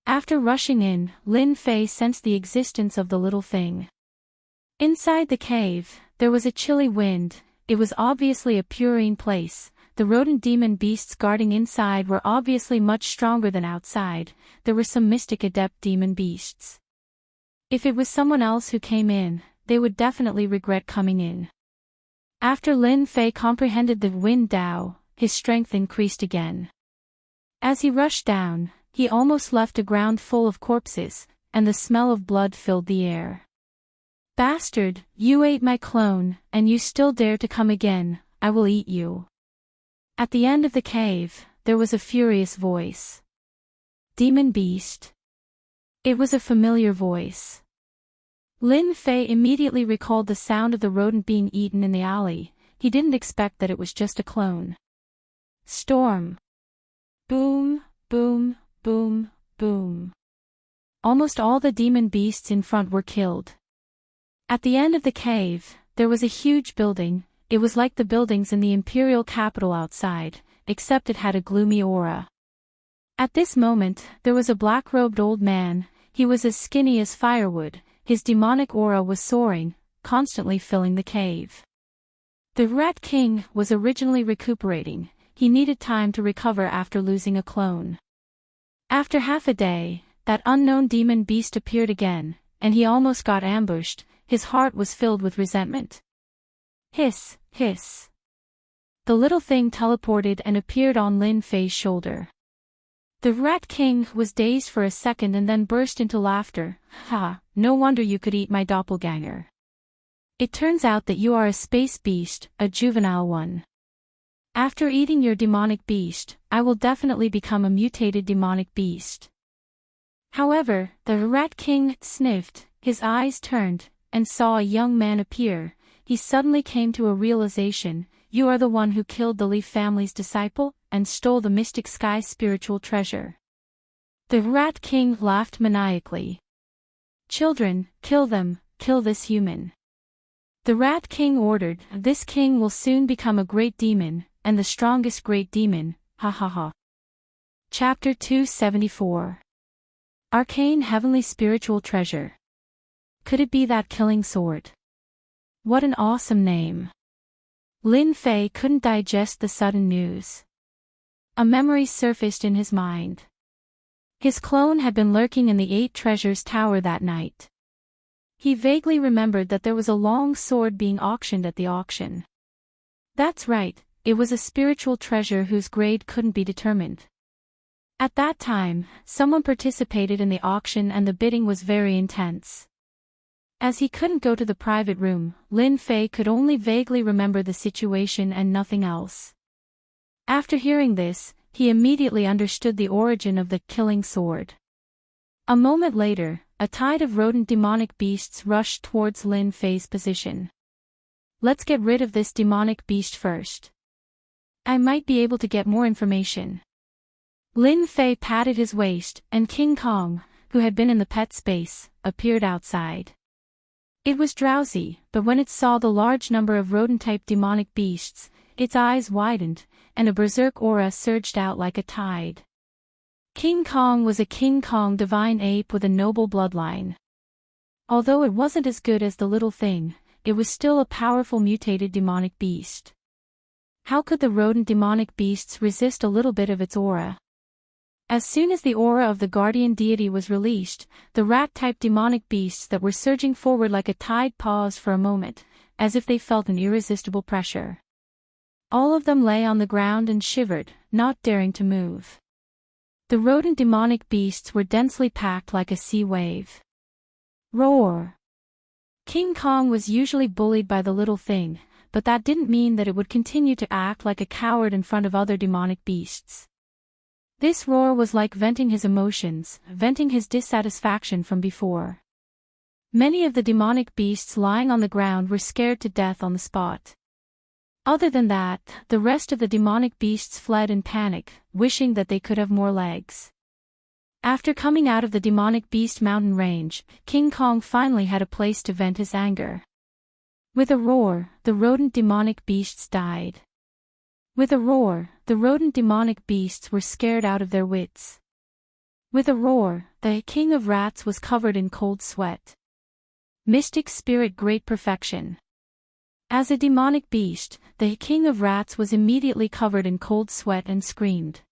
After rushing in, Lin Fei sensed the existence of the little thing. Inside the cave, there was a chilly wind. It was obviously a purine place. The rodent demon beasts guarding inside were obviously much stronger than outside. There were some mystic adept demon beasts. If it was someone else who came in, they would definitely regret coming in. After Lin Fei comprehended the wind Dao, his strength increased again. As he rushed down, he almost left a ground full of corpses, and the smell of blood filled the air. Bastard, you ate my clone, and you still dare to come again, I will eat you. At the end of the cave, there was a furious voice. Demon beast. It was a familiar voice. Lin Fei immediately recalled the sound of the rodent being eaten in the alley. He didn't expect that it was just a clone. Storm. Boom, boom, boom, boom. Almost all the demon beasts in front were killed. At the end of the cave, there was a huge building. It was like the buildings in the imperial capital outside, except it had a gloomy aura. At this moment, there was a black-robed old man. He was as skinny as firewood. His demonic aura was soaring, constantly filling the cave. The Rat King was originally recuperating. He needed time to recover after losing a clone. After half a day, that unknown demon beast appeared again, and he almost got ambushed. His heart was filled with resentment. Hiss, hiss. The little thing teleported and appeared on Lin Fei's shoulder. The Rat King was dazed for a second and then burst into laughter. Ha, no wonder you could eat my doppelganger. It turns out that you are a space beast, a juvenile one. After eating your demonic beast, I will definitely become a mutated demonic beast. However, the Rat King sniffed, his eyes turned, and saw a young man appear. He suddenly came to a realization. You are the one who killed the Leaf family's disciple, and stole the Mystic Sky spiritual treasure. The Rat King laughed maniacally. Children, kill them, kill this human. The Rat King ordered. This king will soon become a great demon, and the strongest great demon, ha ha ha. Chapter 274. Arcane Heavenly Spiritual Treasure. Could it be that killing sword? What an awesome name. Lin Fei couldn't digest the sudden news. A memory surfaced in his mind. His clone had been lurking in the 8 Treasures Tower that night. He vaguely remembered that there was a long sword being auctioned at the auction. That's right, it was a spiritual treasure whose grade couldn't be determined. At that time, someone participated in the auction and the bidding was very intense. As he couldn't go to the private room, Lin Fei could only vaguely remember the situation and nothing else. After hearing this, he immediately understood the origin of the killing sword. A moment later, a tide of rodent demonic beasts rushed towards Lin Fei's position. Let's get rid of this demonic beast first. I might be able to get more information. Lin Fei patted his waist, and King Kong, who had been in the pet space, appeared outside. It was drowsy, but when it saw the large number of rodent-type demonic beasts, its eyes widened, and a berserk aura surged out like a tide. King Kong was a King Kong divine ape with a noble bloodline. Although it wasn't as good as the little thing, it was still a powerful mutated demonic beast. How could the rodent demonic beasts resist a little bit of its aura? As soon as the aura of the guardian deity was released, the rat-type demonic beasts that were surging forward like a tide paused for a moment, as if they felt an irresistible pressure. All of them lay on the ground and shivered, not daring to move. The rodent demonic beasts were densely packed like a sea wave. Roar! King Kong was usually bullied by the little thing, but that didn't mean that it would continue to act like a coward in front of other demonic beasts. This roar was like venting his emotions, venting his dissatisfaction from before. Many of the demonic beasts lying on the ground were scared to death on the spot. Other than that, the rest of the demonic beasts fled in panic, wishing that they could have more legs. After coming out of the demonic beast mountain range, King Kong finally had a place to vent his anger. With a roar, the rodent demonic beasts died. With a roar, the rodent demonic beasts were scared out of their wits. With a roar, the king of rats was covered in cold sweat. Mystic spirit great perfection. As a demonic beast, the king of rats was immediately covered in cold sweat and screamed.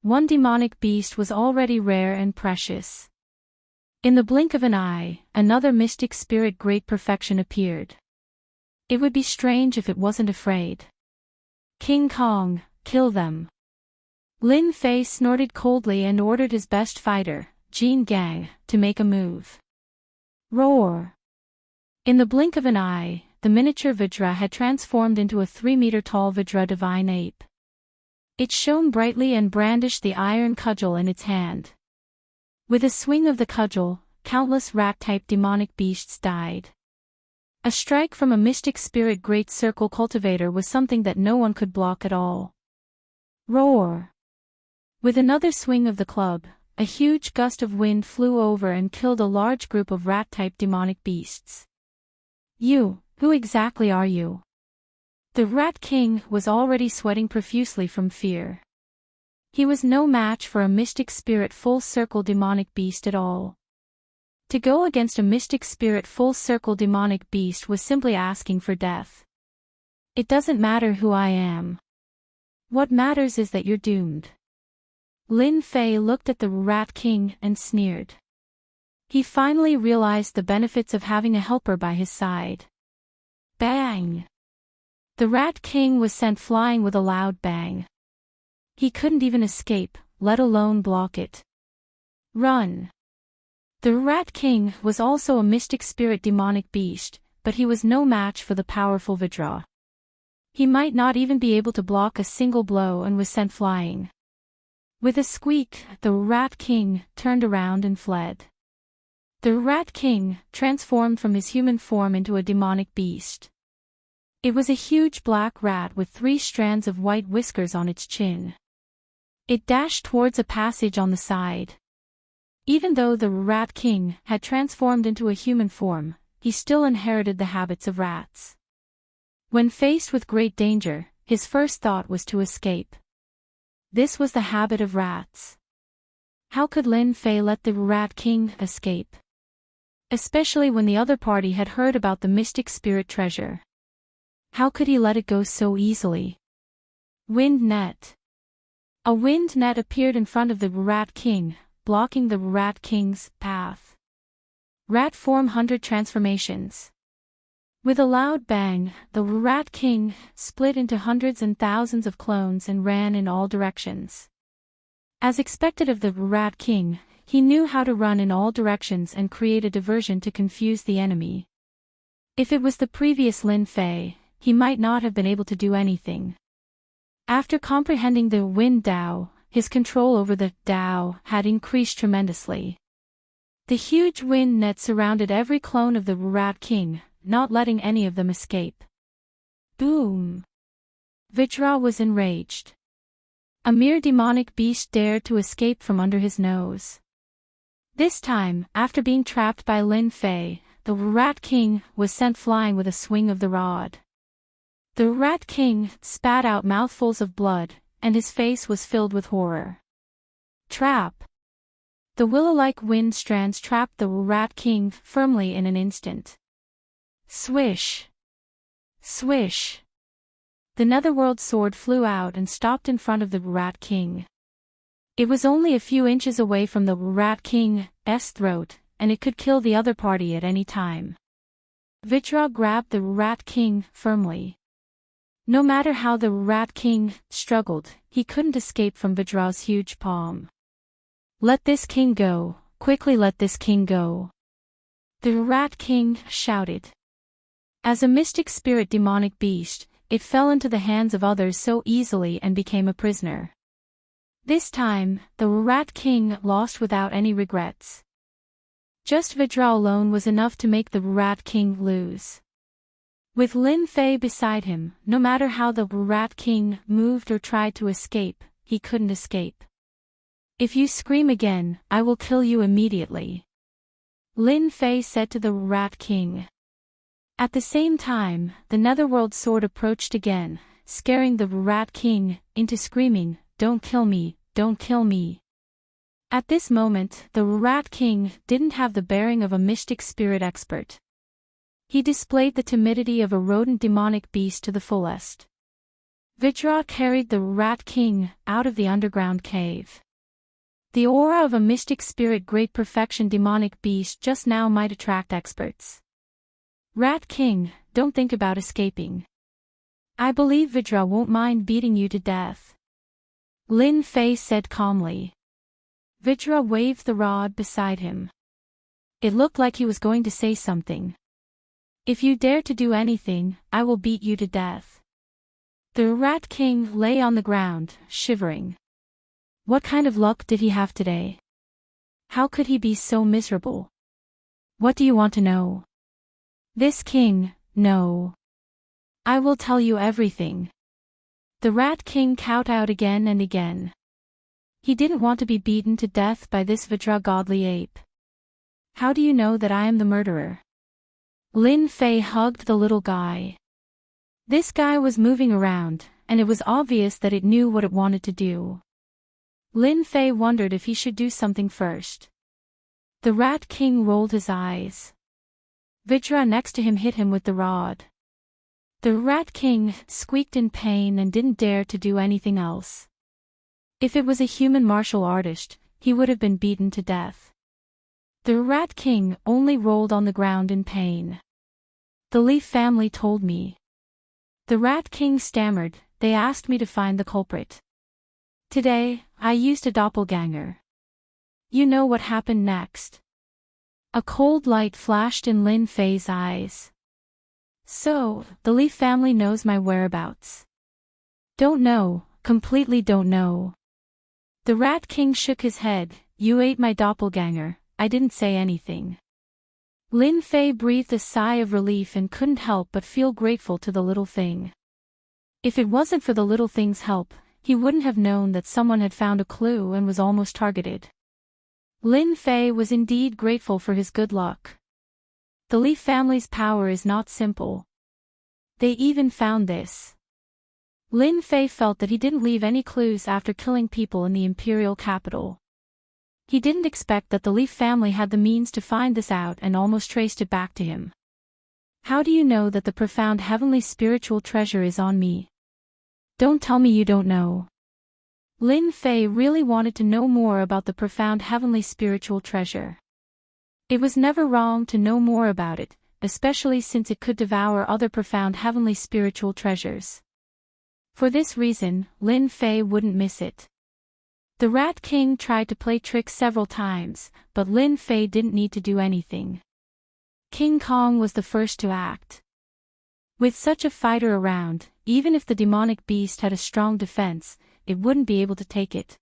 One demonic beast was already rare and precious. In the blink of an eye, another mystic spirit great perfection appeared. It would be strange if it wasn't afraid. King Kong, kill them. Lin Fei snorted coldly and ordered his best fighter, Jin Gang, to make a move. Roar! In the blink of an eye, the miniature Vajra had transformed into a 3-meter-tall Vajra divine ape. It shone brightly and brandished the iron cudgel in its hand. With a swing of the cudgel, countless rat-type demonic beasts died. A strike from a mystic spirit great circle cultivator was something that no one could block at all. Roar! With another swing of the club, a huge gust of wind flew over and killed a large group of rat-type demonic beasts. You, who exactly are you? The Rat King was already sweating profusely from fear. He was no match for a mystic spirit full-circle demonic beast at all. To go against a mystic spirit full-circle demonic beast was simply asking for death. It doesn't matter who I am. What matters is that you're doomed. Lin Fei looked at the Rat King and sneered. He finally realized the benefits of having a helper by his side. Bang! The Rat King was sent flying with a loud bang. He couldn't even escape, let alone block it. Run! The Rat King was also a mystic spirit demonic beast, but he was no match for the powerful Vajra. He might not even be able to block a single blow and was sent flying. With a squeak, the Rat King turned around and fled. The Rat King transformed from his human form into a demonic beast. It was a huge black rat with 3 strands of white whiskers on its chin. It dashed towards a passage on the side. Even though the Rat King had transformed into a human form, he still inherited the habits of rats. When faced with great danger, his first thought was to escape. This was the habit of rats. How could Lin Fei let the Rat King escape? Especially when the other party had heard about the mystic spirit treasure. How could he let it go so easily? Wind net. A wind net appeared in front of the Rat King, blocking the Rat King's path. Rat form 100 transformations. With a loud bang, the Rat King split into hundreds and thousands of clones and ran in all directions. As expected of the Rat King, He knew how to run in all directions and create a diversion to confuse the enemy. If it was the previous Lin Fei, he might not have been able to do anything. After comprehending the Wind Dao, his control over the Dao had increased tremendously. The huge wind net surrounded every clone of the Rat King, not letting any of them escape. Boom! Vajra was enraged. A mere demonic beast dared to escape from under his nose. This time, after being trapped by Lin Fei, the Rat King was sent flying with a swing of the rod. The Rat King spat out mouthfuls of blood, and his face was filled with horror. Trap! The willow-like wind strands trapped the Rat King firmly in an instant. Swish! Swish! The netherworld sword flew out and stopped in front of the Rat King. It was only a few inches away from the Rat King's throat, and it could kill the other party at any time. Vajra grabbed the Rat King firmly. No matter how the Rat King struggled, he couldn't escape from Vajra's huge palm. Let this king go, quickly let this king go. The Rat King shouted. As a mystic spirit demonic beast, it fell into the hands of others so easily and became a prisoner. This time, the Rat King lost without any regrets. Just Vajra alone was enough to make the Rat King lose. With Lin Fei beside him, no matter how the Rat King moved or tried to escape, he couldn't escape. If you scream again, I will kill you immediately, Lin Fei said to the Rat King. At the same time, the netherworld sword approached again, scaring the Rat King into screaming, "Don't kill me, don't kill me." At this moment, the Rat King didn't have the bearing of a mystic spirit expert. He displayed the timidity of a rodent demonic beast to the fullest. Vajra carried the Rat King out of the underground cave. The aura of a mystic spirit great perfection demonic beast just now might attract experts. Rat King, don't think about escaping. I believe Vajra won't mind beating you to death, Lin Fei said calmly. Vajra waved the rod beside him. It looked like he was going to say something. If you dare to do anything, I will beat you to death. The Rat King lay on the ground, shivering. What kind of luck did he have today? How could he be so miserable? What do you want to know? This king, no. I will tell you everything. The Rat King kowtowed again and again. He didn't want to be beaten to death by this Vajra godly ape. How do you know that I am the murderer? Lin Fei hugged the little guy. This guy was moving around, and it was obvious that it knew what it wanted to do. Lin Fei wondered if he should do something first. The Rat King rolled his eyes. Vajra next to him hit him with the rod. The Rat King squeaked in pain and didn't dare to do anything else. If it was a human martial artist, he would have been beaten to death. The Rat King only rolled on the ground in pain. The Leaf family told me. The Rat King stammered, they asked me to find the culprit. Today, I used a doppelganger. You know what happened next? A cold light flashed in Lin Fei's eyes. So, the Leaf family knows my whereabouts. Don't know, completely don't know. The Rat King shook his head, you ate my doppelganger, I didn't say anything. Lin Fei breathed a sigh of relief and couldn't help but feel grateful to the little thing. If it wasn't for the little thing's help, he wouldn't have known that someone had found a clue and was almost targeted. Lin Fei was indeed grateful for his good luck. The Leaf family's power is not simple. They even found this. Lin Fei felt that he didn't leave any clues after killing people in the imperial capital. He didn't expect that the Leaf family had the means to find this out and almost traced it back to him. How do you know that the profound heavenly spiritual treasure is on me? Don't tell me you don't know. Lin Fei really wanted to know more about the profound heavenly spiritual treasure. It was never wrong to know more about it, especially since it could devour other profound heavenly spiritual treasures. For this reason, Lin Fei wouldn't miss it. The Rat King tried to play tricks several times, but Lin Fei didn't need to do anything. King Kong was the first to act. With such a fighter around, even if the demonic beast had a strong defense, it wouldn't be able to take it.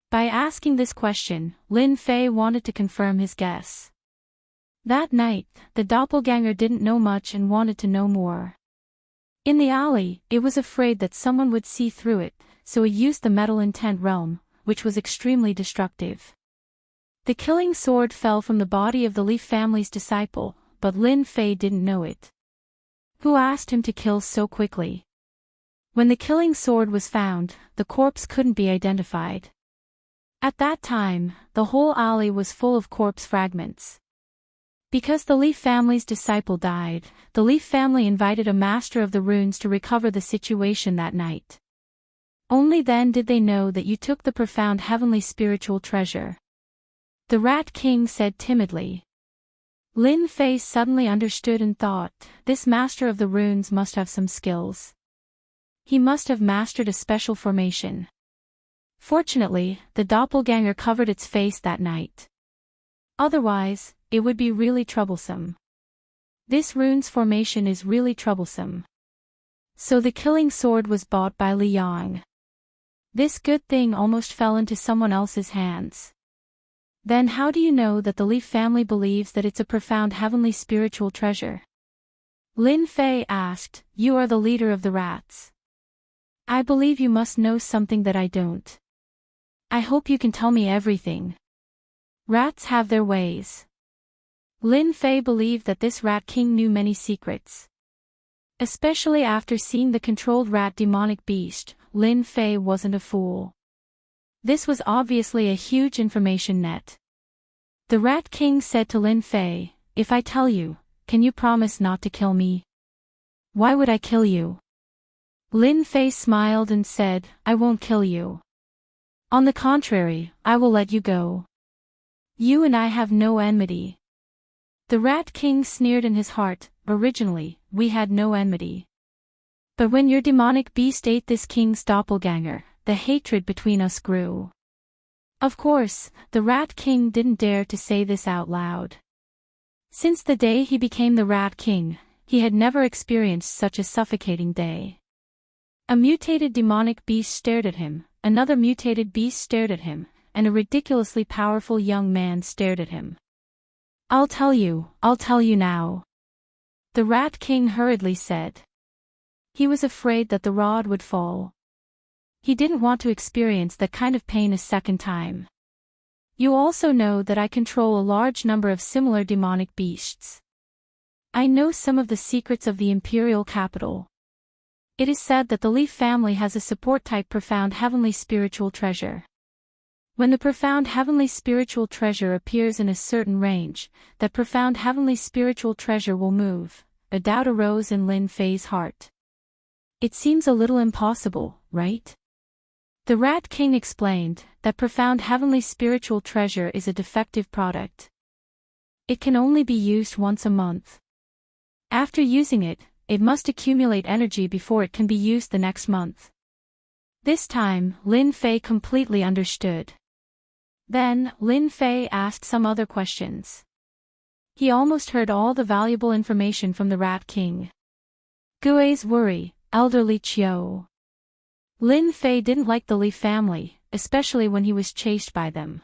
By asking this question, Lin Fei wanted to confirm his guess. That night, the doppelganger didn't know much and wanted to know more. In the alley, it was afraid that someone would see through it, so it used the metal intent realm, which was extremely destructive. The killing sword fell from the body of the Leaf family's disciple, but Lin Fei didn't know it. Who asked him to kill so quickly? When the killing sword was found, the corpse couldn't be identified. At that time, the whole alley was full of corpse fragments. Because the Leaf family's disciple died, the Leaf family invited a master of the runes to recover the situation that night. Only then did they know that you took the profound heavenly spiritual treasure. The Rat King said timidly. Lin Fei suddenly understood and thought, this master of the runes must have some skills. He must have mastered a special formation. Fortunately, the doppelganger covered its face that night. Otherwise, it would be really troublesome. This rune's formation is really troublesome. So the killing sword was bought by Li Yang. This good thing almost fell into someone else's hands. Then how do you know that the Leaf family believes that it's a profound heavenly spiritual treasure? Lin Fei asked, you are the leader of the rats. I believe you must know something that I don't. I hope you can tell me everything. Rats have their ways. Lin Fei believed that this Rat King knew many secrets. Especially after seeing the controlled rat demonic beast, Lin Fei wasn't a fool. This was obviously a huge information net. The Rat King said to Lin Fei, if I tell you, can you promise not to kill me? Why would I kill you? Lin Fei smiled and said, I won't kill you. On the contrary, I will let you go. You and I have no enmity. The Rat King sneered in his heart, originally, we had no enmity. But when your demonic beast ate this king's doppelganger, the hatred between us grew. Of course, the Rat King didn't dare to say this out loud. Since the day he became the Rat King, he had never experienced such a suffocating day. A mutated demonic beast stared at him, another mutated beast stared at him, and a ridiculously powerful young man stared at him. I'll tell you now. The Rat King hurriedly said. He was afraid that the rod would fall. He didn't want to experience that kind of pain a second time. You also know that I control a large number of similar demonic beasts. I know some of the secrets of the imperial capital. It is said that the Leaf family has a support-type profound heavenly spiritual treasure. When the profound heavenly spiritual treasure appears in a certain range, that profound heavenly spiritual treasure will move. A doubt arose in Lin Fei's heart. It seems a little impossible, right? The Rat King explained that profound heavenly spiritual treasure is a defective product. It can only be used once a month. After using it, it must accumulate energy before it can be used the next month. This time, Lin Fei completely understood. Then, Lin Fei asked some other questions. He almost heard all the valuable information from the Rat King. Gui's worry, elderly Chiu. Lin Fei didn't like the Leaf family, especially when he was chased by them.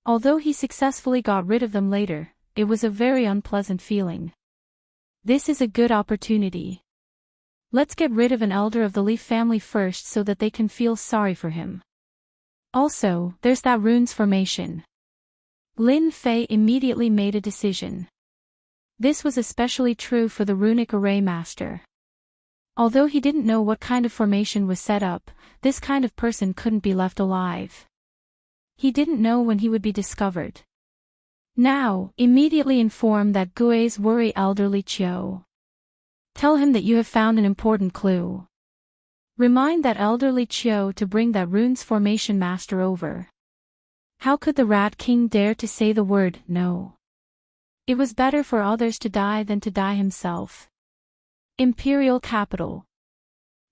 Although he successfully got rid of them later, it was a very unpleasant feeling. This is a good opportunity. Let's get rid of an elder of the Leaf family first so that they can feel sorry for him. Also, there's that rune's formation. Lin Fei immediately made a decision. This was especially true for the runic array master. Although he didn't know what kind of formation was set up, this kind of person couldn't be left alive. He didn't know when he would be discovered. Now, immediately inform that Gui's worry elderly Chiu. Tell him that you have found an important clue. Remind that elderly Chiu to bring that rune's formation master over. How could the Rat King dare to say the word no? It was better for others to die than to die himself. Imperial capital.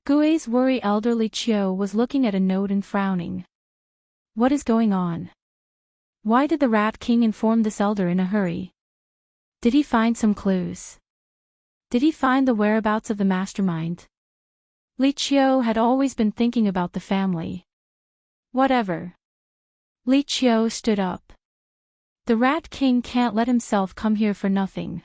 Gui's worry elderly Chiu was looking at a note and frowning. What is going on? Why did the Rat King inform this elder in a hurry? Did he find some clues? Did he find the whereabouts of the mastermind? Li Qiu had always been thinking about the family. Whatever. Li Qiu stood up. The Rat King can't let himself come here for nothing.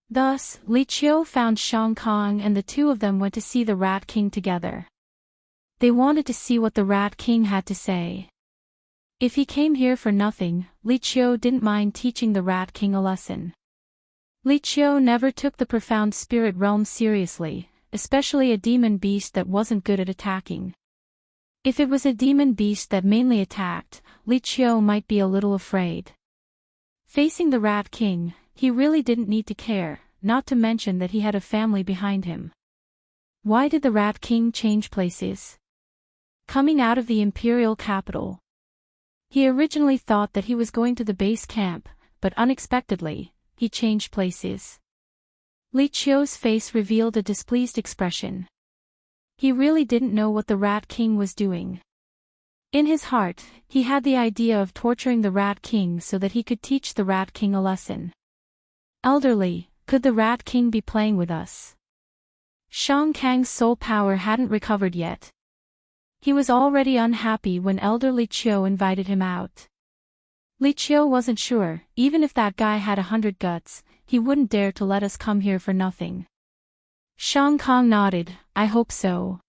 Thus, Li Qiu found Shang Kong and the two of them went to see the Rat King together. They wanted to see what the Rat King had to say. If he came here for nothing, Li Qiu didn't mind teaching the Rat King a lesson. Li Qiu never took the profound spirit realm seriously, especially a demon beast that wasn't good at attacking. If it was a demon beast that mainly attacked, Li Qiu might be a little afraid. Facing the Rat King, he really didn't need to care, not to mention that he had a family behind him. Why did the Rat King change places? Coming out of the imperial capital. He originally thought that he was going to the base camp, but unexpectedly, he changed places. Li Qiu's face revealed a displeased expression. He really didn't know what the Rat King was doing. In his heart, he had the idea of torturing the Rat King so that he could teach the Rat King a lesson. Elderly, could the Rat King be playing with us? Shang Kang's soul power hadn't recovered yet. He was already unhappy when Elder Li Qiu invited him out. Li Qiu wasn't sure, even if that guy had 100 guts, he wouldn't dare to let us come here for nothing. Shang Kong nodded, I hope so.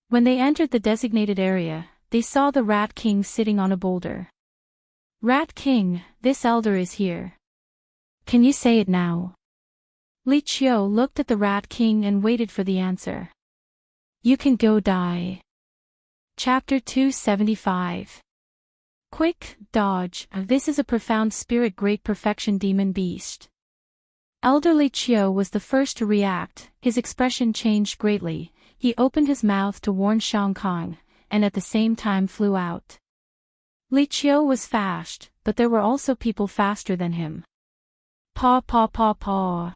When they entered the designated area, they saw the Rat King sitting on a boulder. Rat King, this elder is here. Can you say it now? Li Qiu looked at the Rat King and waited for the answer. You can go die. Chapter 275. Quick, dodge, this is a profound spirit great perfection demon beast. Elder Li Qiu was the first to react, his expression changed greatly, he opened his mouth to warn Shang Kong, and at the same time flew out. Li Qiu was fast, but there were also people faster than him. Paw paw paw paw.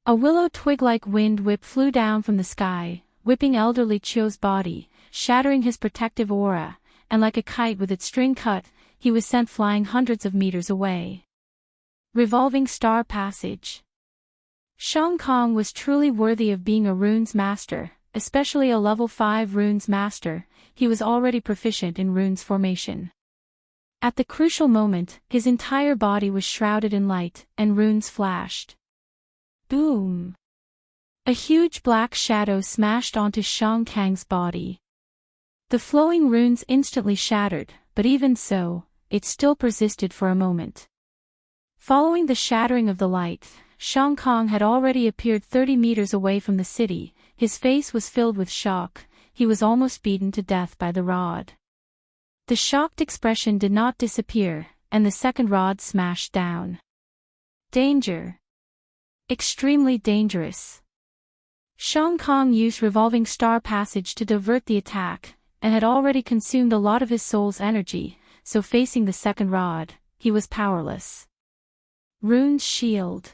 A willow twig-like wind whip flew down from the sky, whipping Elder Li Qiu's body, shattering his protective aura, and like a kite with its string cut, he was sent flying hundreds of meters away. Revolving Star Passage. Shang Kong was truly worthy of being a runes master, especially a level 5 runes master, he was already proficient in runes formation. At the crucial moment, his entire body was shrouded in light, and runes flashed. Boom! A huge black shadow smashed onto Shang Kang's body. The flowing runes instantly shattered, but even so, it still persisted for a moment. Following the shattering of the light, Shang Kong had already appeared 30 meters away from the city, his face was filled with shock, he was almost beaten to death by the rod. The shocked expression did not disappear, and the second rod smashed down. Danger. Extremely dangerous. Shang Kong used Revolving Star Passage to divert the attack, and had already consumed a lot of his soul's energy, so facing the second rod, he was powerless. Rune's Shield.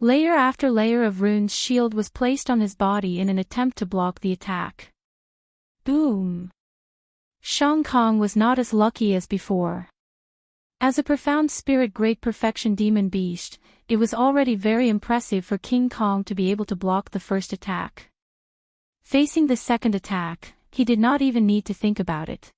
Layer after layer of Rune's Shield was placed on his body in an attempt to block the attack. Boom! Shang Kong was not as lucky as before. As a profound spirit great perfection demon beast, it was already very impressive for King Kong to be able to block the first attack. Facing the second attack, he did not even need to think about it.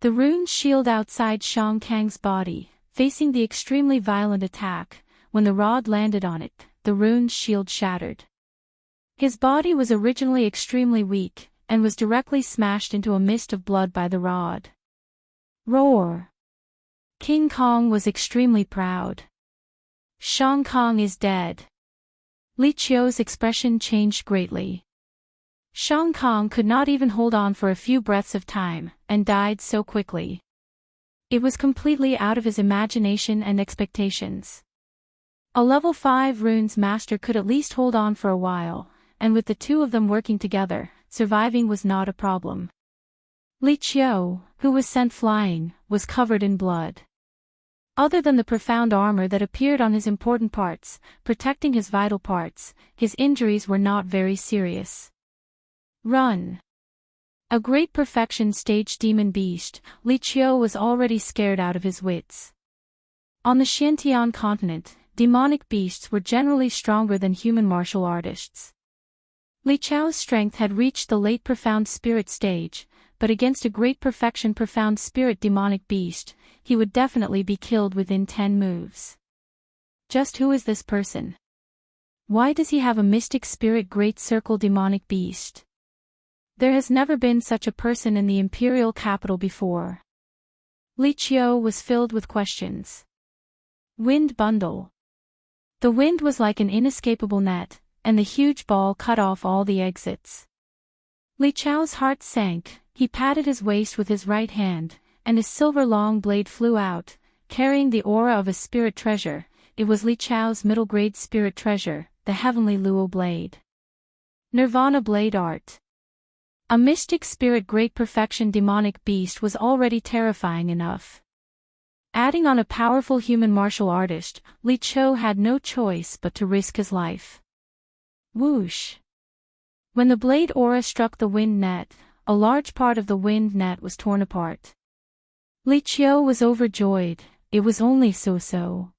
The Rune's Shield outside Shang Kang's body, facing the extremely violent attack, when the rod landed on it, the Rune's Shield shattered. His body was originally extremely weak, and was directly smashed into a mist of blood by the rod. Roar! King Kong was extremely proud. Shang Kong is dead. Li Qiu's expression changed greatly. Shang Kong could not even hold on for a few breaths of time, and died so quickly. It was completely out of his imagination and expectations. A level 5 runes master could at least hold on for a while, and with the two of them working together, surviving was not a problem. Li Qiu, who was sent flying, was covered in blood. Other than the profound armor that appeared on his important parts, protecting his vital parts, his injuries were not very serious. Run! A great perfection stage demon beast, Li Qiu was already scared out of his wits. On the Xiantian continent, demonic beasts were generally stronger than human martial artists. Li Qiu's strength had reached the late profound spirit stage, but against a great perfection profound spirit demonic beast, he would definitely be killed within 10 moves. Just who is this person? Why does he have a mystic spirit great circle demonic beast? There has never been such a person in the imperial capital before. Li Qiu was filled with questions. Wind bundle. The wind was like an inescapable net, and the huge ball cut off all the exits. Li Qiu's heart sank, he patted his waist with his right hand, and his silver long blade flew out, carrying the aura of a spirit treasure. It was Li Qiu's middle grade spirit treasure, the heavenly Luo blade. Nirvana blade art. A mystic spirit great perfection demonic beast was already terrifying enough. Adding on a powerful human martial artist, Li Qiu had no choice but to risk his life. Whoosh! When the blade aura struck the wind net, a large part of the wind net was torn apart. Li Qiu was overjoyed, it was only so-so.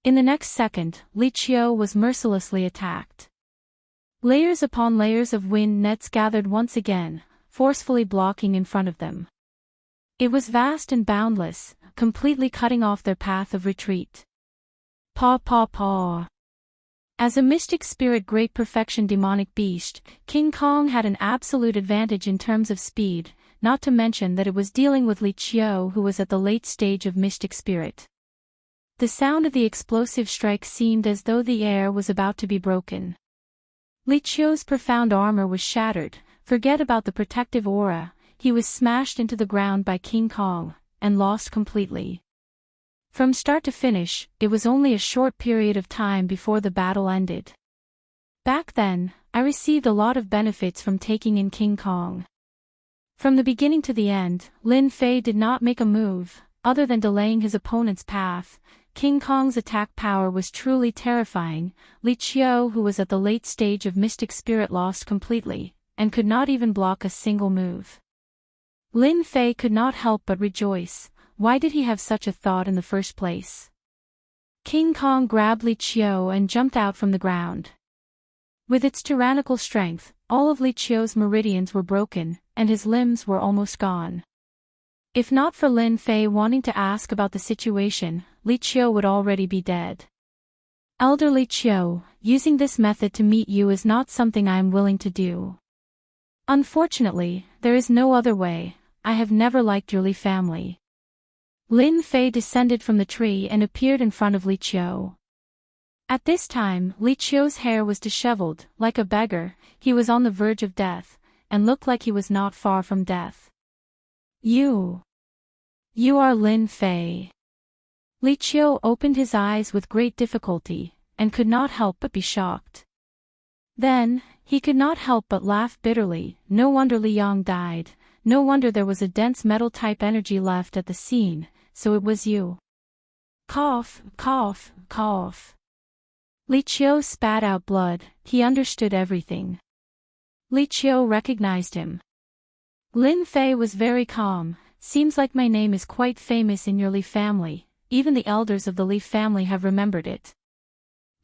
In the next second, Li Qiu was mercilessly attacked. Layers upon layers of wind nets gathered once again, forcefully blocking in front of them. It was vast and boundless, completely cutting off their path of retreat. Paw paw paw. As a mystic spirit great perfection demonic beast, King Kong had an absolute advantage in terms of speed, not to mention that it was dealing with Li Qiu who was at the late stage of mystic spirit. The sound of the explosive strike seemed as though the air was about to be broken. Li Qiu's profound armor was shattered, forget about the protective aura, he was smashed into the ground by King Kong, and lost completely. From start to finish, it was only a short period of time before the battle ended. Back then, I received a lot of benefits from taking in King Kong. From the beginning to the end, Lin Fei did not make a move, other than delaying his opponent's path. King Kong's attack power was truly terrifying. Li Qiu who was at the late stage of mystic spirit lost completely, and could not even block a single move. Lin Fei could not help but rejoice. Why did he have such a thought in the first place? King Kong grabbed Li Qiu and jumped out from the ground. With its tyrannical strength, all of Li Qiu's meridians were broken, and his limbs were almost gone. If not for Lin Fei wanting to ask about the situation, Li Qiu would already be dead. Elder Li Qiu, using this method to meet you is not something I am willing to do. Unfortunately, there is no other way. I have never liked your Li family. Lin Fei descended from the tree and appeared in front of Li Qiu. At this time, Li Qiu's hair was disheveled, like a beggar. He was on the verge of death, and looked like he was not far from death. You are Lin Fei. Li Qiu opened his eyes with great difficulty, and could not help but be shocked. Then, he could not help but laugh bitterly. No wonder Li Yang died, no wonder there was a dense metal-type energy left at the scene, so it was you. Cough, cough, cough. Li Qiu spat out blood, he understood everything. Li Qiu recognized him. Lin Fei was very calm. Seems like my name is quite famous in your Li family, even the elders of the Li family have remembered it.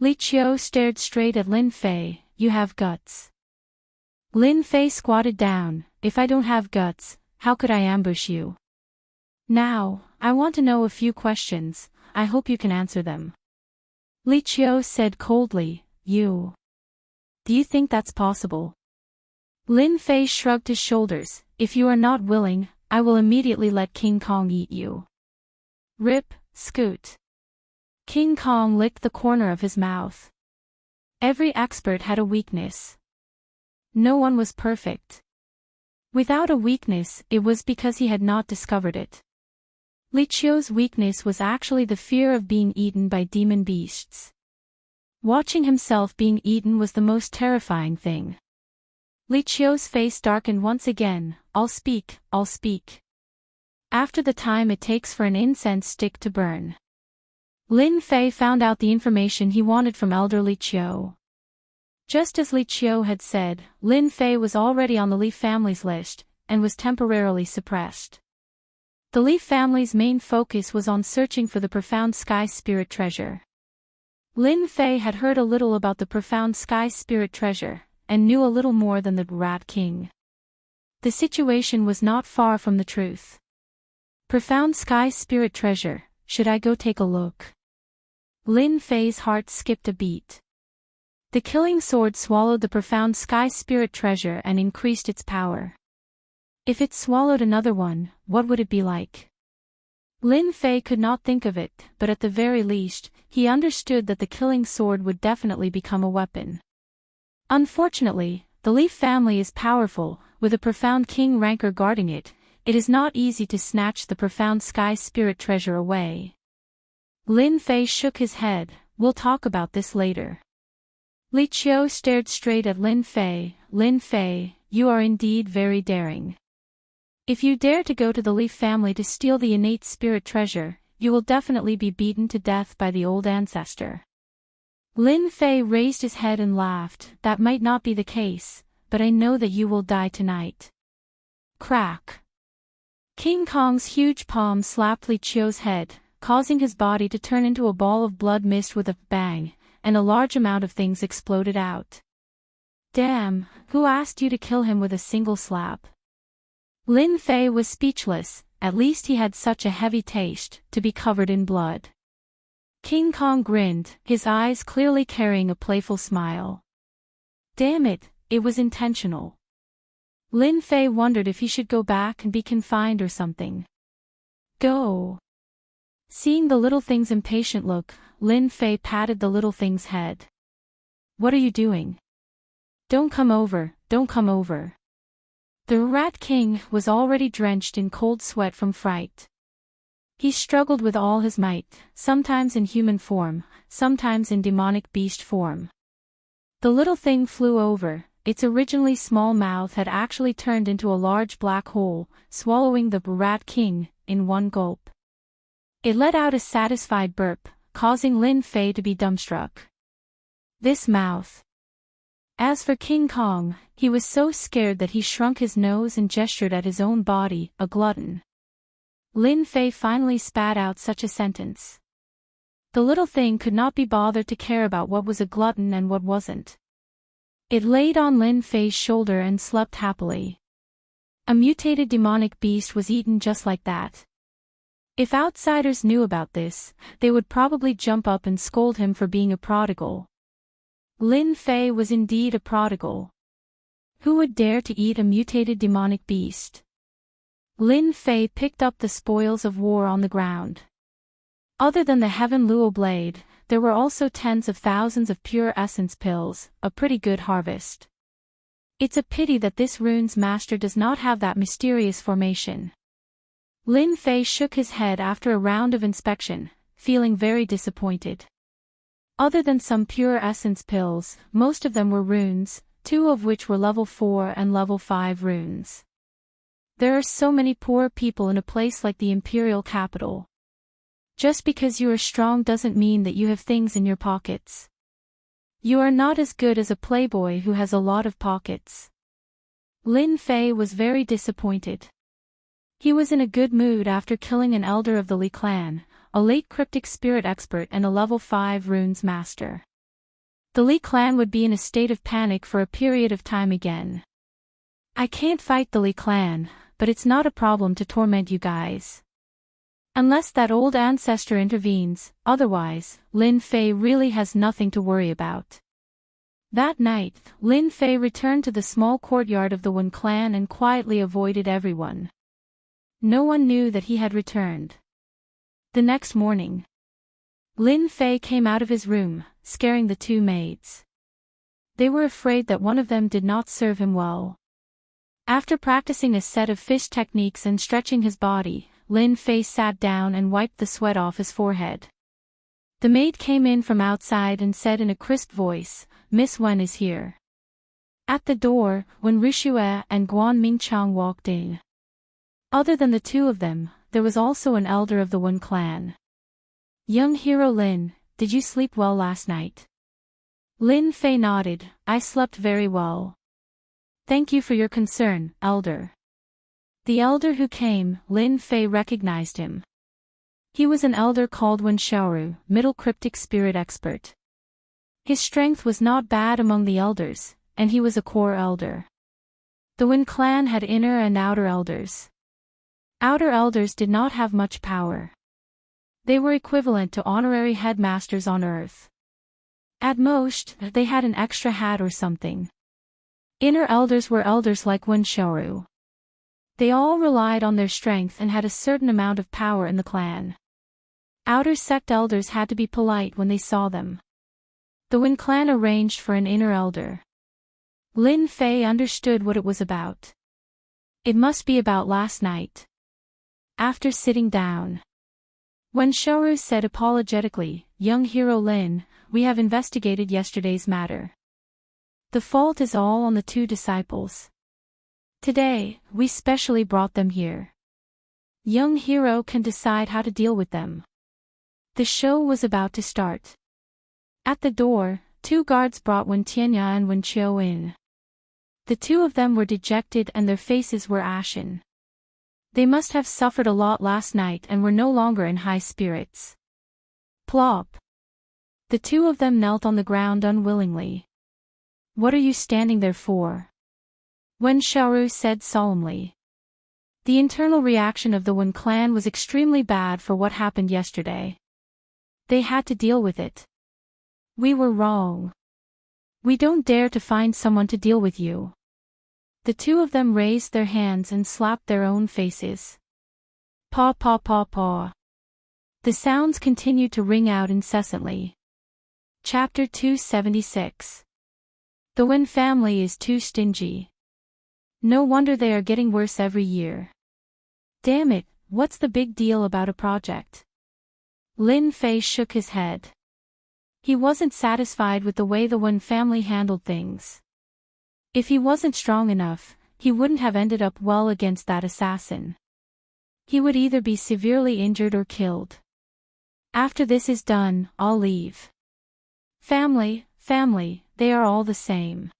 Li Qiu stared straight at Lin Fei. You have guts. Lin Fei squatted down. If I don't have guts, how could I ambush you? Now, I want to know a few questions, I hope you can answer them. Li Qiu said coldly, You. Do you think that's possible? Lin Fei shrugged his shoulders. If you are not willing, I will immediately let King Kong eat you. Rip, scoot. King Kong licked the corner of his mouth. Every expert had a weakness. No one was perfect. Without a weakness, it was because he had not discovered it. Li Qiu's weakness was actually the fear of being eaten by demon beasts. Watching himself being eaten was the most terrifying thing. Li Qiu's face darkened once again. I'll speak. After the time it takes for an incense stick to burn. Lin Fei found out the information he wanted from Elder Li Qiu. Just as Li Qiu had said, Lin Fei was already on the Li family's list. and was temporarily suppressed. The Leaf family's main focus was on searching for the profound sky spirit treasure. Lin Fei had heard a little about the profound sky spirit treasure, and knew a little more than the Rat King. The situation was not far from the truth. Profound sky spirit treasure, should I go take a look? Lin Fei's heart skipped a beat. The killing sword swallowed the profound sky spirit treasure and increased its power. If it swallowed another one, what would it be like? Lin Fei could not think of it, but at the very least, he understood that the killing sword would definitely become a weapon. Unfortunately, the Leaf family is powerful, with a profound king ranker guarding it. It is not easy to snatch the profound sky spirit treasure away. Lin Fei shook his head. We'll talk about this later. Li Qiu stared straight at Lin Fei. Lin Fei, you are indeed very daring. If you dare to go to the Leaf family to steal the innate spirit treasure, you will definitely be beaten to death by the old ancestor. Lin Fei raised his head and laughed. That might not be the case, but I know that you will die tonight. Crack. King Kong's huge palm slapped Li Qiu's head, causing his body to turn into a ball of blood mist with a bang, and a large amount of things exploded out. Damn, who asked you to kill him with a single slap? Lin Fei was speechless. At least he had such a heavy taste, to be covered in blood. King Kong grinned, his eyes clearly carrying a playful smile. Damn it, it was intentional. Lin Fei wondered if he should go back and be confined or something. Go. Seeing the little thing's impatient look, Lin Fei patted the little thing's head. What are you doing? Don't come over, don't come over. The Rat King was already drenched in cold sweat from fright. He struggled with all his might, sometimes in human form, sometimes in demonic beast form. The little thing flew over. Its originally small mouth had actually turned into a large black hole, swallowing the Rat King in one gulp. It let out a satisfied burp, causing Lin Fei to be dumbstruck. This mouth. As for King Kong, he was so scared that he shrunk his nose and gestured at his own body, a glutton. Lin Fei finally spat out such a sentence. The little thing could not be bothered to care about what was a glutton and what wasn't. It laid on Lin Fei's shoulder and slept happily. A mutated demonic beast was eaten just like that. If outsiders knew about this, they would probably jump up and scold him for being a prodigal. Lin Fei was indeed a prodigal. Who would dare to eat a mutated demonic beast? Lin Fei picked up the spoils of war on the ground. Other than the Heaven Luo blade, there were also tens of thousands of pure essence pills, a pretty good harvest. It's a pity that this rune's master does not have that mysterious formation. Lin Fei shook his head after a round of inspection, feeling very disappointed. Other than some pure essence pills, most of them were runes, 2 of which were level 4 and level 5 runes. There are so many poor people in a place like the imperial capital. Just because you are strong doesn't mean that you have things in your pockets. You are not as good as a playboy who has a lot of pockets. Lin Fei was very disappointed. He was in a good mood after killing an elder of the Li clan, a late cryptic spirit expert and a level 5 runes master. The Li clan would be in a state of panic for a period of time again. I can't fight the Li clan, but it's not a problem to torment you guys. Unless that old ancestor intervenes, otherwise, Lin Fei really has nothing to worry about. That night, Lin Fei returned to the small courtyard of the Wen clan and quietly avoided everyone. No one knew that he had returned. The next morning, Lin Fei came out of his room, scaring the 2 maids. They were afraid that one of them did not serve him well. After practicing a set of fish techniques and stretching his body, Lin Fei sat down and wiped the sweat off his forehead. The maid came in from outside and said in a crisp voice, "Miss Wen is here." At the door, when Rishue and Guan Mingchang walked in. Other than the 2 of them, there was also an elder of the Wen clan. Young hero Lin, did you sleep well last night? Lin Fei nodded. I slept very well. Thank you for your concern, elder. The elder who came, Lin Fei recognized him. He was an elder called Wen Xiaoru, middle cryptic spirit expert. His strength was not bad among the elders, and he was a core elder. The Wen clan had inner and outer elders. Outer elders did not have much power. They were equivalent to honorary headmasters on Earth. At most, they had an extra hat or something. Inner elders were elders like Wen Xiaoru. They all relied on their strength and had a certain amount of power in the clan. Outer sect elders had to be polite when they saw them. The Wen clan arranged for an inner elder. Lin Fei understood what it was about. It must be about last night. After sitting down, Wen Xiaoru said apologetically, "Young hero Lin, we have investigated yesterday's matter. The fault is all on the two disciples. Today, we specially brought them here. Young hero can decide how to deal with them." The show was about to start. At the door, two guards brought Wen Tianya and Wen Qiu in. The two of them were dejected and their faces were ashen. They must have suffered a lot last night and were no longer in high spirits. Plop. The two of them knelt on the ground unwillingly. "What are you standing there for?" Wen Xiaoru said solemnly. The internal reaction of the Wen clan was extremely bad for what happened yesterday. They had to deal with it. "We were wrong. We don't dare to find someone to deal with you." The two of them raised their hands and slapped their own faces. Paw paw paw paw. The sounds continued to ring out incessantly. Chapter 276. The Wen family is too stingy. No wonder they are getting worse every year. Damn it, what's the big deal about a project? Lin Fei shook his head. He wasn't satisfied with the way the Wen family handled things. If he wasn't strong enough, he wouldn't have ended up well against that assassin. He would either be severely injured or killed. After this is done, I'll leave. Family, they are all the same.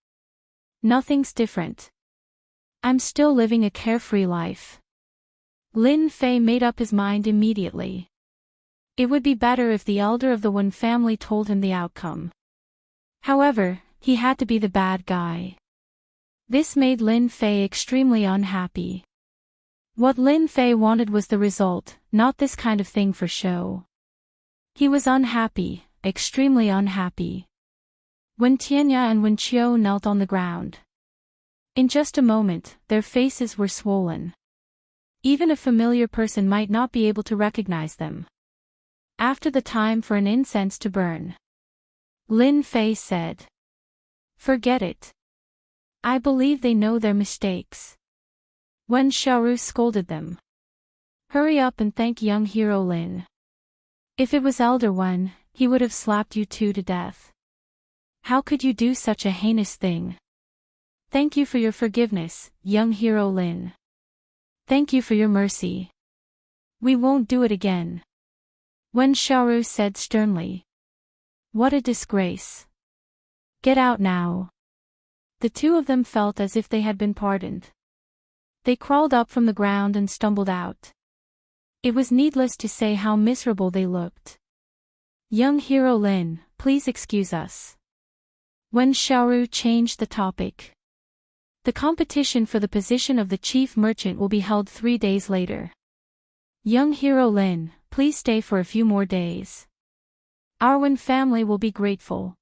Nothing's different. I'm still living a carefree life. Lin Fei made up his mind immediately. It would be better if the elder of the Wen family told him the outcome. However, he had to be the bad guy. This made Lin Fei extremely unhappy. What Lin Fei wanted was the result, not this kind of thing for show. He was unhappy, extremely unhappy. Wen Tianya and Wen Qiu knelt on the ground. In just a moment, their faces were swollen. Even a familiar person might not be able to recognize them. After the time for an incense to burn, Lin Fei said, "Forget it. I believe they know their mistakes." Wen Xiaoru scolded them. "Hurry up and thank young hero Lin. If it was Elder Wen, he would have slapped you two to death. How could you do such a heinous thing? Thank you for your forgiveness, young hero Lin. Thank you for your mercy. We won't do it again." Wen Xiaoru said sternly. "What a disgrace. Get out now." The two of them felt as if they had been pardoned. They crawled up from the ground and stumbled out. It was needless to say how miserable they looked. "Young hero Lin, please excuse us." Wen Xiaoru changed the topic. "The competition for the position of the chief merchant will be held 3 days later. Young hero Lin, please stay for a few more days. Our Wen family will be grateful."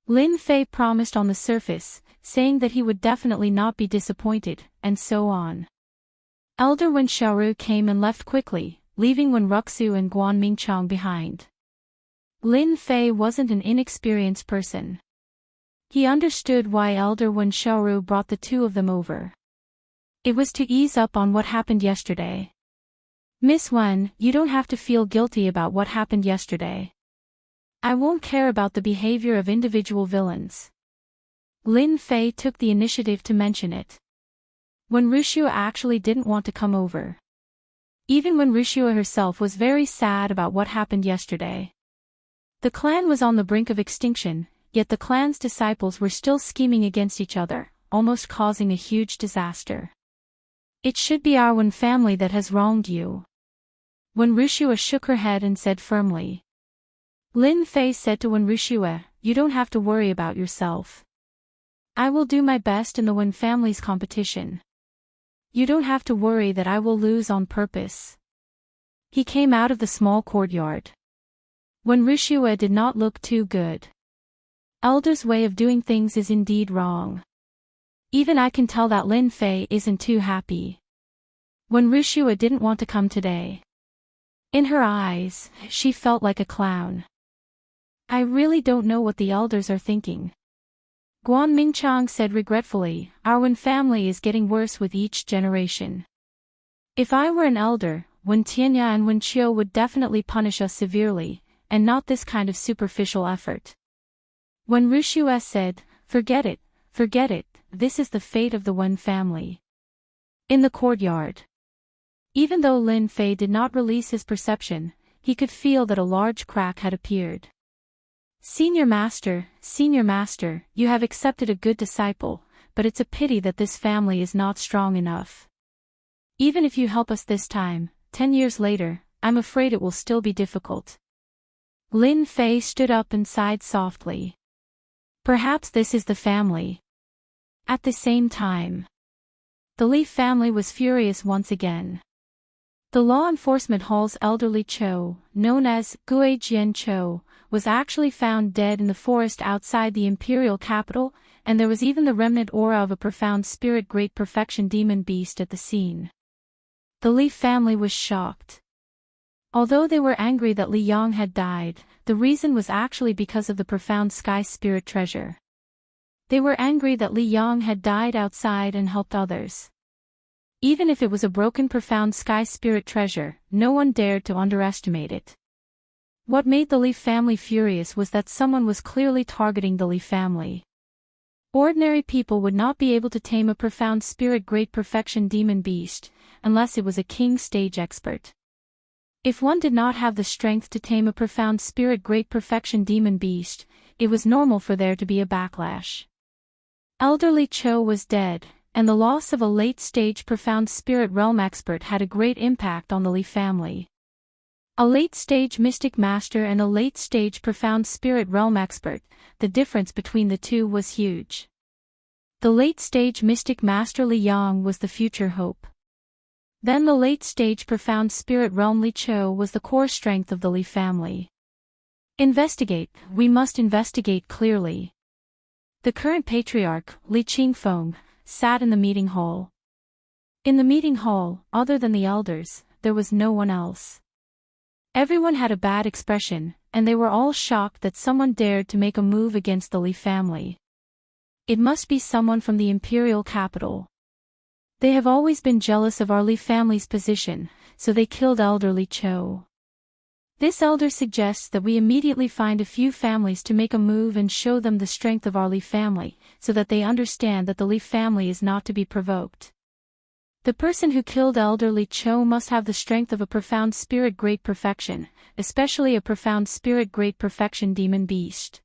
Lin Fei promised on the surface, saying that he would definitely not be disappointed, and so on. Elder Wen Xiaoru came and left quickly, leaving Wen Ruxu and Guan Mingchang behind. Lin Fei wasn't an inexperienced person. He understood why Elder Wen Xiaoru brought the two of them over. It was to ease up on what happened yesterday. "Miss Wen, you don't have to feel guilty about what happened yesterday. I won't care about the behavior of individual villains." Lin Fei took the initiative to mention it. When Wuxia actually didn't want to come over. Even when Wuxia herself was very sad about what happened yesterday. The clan was on the brink of extinction, yet the clan's disciples were still scheming against each other, almost causing a huge disaster. It should be our Wen family that has wronged you. Wen Wuxia shook her head and said firmly. Lin Fei said to Wen Wuxia, you don't have to worry about yourself. I will do my best in the Wen family's competition. You don't have to worry that I will lose on purpose. He came out of the small courtyard. Wen Wuxia did not look too good. Elder's way of doing things is indeed wrong. Even I can tell that Lin Fei isn't too happy. Wen Wuxia didn't want to come today. In her eyes, she felt like a clown. I really don't know what the elders are thinking. Guan Mingchang said regretfully, our Wen family is getting worse with each generation. If I were an elder, Wen Tianya and Wen Qiu would definitely punish us severely, and not this kind of superficial effort. Wen Wuxia said, forget it, this is the fate of the Wen family. In the courtyard. Even though Lin Fei did not release his perception, he could feel that a large crack had appeared. Senior Master, you have accepted a good disciple, but it's a pity that this family is not strong enough. Even if you help us this time, 10 years later, I'm afraid it will still be difficult. Lin Fei stood up and sighed softly. Perhaps this is the family. At the same time, the Li family was furious once again. The law enforcement hall's elderly Cho, known as Gui Jian Cho, was actually found dead in the forest outside the imperial capital, and there was even the remnant aura of a profound spirit great perfection demon beast at the scene. The Li family was shocked. Although they were angry that Li Yang had died, the reason was actually because of the profound sky spirit treasure. They were angry that Li Yang had died outside and helped others. Even if it was a broken profound sky spirit treasure, no one dared to underestimate it. What made the Li family furious was that someone was clearly targeting the Li family. Ordinary people would not be able to tame a profound spirit great perfection demon beast, unless it was a king stage expert. If one did not have the strength to tame a profound spirit great perfection demon beast, it was normal for there to be a backlash. Elderly Cho was dead, and the loss of a late-stage profound spirit realm expert had a great impact on the Li family. A late-stage mystic master and a late-stage profound spirit realm expert, the difference between the two was huge. The late-stage mystic master Li Yang was the future hope. Then the late-stage profound spirit realm Li Cho was the core strength of the Li family. We must investigate clearly. The current patriarch, Li Qingfeng, sat in the meeting hall. In the meeting hall, other than the elders, there was no one else. Everyone had a bad expression, and they were all shocked that someone dared to make a move against the Li family. It must be someone from the imperial capital. They have always been jealous of our Li family's position, so they killed elder Li Cho. This elder suggests that we immediately find a few families to make a move and show them the strength of our Li family, so that they understand that the Li family is not to be provoked. The person who killed elder Li Cho must have the strength of a profound spirit great perfection, especially a profound spirit great perfection demon beast.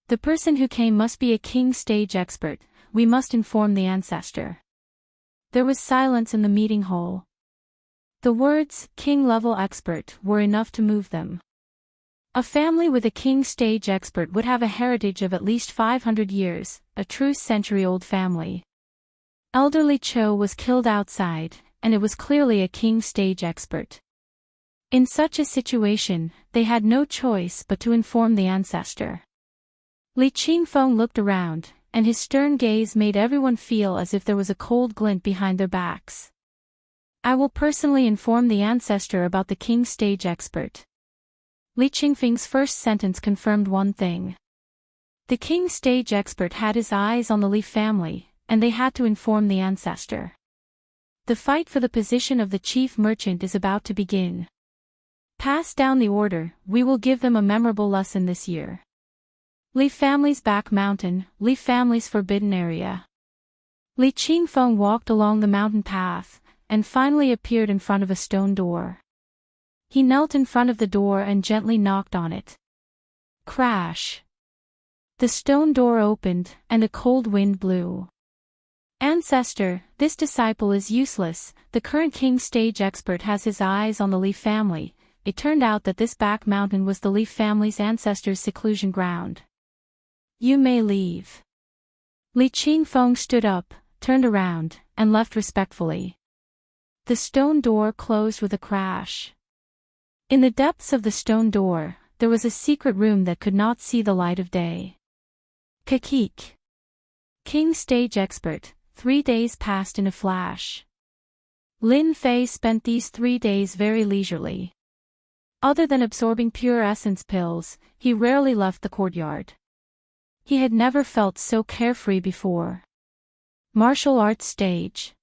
The person who came must be a king stage expert, we must inform the ancestor. There was silence in the meeting hall. The words, king-level expert, were enough to move them. A family with a king stage expert would have a heritage of at least 500 years, a true century-old family. Elderly Cho was killed outside, and it was clearly a king stage expert. In such a situation, they had no choice but to inform the ancestor. Li Qingfeng looked around, and his stern gaze made everyone feel as if there was a cold glint behind their backs. I will personally inform the ancestor about the king stage expert. Li Qingfeng's first sentence confirmed one thing. The king stage expert had his eyes on the Li family, and they had to inform the ancestor. The fight for the position of the chief merchant is about to begin. Pass down the order, we will give them a memorable lesson this year. Li family's back mountain, Li family's forbidden area. Li Qingfeng walked along the mountain path, and finally appeared in front of a stone door. He knelt in front of the door and gently knocked on it. Crash! The stone door opened, and a cold wind blew. Ancestor, this disciple is useless. The current king stage expert has his eyes on the Li family. It turned out that this back mountain was the Li family's ancestors' seclusion ground. You may leave. Li Qingfeng stood up, turned around, and left respectfully. The stone door closed with a crash. In the depths of the stone door, there was a secret room that could not see the light of day. Kakik. King stage expert, 3 days passed in a flash. Lin Fei spent these 3 days very leisurely. Other than absorbing pure essence pills, he rarely left the courtyard. He had never felt so carefree before. Martial arts stage.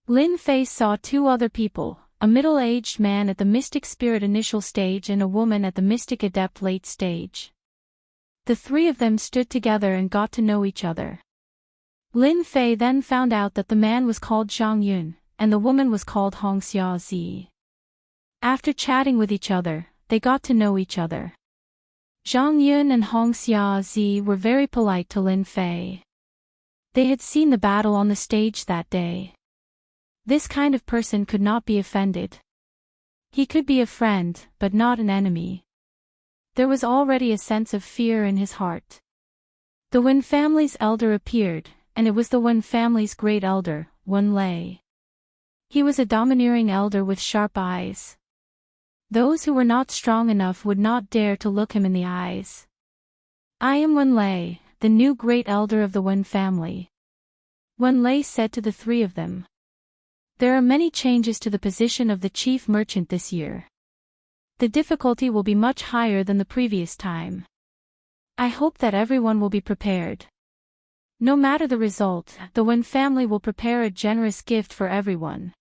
Lin Fei saw 2 other people, a middle-aged man at the Mystic Spirit initial stage and a woman at the Mystic Adept late stage. The 3 of them stood together and got to know each other. Lin Fei then found out that the man was called Zhang Yun, and the woman was called Hong Xiaozi. After chatting with each other, they got to know each other. Zhang Yun and Hong Xiaozi were very polite to Lin Fei. They had seen the battle on the stage that day. This kind of person could not be offended. He could be a friend, but not an enemy. There was already a sense of fear in his heart. The Wen family's elder appeared, and it was the Wen family's great elder, Wen Lei. He was a domineering elder with sharp eyes. Those who were not strong enough would not dare to look him in the eyes. I am Wen Lei, the new great elder of the Wen family. Wen Lei said to the 3 of them. There are many changes to the position of the chief merchant this year. The difficulty will be much higher than the previous time. I hope that everyone will be prepared. No matter the result, the Wen family will prepare a generous gift for everyone.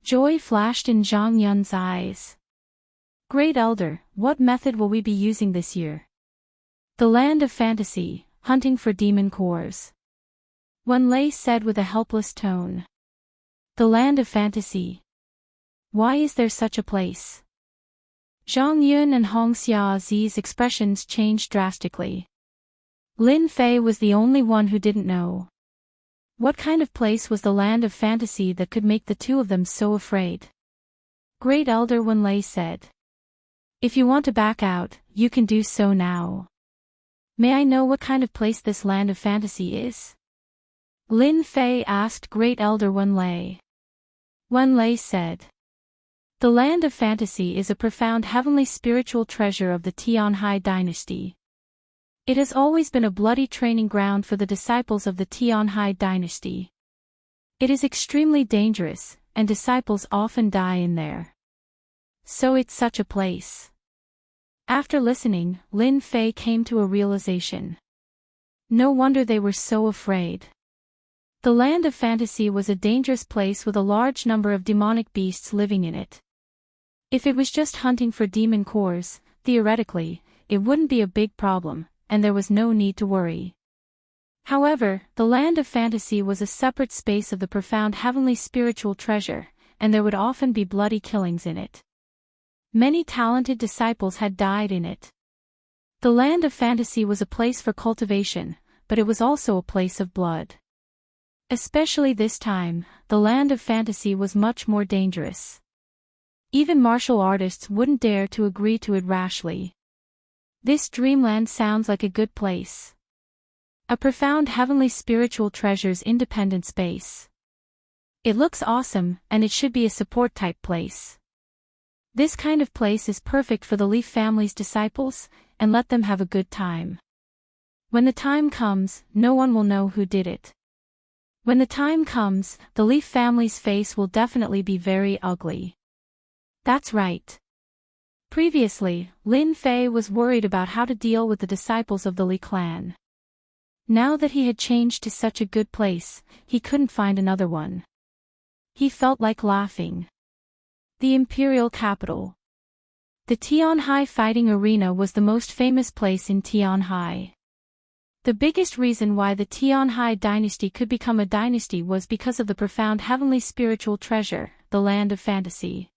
Joy flashed in Zhang Yun's eyes. Great Elder, what method will we be using this year? The land of fantasy, hunting for demon cores. Wen Lei said with a helpless tone. The land of fantasy. Why is there such a place? Zhang Yun and Hong Xiaozi's expressions changed drastically. Lin Fei was the only one who didn't know. What kind of place was the land of fantasy that could make the 2 of them so afraid? Great Elder Wen Lei said. If you want to back out, you can do so now. May I know what kind of place this land of fantasy is? Lin Fei asked Great Elder Wen Lei. Wen Lei said. The land of fantasy is a profound heavenly spiritual treasure of the Tianhai dynasty. It has always been a bloody training ground for the disciples of the Tianhai dynasty. It is extremely dangerous, and disciples often die in there. So it's such a place. After listening, Lin Fei came to a realization. No wonder they were so afraid. The land of fantasy was a dangerous place with a large number of demonic beasts living in it. If it was just hunting for demon cores, theoretically, it wouldn't be a big problem, and there was no need to worry. However, the land of fantasy was a separate space of the profound heavenly spiritual treasure, and there would often be bloody killings in it. Many talented disciples had died in it. The land of fantasy was a place for cultivation, but it was also a place of blood. Especially this time, the land of fantasy was much more dangerous. Even martial artists wouldn't dare to agree to it rashly. This dreamland sounds like a good place. A profound heavenly spiritual treasure's independent space. It looks awesome, and it should be a support-type place. This kind of place is perfect for the Li family's disciples, and let them have a good time. When the time comes, no one will know who did it. When the time comes, the Li family's face will definitely be very ugly. That's right. Previously, Lin Fei was worried about how to deal with the disciples of the Li clan. Now that he had changed to such a good place, he couldn't find another one. He felt like laughing. The imperial capital. The Tianhai fighting arena was the most famous place in Tianhai. The biggest reason why the Tianhai dynasty could become a dynasty was because of the profound heavenly spiritual treasure, the land of fantasy.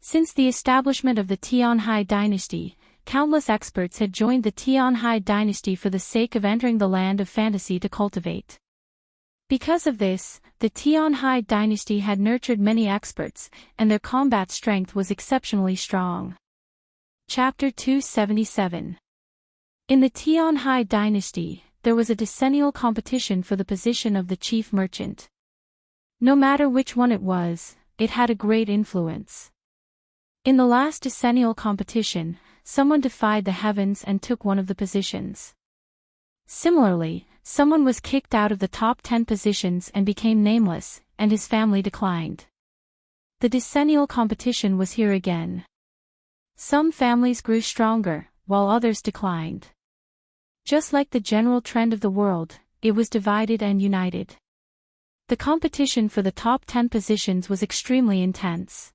Since the establishment of the Tianhai dynasty, countless experts had joined the Tianhai dynasty for the sake of entering the land of fantasy to cultivate. Because of this, the Tianhai dynasty had nurtured many experts, and their combat strength was exceptionally strong. Chapter 277. In the Tianhai dynasty, there was a decennial competition for the position of the chief merchant. No matter which one it was, it had a great influence. In the last decennial competition, someone defied the heavens and took one of the positions. Similarly, someone was kicked out of the top 10 positions and became nameless, and his family declined. The decennial competition was here again. Some families grew stronger, while others declined. Just like the general trend of the world, it was divided and united. The competition for the top 10 positions was extremely intense.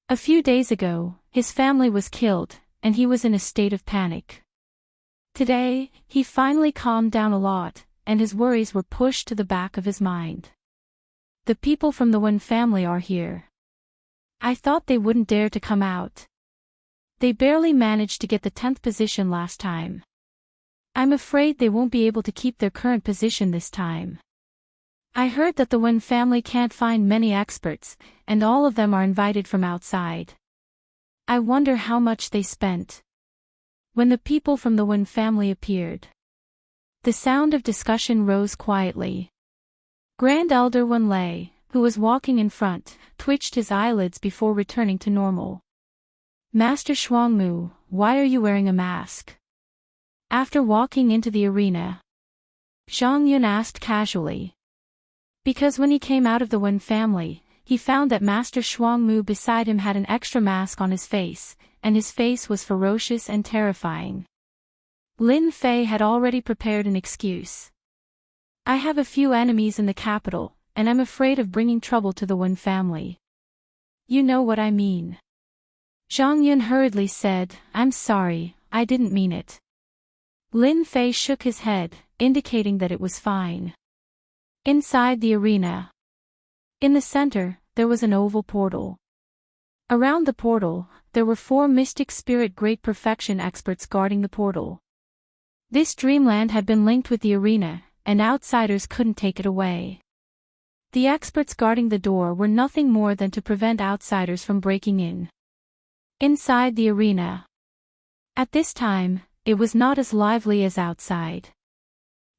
A few days ago, his family was killed, and he was in a state of panic. Today, he finally calmed down a lot, and his worries were pushed to the back of his mind. The people from the Wen family are here. I thought they wouldn't dare to come out. They barely managed to get the 10th position last time. I'm afraid they won't be able to keep their current position this time. I heard that the Wen family can't find many experts, and all of them are invited from outside. I wonder how much they spent. When the people from the Wen family appeared, the sound of discussion rose quietly. Grand Elder Wen Lei, who was walking in front, twitched his eyelids before returning to normal. Master Shuangmu, why are you wearing a mask? After walking into the arena, Zhang Yun asked casually. Because when he came out of the Wen family, he found that Master Shuangmu beside him had an extra mask on his face, and his face was ferocious and terrifying. Lin Fei had already prepared an excuse. I have a few enemies in the capital, and I'm afraid of bringing trouble to the Wen family. You know what I mean. Zhang Yun hurriedly said, I'm sorry, I didn't mean it. Lin Fei shook his head, indicating that it was fine. Inside the arena. In the center, there was an oval portal. Around the portal, there were 4 mystic spirit great perfection experts guarding the portal. This dreamland had been linked with the arena, and outsiders couldn't take it away. The experts guarding the door were nothing more than to prevent outsiders from breaking in. Inside the arena. At this time, it was not as lively as outside.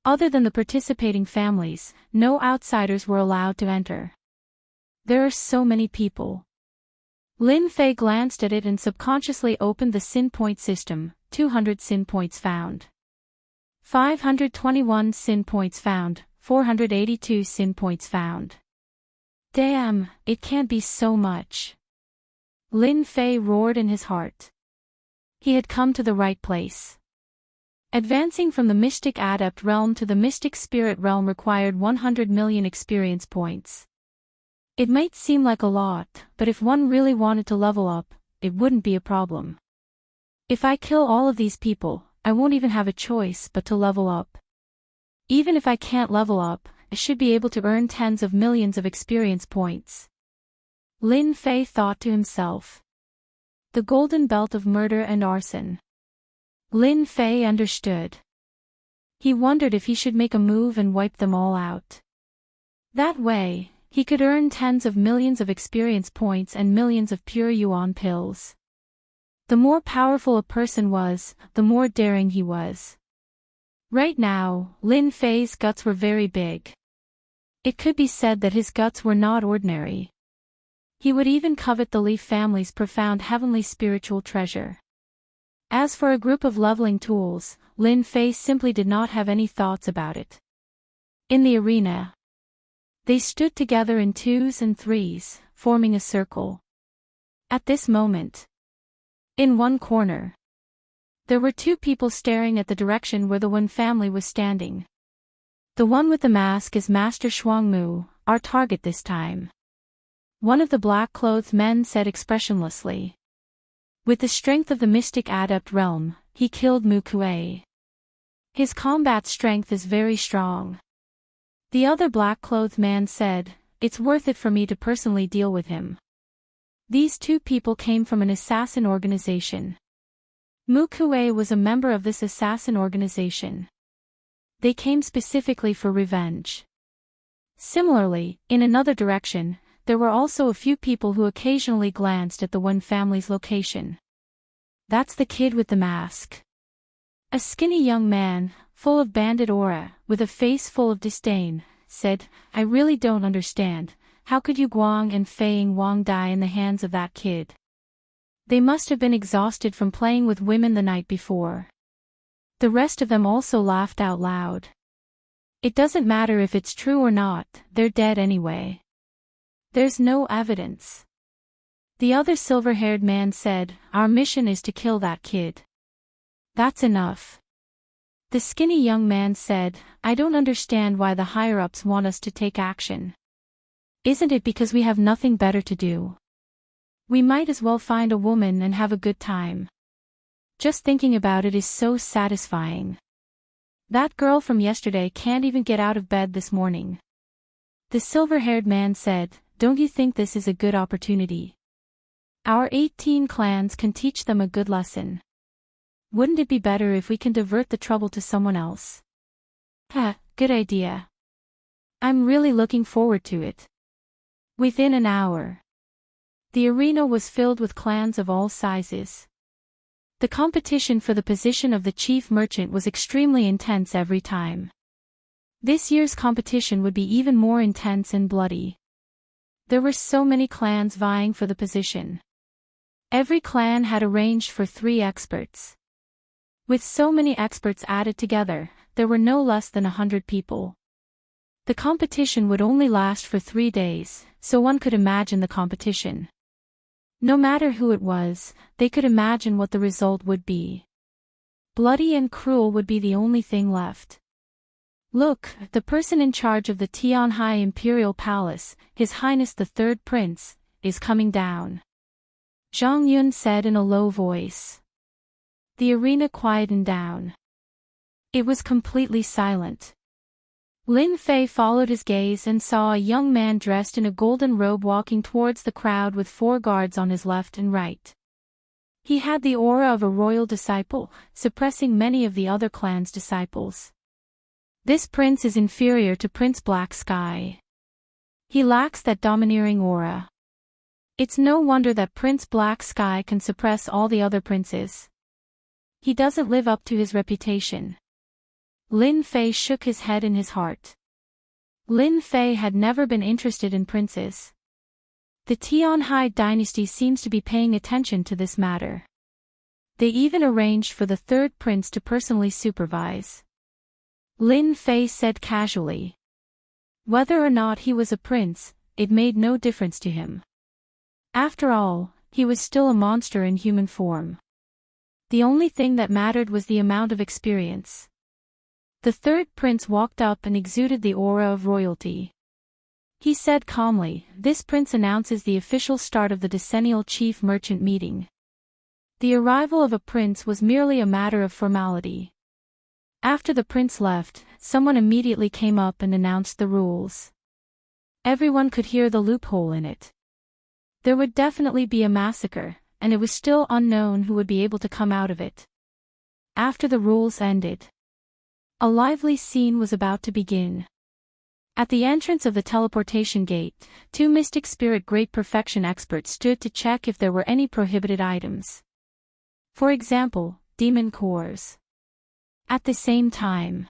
Other than the participating families, no outsiders were allowed to enter. There are so many people. Lin Fei glanced at it and subconsciously opened the sin point system. 200 sin points found. 521 sin points found. 482 sin points found. Damn, it can't be so much. Lin Fei roared in his heart. He had come to the right place. Advancing from the Mystic Adept realm to the Mystic Spirit realm required 100 million experience points. It might seem like a lot, but if one really wanted to level up, it wouldn't be a problem. If I kill all of these people, I won't even have a choice but to level up. Even if I can't level up, I should be able to earn tens of millions of experience points. Lin Fei thought to himself. The golden belt of murder and arson. Lin Fei understood. He wondered if he should make a move and wipe them all out. That way, he could earn tens of millions of experience points and millions of pure yuan pills. The more powerful a person was, the more daring he was. Right now, Lin Fei's guts were very big. It could be said that his guts were not ordinary. He would even covet the Li family's profound heavenly spiritual treasure. As for a group of leveling tools, Lin Fei simply did not have any thoughts about it. In the arena, they stood together in 2s and 3s, forming a circle. At this moment, in one corner, there were 2 people staring at the direction where the Wen family was standing. The one with the mask is Master Shuangmu, our target this time. One of the black-clothed men said expressionlessly. With the strength of the Mystic Adept realm, he killed Mu Kuei. His combat strength is very strong. The other black-clothed man said, it's worth it for me to personally deal with him. These 2 people came from an assassin organization. Mu Kuei was a member of this assassin organization. They came specifically for revenge. Similarly, in another direction, there were also a few people who occasionally glanced at the Wen family's location. That's the kid with the mask. A skinny young man, full of bandit aura, with a face full of disdain, said, I really don't understand, how could Yu Guang and Fei Ying Wang die in the hands of that kid? They must have been exhausted from playing with women the night before. The rest of them also laughed out loud. It doesn't matter if it's true or not, they're dead anyway. There's no evidence. The other silver-haired man said, our mission is to kill that kid. That's enough. The skinny young man said, I don't understand why the higher-ups want us to take action. Isn't it because we have nothing better to do? We might as well find a woman and have a good time. Just thinking about it is so satisfying. That girl from yesterday can't even get out of bed this morning. The silver-haired man said, don't you think this is a good opportunity? Our 18 clans can teach them a good lesson. Wouldn't it be better if we can divert the trouble to someone else? Good idea. I'm really looking forward to it. Within an hour, the arena was filled with clans of all sizes. The competition for the position of the chief merchant was extremely intense every time. This year's competition would be even more intense and bloody. There were so many clans vying for the position. Every clan had arranged for 3 experts. With so many experts added together, there were no less than 100 people. The competition would only last for 3 days, so one could imagine the competition. No matter who it was, they could imagine what the result would be. Bloody and cruel would be the only thing left. Look, the person in charge of the Tianhai Imperial Palace, His Highness the Third Prince, is coming down. Zhang Yun said in a low voice. The arena quietened down. It was completely silent. Lin Fei followed his gaze and saw a young man dressed in a golden robe walking towards the crowd with 4 guards on his left and right. He had the aura of a royal disciple, suppressing many of the other clan's disciples. This prince is inferior to Prince Black Sky. He lacks that domineering aura. It's no wonder that Prince Black Sky can suppress all the other princes. He doesn't live up to his reputation. Lin Fei shook his head in his heart. Lin Fei had never been interested in princes. The Tianhai dynasty seems to be paying attention to this matter. They even arranged for the 3rd prince to personally supervise. Lin Fei said casually. Whether or not he was a prince, it made no difference to him. After all, he was still a monster in human form. The only thing that mattered was the amount of experience. The 3rd prince walked up and exuded the aura of royalty. He said calmly, this prince announces the official start of the decennial chief merchant meeting. The arrival of a prince was merely a matter of formality. After the prince left, someone immediately came up and announced the rules. Everyone could hear the loophole in it. There would definitely be a massacre, and it was still unknown who would be able to come out of it. After the rules ended, a lively scene was about to begin. At the entrance of the teleportation gate, 2 mystic spirit great perfection experts stood to check if there were any prohibited items. For example, demon cores. At the same time,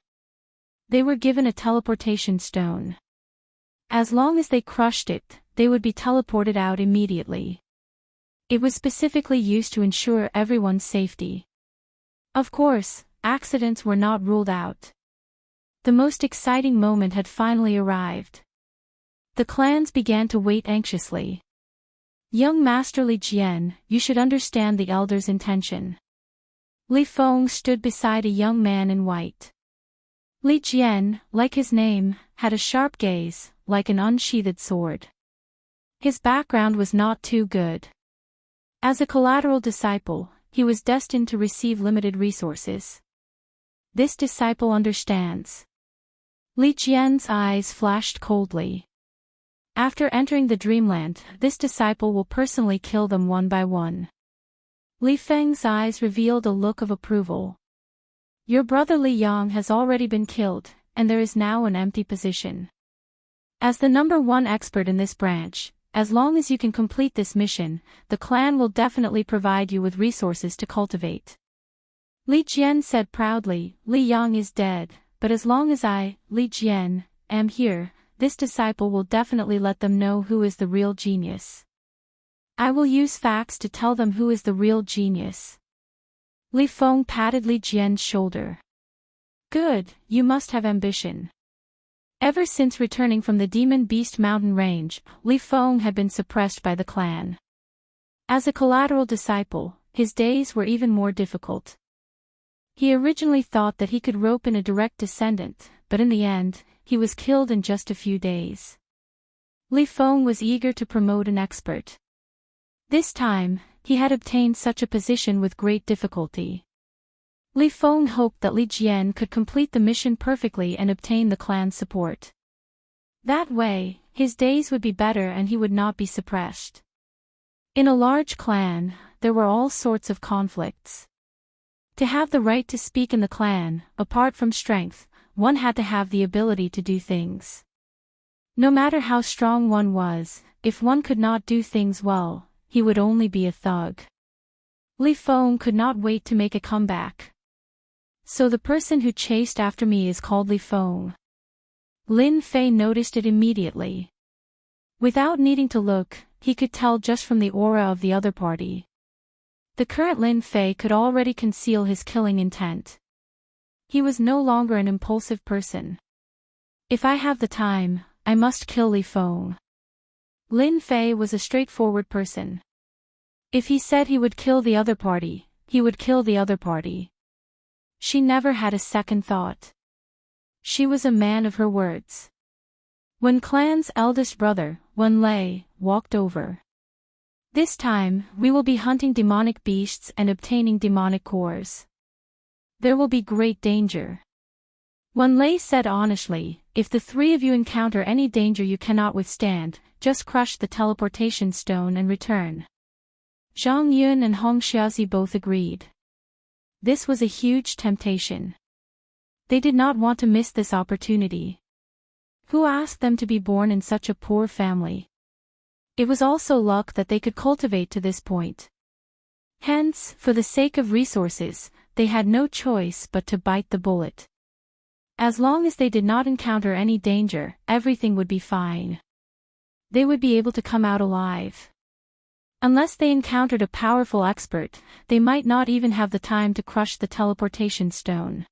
they were given a teleportation stone. As long as they crushed it, they would be teleported out immediately. It was specifically used to ensure everyone's safety. Of course, accidents were not ruled out. The most exciting moment had finally arrived. The clans began to wait anxiously. Young Master Li Jian, you should understand the elder's intention. Li Feng stood beside a young man in white. Li Jian, like his name, had a sharp gaze, like an unsheathed sword. His background was not too good. As a collateral disciple, he was destined to receive limited resources. This disciple understands. Li Jian's eyes flashed coldly. After entering the dreamland, this disciple will personally kill them one by one. Li Feng's eyes revealed a look of approval. Your brother Li Yang has already been killed, and there is now an empty position. As the #1 expert in this branch, as long as you can complete this mission, the clan will definitely provide you with resources to cultivate. Li Jian said proudly, Li Yang is dead, but as long as I, Li Jian, am here, this disciple will definitely let them know who is the real genius. I will use facts to tell them who is the real genius. Li Feng patted Li Jian's shoulder. Good, you must have ambition. Ever since returning from the Demon Beast mountain range, Li Feng had been suppressed by the clan. As a collateral disciple, his days were even more difficult. He originally thought that he could rope in a direct descendant, but in the end, he was killed in just a few days. Li Feng was eager to promote an expert. This time, he had obtained such a position with great difficulty. Li Feng hoped that Li Jian could complete the mission perfectly and obtain the clan's support. That way, his days would be better and he would not be suppressed. In a large clan, there were all sorts of conflicts. To have the right to speak in the clan, apart from strength, one had to have the ability to do things. No matter how strong one was, if one could not do things well, he would only be a thug. Li Feng could not wait to make a comeback. So the person who chased after me is called Li Feng. Lin Fei noticed it immediately. Without needing to look, he could tell just from the aura of the other party. The current Lin Fei could already conceal his killing intent. He was no longer an impulsive person. If I have the time, I must kill Li Feng. Lin Fei was a straightforward person. If he said he would kill the other party, he would kill the other party. She never had a second thought. She was a man of her words. When clan's eldest brother, Wen Lei, walked over. This time, we will be hunting demonic beasts and obtaining demonic cores. There will be great danger. Wen Lei said honestly, if the three of you encounter any danger you cannot withstand, just crush the teleportation stone and return. Zhang Yun and Hong Xiaozi both agreed. This was a huge temptation. They did not want to miss this opportunity. Who asked them to be born in such a poor family? It was also luck that they could cultivate to this point. Hence, for the sake of resources, they had no choice but to bite the bullet. As long as they did not encounter any danger, everything would be fine. They would be able to come out alive. Unless they encountered a powerful expert, they might not even have the time to crush the teleportation stone.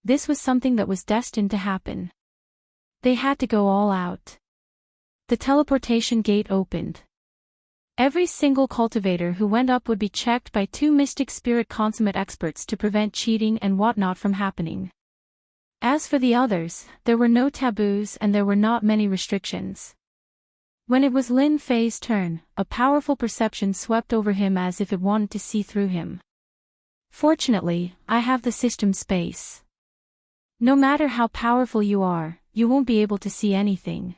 This was something that was destined to happen. They had to go all out. The teleportation gate opened. Every single cultivator who went up would be checked by 2 mystic spirit consummate experts to prevent cheating and whatnot from happening. As for the others, there were no taboos and there were not many restrictions. When it was Lin Fei's turn, a powerful perception swept over him as if it wanted to see through him. Fortunately, I have the system space. No matter how powerful you are, you won't be able to see anything.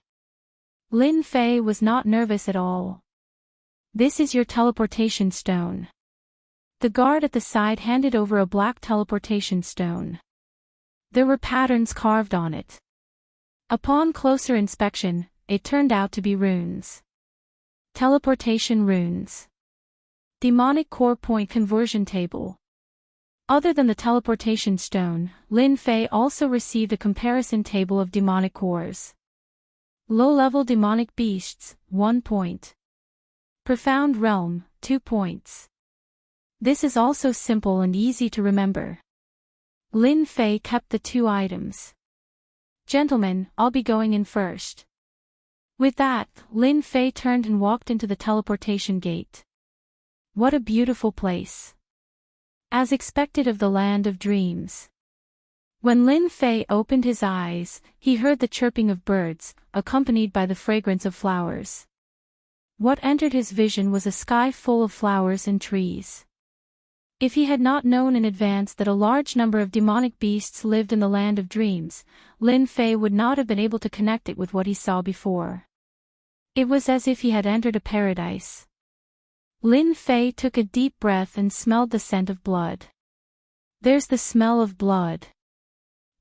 Lin Fei was not nervous at all. This is your teleportation stone. The guard at the side handed over a black teleportation stone. There were patterns carved on it. Upon closer inspection, it turned out to be runes. Teleportation runes. Demonic core point conversion table. Other than the teleportation stone, Lin Fei also received a comparison table of demonic cores. Low-level demonic beasts, 1 point. Profound realm, 2 points. This is also simple and easy to remember. Lin Fei kept the 2 items. Gentlemen, I'll be going in first. With that, Lin Fei turned and walked into the teleportation gate. What a beautiful place. As expected of the land of dreams. When Lin Fei opened his eyes, he heard the chirping of birds, accompanied by the fragrance of flowers. What entered his vision was a sky full of flowers and trees. If he had not known in advance that a large number of demonic beasts lived in the land of dreams, Lin Fei would not have been able to connect it with what he saw before. It was as if he had entered a paradise. Lin Fei took a deep breath and smelled the scent of blood. There's the smell of blood.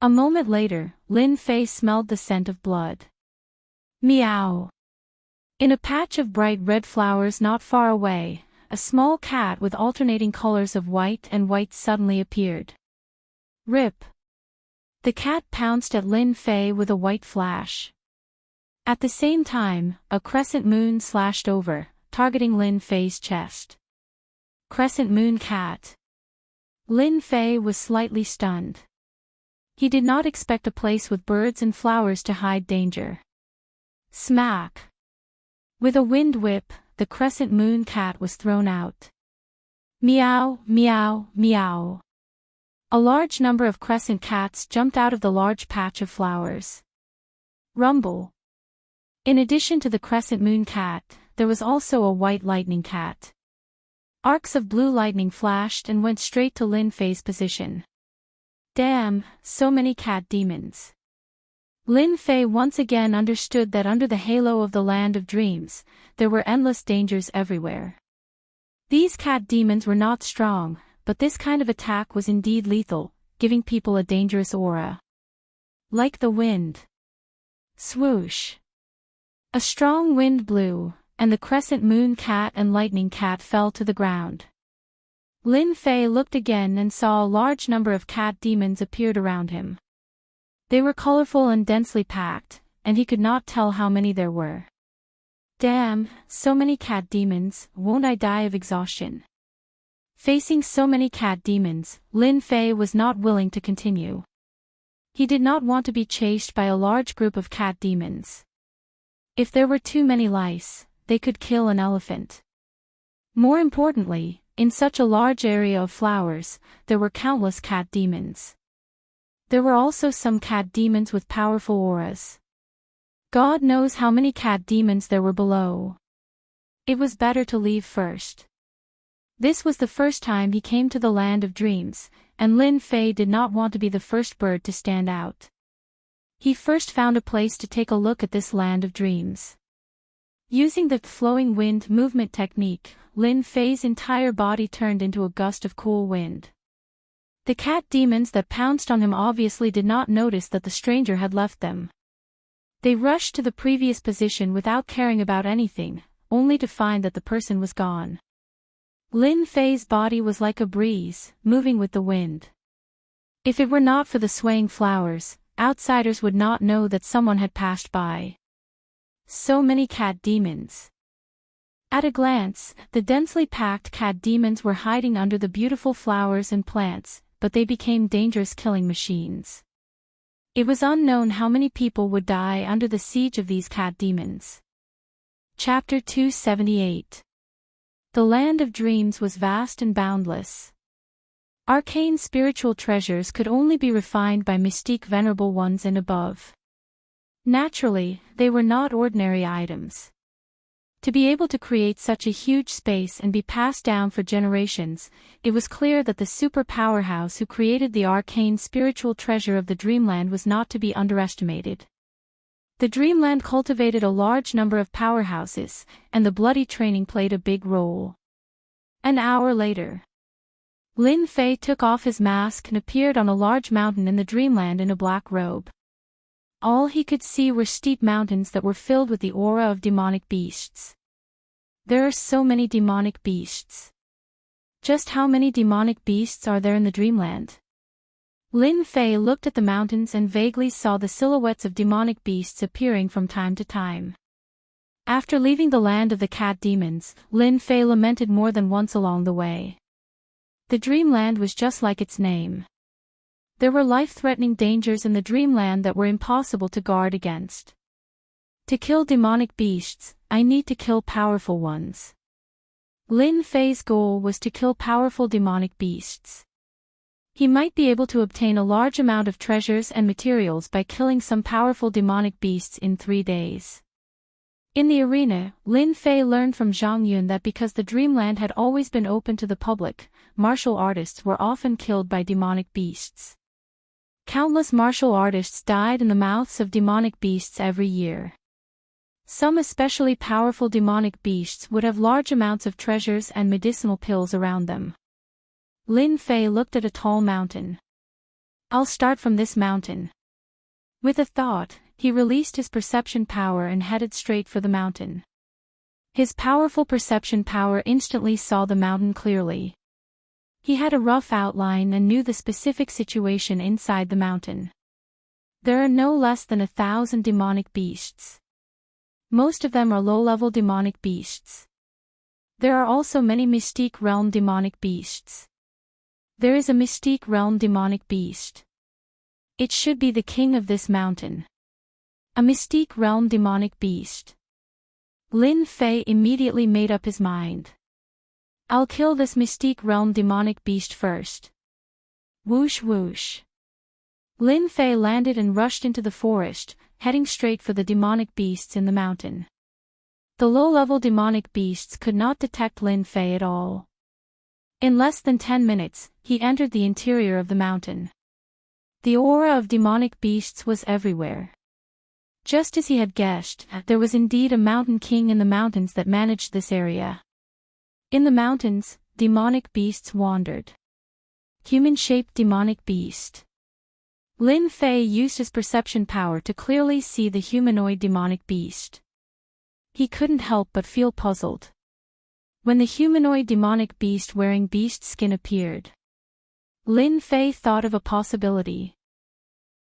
A moment later, Lin Fei smelled the scent of blood. Meow. In a patch of bright red flowers not far away, a small cat with alternating colors of white and white suddenly appeared. Rip. The cat pounced at Lin Fei with a white flash. At the same time, a crescent moon slashed over, targeting Lin Fei's chest. Crescent moon cat. Lin Fei was slightly stunned. He did not expect a place with birds and flowers to hide danger. Smack. With a wind whip, the crescent moon cat was thrown out. Meow, meow, meow. A large number of crescent cats jumped out of the large patch of flowers. Rumble. In addition to the crescent moon cat, there was also a white lightning cat. Arcs of blue lightning flashed and went straight to Lin Fei's position. Damn, so many cat demons. Lin Fei once again understood that under the halo of the land of dreams, there were endless dangers everywhere. These cat demons were not strong, but this kind of attack was indeed lethal, giving people a dangerous aura. Like the wind. Swoosh. A strong wind blew, and the crescent moon cat and lightning cat fell to the ground. Lin Fei looked again and saw a large number of cat demons appeared around him. They were colorful and densely packed, and he could not tell how many there were. Damn, so many cat demons, won't I die of exhaustion? Facing so many cat demons, Lin Fei was not willing to continue. He did not want to be chased by a large group of cat demons. If there were too many lice, they could kill an elephant. More importantly, in such a large area of flowers, there were countless cat demons. There were also some cat demons with powerful auras. God knows how many cat demons there were below. It was better to leave first. This was the first time he came to the land of dreams, and Lin Fei did not want to be the first bird to stand out. He first found a place to take a look at this land of dreams. Using the flowing wind movement technique, Lin Fei's entire body turned into a gust of cool wind. The cat demons that pounced on him obviously did not notice that the stranger had left them. They rushed to the previous position without caring about anything, only to find that the person was gone. Lin Fei's body was like a breeze, moving with the wind. If it were not for the swaying flowers, outsiders would not know that someone had passed by. So many cat demons. At a glance, the densely packed cat demons were hiding under the beautiful flowers and plants, but they became dangerous killing machines. It was unknown how many people would die under the siege of these cat demons. Chapter 278. The land of dreams was vast and boundless. Arcane spiritual treasures could only be refined by mystique venerable ones and above. Naturally, they were not ordinary items. To be able to create such a huge space and be passed down for generations, it was clear that the super powerhouse who created the arcane spiritual treasure of the Dreamland was not to be underestimated. The Dreamland cultivated a large number of powerhouses, and the bloody training played a big role. An hour later, Lin Fei took off his mask and appeared on a large mountain in the Dreamland in a black robe. All he could see were steep mountains that were filled with the aura of demonic beasts. There are so many demonic beasts. Just how many demonic beasts are there in the Dreamland? Lin Fei looked at the mountains and vaguely saw the silhouettes of demonic beasts appearing from time to time. After leaving the land of the cat demons, Lin Fei lamented more than once along the way. The Dreamland was just like its name. There were life-threatening dangers in the Dreamland that were impossible to guard against. To kill demonic beasts, I need to kill powerful ones. Lin Fei's goal was to kill powerful demonic beasts. He might be able to obtain a large amount of treasures and materials by killing some powerful demonic beasts in 3 days. In the arena, Lin Fei learned from Zhang Yun that because the Dreamland had always been open to the public, martial artists were often killed by demonic beasts. Countless martial artists died in the mouths of demonic beasts every year. Some especially powerful demonic beasts would have large amounts of treasures and medicinal pills around them. Lin Fei looked at a tall mountain. I'll start from this mountain. With a thought, he released his perception power and headed straight for the mountain. His powerful perception power instantly saw the mountain clearly. He had a rough outline and knew the specific situation inside the mountain. There are no less than 1,000 demonic beasts. Most of them are low-level demonic beasts. There are also many Mystique Realm demonic beasts. There is a Mystique Realm demonic beast. It should be the king of this mountain. A Mystique Realm demonic beast. Lin Fei immediately made up his mind. I'll kill this Mystique Realm demonic beast first. Whoosh whoosh. Lin Fei landed and rushed into the forest, heading straight for the demonic beasts in the mountain. The low-level demonic beasts could not detect Lin Fei at all. In less than 10 minutes, he entered the interior of the mountain. The aura of demonic beasts was everywhere. Just as he had guessed, there was indeed a mountain king in the mountains that managed this area. In the mountains, demonic beasts wandered. Human-shaped demonic beast. Lin Fei used his perception power to clearly see the humanoid demonic beast. He couldn't help but feel puzzled. When the humanoid demonic beast wearing beast skin appeared, Lin Fei thought of a possibility.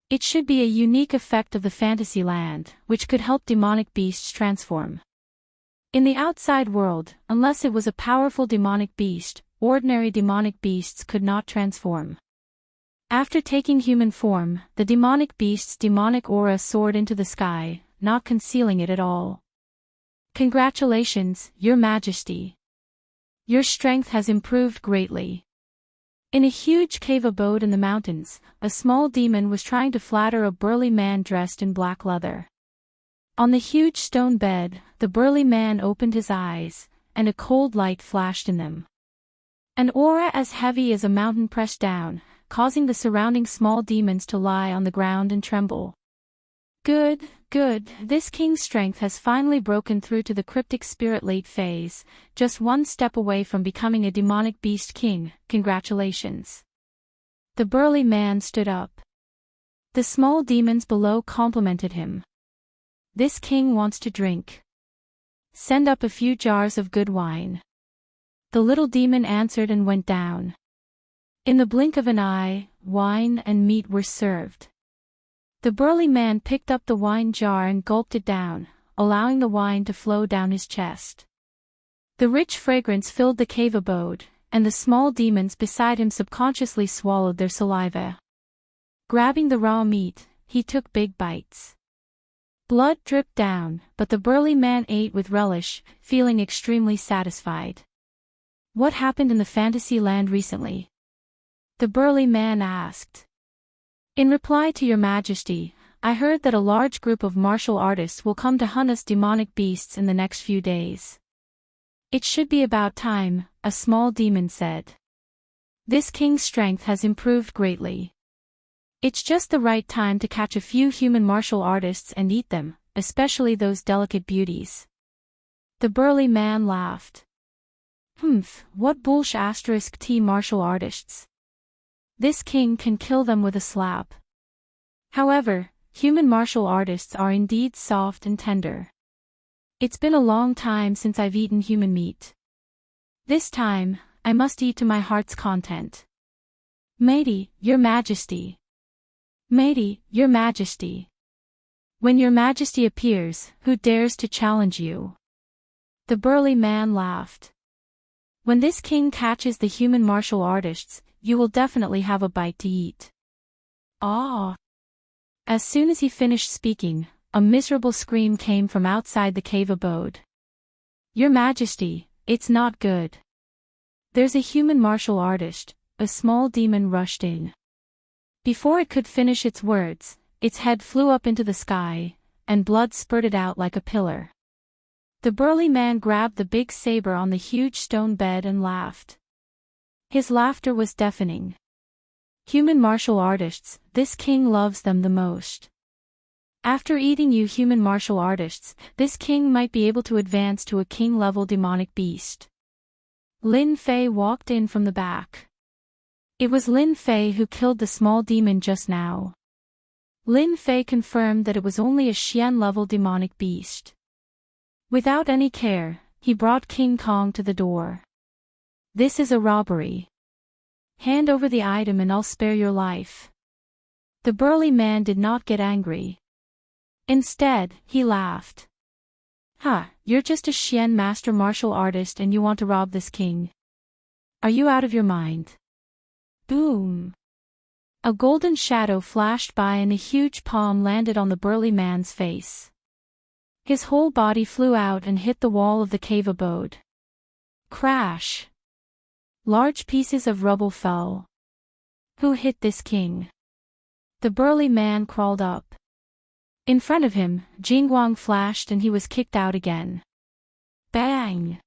It should be a unique effect of the fantasy land, which could help demonic beasts transform. In the outside world, unless it was a powerful demonic beast, ordinary demonic beasts could not transform. After taking human form, the demonic beast's demonic aura soared into the sky, not concealing it at all. Congratulations, Your Majesty. Your strength has improved greatly. In a huge cave abode in the mountains, a small demon was trying to flatter a burly man dressed in black leather. On the huge stone bed, the burly man opened his eyes, and a cold light flashed in them. An aura as heavy as a mountain pressed down, causing the surrounding small demons to lie on the ground and tremble. Good, good, this king's strength has finally broken through to the cryptic spirit late phase, just one step away from becoming a demonic beast king, congratulations. The burly man stood up. The small demons below complimented him. This king wants to drink. Send up a few jars of good wine. The little demon answered and went down. In the blink of an eye, wine and meat were served. The burly man picked up the wine jar and gulped it down, allowing the wine to flow down his chest. The rich fragrance filled the cave abode, and the small demons beside him subconsciously swallowed their saliva. Grabbing the raw meat, he took big bites. Blood dripped down, but the burly man ate with relish, feeling extremely satisfied. What happened in the fantasy land recently? The burly man asked. In reply to Your Majesty, I heard that a large group of martial artists will come to hunt us demonic beasts in the next few days. It should be about time, a small demon said. This king's strength has improved greatly. It's just the right time to catch a few human martial artists and eat them, especially those delicate beauties. The burly man laughed. What bullsh** t martial artists. This king can kill them with a slap. However, human martial artists are indeed soft and tender. It's been a long time since I've eaten human meat. This time, I must eat to my heart's content. Matey, Your Majesty. Matey, Your Majesty. When Your Majesty appears, who dares to challenge you? The burly man laughed. When this king catches the human martial artists, you will definitely have a bite to eat. Ah! As soon as he finished speaking, a miserable scream came from outside the cave abode. Your Majesty, it's not good. There's a human martial artist, a small demon rushed in. Before it could finish its words, its head flew up into the sky, and blood spurted out like a pillar. The burly man grabbed the big saber on the huge stone bed and laughed. His laughter was deafening. Human martial artists, this king loves them the most. After eating you human martial artists, this king might be able to advance to a king-level demonic beast. Lin Fei walked in from the back. It was Lin Fei who killed the small demon just now. Lin Fei confirmed that it was only a Xian-level demonic beast. Without any care, he brought King Kong to the door. This is a robbery. Hand over the item and I'll spare your life. The burly man did not get angry. Instead, he laughed. Ha, you're just a Xian master martial artist and you want to rob this king. Are you out of your mind? Boom. A golden shadow flashed by and a huge palm landed on the burly man's face. His whole body flew out and hit the wall of the cave abode. Crash. Large pieces of rubble fell. Who hit this king? The burly man crawled up. In front of him, Jingguang flashed and he was kicked out again. Bang!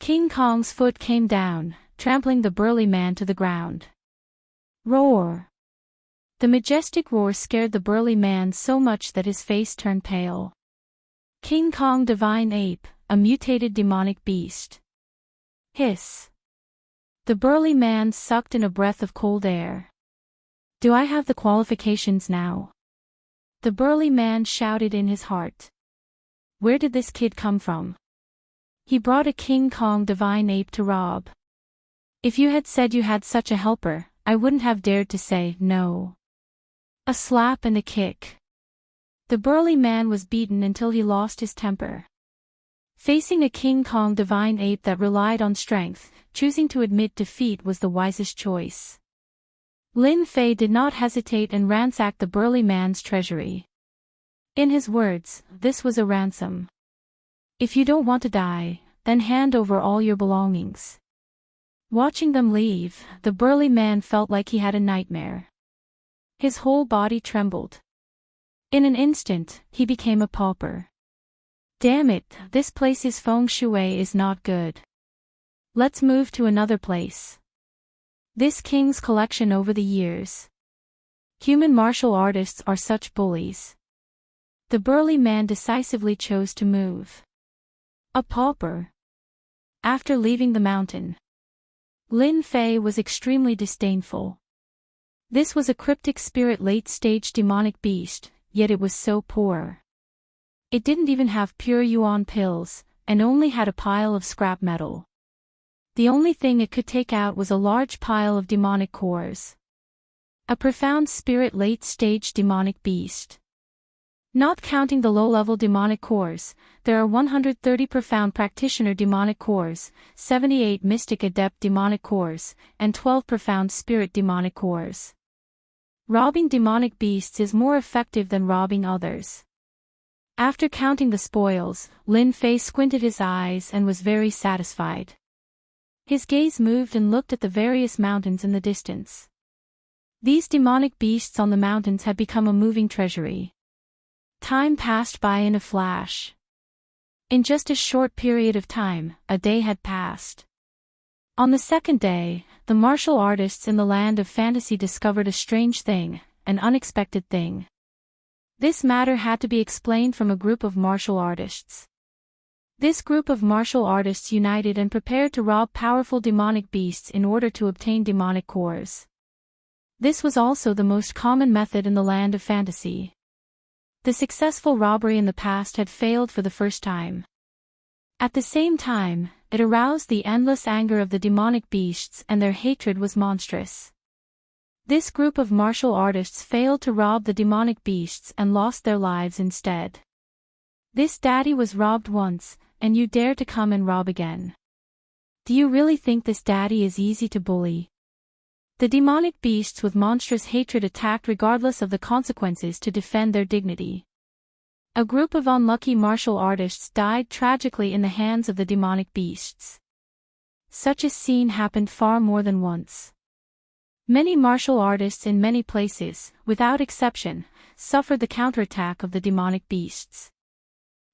King Kong's foot came down, trampling the burly man to the ground. Roar! The majestic roar scared the burly man so much that his face turned pale. King Kong Divine Ape, a mutated demonic beast. Hiss! The burly man sucked in a breath of cold air. Do I have the qualifications now? The burly man shouted in his heart. Where did this kid come from? He brought a King Kong Divine Ape to rob. If you had said you had such a helper, I wouldn't have dared to say no. A slap and a kick. The burly man was beaten until he lost his temper. Facing a King Kong Divine Ape that relied on strength, choosing to admit defeat was the wisest choice. Lin Fei did not hesitate and ransacked the burly man's treasury. In his words, this was a ransom. If you don't want to die, then hand over all your belongings. Watching them leave, the burly man felt like he had a nightmare. His whole body trembled. In an instant, he became a pauper. Damn it, this place's feng shui is not good. Let's move to another place. This king's collection over the years. Human martial artists are such bullies. The burly man decisively chose to move. A pauper. After leaving the mountain, Lin Fei was extremely disdainful. This was a cryptic spirit late-stage demonic beast, yet it was so poor. It didn't even have pure yuan pills, and only had a pile of scrap metal. The only thing it could take out was a large pile of demonic cores. A profound spirit late-stage demonic beast. Not counting the low-level demonic cores, there are 130 profound practitioner demonic cores, 78 mystic adept demonic cores, and 12 profound spirit demonic cores. Robbing demonic beasts is more effective than robbing others. After counting the spoils, Lin Fei squinted his eyes and was very satisfied. His gaze moved and looked at the various mountains in the distance. These demonic beasts on the mountains had become a moving treasury. Time passed by in a flash. In just a short period of time, a day had passed. On the second day, the martial artists in the land of fantasy discovered a strange thing, an unexpected thing. This matter had to be explained from a group of martial artists. This group of martial artists united and prepared to rob powerful demonic beasts in order to obtain demonic cores. This was also the most common method in the land of fantasy. The successful robbery in the past had failed for the first time. At the same time, it aroused the endless anger of the demonic beasts and their hatred was monstrous. This group of martial artists failed to rob the demonic beasts and lost their lives instead. This daddy was robbed once, and you dare to come and rob again. Do you really think this daddy is easy to bully? The demonic beasts with monstrous hatred attacked regardless of the consequences to defend their dignity. A group of unlucky martial artists died tragically in the hands of the demonic beasts. Such a scene happened far more than once. Many martial artists in many places, without exception, suffered the counterattack of the demonic beasts.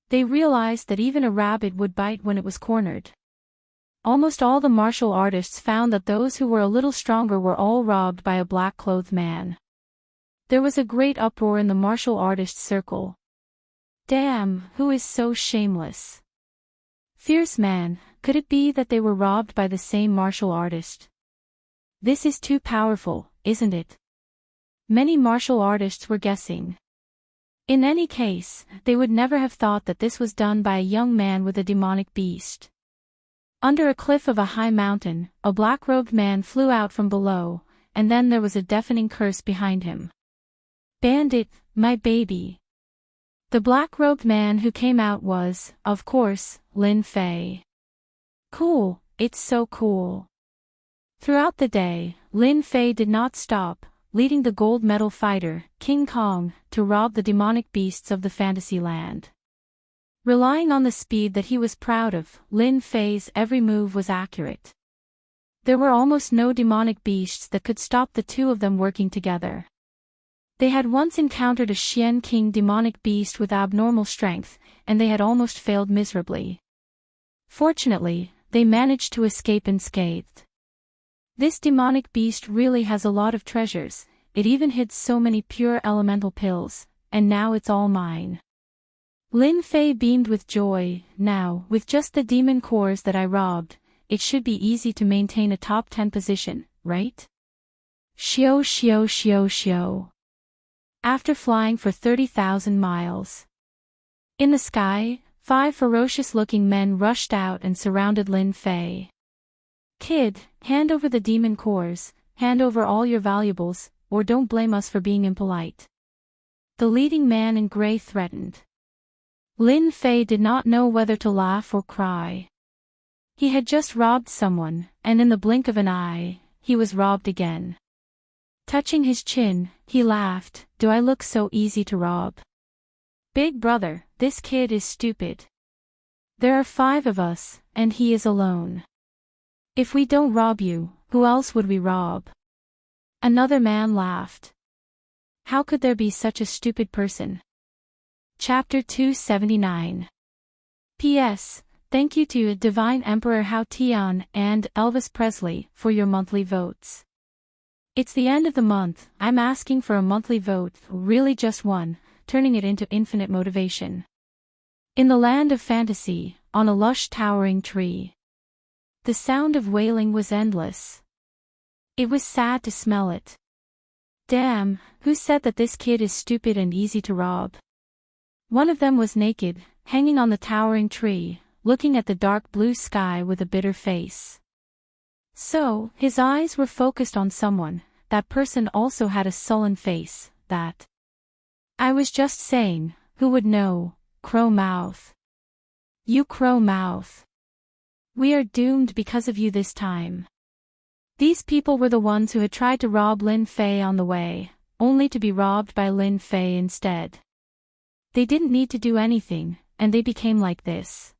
They realized that even a rabbit would bite when it was cornered. Almost all the martial artists found that those who were a little stronger were all robbed by a black-clothed man. There was a great uproar in the martial artists' circle. Damn, who is so shameless? Fierce man, could it be that they were robbed by the same martial artist? This is too powerful, isn't it? Many martial artists were guessing. In any case, they would never have thought that this was done by a young man with a demonic beast. Under a cliff of a high mountain, a black-robed man flew out from below, and then there was a deafening curse behind him. "Bandit, my baby." The black-robed man who came out was, of course, Lin Fei. Cool, it's so cool. Throughout the day, Lin Fei did not stop, leading the gold medal fighter, King Kong, to rob the demonic beasts of the fantasy land. Relying on the speed that he was proud of, Lin Fei's every move was accurate. There were almost no demonic beasts that could stop the two of them working together. They had once encountered a Xian King demonic beast with abnormal strength, and they had almost failed miserably. Fortunately, they managed to escape unscathed. This demonic beast really has a lot of treasures, it even hid so many pure elemental pills, and now it's all mine. Lin Fei beamed with joy. Now, with just the demon cores that I robbed, it should be easy to maintain a top 10 position, right? Xiao xiao xiao xiao. After flying for 30,000 miles. In the sky, 5 ferocious-looking men rushed out and surrounded Lin Fei. "Kid, hand over the demon cores, hand over all your valuables, or don't blame us for being impolite." The leading man in gray threatened. Lin Fei did not know whether to laugh or cry. He had just robbed someone, and in the blink of an eye, he was robbed again. Touching his chin, he laughed. "Do I look so easy to rob? Big brother, this kid is stupid. There are 5 of us, and he is alone. If we don't rob you, who else would we rob?" Another man laughed. How could there be such a stupid person? Chapter 279. P.S. Thank you to Divine Emperor Hao Tian and Elvis Presley for your monthly votes. It's the end of the month, I'm asking for a monthly vote, really just one, turning it into infinite motivation. In the land of fantasy, on a lush towering tree. The sound of wailing was endless. It was sad to smell it. Damn, who said that this kid is stupid and easy to rob? One of them was naked, hanging on the towering tree, looking at the dark blue sky with a bitter face. So, his eyes were focused on someone. That person also had a sullen face. That. I was just saying, who would know? Crow Mouth. You Crow Mouth. We are doomed because of you this time. These people were the ones who had tried to rob Lin Fei on the way, only to be robbed by Lin Fei instead. They didn't need to do anything, and they became like this.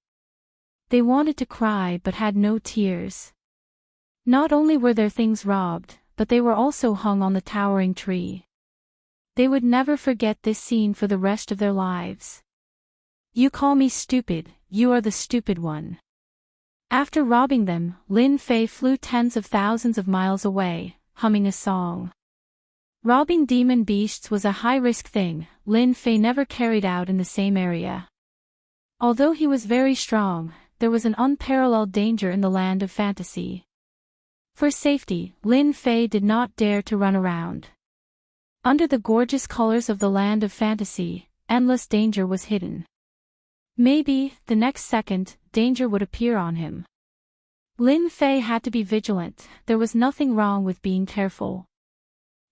They wanted to cry but had no tears. Not only were their things robbed, but they were also hung on the towering tree. They would never forget this scene for the rest of their lives. You call me stupid, you are the stupid one. After robbing them, Lin Fei flew tens of thousands of miles away, humming a song. Robbing demon beasts was a high-risk thing Lin Fei never carried out in the same area. Although he was very strong, there was an unparalleled danger in the land of fantasy. For safety, Lin Fei did not dare to run around. Under the gorgeous colors of the land of fantasy, endless danger was hidden. Maybe, the next second, danger would appear on him. Lin Fei had to be vigilant, there was nothing wrong with being careful.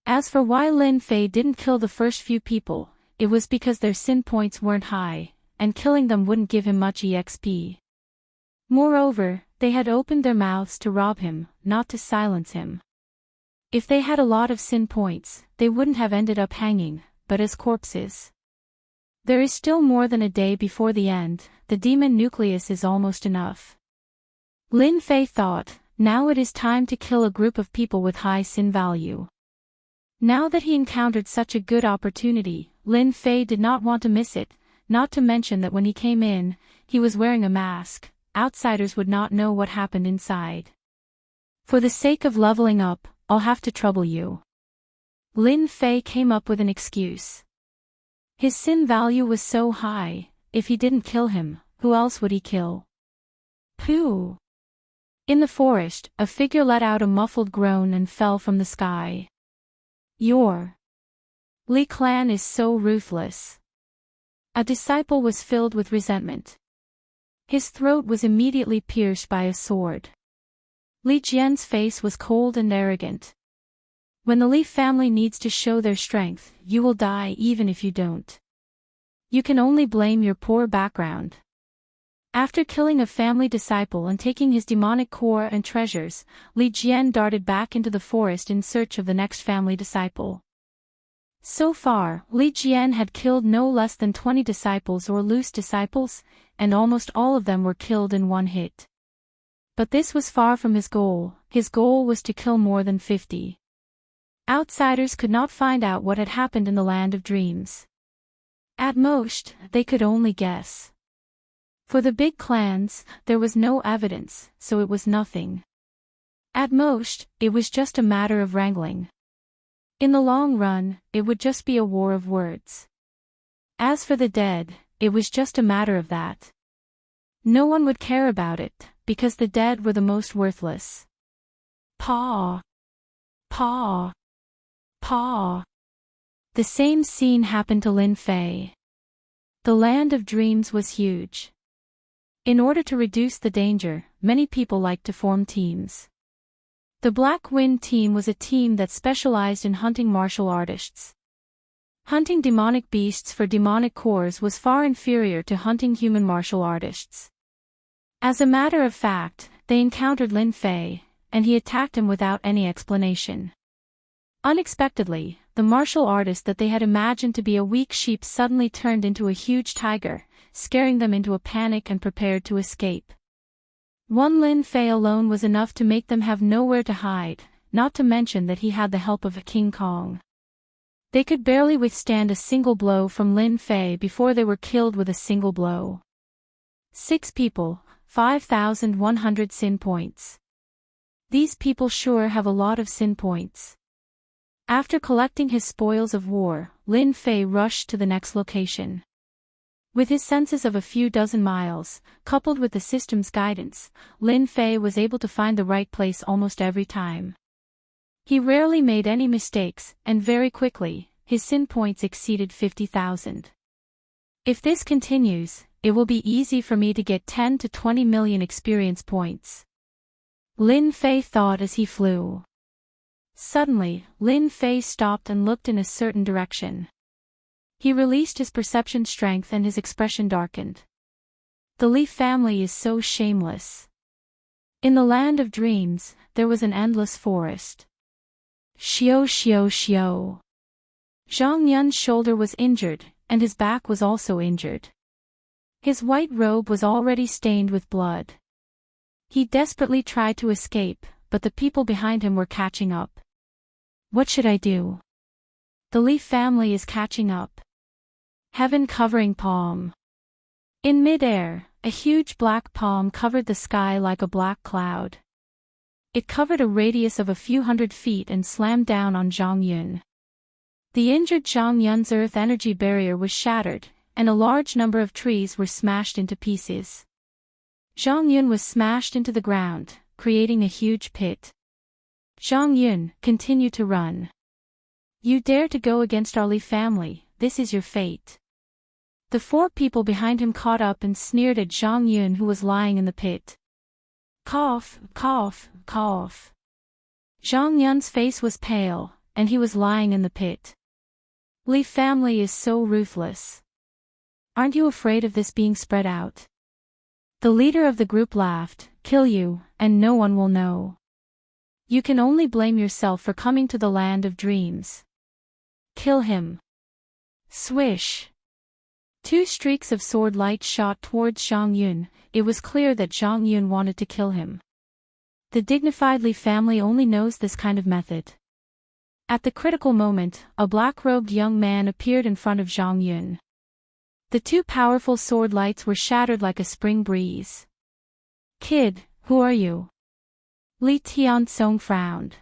As for why Lin Fei didn't kill the first few people, it was because their sin points weren't high, and killing them wouldn't give him much EXP. Moreover, they had opened their mouths to rob him, not to silence him. If they had a lot of sin points, they wouldn't have ended up hanging, but as corpses. There is still more than a day before the end, the demon nucleus is almost enough. Lin Fei thought, now it is time to kill a group of people with high sin value. Now that he encountered such a good opportunity, Lin Fei did not want to miss it, not to mention that when he came in, he was wearing a mask, outsiders would not know what happened inside. For the sake of leveling up, I'll have to trouble you. Lin Fei came up with an excuse. His sin value was so high, if he didn't kill him, who else would he kill? Pooh! In the forest, a figure let out a muffled groan and fell from the sky. You're Li clan is so ruthless. A disciple was filled with resentment. His throat was immediately pierced by a sword. Li Jian's face was cold and arrogant. When the Li family needs to show their strength, you will die even if you don't. You can only blame your poor background. After killing a family disciple and taking his demonic core and treasures, Li Jian darted back into the forest in search of the next family disciple. So far, Li Jian had killed no less than 20 disciples or loose disciples, and almost all of them were killed in one hit. But this was far from his goal. His goal was to kill more than 50. Outsiders could not find out what had happened in the land of dreams. At most, they could only guess. For the big clans, there was no evidence, so it was nothing. At most, it was just a matter of wrangling. In the long run, it would just be a war of words. As for the dead, it was just a matter of that. No one would care about it, because the dead were the most worthless. Paw. Paw. Paw. The same scene happened to Lin Fei. The land of dreams was huge. In order to reduce the danger, many people liked to form teams. The Black Wind team was a team that specialized in hunting martial artists. Hunting demonic beasts for demonic cores was far inferior to hunting human martial artists. As a matter of fact, they encountered Lin Fei, and he attacked him without any explanation. Unexpectedly, the martial artist that they had imagined to be a weak sheep suddenly turned into a huge tiger, scaring them into a panic and prepared to escape. One Lin Fei alone was enough to make them have nowhere to hide, not to mention that he had the help of a King Kong. They could barely withstand a single blow from Lin Fei before they were killed with a single blow. 6 people, 5,100 sin points. These people sure have a lot of sin points. After collecting his spoils of war, Lin Fei rushed to the next location. With his senses of a few dozen miles, coupled with the system's guidance, Lin Fei was able to find the right place almost every time. He rarely made any mistakes, and very quickly, his sin points exceeded 50,000. If this continues, it will be easy for me to get 10 to 20 million experience points. Lin Fei thought as he flew. Suddenly, Lin Fei stopped and looked in a certain direction. He released his perception strength and his expression darkened. The Li family is so shameless. In the land of dreams, there was an endless forest. Xiao xiao xiao. Zhang Yun's shoulder was injured, and his back was also injured. His white robe was already stained with blood. He desperately tried to escape, but the people behind him were catching up. What should I do? The Li family is catching up. Heaven covering palm. In mid-air, a huge black palm covered the sky like a black cloud. It covered a radius of a few hundred feet and slammed down on Zhang Yun. The injured Zhang Yun's earth energy barrier was shattered, and a large number of trees were smashed into pieces. Zhang Yun was smashed into the ground, creating a huge pit. Zhang Yun, continue to run. You dare to go against our Li family, this is your fate. The 4 people behind him caught up and sneered at Zhang Yun, who was lying in the pit. Cough, cough, cough. Zhang Yun's face was pale, and he was lying in the pit. Li family is so ruthless. Aren't you afraid of this being spread out? The leader of the group laughed, kill you, and no one will know. You can only blame yourself for coming to the land of dreams. Kill him. Swish. 2 streaks of sword light shot towards Zhang Yun. It was clear that Zhang Yun wanted to kill him. The dignified Li family only knows this kind of method. At the critical moment, a black-robed young man appeared in front of Zhang Yun. The 2 powerful sword lights were shattered like a spring breeze. Kid, who are you? Li Tiansong frowned.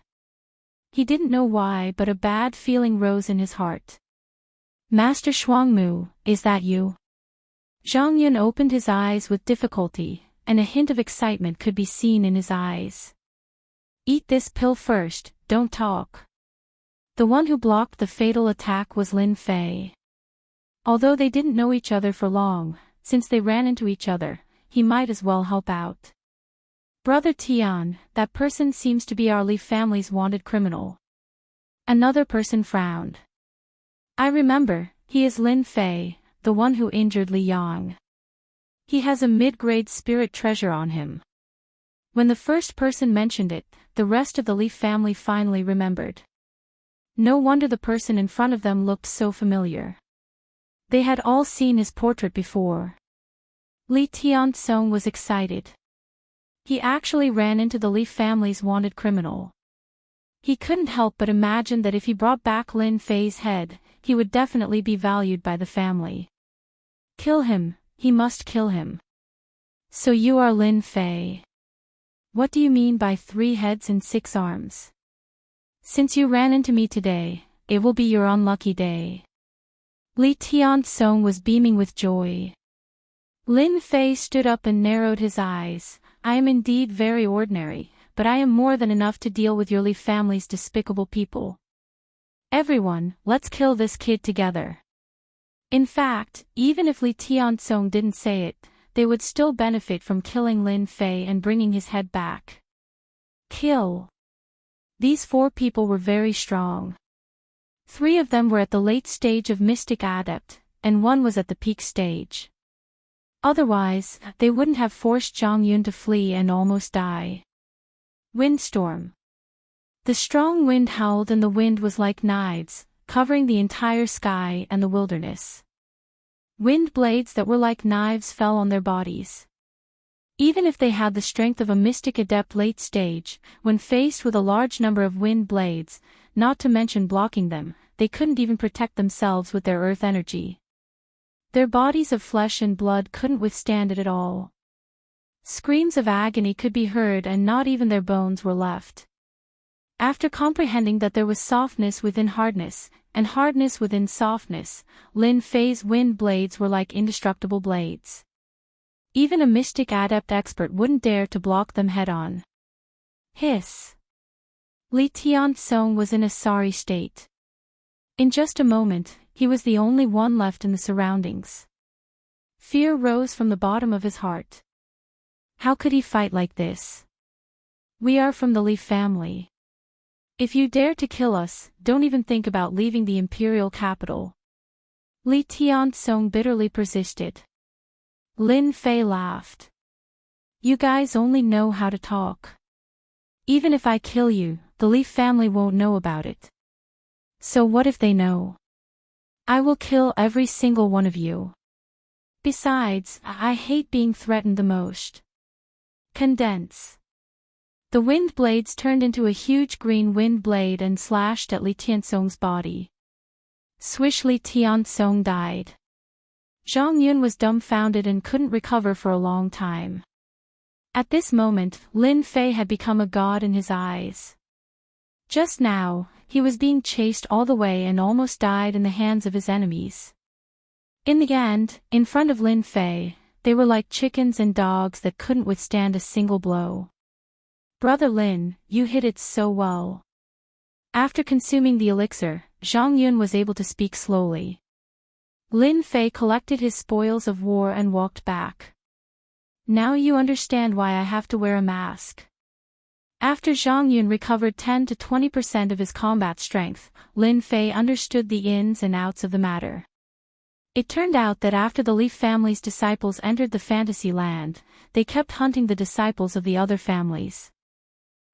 He didn't know why, but a bad feeling rose in his heart. Master Shuangmu, is that you? Zhang Yun opened his eyes with difficulty, and a hint of excitement could be seen in his eyes. Eat this pill first, don't talk. The one who blocked the fatal attack was Lin Fei. Although they didn't know each other for long, since they ran into each other, he might as well help out. Brother Tian, that person seems to be our Li family's wanted criminal. Another person frowned. I remember, he is Lin Fei, the one who injured Li Yang. He has a mid-grade spirit treasure on him. When the first person mentioned it, the rest of the Li family finally remembered. No wonder the person in front of them looked so familiar. They had all seen his portrait before. Li Tiansong was excited. He actually ran into the Li family's wanted criminal. He couldn't help but imagine that if he brought back Lin Fei's head, he would definitely be valued by the family. Kill him, he must kill him. So you are Lin Fei. What do you mean by 3 heads and 6 arms? Since you ran into me today, it will be your unlucky day. Li Tiansong was beaming with joy. Lin Fei stood up and narrowed his eyes. I am indeed very ordinary, but I am more than enough to deal with your Li family's despicable people. Everyone, let's kill this kid together. In fact, even if Li Tiansong didn't say it, they would still benefit from killing Lin Fei and bringing his head back. Kill. These 4 people were very strong. 3 of them were at the late stage of Mystic Adept, and 1 was at the peak stage. Otherwise, they wouldn't have forced Zhang Yun to flee and almost die. Windstorm. The strong wind howled and the wind was like knives, covering the entire sky and the wilderness. Wind blades that were like knives fell on their bodies. Even if they had the strength of a mystic adept late stage, when faced with a large number of wind blades, not to mention blocking them, they couldn't even protect themselves with their earth energy. Their bodies of flesh and blood couldn't withstand it at all. Screams of agony could be heard and not even their bones were left. After comprehending that there was softness within hardness, and hardness within softness, Lin Fei's wind blades were like indestructible blades. Even a mystic adept expert wouldn't dare to block them head-on. Hiss. Li Tiansong was in a sorry state. In just a moment, he was the only one left in the surroundings. Fear rose from the bottom of his heart. How could he fight like this? We are from the Li family. If you dare to kill us, don't even think about leaving the imperial capital. Li Tiansong bitterly persisted. Lin Fei laughed. You guys only know how to talk. Even if I kill you, the Li family won't know about it. So what if they know? I will kill every single one of you. Besides, I hate being threatened the most. Condense. The wind blades turned into a huge green wind blade and slashed at Li Tiansong's body. Swish. Li Tiansong died. Zhang Yun was dumbfounded and couldn't recover for a long time. At this moment, Lin Fei had become a god in his eyes. Just now, he was being chased all the way and almost died in the hands of his enemies. In the end, in front of Lin Fei, they were like chickens and dogs that couldn't withstand a single blow. Brother Lin, you hit it so well. After consuming the elixir, Zhang Yun was able to speak slowly. Lin Fei collected his spoils of war and walked back. Now you understand why I have to wear a mask. After Zhang Yun recovered 10 to 20% of his combat strength, Lin Fei understood the ins and outs of the matter. It turned out that after the Li family's disciples entered the fantasy land, they kept hunting the disciples of the other families.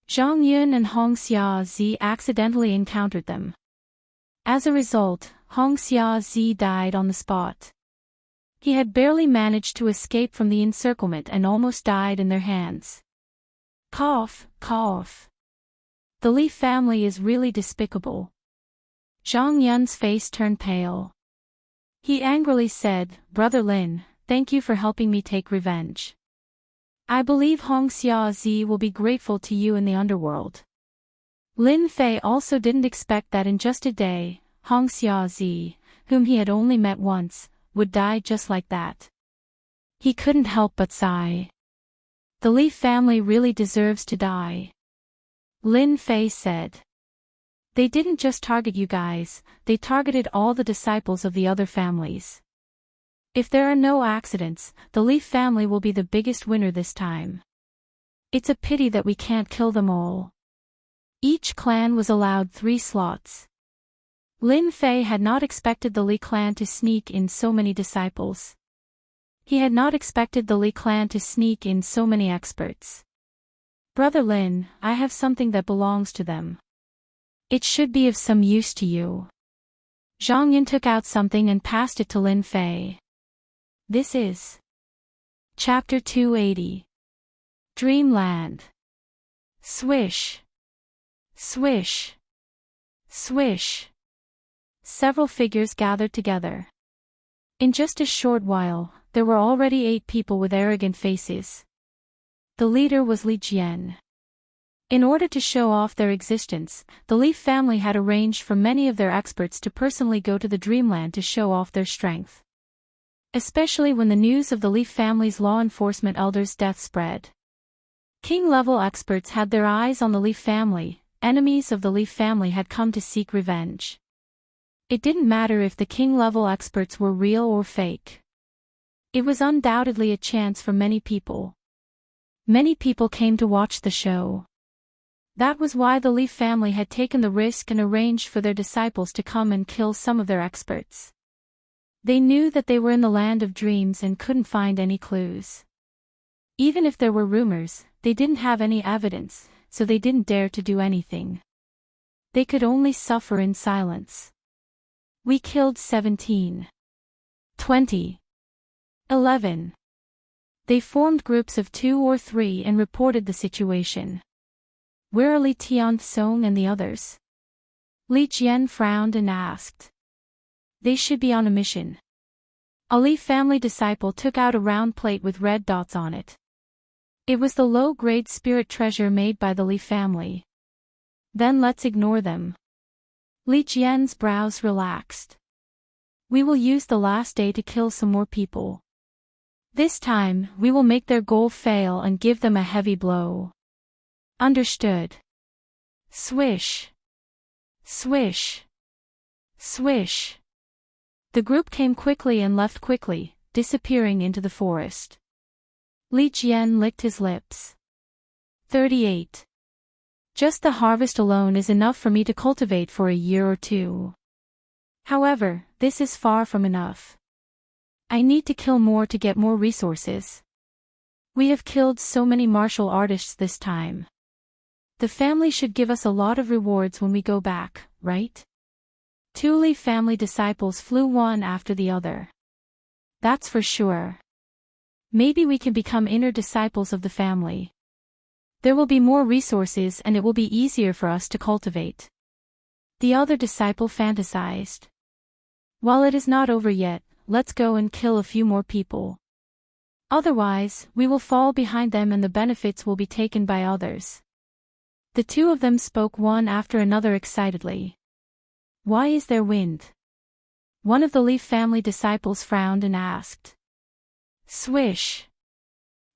Zhang Yun and Hong Xiaozi accidentally encountered them. As a result, Hong Xiaozi died on the spot. He had barely managed to escape from the encirclement and almost died in their hands. Cough, cough. The Li family is really despicable. Zhang Yun's face turned pale. He angrily said, Brother Lin, thank you for helping me take revenge. I believe Hong Xiaozi will be grateful to you in the underworld. Lin Fei also didn't expect that in just a day, Hong Xiaozi, whom he had only met once, would die just like that. He couldn't help but sigh. The Li family really deserves to die. Lin Fei said. They didn't just target you guys, they targeted all the disciples of the other families. If there are no accidents, the Leaf family will be the biggest winner this time. It's a pity that we can't kill them all. Each clan was allowed 3 slots. Lin Fei had not expected the Li clan to sneak in so many disciples. He had not expected the Li clan to sneak in so many experts. Brother Lin, I have something that belongs to them. It should be of some use to you. Zhang Yun took out something and passed it to Lin Fei. This is Chapter 280. Dreamland. Swish. Swish. Swish. Several figures gathered together. In just a short while, there were already 8 people with arrogant faces. The leader was Li Jian. In order to show off their existence, the Leaf family had arranged for many of their experts to personally go to the Dreamland to show off their strength. Especially when the news of the Leaf family's law enforcement elder's death spread. King-level experts had their eyes on the Leaf family. Enemies of the Leaf family had come to seek revenge. It didn't matter if the king-level experts were real or fake. It was undoubtedly a chance for many people. Many people came to watch the show. That was why the Leaf family had taken the risk and arranged for their disciples to come and kill some of their experts. They knew that they were in the land of dreams and couldn't find any clues. Even if there were rumors, they didn't have any evidence, so they didn't dare to do anything. They could only suffer in silence. We killed 17. 20. 11. They formed groups of 2 or 3 and reported the situation. Where are Li Tianzong and the others? Li Jian frowned and asked. They should be on a mission. A Li family disciple took out a round plate with red dots on it. It was the low-grade spirit treasure made by the Li family. Then let's ignore them. Li Jian's brows relaxed. We will use the last day to kill some more people. This time, we will make their goal fail and give them a heavy blow. Understood. Swish. Swish. Swish. The group came quickly and left quickly, disappearing into the forest. Li Jian licked his lips. 38. Just the harvest alone is enough for me to cultivate for a year or 2. However, this is far from enough. I need to kill more to get more resources. We have killed so many martial artists this time. The family should give us a lot of rewards when we go back, right? 2 Li family disciples flew one after the other. That's for sure. Maybe we can become inner disciples of the family. There will be more resources and it will be easier for us to cultivate. The other disciple fantasized. While it is not over yet, let's go and kill a few more people. Otherwise, we will fall behind them and the benefits will be taken by others. The 2 of them spoke one after another excitedly. Why is there wind? One of the Leaf family disciples frowned and asked. Swish.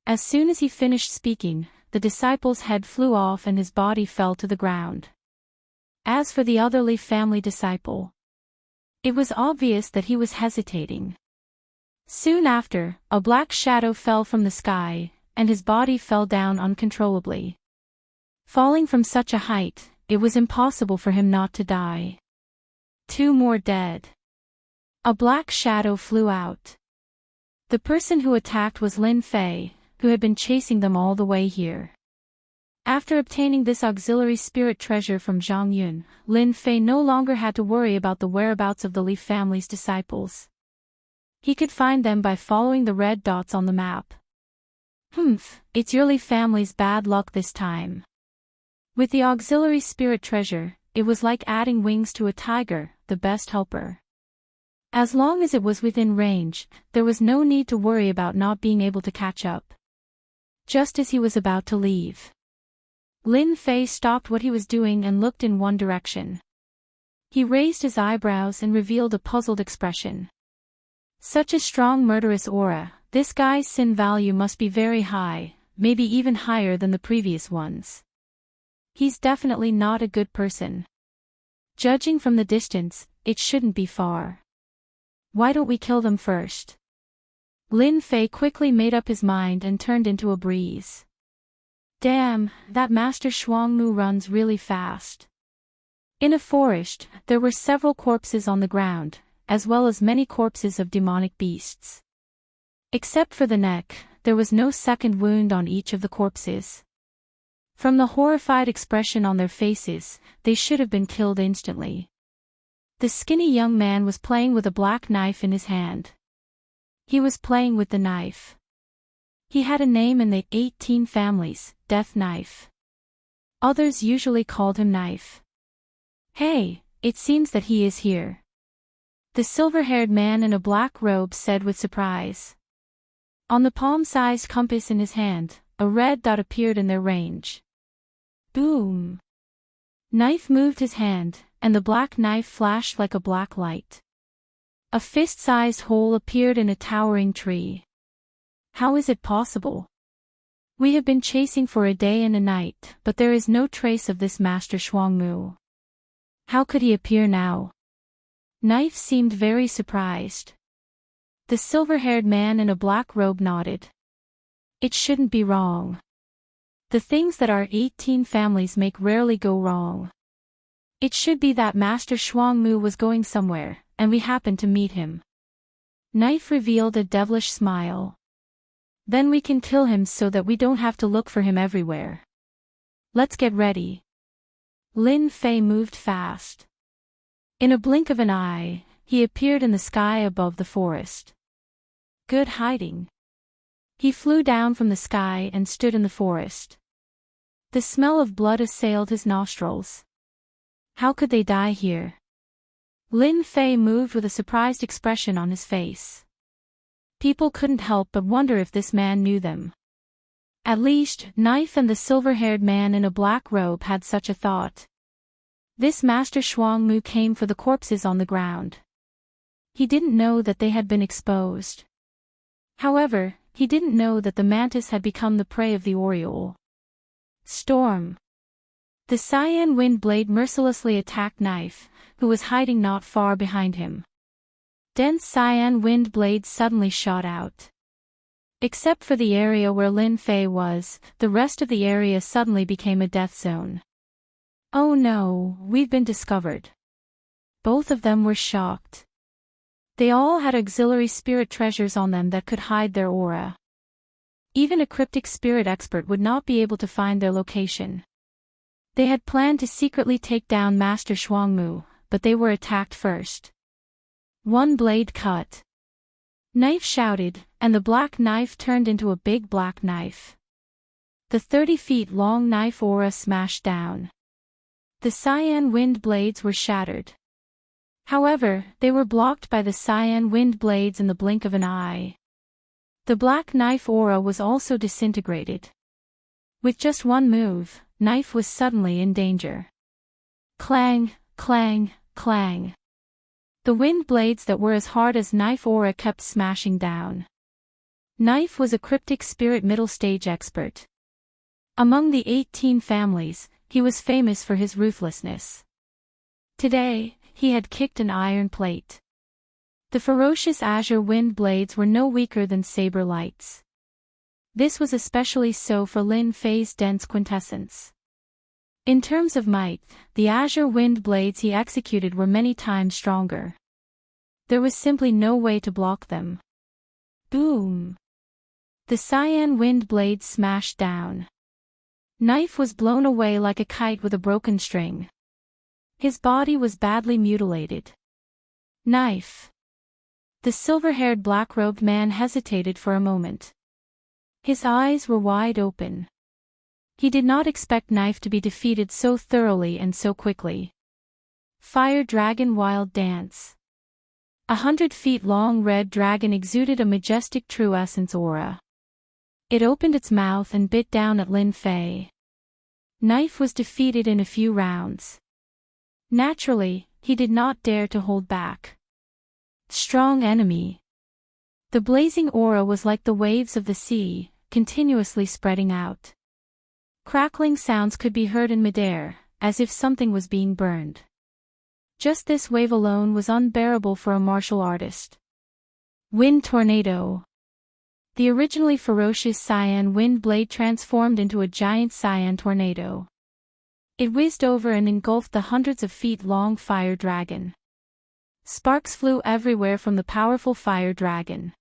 As soon as he finished speaking, the disciple's head flew off and his body fell to the ground. As for the other Leaf family disciple, it was obvious that he was hesitating. Soon after, a black shadow fell from the sky, and his body fell down uncontrollably. Falling from such a height, it was impossible for him not to die. 2 more dead. A black shadow flew out. The person who attacked was Lin Fei, who had been chasing them all the way here. After obtaining this auxiliary spirit treasure from Zhang Yun, Lin Fei no longer had to worry about the whereabouts of the Leaf family's disciples. He could find them by following the red dots on the map. It's your Leaf family's bad luck this time. With the auxiliary spirit treasure, it was like adding wings to a tiger, the best helper. As long as it was within range, there was no need to worry about not being able to catch up. Just as he was about to leave, Lin Fei stopped what he was doing and looked in one direction. He raised his eyebrows and revealed a puzzled expression. Such a strong murderous aura, this guy's sin value must be very high, maybe even higher than the previous ones. He's definitely not a good person. Judging from the distance, it shouldn't be far. Why don't we kill them first? Lin Fei quickly made up his mind and turned into a breeze. Damn, that Master Shuangmu runs really fast. In a forest, there were several corpses on the ground, as well as many corpses of demonic beasts. Except for the neck, there was no second wound on each of the corpses. From the horrified expression on their faces, they should have been killed instantly. The skinny young man was playing with a black knife in his hand. He was playing with the knife. He had a name in the 18 families, Death Knife. Others usually called him Knife. Hey, it seems that he is here. The silver-haired man in a black robe said with surprise. On the palm-sized compass in his hand, a red dot appeared in their range. Boom! Knife moved his hand, and the black knife flashed like a black light. A fist-sized hole appeared in a towering tree. How is it possible? We have been chasing for a day and a night, but there is no trace of this Master Shuangmu. How could he appear now? Knife seemed very surprised. The silver-haired man in a black robe nodded. It shouldn't be wrong. The things that our 18 families make rarely go wrong. It should be that Master Shuangmu was going somewhere, and we happened to meet him. Knife revealed a devilish smile. Then we can kill him so that we don't have to look for him everywhere. Let's get ready. Lin Fei moved fast. In a blink of an eye, he appeared in the sky above the forest. Good hiding. He flew down from the sky and stood in the forest. The smell of blood assailed his nostrils. How could they die here? Lin Fei moved with a surprised expression on his face. People couldn't help but wonder if this man knew them. At least, Knife and the silver-haired man in a black robe had such a thought. This Master Shuangmu came for the corpses on the ground. He didn't know that they had been exposed. However, he didn't know that the mantis had become the prey of the Oriole. Storm. The cyan wind blade mercilessly attacked Knife, who was hiding not far behind him. Dense cyan wind blades suddenly shot out. Except for the area where Lin Fei was, the rest of the area suddenly became a death zone. Oh no, we've been discovered. Both of them were shocked. They all had auxiliary spirit treasures on them that could hide their aura. Even a cryptic spirit expert would not be able to find their location. They had planned to secretly take down Master Shuangmu, but they were attacked first. One blade cut. Knife shouted, and the black knife turned into a big black knife. The 30 feet long knife aura smashed down. The cyan wind blades were shattered. However, they were blocked by the cyan wind blades in the blink of an eye. The black knife aura was also disintegrated. With just one move, Knife was suddenly in danger. Clang, clang, clang. The wind blades that were as hard as Knife aura kept smashing down. Knife was a cryptic spirit middle stage expert. Among the 18 families, he was famous for his ruthlessness. Today, he had kicked an iron plate. The ferocious azure wind blades were no weaker than saber lights. This was especially so for Lin Fei's dense quintessence. In terms of might, the azure wind blades he executed were many times stronger. There was simply no way to block them. Boom! The cyan wind blades smashed down. Knife was blown away like a kite with a broken string. His body was badly mutilated. Knife. The silver-haired black-robed man hesitated for a moment. His eyes were wide open. He did not expect Knife to be defeated so thoroughly and so quickly. Fire Dragon Wild Dance. 100 feet long red dragon exuded a majestic true essence aura. It opened its mouth and bit down at Lin Fei. Knife was defeated in a few rounds. Naturally, he did not dare to hold back. Strong enemy. The blazing aura was like the waves of the sea, continuously spreading out. Crackling sounds could be heard in midair, as if something was being burned. Just this wave alone was unbearable for a martial artist. Wind tornado. The originally ferocious cyan wind blade transformed into a giant cyan tornado. It whizzed over and engulfed the hundreds of feet long fire dragon. Sparks flew everywhere from the powerful fire dragon.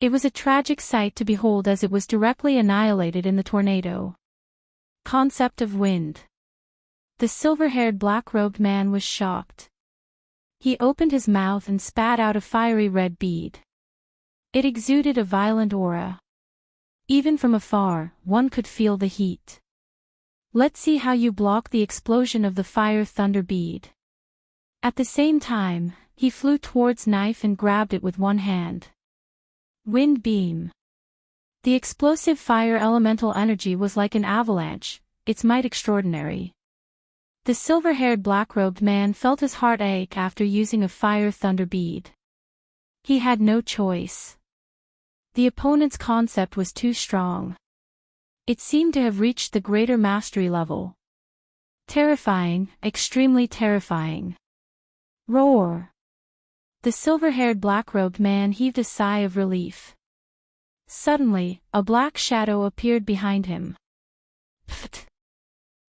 It was a tragic sight to behold as it was directly annihilated in the tornado. Concept of wind. The silver-haired black-robed man was shocked. He opened his mouth and spat out a fiery red bead. It exuded a violent aura. Even from afar, one could feel the heat. Let's see how you block the explosion of the fire thunder bead. At the same time, he flew towards knife and grabbed it with one hand. Wind beam. The explosive fire elemental energy was like an avalanche, its might extraordinary. The silver-haired black-robed man felt his heart ache after using a fire thunder bead. He had no choice. The opponent's concept was too strong. It seemed to have reached the greater mastery level. Terrifying, extremely terrifying. Roar. The silver-haired black-robed man heaved a sigh of relief. Suddenly, a black shadow appeared behind him. Pfft.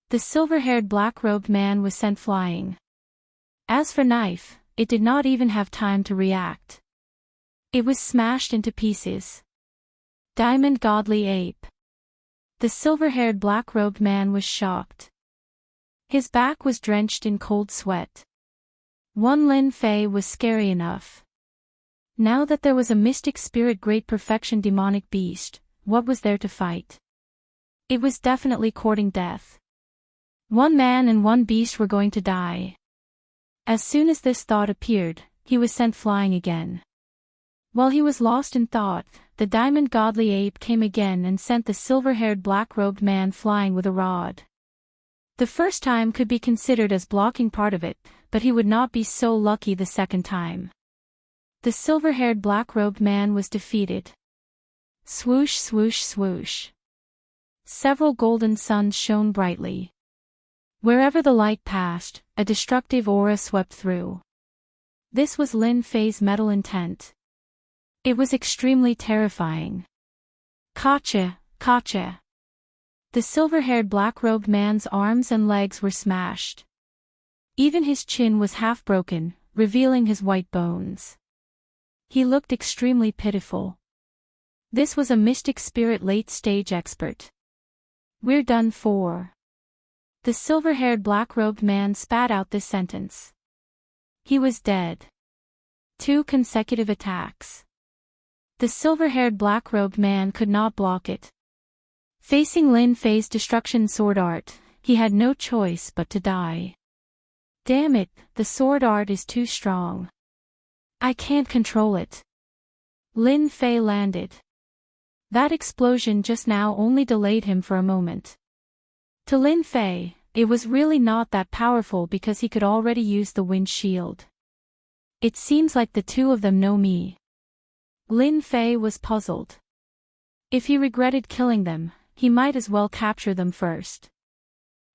The silver-haired black-robed man was sent flying. As for knife, it did not even have time to react. It was smashed into pieces. Diamond godly ape. The silver-haired black-robed man was shocked. His back was drenched in cold sweat. One Lin Fei was scary enough. Now that there was a mystic spirit great perfection demonic beast, what was there to fight? It was definitely courting death. One man and one beast were going to die. As soon as this thought appeared, he was sent flying again. While he was lost in thought, the diamond godly ape came again and sent the silver-haired black-robed man flying with a rod. The first time could be considered as blocking part of it, but he would not be so lucky the second time. The silver-haired black-robed man was defeated. Swoosh swoosh swoosh. Several golden suns shone brightly. Wherever the light passed, a destructive aura swept through. This was Lin Fei's metal intent. It was extremely terrifying. Gotcha, gotcha. The silver-haired black-robed man's arms and legs were smashed. Even his chin was half broken, revealing his white bones. He looked extremely pitiful. This was a mystic spirit late-stage expert. We're done for. The silver-haired black-robed man spat out this sentence. He was dead. 2 consecutive attacks. The silver-haired black-robed man could not block it. Facing Lin Fei's destruction sword art, he had no choice but to die. Damn it, the sword art is too strong. I can't control it. Lin Fei landed. That explosion just now only delayed him for a moment. To Lin Fei, it was really not that powerful because he could already use the wind shield. It seems like the two of them know me. Lin Fei was puzzled. If he regretted killing them, he might as well capture them first.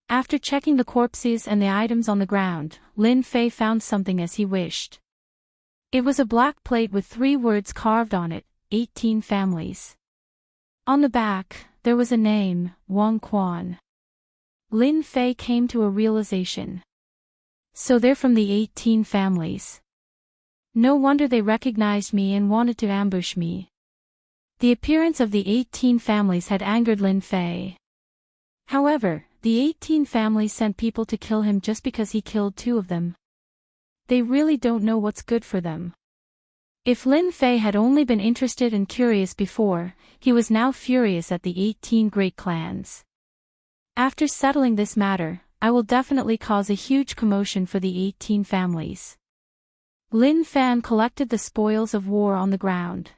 After checking the corpses and the items on the ground, Lin Fei found something as he wished. It was a black plate with 3 words carved on it, 18 families. On the back, there was a name, Wang Quan. Lin Fei came to a realization. So they're from the 18 families. No wonder they recognized me and wanted to ambush me. The appearance of the 18 families had angered Lin Fei. However, the 18 families sent people to kill him just because he killed 2 of them. They really don't know what's good for them. If Lin Fei had only been interested and curious before, he was now furious at the 18 great clans. After settling this matter, I will definitely cause a huge commotion for the 18 families. Lin Fan collected the spoils of war on the ground.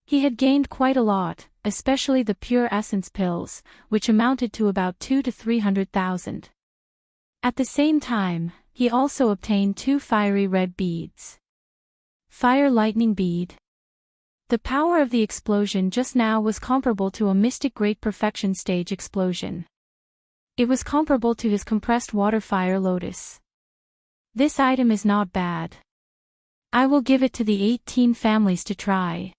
He had gained quite a lot, especially the pure essence pills, which amounted to about 200,000 to 300,000. At the same time, he also obtained 2 fiery red beads. Fire lightning bead. The power of the explosion just now was comparable to a mystic great perfection stage explosion. It was comparable to his compressed water fire lotus. This item is not bad. I will give it to the 18 families to try.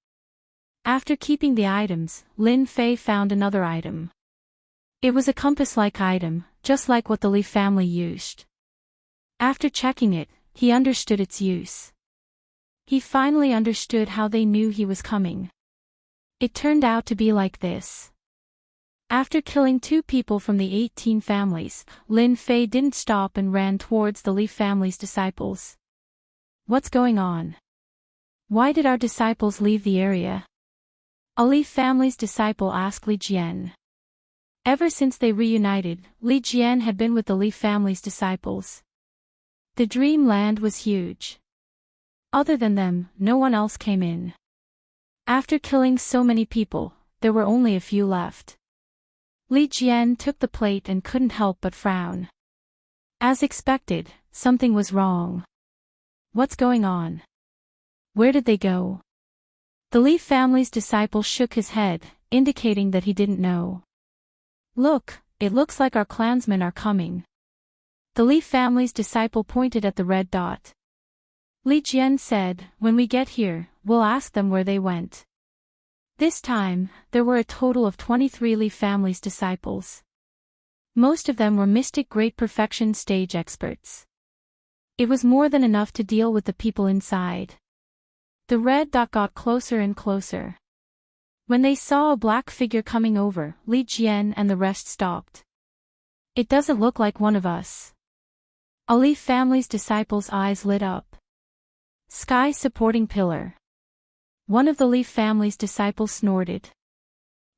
After keeping the items, Lin Fei found another item. It was a compass-like item, just like what the Li family used. After checking it, he understood its use. He finally understood how they knew he was coming. It turned out to be like this. After killing 2 people from the 18 families, Lin Fei didn't stop and ran towards the Li family's disciples. What's going on? Why did our disciples leave the area? A Li family's disciple asked Li Jian. Ever since they reunited, Li Jian had been with the Li family's disciples. The dreamland was huge. Other than them, no one else came in. After killing so many people, there were only a few left. Li Jian took the plate and couldn't help but frown. As expected, something was wrong. What's going on? Where did they go? The Li family's disciple shook his head, indicating that he didn't know. Look, it looks like our clansmen are coming. The Li family's disciple pointed at the red dot. Li Jian said, when we get here, we'll ask them where they went. This time, there were a total of 23 Li family's disciples. Most of them were mystic great perfection stage experts. It was more than enough to deal with the people inside. The red dot got closer and closer. When they saw a black figure coming over, Li Jian and the rest stopped. It doesn't look like one of us. A Li family's disciples' eyes lit up. Sky supporting pillar. One of the Li family's disciples snorted.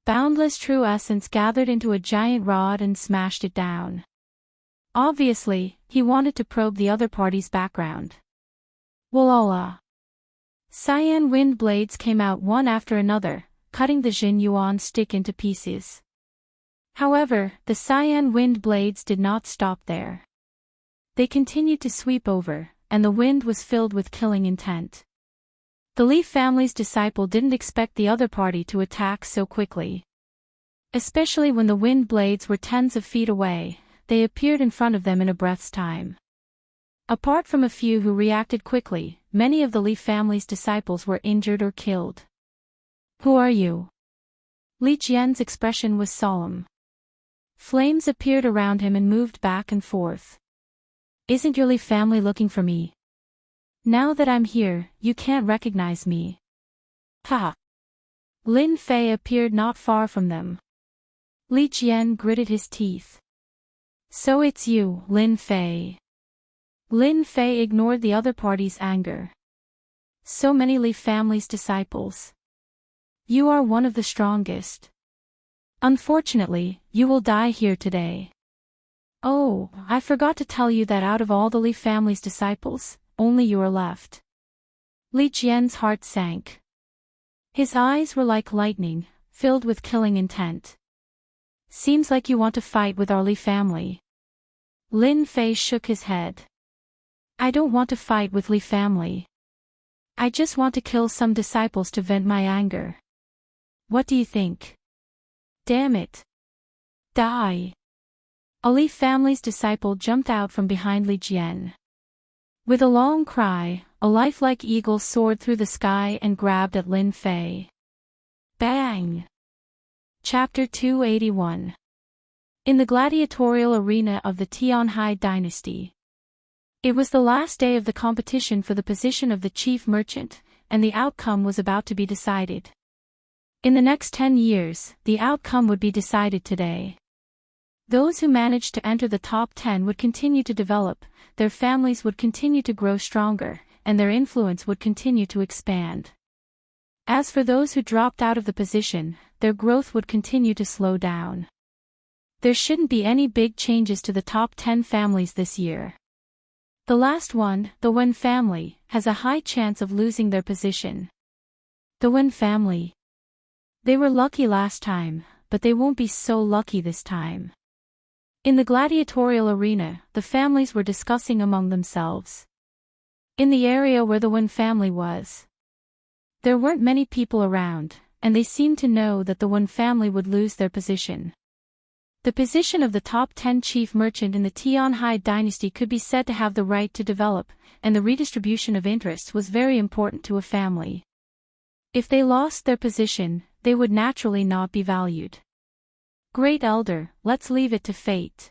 Boundless true essence gathered into a giant rod and smashed it down. Obviously, he wanted to probe the other party's background. Walala. Cyan wind blades came out one after another, cutting the Jin Yuan stick into pieces. However, the cyan wind blades did not stop there. They continued to sweep over, and the wind was filled with killing intent. The Li family's disciple didn't expect the other party to attack so quickly. Especially when the wind blades were tens of feet away, they appeared in front of them in a breath's time. Apart from a few who reacted quickly, many of the Li family's disciples were injured or killed. Who are you? Li Jian's expression was solemn. Flames appeared around him and moved back and forth. Isn't your Li family looking for me? Now that I'm here, you can't recognize me. Ha! Lin Fei appeared not far from them. Li Jian gritted his teeth. So it's you, Lin Fei. Lin Fei ignored the other party's anger. So many Li family's disciples. You are one of the strongest. Unfortunately, you will die here today. Oh, I forgot to tell you that out of all the Li family's disciples, only you are left. Li Jian's heart sank. His eyes were like lightning, filled with killing intent. Seems like you want to fight with our Li family. Lin Fei shook his head. I don't want to fight with Li family. I just want to kill some disciples to vent my anger. What do you think? Damn it. Die. A Li family's disciple jumped out from behind Li Jian. With a long cry, a lifelike eagle soared through the sky and grabbed at Lin Fei. Bang! Chapter 281. In the gladiatorial arena of the Tianhai dynasty. It was the last day of the competition for the position of the chief merchant, and the outcome was about to be decided. In the next 10 years, the outcome would be decided today. Those who managed to enter the top 10 would continue to develop, their families would continue to grow stronger, and their influence would continue to expand. As for those who dropped out of the position, their growth would continue to slow down. There shouldn't be any big changes to the top 10 families this year. The last one, the Wen family, has a high chance of losing their position. The Wen family. They were lucky last time, but they won't be so lucky this time. In the gladiatorial arena, the families were discussing among themselves. In the area where the Wen family was, there weren't many people around, and they seemed to know that the Wen family would lose their position. The position of the top 10 chief merchant in the Tianhai dynasty could be said to have the right to develop, and the redistribution of interests was very important to a family. If they lost their position, they would naturally not be valued. Great elder, let's leave it to fate.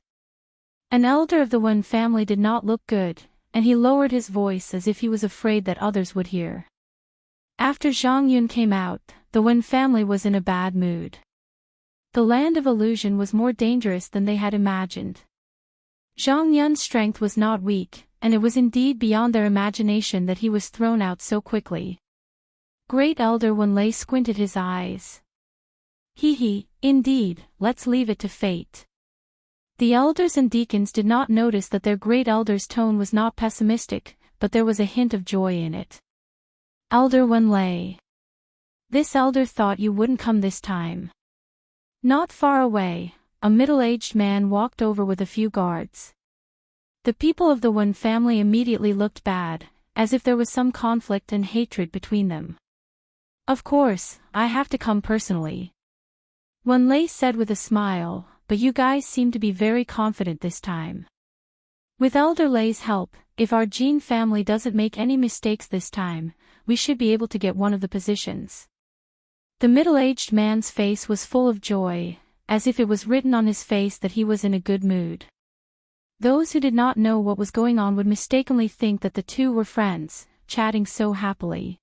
An elder of the Wen family did not look good, and he lowered his voice as if he was afraid that others would hear. After Zhang Yun came out, the Wen family was in a bad mood. The land of illusion was more dangerous than they had imagined. Zhang Yun's strength was not weak, and it was indeed beyond their imagination that he was thrown out so quickly. Great Elder Wenlei squinted his eyes. Indeed, let's leave it to fate. The elders and deacons did not notice that their great elder's tone was not pessimistic, but there was a hint of joy in it. Elder Wenlei. This elder thought you wouldn't come this time. Not far away, a middle-aged man walked over with a few guards. The people of the Wen family immediately looked bad, as if there was some conflict and hatred between them. Of course, I have to come personally. Wenlei said with a smile, but you guys seem to be very confident this time. With Elder Lei's help, if our Jin family doesn't make any mistakes this time, we should be able to get one of the positions. The middle-aged man's face was full of joy, as if it was written on his face that he was in a good mood. Those who did not know what was going on would mistakenly think that the two were friends, chatting so happily.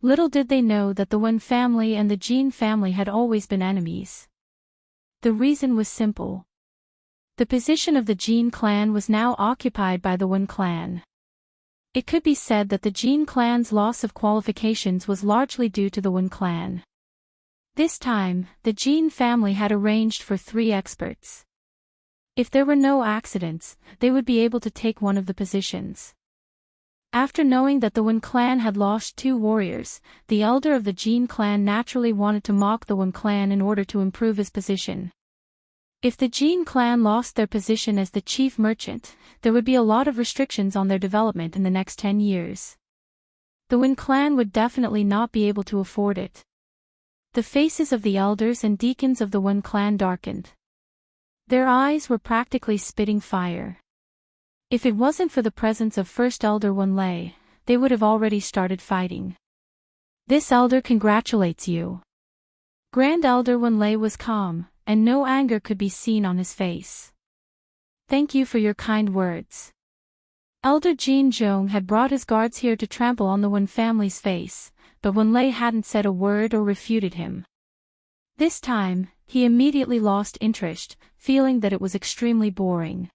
Little did they know that the Wen family and the Jin family had always been enemies. The reason was simple. The position of the Jin clan was now occupied by the Wen clan. It could be said that the Jin clan's loss of qualifications was largely due to the Wen clan. This time, the Jin family had arranged for 3 experts. If there were no accidents, they would be able to take one of the positions. After knowing that the Wen clan had lost 2 warriors, the elder of the Jin clan naturally wanted to mock the Wen clan in order to improve his position. If the Jin clan lost their position as the chief merchant, there would be a lot of restrictions on their development in the next 10 years. The Wen clan would definitely not be able to afford it. The faces of the elders and deacons of the Wen clan darkened. Their eyes were practically spitting fire. If it wasn't for the presence of First Elder Wenlei, they would have already started fighting. This elder congratulates you. Grand Elder Wenlei was calm, and no anger could be seen on his face. Thank you for your kind words. Elder Jin Zhong had brought his guards here to trample on the Wen family's face, but Wenlei hadn't said a word or refuted him. This time, he immediately lost interest, feeling that it was extremely boring.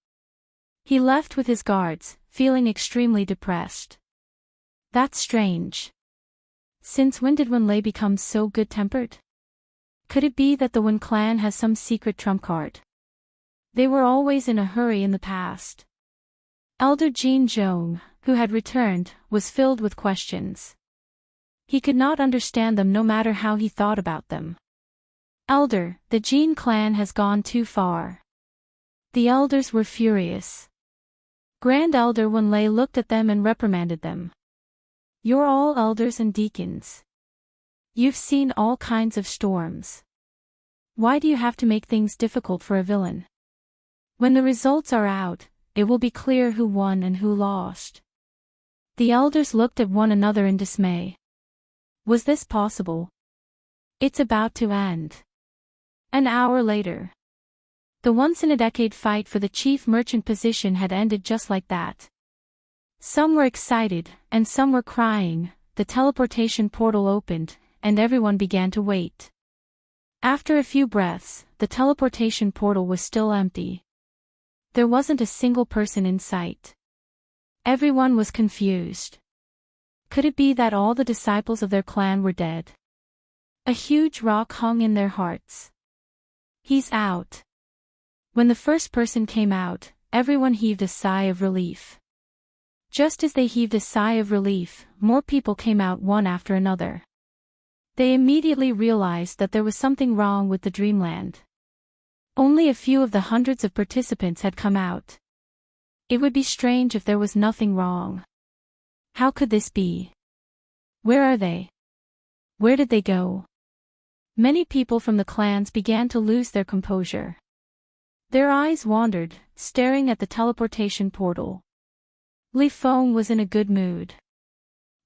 He left with his guards, feeling extremely depressed. That's strange. Since when did Wenlei become so good-tempered? Could it be that the Wen clan has some secret trump card? They were always in a hurry in the past. Elder Jin Zhong, who had returned, was filled with questions. He could not understand them no matter how he thought about them. Elder, the Jin clan has gone too far. The elders were furious. Grand Elder Wenlei looked at them and reprimanded them. You're all elders and deacons. You've seen all kinds of storms. Why do you have to make things difficult for a villain? When the results are out, it will be clear who won and who lost. The elders looked at one another in dismay. Was this possible? It's about to end. An hour later. The once-in-a-decade fight for the chief merchant position had ended just like that. Some were excited, and some were crying. The teleportation portal opened, and everyone began to wait. After a few breaths, the teleportation portal was still empty. There wasn't a single person in sight. Everyone was confused. Could it be that all the disciples of their clan were dead? A huge rock hung in their hearts. He's out. When the first person came out, everyone heaved a sigh of relief. Just as they heaved a sigh of relief, more people came out one after another. They immediately realized that there was something wrong with the dreamland. Only a few of the hundreds of participants had come out. It would be strange if there was nothing wrong. How could this be? Where are they? Where did they go? Many people from the clans began to lose their composure. Their eyes wandered, staring at the teleportation portal. Li Feng was in a good mood.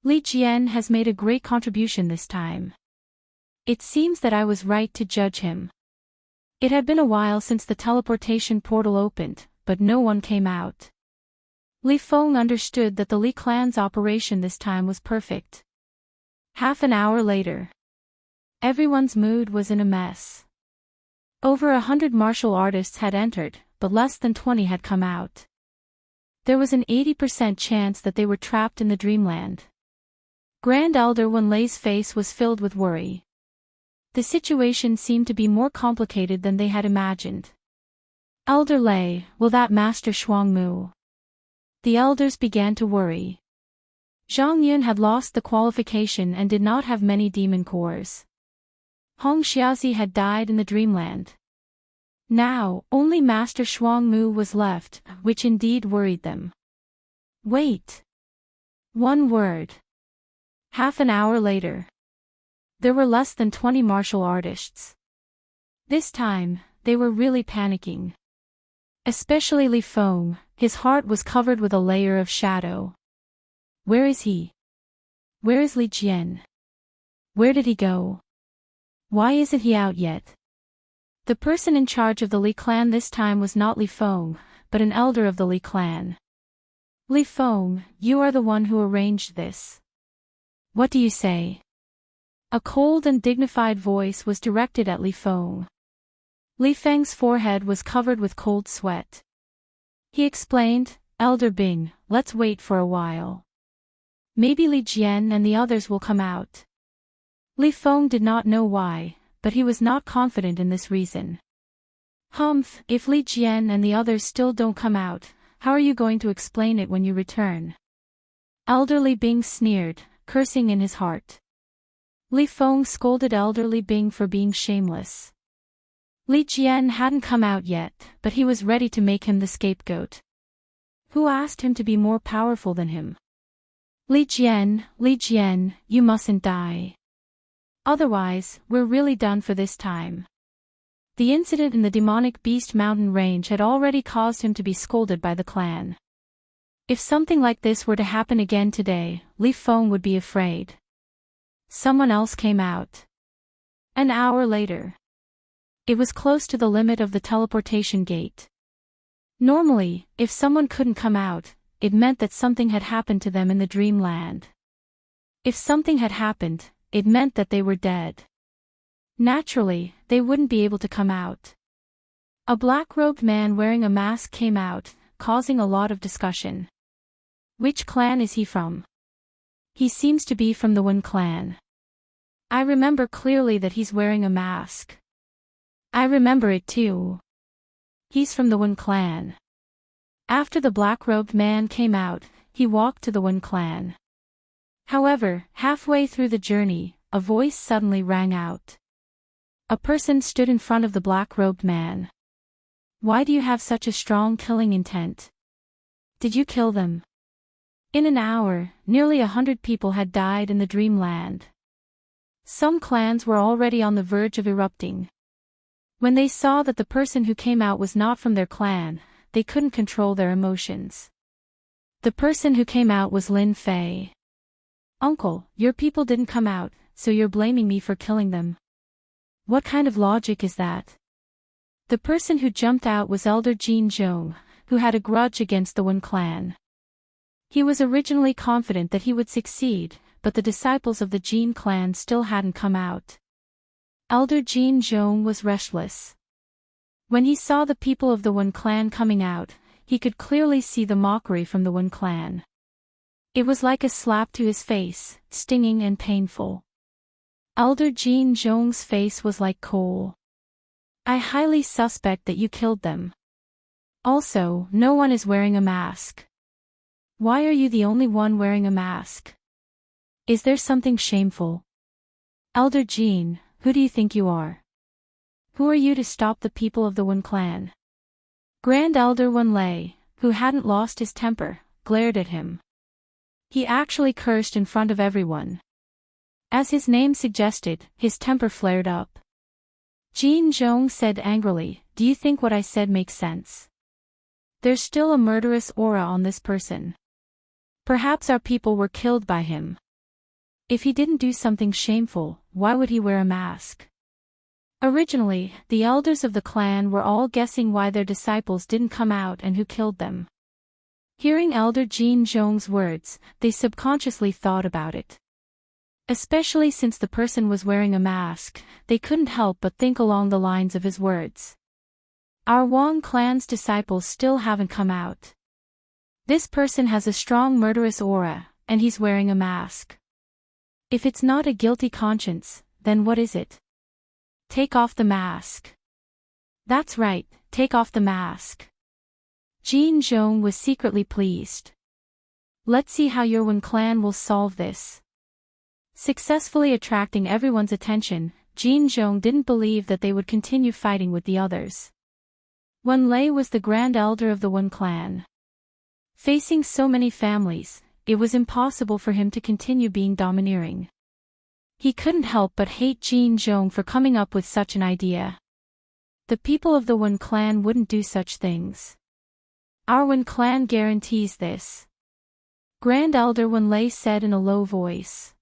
Li Jian has made a great contribution this time. It seems that I was right to judge him. It had been a while since the teleportation portal opened, but no one came out. Li Feng understood that the Li clan's operation this time was perfect. Half an hour later. Everyone's mood was in a mess. Over 100 martial artists had entered, but less than 20 had come out. There was an 80% chance that they were trapped in the dreamland. Grand Elder Wenlei's face was filled with worry. The situation seemed to be more complicated than they had imagined. Elder Lei, will that Master Shuangmu? The elders began to worry. Zhang Yun had lost the qualification and did not have many demon cores. Hong Xiaozi had died in the dreamland. Now, only Master Shuangmu was left, which indeed worried them. Wait. One word. Half an hour later. There were less than 20 martial artists. This time, they were really panicking. Especially Li Feng, his heart was covered with a layer of shadow. Where is he? Where is Li Jian? Where did he go? Why isn't he out yet? The person in charge of the Li clan this time was not Li Feng, but an elder of the Li clan. Li Feng, you are the one who arranged this. What do you say? A cold and dignified voice was directed at Li Feng. Li Feng's forehead was covered with cold sweat. He explained, Elder Bing, let's wait for a while. Maybe Li Jian and the others will come out. Li Feng did not know why, but he was not confident in this reason. Humph, if Li Jian and the others still don't come out, how are you going to explain it when you return? Elder Li Bing sneered, cursing in his heart. Li Feng scolded Elder Li Bing for being shameless. Li Jian hadn't come out yet, but he was ready to make him the scapegoat. Who asked him to be more powerful than him? Li Jian, you mustn't die. Otherwise, we're really done for this time. The incident in the demonic beast mountain range had already caused him to be scolded by the clan. If something like this were to happen again today, Li Feng would be afraid. Someone else came out. An hour later. It was close to the limit of the teleportation gate. Normally, if someone couldn't come out, it meant that something had happened to them in the dreamland. If something had happened, it meant that they were dead. Naturally, they wouldn't be able to come out. A black-robed man wearing a mask came out, causing a lot of discussion. Which clan is he from? He seems to be from the Wen clan. I remember clearly that he's wearing a mask. I remember it too. He's from the Wen clan. After the black-robed man came out, he walked to the Wen clan. However, halfway through the journey, a voice suddenly rang out. A person stood in front of the black-robed man. Why do you have such a strong killing intent? Did you kill them? In an hour, nearly 100 people had died in the dreamland. Some clans were already on the verge of erupting. When they saw that the person who came out was not from their clan, they couldn't control their emotions. The person who came out was Lin Fei. Uncle, your people didn't come out, so you're blaming me for killing them. What kind of logic is that? The person who jumped out was Elder Jin Zhong, who had a grudge against the Wen clan. He was originally confident that he would succeed, but the disciples of the Jin clan still hadn't come out. Elder Jin Zhong was restless. When he saw the people of the Wen clan coming out, he could clearly see the mockery from the Wen clan. It was like a slap to his face, stinging and painful. Elder Jin Zhong's face was like coal. I highly suspect that you killed them. Also, no one is wearing a mask. Why are you the only one wearing a mask? Is there something shameful? Elder Jin, who do you think you are? Who are you to stop the people of the Wen clan? Grand Elder Wenlei, who hadn't lost his temper, glared at him. He actually cursed in front of everyone. As his name suggested, his temper flared up. Jin Zhong said angrily, do you think what I said makes sense? There's still a murderous aura on this person. Perhaps our people were killed by him. If he didn't do something shameful, why would he wear a mask? Originally, the elders of the clan were all guessing why their disciples didn't come out and who killed them. Hearing Elder Jin Zhong's words, they subconsciously thought about it. Especially since the person was wearing a mask, they couldn't help but think along the lines of his words. Our Wang clan's disciples still haven't come out. This person has a strong murderous aura, and he's wearing a mask. If it's not a guilty conscience, then what is it? Take off the mask. That's right, take off the mask. Jin Zhong was secretly pleased. Let's see how your Wen clan will solve this. Successfully attracting everyone's attention, Jin Zhong didn't believe that they would continue fighting with the others. Wen Lei was the grand elder of the Wen clan. Facing so many families, it was impossible for him to continue being domineering. He couldn't help but hate Jin Zhong for coming up with such an idea. The people of the Wen clan wouldn't do such things. Our Wen clan guarantees this. Grand Elder Wen Lei said in a low voice.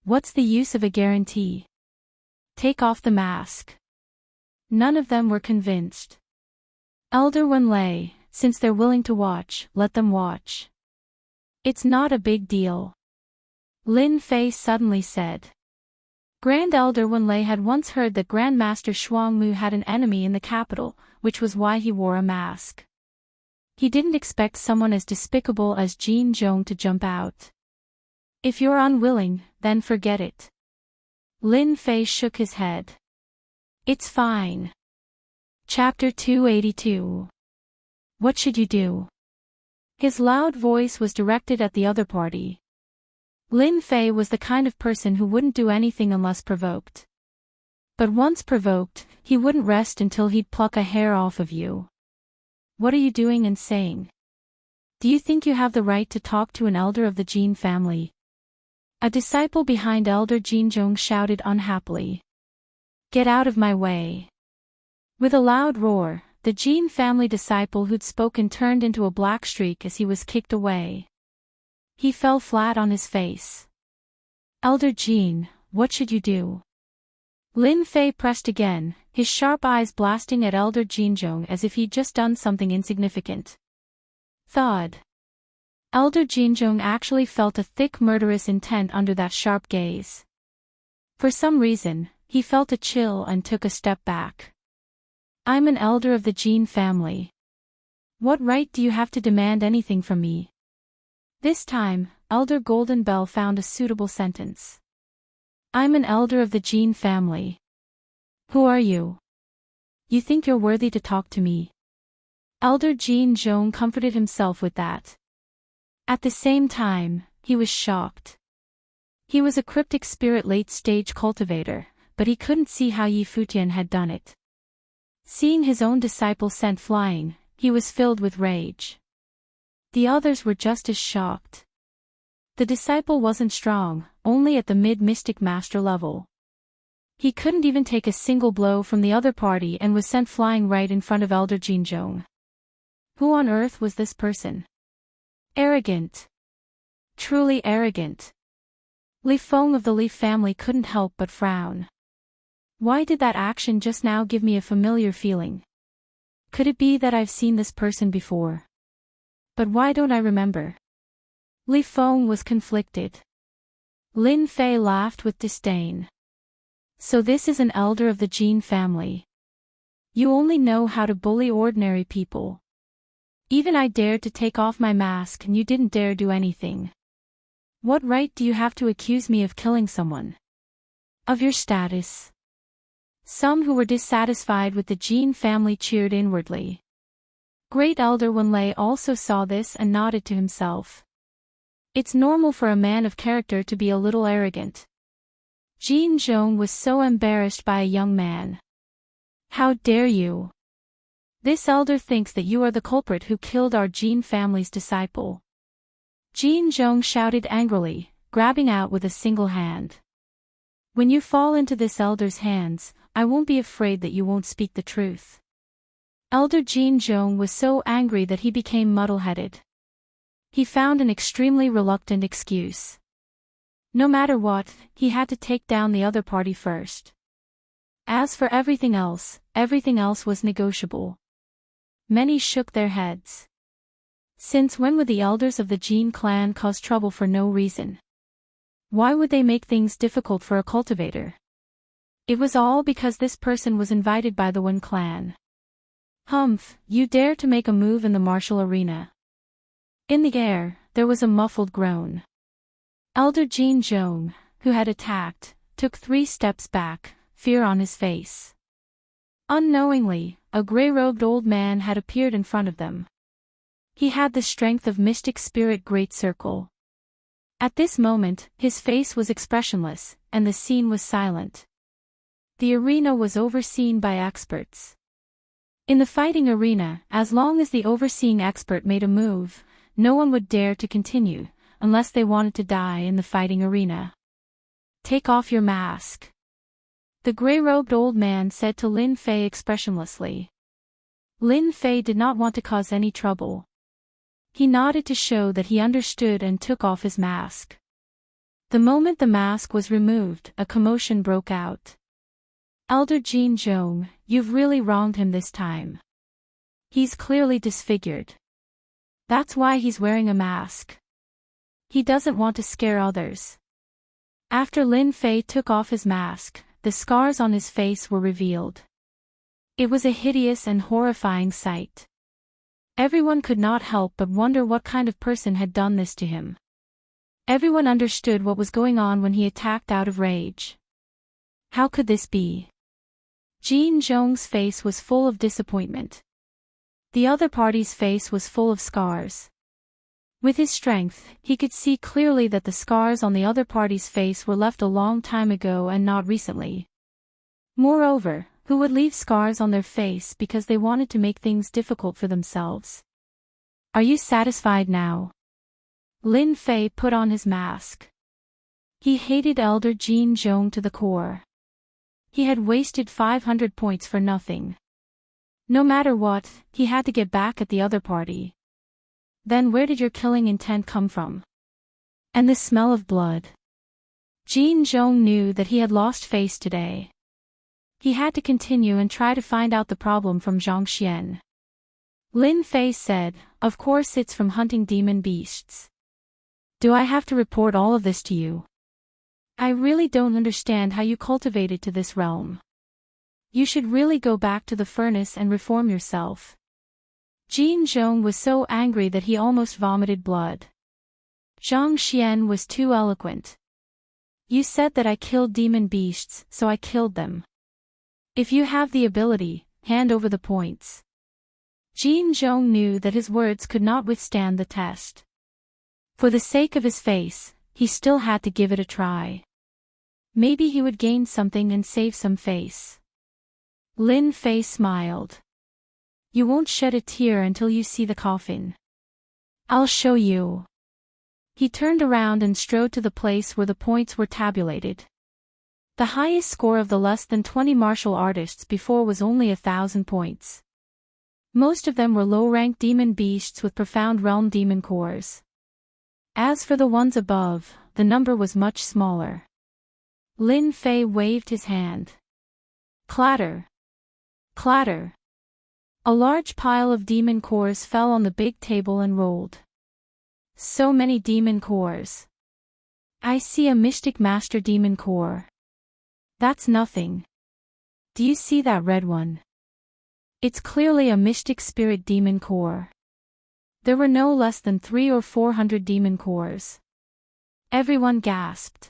What's the use of a guarantee? Take off the mask. None of them were convinced. Elder Wen Lei, since they're willing to watch, let them watch. It's not a big deal. Lin Fei suddenly said. Grand Elder Wen Lei had once heard that Grandmaster Shuang Mu had an enemy in the capital, which was why he wore a mask. He didn't expect someone as despicable as Jin Zhong to jump out. If you're unwilling, then forget it. Lin Fei shook his head. It's fine. Chapter 282. What should you do? His loud voice was directed at the other party. Lin Fei was the kind of person who wouldn't do anything unless provoked. But once provoked, he wouldn't rest until he'd pluck a hair off of you. What are you doing and saying? Do you think you have the right to talk to an elder of the Jin family? A disciple behind Elder Jin Zhong shouted unhappily. Get out of my way. With a loud roar, the Jin family disciple who'd spoken turned into a black streak as he was kicked away. He fell flat on his face. Elder Jin, what should you do? Lin Fei pressed again, his sharp eyes blasting at Elder Jin Zhong as if he'd just done something insignificant. Thud. Elder Jin Zhong actually felt a thick murderous intent under that sharp gaze. For some reason, he felt a chill and took a step back. I'm an elder of the Jin family. What right do you have to demand anything from me? This time, Elder Golden Bell found a suitable sentence. I'm an elder of the Jin family. Who are you? You think you're worthy to talk to me? Elder Jin Zhong comforted himself with that. At the same time, he was shocked. He was a cryptic spirit late-stage cultivator, but he couldn't see how Yi Futian had done it. Seeing his own disciple sent flying, he was filled with rage. The others were just as shocked. The disciple wasn't strong, only at the mid-mystic master level. He couldn't even take a single blow from the other party and was sent flying right in front of Elder Jin Zhong. Who on earth was this person? Arrogant. Truly arrogant. Li Feng of the Li family couldn't help but frown. Why did that action just now give me a familiar feeling? Could it be that I've seen this person before? But why don't I remember? Li Feng was conflicted. Lin Fei laughed with disdain. So this is an elder of the Jin family. You only know how to bully ordinary people. Even I dared to take off my mask and you didn't dare do anything. What right do you have to accuse me of killing someone? Of your status? Some who were dissatisfied with the Jin family cheered inwardly. Great Elder Wen Lei also saw this and nodded to himself. It's normal for a man of character to be a little arrogant. Jin Zhong was so embarrassed by a young man. How dare you? This elder thinks that you are the culprit who killed our Jin family's disciple. Jin Zhong shouted angrily, grabbing out with a single hand. When you fall into this elder's hands, I won't be afraid that you won't speak the truth. Elder Jin Zhong was so angry that he became muddle-headed. He found an extremely reluctant excuse. No matter what, he had to take down the other party first. As for everything else was negotiable. Many shook their heads. Since when would the elders of the Jin clan cause trouble for no reason? Why would they make things difficult for a cultivator? It was all because this person was invited by the Wen clan. Humph, you dare to make a move in the martial arena. In the air, there was a muffled groan. Elder Jin Zhong, who had attacked, took 3 steps back, fear on his face. Unknowingly, a gray-robed old man had appeared in front of them. He had the strength of mystic spirit Great Circle. At this moment, his face was expressionless, and the scene was silent. The arena was overseen by experts. In the fighting arena, as long as the overseeing expert made a move, no one would dare to continue, unless they wanted to die in the fighting arena. Take off your mask. The gray-robed old man said to Lin Fei expressionlessly. Lin Fei did not want to cause any trouble. He nodded to show that he understood and took off his mask. The moment the mask was removed, a commotion broke out. Elder Jin Zhong, you've really wronged him this time. He's clearly disfigured. That's why he's wearing a mask. He doesn't want to scare others. After Lin Fei took off his mask, the scars on his face were revealed. It was a hideous and horrifying sight. Everyone could not help but wonder what kind of person had done this to him. Everyone understood what was going on when he attacked out of rage. How could this be? Jin Zhong's face was full of disappointment. The other party's face was full of scars. With his strength, he could see clearly that the scars on the other party's face were left a long time ago and not recently. Moreover, who would leave scars on their face because they wanted to make things difficult for themselves? Are you satisfied now? Lin Fei put on his mask. He hated Elder Jin Zhong to the core. He had wasted 500 points for nothing. No matter what, he had to get back at the other party. Then where did your killing intent come from? And the smell of blood. Jin Zhong knew that he had lost face today. He had to continue and try to find out the problem from Zhang Xian. Lin Fei said, of course it's from hunting demon beasts. Do I have to report all of this to you? I really don't understand how you cultivated to this realm. You should really go back to the furnace and reform yourself. Jin Zhong was so angry that he almost vomited blood. Zhang Xian was too eloquent. You said that I killed demon beasts, so I killed them. If you have the ability, hand over the points. Jin Zhong knew that his words could not withstand the test. For the sake of his face, he still had to give it a try. Maybe he would gain something and save some face. Lin Fei smiled. You won't shed a tear until you see the coffin. I'll show you. He turned around and strode to the place where the points were tabulated. The highest score of the less than 20 martial artists before was only 1,000 points. Most of them were low-ranked demon beasts with profound realm demon cores. As for the ones above, the number was much smaller. Lin Fei waved his hand. Clatter. Clatter. A large pile of demon cores fell on the big table and rolled. So many demon cores. I see a mystic master demon core. That's nothing. Do you see that red one? It's clearly a mystic spirit demon core. There were no less than 300 or 400 demon cores. Everyone gasped.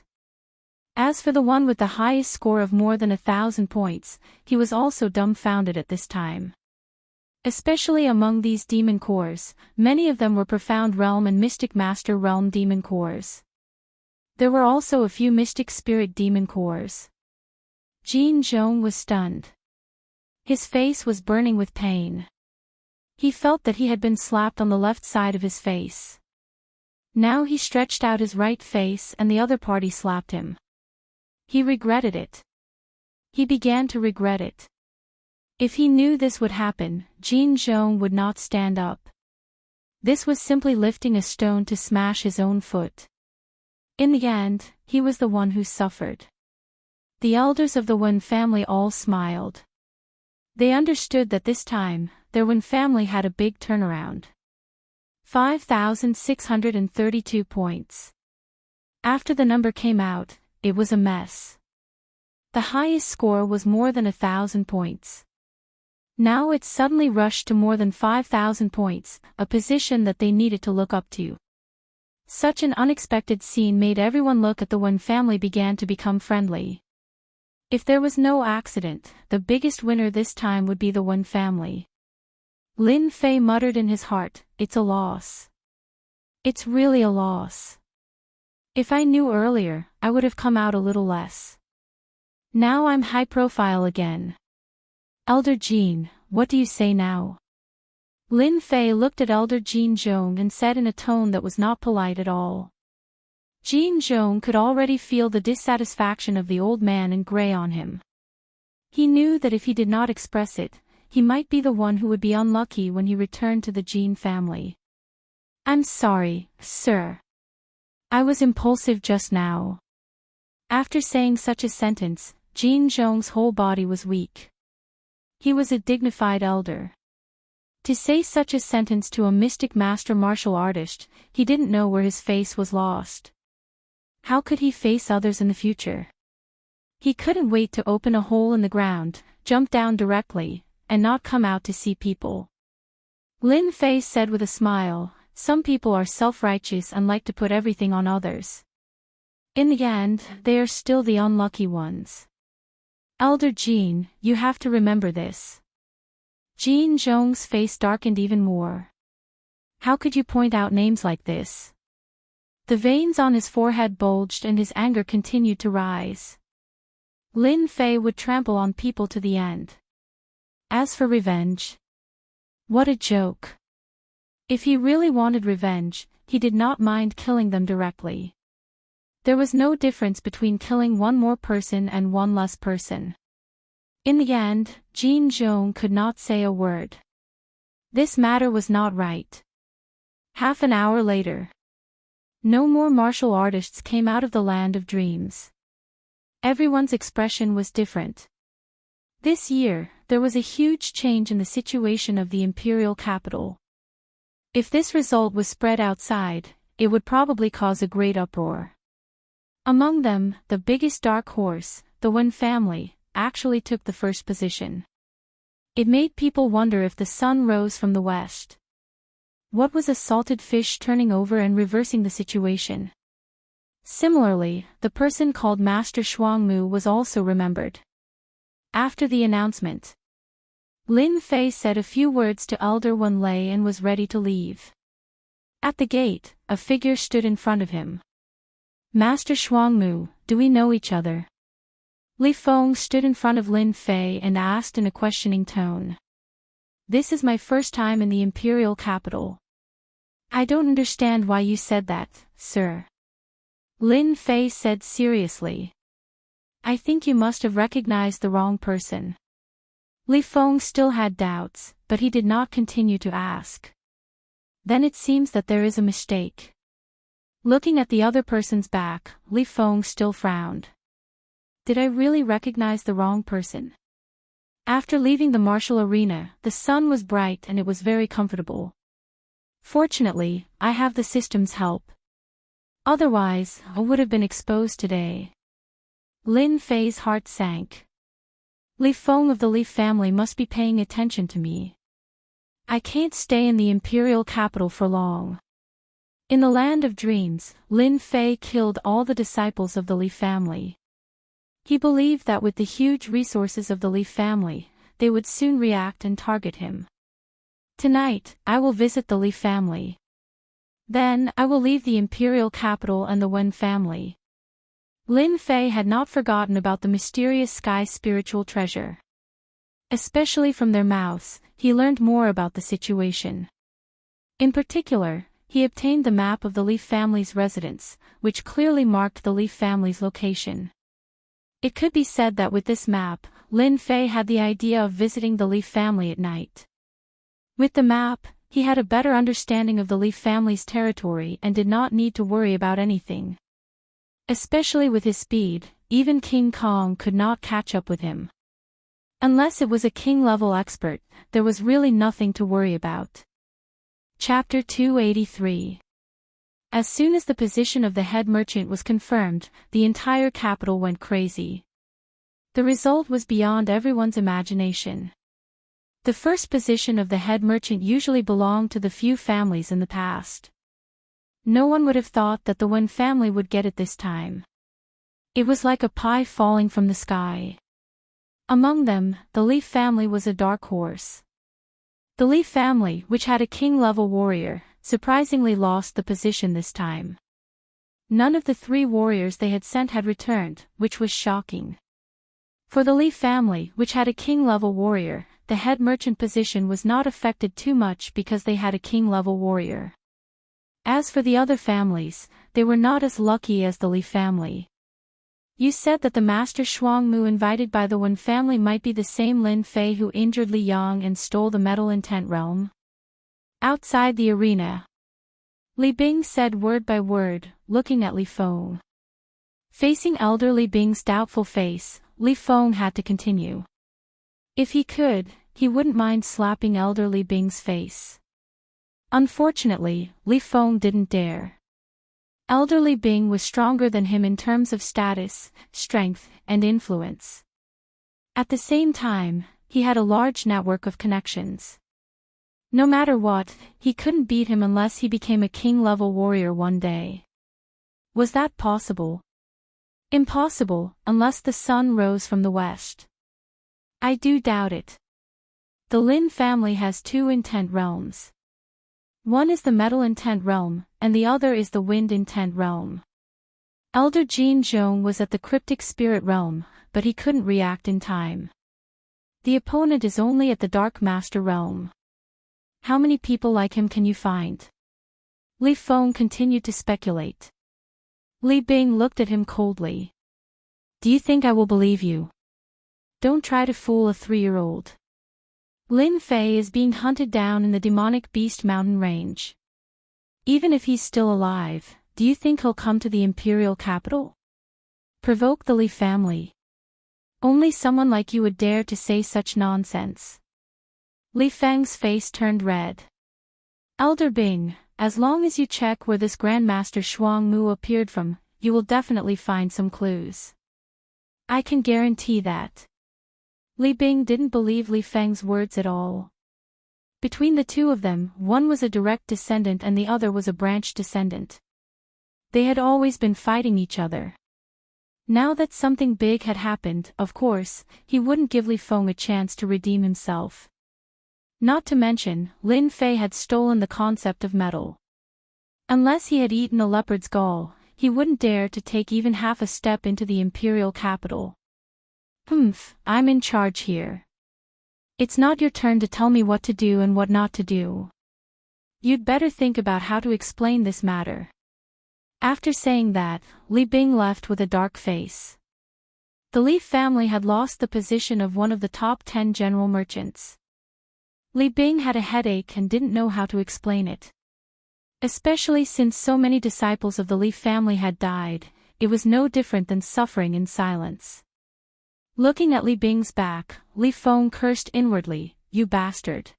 As for the one with the highest score of more than 1,000 points, he was also dumbfounded at this time. Especially among these demon cores, many of them were profound realm and mystic master realm demon cores. There were also a few mystic spirit demon cores. Jin Zhong was stunned. His face was burning with pain. He felt that he had been slapped on the left side of his face. Now he stretched out his right face and the other party slapped him. He regretted it. He began to regret it. If he knew this would happen, Jin Zhong would not stand up. This was simply lifting a stone to smash his own foot. In the end, he was the one who suffered. The elders of the Wen family all smiled. They understood that this time, their Wen family had a big turnaround. 5,632 points. After the number came out, it was a mess. The highest score was more than 1,000 points. Now it suddenly rushed to more than 5,000 points, a position that they needed to look up to. Such an unexpected scene made everyone look at the Wen family began to become friendly. If there was no accident, the biggest winner this time would be the Wen family. Lin Fei muttered in his heart, "It's a loss. It's really a loss. If I knew earlier, I would have come out a little less. Now I'm high profile again. Elder Jin, what do you say now?" Lin Fei looked at Elder Jin Zhong and said in a tone that was not polite at all. Jin Zhong could already feel the dissatisfaction of the old man in gray on him. He knew that if he did not express it, he might be the one who would be unlucky when he returned to the Jin family. "I'm sorry, sir. I was impulsive just now." After saying such a sentence, Jin Zhong's whole body was weak. He was a dignified elder. To say such a sentence to a mystic master martial artist, he didn't know where his face was lost. How could he face others in the future? He couldn't wait to open a hole in the ground, jump down directly, and not come out to see people. Lin Fei said with a smile, "Some people are self-righteous and like to put everything on others. In the end, they are still the unlucky ones. Elder Jin, you have to remember this." Jin Zhong's face darkened even more. How could you point out names like this? The veins on his forehead bulged and his anger continued to rise. Lin Fei would trample on people to the end. As for revenge, what a joke. If he really wanted revenge, he did not mind killing them directly. There was no difference between killing one more person and one less person. In the end, Jin Zhong could not say a word. This matter was not right. Half an hour later. No more martial artists came out of the land of dreams. Everyone's expression was different. This year, there was a huge change in the situation of the imperial capital. If this result was spread outside, it would probably cause a great uproar. Among them, the biggest dark horse, the Wen family, actually took the first position. It made people wonder if the sun rose from the west. What was a salted fish turning over and reversing the situation? Similarly, the person called Master Shuangmu was also remembered. After the announcement, Lin Fei said a few words to Elder Wen Lei and was ready to leave. At the gate, a figure stood in front of him. "Master Shuangmu, do we know each other?" Li Feng stood in front of Lin Fei and asked in a questioning tone. "This is my first time in the imperial capital." "I don't understand why you said that, sir," Lin Fei said seriously. "I think you must have recognized the wrong person." Li Feng still had doubts, but he did not continue to ask. "Then it seems that there is a mistake." Looking at the other person's back, Li Feng still frowned. Did I really recognize the wrong person? After leaving the martial arena, the sun was bright and it was very comfortable. Fortunately, I have the system's help. Otherwise, I would have been exposed today. Lin Fei's heart sank. Li Feng of the Li family must be paying attention to me. I can't stay in the imperial capital for long. In the land of dreams, Lin Fei killed all the disciples of the Li family. He believed that with the huge resources of the Li family, they would soon react and target him. Tonight, I will visit the Li family. Then, I will leave the imperial capital and the Wen family. Lin Fei had not forgotten about the mysterious sky spiritual treasure. Especially from their mouths, he learned more about the situation. In particular, he obtained the map of the Li family's residence, which clearly marked the Li family's location. It could be said that with this map, Lin Fei had the idea of visiting the Li family at night. With the map, he had a better understanding of the Li family's territory and did not need to worry about anything. Especially with his speed, even King Kong could not catch up with him. Unless it was a king-level expert, there was really nothing to worry about. Chapter 283. As soon as the position of the head merchant was confirmed, the entire capital went crazy. The result was beyond everyone's imagination. The first position of the head merchant usually belonged to the few families in the past. No one would have thought that the Wen family would get it this time. It was like a pie falling from the sky. Among them, the Li family was a dark horse. The Li family, which had a king-level warrior, surprisingly lost the position this time. None of the 3 warriors they had sent had returned, which was shocking. For the Li family, which had a king-level warrior, the head merchant position was not affected too much because they had a king-level warrior. As for the other families, they were not as lucky as the Li family. You said that the Master Shuangmu invited by the Wen family might be the same Lin Fei who injured Li Yang and stole the metal intent realm? Outside the arena, Li Bing said word by word, looking at Li Feng. Facing elder Li Bing's doubtful face, Li Feng had to continue. If he could, he wouldn't mind slapping elder Li Bing's face. Unfortunately, Li Feng didn't dare. Elder Li Bing was stronger than him in terms of status, strength, and influence. At the same time, he had a large network of connections. No matter what, he couldn't beat him unless he became a king-level warrior one day. Was that possible? Impossible, unless the sun rose from the west. I do doubt it. The Lin family has 2 intent realms. One is the metal intent realm, and the other is the wind intent realm. Elder Jin Zhong was at the cryptic spirit realm, but he couldn't react in time. The opponent is only at the dark master realm. How many people like him can you find? Li Feng continued to speculate. Li Bing looked at him coldly. Do you think I will believe you? Don't try to fool a 3-year-old. Lin Fei is being hunted down in the demonic beast mountain range. Even if he's still alive, do you think he'll come to the imperial capital? Provoke the Li family. Only someone like you would dare to say such nonsense. Li Feng's face turned red. Elder Bing, as long as you check where this Grandmaster Shuangmu appeared from, you will definitely find some clues. I can guarantee that. Li Bing didn't believe Li Feng's words at all. Between the 2 of them, one was a direct descendant and the other was a branch descendant. They had always been fighting each other. Now that something big had happened, of course, he wouldn't give Li Feng a chance to redeem himself. Not to mention, Lin Fei had stolen the concept of metal. Unless he had eaten a leopard's gall, he wouldn't dare to take even half a step into the imperial capital. I'm in charge here. It's not your turn to tell me what to do and what not to do. You'd better think about how to explain this matter. After saying that, Li Bing left with a dark face. The Li family had lost the position of one of the top 10 general merchants. Li Bing had a headache and didn't know how to explain it. Especially since so many disciples of the Li family had died, it was no different than suffering in silence. Looking at Li Bing's back, Li Feng cursed inwardly, "You bastard.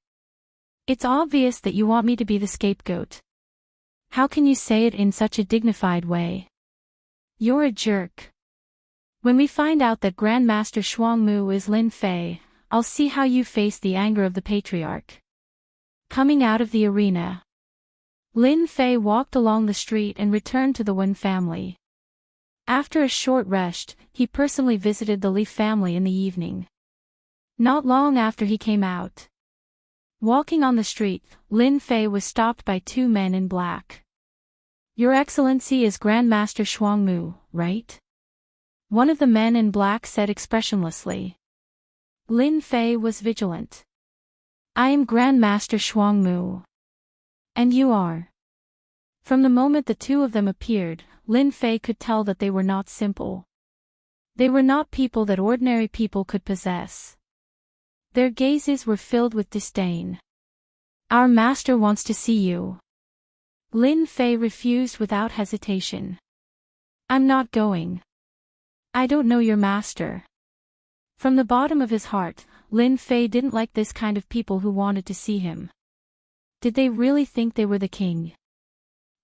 It's obvious that you want me to be the scapegoat. How can you say it in such a dignified way? You're a jerk. When we find out that Grandmaster Shuangmu is Lin Fei, I'll see how you face the anger of the patriarch." Coming out of the arena, Lin Fei walked along the street and returned to the Wen family. After a short rest, he personally visited the Li family in the evening. Not long after he came out. Walking on the street, Lin Fei was stopped by 2 men in black. "Your Excellency is Grandmaster Shuangmu, right?" One of the men in black said expressionlessly. Lin Fei was vigilant. "I am Grandmaster Shuangmu. And you are?" From the moment the 2 of them appeared, Lin Fei could tell that they were not simple. They were not people that ordinary people could possess. Their gazes were filled with disdain. Our master wants to see you. Lin Fei refused without hesitation. I'm not going. I don't know your master. From the bottom of his heart, Lin Fei didn't like this kind of people who wanted to see him. Did they really think they were the king?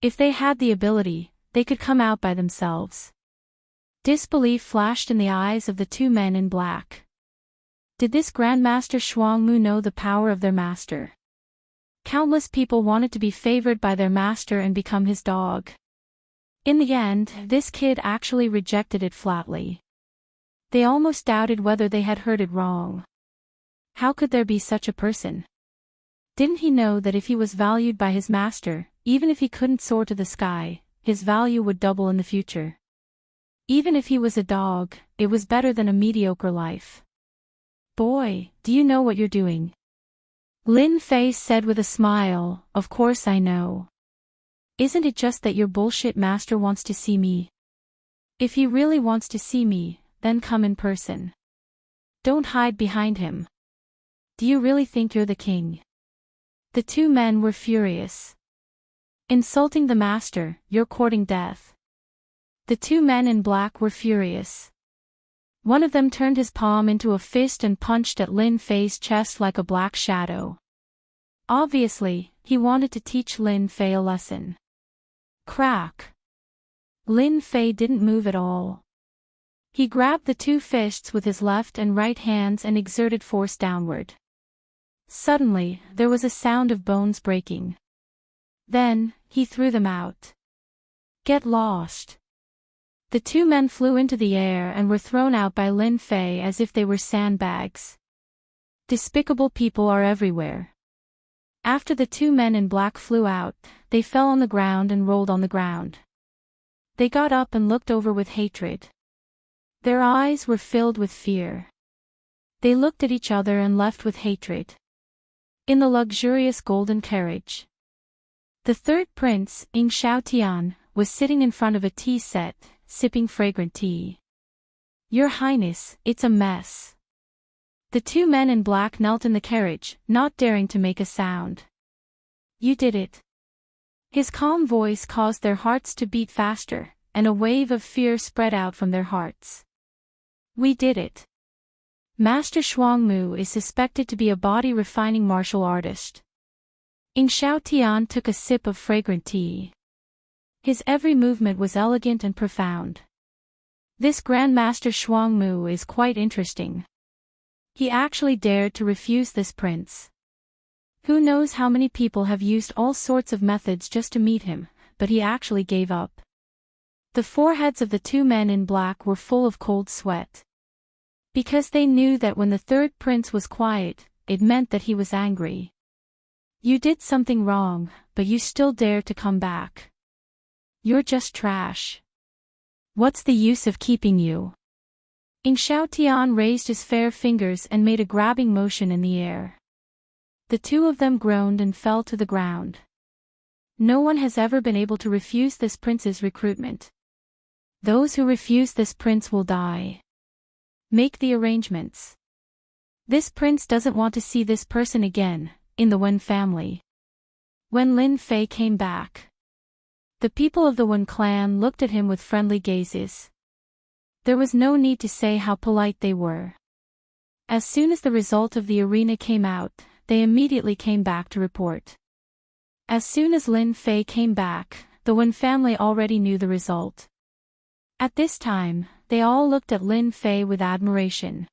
If they had the ability, they could come out by themselves. Disbelief flashed in the eyes of the two men in black. Did this Grandmaster Shuangmu know the power of their master? Countless people wanted to be favored by their master and become his dog. In the end, this kid actually rejected it flatly. They almost doubted whether they had heard it wrong. How could there be such a person? Didn't he know that if he was valued by his master, even if he couldn't soar to the sky, his value would double in the future? Even if he was a dog, it was better than a mediocre life. Boy, do you know what you're doing? Lin Fei said with a smile, of course I know. Isn't it just that your bullshit master wants to see me? If he really wants to see me, then come in person. Don't hide behind him. Do you really think you're the king? The two men were furious. Insulting the master, you're courting death. The two men in black were furious. One of them turned his palm into a fist and punched at Lin Fei's chest like a black shadow. Obviously, he wanted to teach Lin Fei a lesson. Crack. Lin Fei didn't move at all. He grabbed the two fists with his left and right hands and exerted force downward. Suddenly, there was a sound of bones breaking. Then, he threw them out. Get lost. The two men flew into the air and were thrown out by Lin Fei as if they were sandbags. Despicable people are everywhere. After the two men in black flew out, they fell on the ground and rolled on the ground. They got up and looked over with hatred. Their eyes were filled with fear. They looked at each other and left with hatred. In the luxurious golden carriage, the third prince, Ying Xiaotian, was sitting in front of a tea set, sipping fragrant tea. Your Highness, it's a mess. The two men in black knelt in the carriage, not daring to make a sound. You did it. His calm voice caused their hearts to beat faster, and a wave of fear spread out from their hearts. We did it. Master Shuangmu is suspected to be a body-refining martial artist. Ying Xiaotian took a sip of fragrant tea. His every movement was elegant and profound. This Grandmaster Shuangmu is quite interesting. He actually dared to refuse this prince. Who knows how many people have used all sorts of methods just to meet him, but he actually gave up. The foreheads of the two men in black were full of cold sweat. Because they knew that when the third prince was quiet, it meant that he was angry. You did something wrong, but you still dared to come back. You're just trash. What's the use of keeping you? Ying Xiaotian raised his fair fingers and made a grabbing motion in the air. The two of them groaned and fell to the ground. No one has ever been able to refuse this prince's recruitment. Those who refuse this prince will die. Make the arrangements. This prince doesn't want to see this person again, in the Wen family. When Lin Fei came back, the people of the Wen clan looked at him with friendly gazes. There was no need to say how polite they were. As soon as the result of the arena came out, they immediately came back to report. As soon as Lin Fei came back, the Wen family already knew the result. At this time, they all looked at Lin Fei with admiration.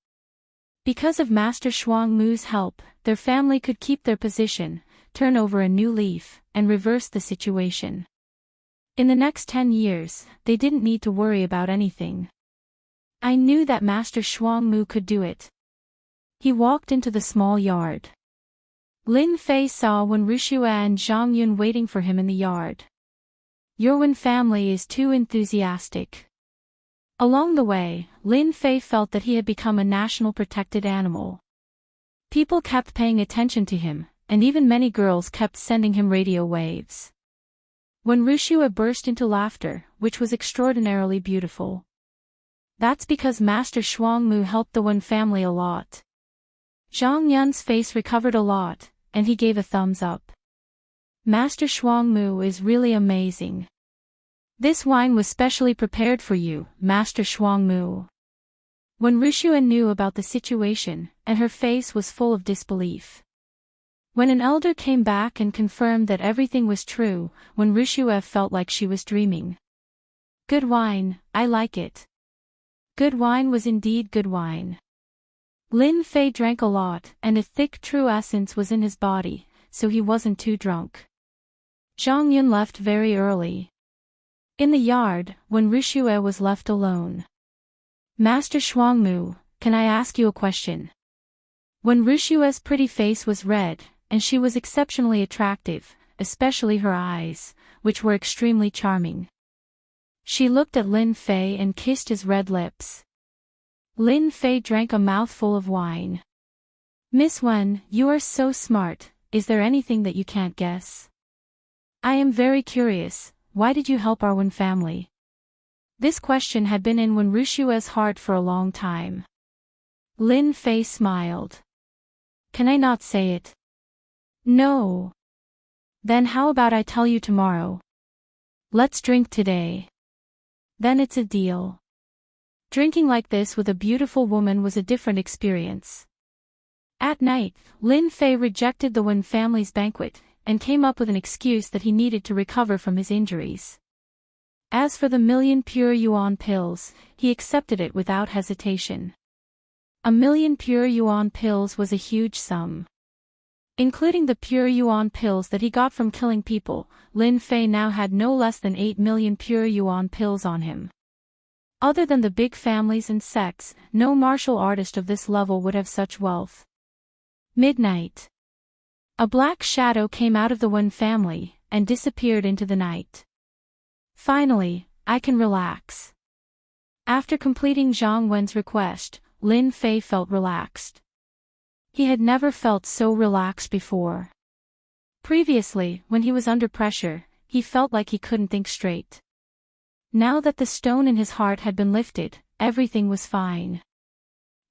Because of Master Shuangmu's help, their family could keep their position, turn over a new leaf, and reverse the situation. In the next 10 years, they didn't need to worry about anything. I knew that Master Shuangmu could do it. He walked into the small yard. Lin Fei saw Wen Wuxia and Zhang Yun waiting for him in the yard. Your Wen family is too enthusiastic. Along the way, Lin Fei felt that he had become a national protected animal. People kept paying attention to him, and even many girls kept sending him radio waves. Wen Wuxia burst into laughter, which was extraordinarily beautiful. That's because Master Shuangmu helped the Wen family a lot. Zhang Yun's face recovered a lot, and he gave a thumbs up. Master Shuangmu is really amazing. This wine was specially prepared for you, Master Shuangmu. When Ruxuan knew about the situation, and her face was full of disbelief. When an elder came back and confirmed that everything was true, when Ruxua felt like she was dreaming. Good wine, I like it. Good wine was indeed good wine. Lin Fei drank a lot, and a thick true essence was in his body, so he wasn't too drunk. Zhang Yun left very early. In the yard, when Ruxua was left alone. Master Shuangmu, can I ask you a question? When Ruxua's pretty face was red, and she was exceptionally attractive, especially her eyes, which were extremely charming. She looked at Lin Fei and kissed his red lips. Lin Fei drank a mouthful of wine. Miss Wen, you are so smart, is there anything that you can't guess? I am very curious, why did you help our Wen family? This question had been in Wen Ruxua's heart for a long time. Lin Fei smiled. Can I not say it? No. Then how about I tell you tomorrow? Let's drink today. Then it's a deal. Drinking like this with a beautiful woman was a different experience. At night, Lin Fei rejected the Wen family's banquet, and came up with an excuse that he needed to recover from his injuries. As for the 1,000,000 pure yuan pills, he accepted it without hesitation. 1,000,000 pure yuan pills was a huge sum. Including the pure yuan pills that he got from killing people, Lin Fei now had no less than 8,000,000 pure yuan pills on him. Other than the big families and sects, no martial artist of this level would have such wealth. Midnight. A black shadow came out of the Wen family, and disappeared into the night. Finally, I can relax. After completing Zhang Wen's request, Lin Fei felt relaxed. He had never felt so relaxed before. Previously, when he was under pressure, he felt like he couldn't think straight. Now that the stone in his heart had been lifted, everything was fine.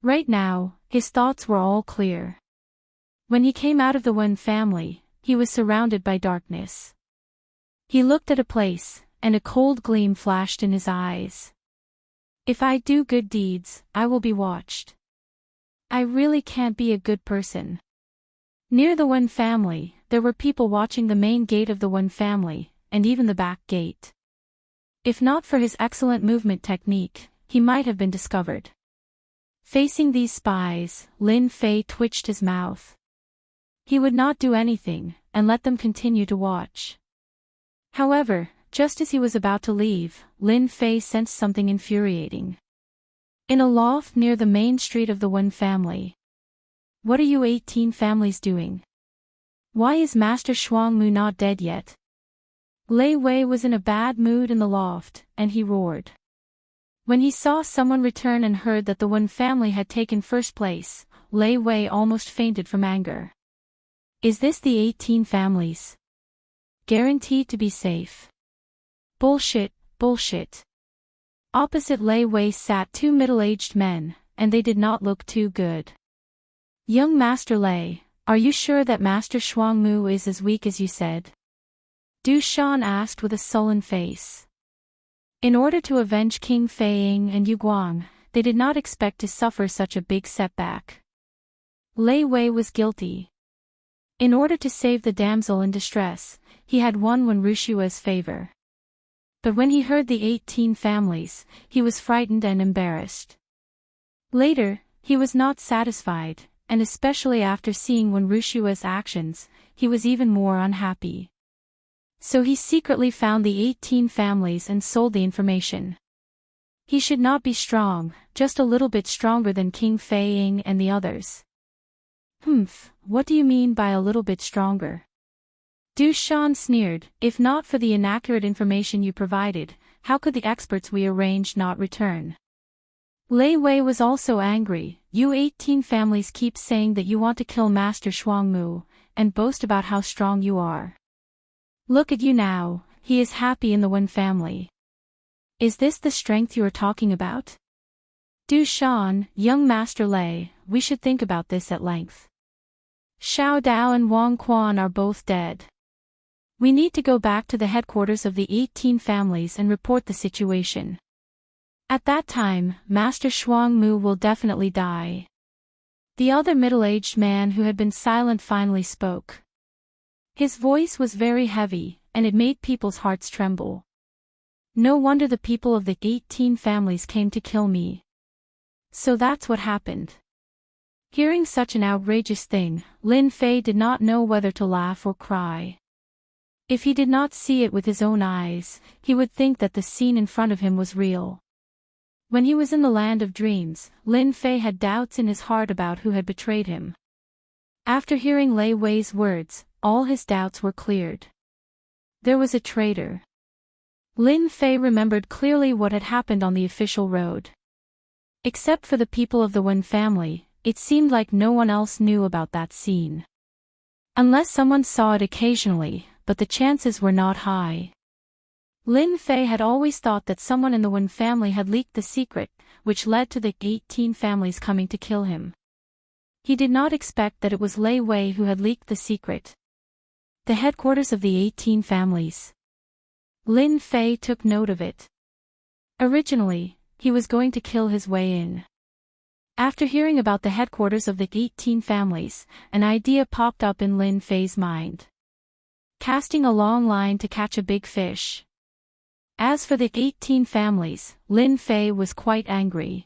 Right now, his thoughts were all clear. When he came out of the Wen family, he was surrounded by darkness. He looked at a place, and a cold gleam flashed in his eyes. If I do good deeds, I will be watched. I really can't be a good person. Near the Wen family, there were people watching the main gate of the Wen family, and even the back gate. If not for his excellent movement technique, he might have been discovered. Facing these spies, Lin Fei twitched his mouth. He would not do anything, and let them continue to watch. However, just as he was about to leave, Lin Fei sensed something infuriating. In a loft near the main street of the Wen family. What are you 18 families doing? Why is Master Shuangmu not dead yet? Lei Wei was in a bad mood in the loft, and he roared. When he saw someone return and heard that the Wen family had taken first place, Lei Wei almost fainted from anger. Is this the 18 families? Guaranteed to be safe. Bullshit, bullshit. Opposite Lei Wei sat two middle-aged men, and they did not look too good. Young Master Lei, are you sure that Master Shuangmu is as weak as you said? Du Shan asked with a sullen face. In order to avenge King Feiying and Yu Guang, they did not expect to suffer such a big setback. Lei Wei was guilty. In order to save the damsel in distress, he had won Wen Rushua's favor. But when he heard the 18 families, he was frightened and embarrassed. Later, he was not satisfied, and especially after seeing Wen Rushua's actions, he was even more unhappy. So he secretly found the 18 families and sold the information. He should not be strong, just a little bit stronger than King Feiying and the others. What do you mean by a little bit stronger? Du Shan sneered, if not for the inaccurate information you provided, how could the experts we arranged not return? Lei Wei was also angry. You 18 families keep saying that you want to kill Master Shuangmu, and boast about how strong you are. Look at you now, he is happy in the Wen family. Is this the strength you are talking about? Du Shan, young Master Lei, we should think about this at length. Xiao Dao and Wang Quan are both dead. We need to go back to the headquarters of the 18 families and report the situation. At that time, Master Shuang Mu will definitely die. The other middle-aged man who had been silent finally spoke. His voice was very heavy, and it made people's hearts tremble. No wonder the people of the 18 families came to kill me. So that's what happened. Hearing such an outrageous thing, Lin Fei did not know whether to laugh or cry. If he did not see it with his own eyes, he would think that the scene in front of him was real. When he was in the land of dreams, Lin Fei had doubts in his heart about who had betrayed him. After hearing Lei Wei's words, all his doubts were cleared. There was a traitor. Lin Fei remembered clearly what had happened on the official road. Except for the people of the Wen family, it seemed like no one else knew about that scene. Unless someone saw it occasionally, but the chances were not high. Lin Fei had always thought that someone in the Wen family had leaked the secret, which led to the 18 families coming to kill him. He did not expect that it was Lei Wei who had leaked the secret. The headquarters of the 18 families. Lin Fei took note of it. Originally, he was going to kill his way in. After hearing about the headquarters of the 18 families, an idea popped up in Lin Fei's mind. Casting a long line to catch a big fish. As for the 18 families, Lin Fei was quite angry.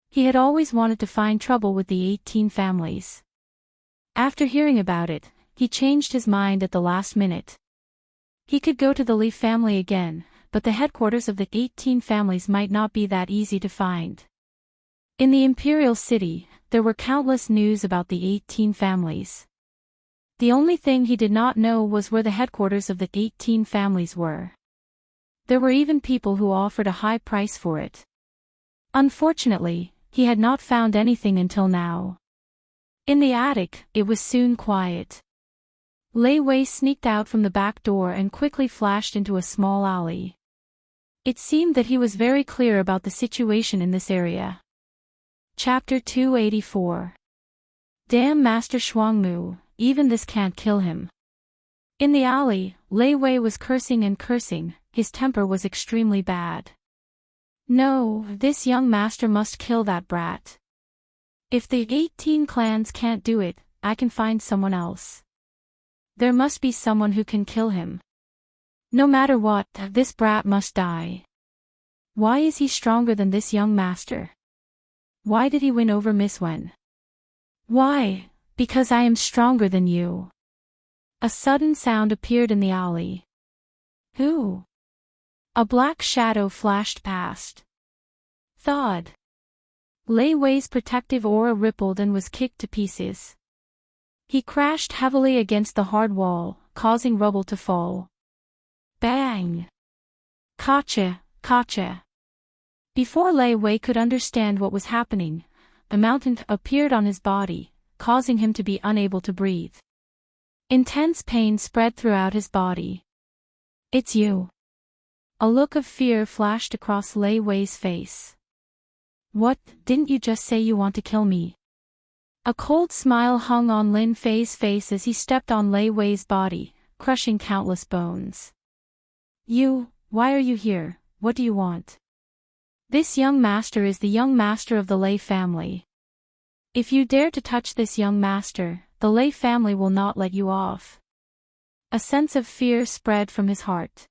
He had always wanted to find trouble with the 18 families. After hearing about it, he changed his mind at the last minute. He could go to the Li family again, but the headquarters of the 18 families might not be that easy to find. In the imperial city, there were countless news about the 18 families. The only thing he did not know was where the headquarters of the 18 families were. There were even people who offered a high price for it. Unfortunately, he had not found anything until now. In the attic, it was soon quiet. Lei Wei sneaked out from the back door and quickly flashed into a small alley. It seemed that he was very clear about the situation in this area. Chapter 284. Damn Master Shuangmu, even this can't kill him. In the alley, Lei Wei was cursing and cursing, his temper was extremely bad. No, this young master must kill that brat. If the 18 clans can't do it, I can find someone else. There must be someone who can kill him. No matter what, this brat must die. Why is he stronger than this young master? Why did he win over Miss Wen? Why? Because I am stronger than you. A sudden sound appeared in the alley. Who? A black shadow flashed past. Thud. Lei Wei's protective aura rippled and was kicked to pieces. He crashed heavily against the hard wall, causing rubble to fall. Bang! Gotcha, gotcha. Before Lei Wei could understand what was happening, a mountain appeared on his body, causing him to be unable to breathe. Intense pain spread throughout his body. It's you. A look of fear flashed across Lei Wei's face. What, didn't you just say you want to kill me? A cold smile hung on Lin Fei's face as he stepped on Lei Wei's body, crushing countless bones. Why are you here? What do you want? This young master is the young master of the Lei family. If you dare to touch this young master, the Lei family will not let you off. A sense of fear spread from his heart.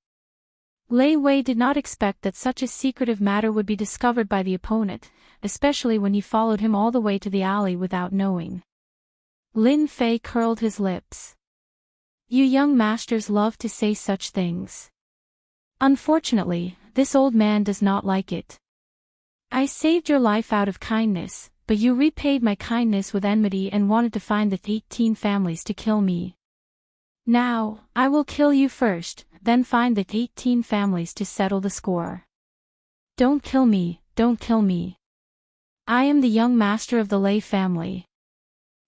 Lei Wei did not expect that such a secretive matter would be discovered by the opponent, especially when he followed him all the way to the alley without knowing. Lin Fei curled his lips. You young masters love to say such things. Unfortunately, this old man does not like it. I saved your life out of kindness, but you repaid my kindness with enmity and wanted to find the 18 families to kill me. Now, I will kill you first, then find the 18 families to settle the score. Don't kill me, don't kill me. I am the young master of the Lei family.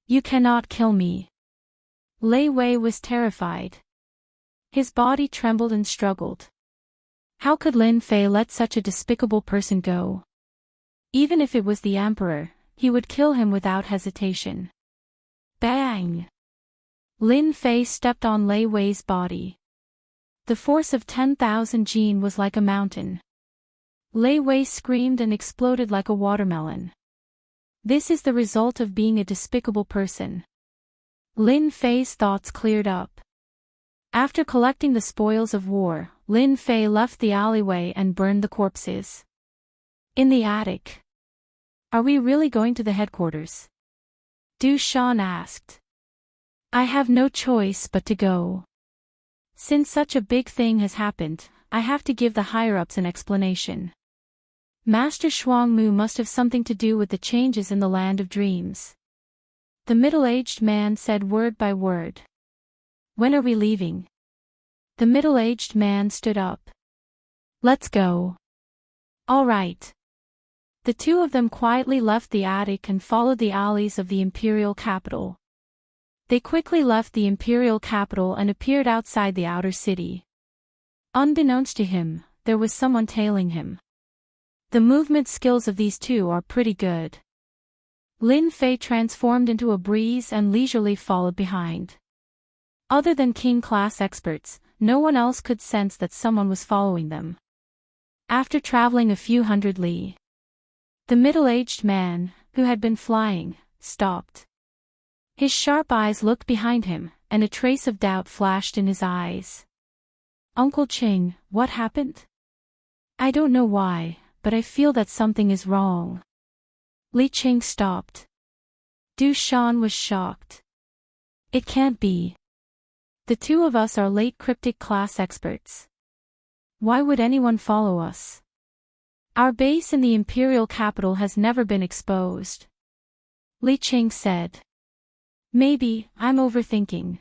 You cannot kill me. Lei Wei was terrified. His body trembled and struggled. How could Lin Fei let such a despicable person go? Even if it was the Emperor, he would kill him without hesitation. Bang! Lin Fei stepped on Lei Wei's body. The force of 10,000 Jin was like a mountain. Lei Wei screamed and exploded like a watermelon. This is the result of being a despicable person. Lin Fei's thoughts cleared up. After collecting the spoils of war, Lin Fei left the alleyway and burned the corpses. In the attic. Are we really going to the headquarters? Du Shan asked. I have no choice but to go. Since such a big thing has happened, I have to give the higher-ups an explanation. Master Shuangmu must have something to do with the changes in the land of dreams. The middle-aged man said word by word. When are we leaving? The middle-aged man stood up. Let's go. All right. The two of them quietly left the attic and followed the alleys of the imperial capital. They quickly left the imperial capital and appeared outside the outer city. Unbeknownst to him, there was someone tailing him. The movement skills of these two are pretty good. Lin Fei transformed into a breeze and leisurely followed behind. Other than king-class experts, no one else could sense that someone was following them. After traveling a few hundred li, the middle-aged man, who had been flying, stopped. His sharp eyes looked behind him, and a trace of doubt flashed in his eyes. Uncle Qing, what happened? I don't know why, but I feel that something is wrong. Li Qing stopped. Du Shan was shocked. It can't be. The two of us are late cryptic class experts. Why would anyone follow us? Our base in the imperial capital has never been exposed. Li Qing said. Maybe, I'm overthinking.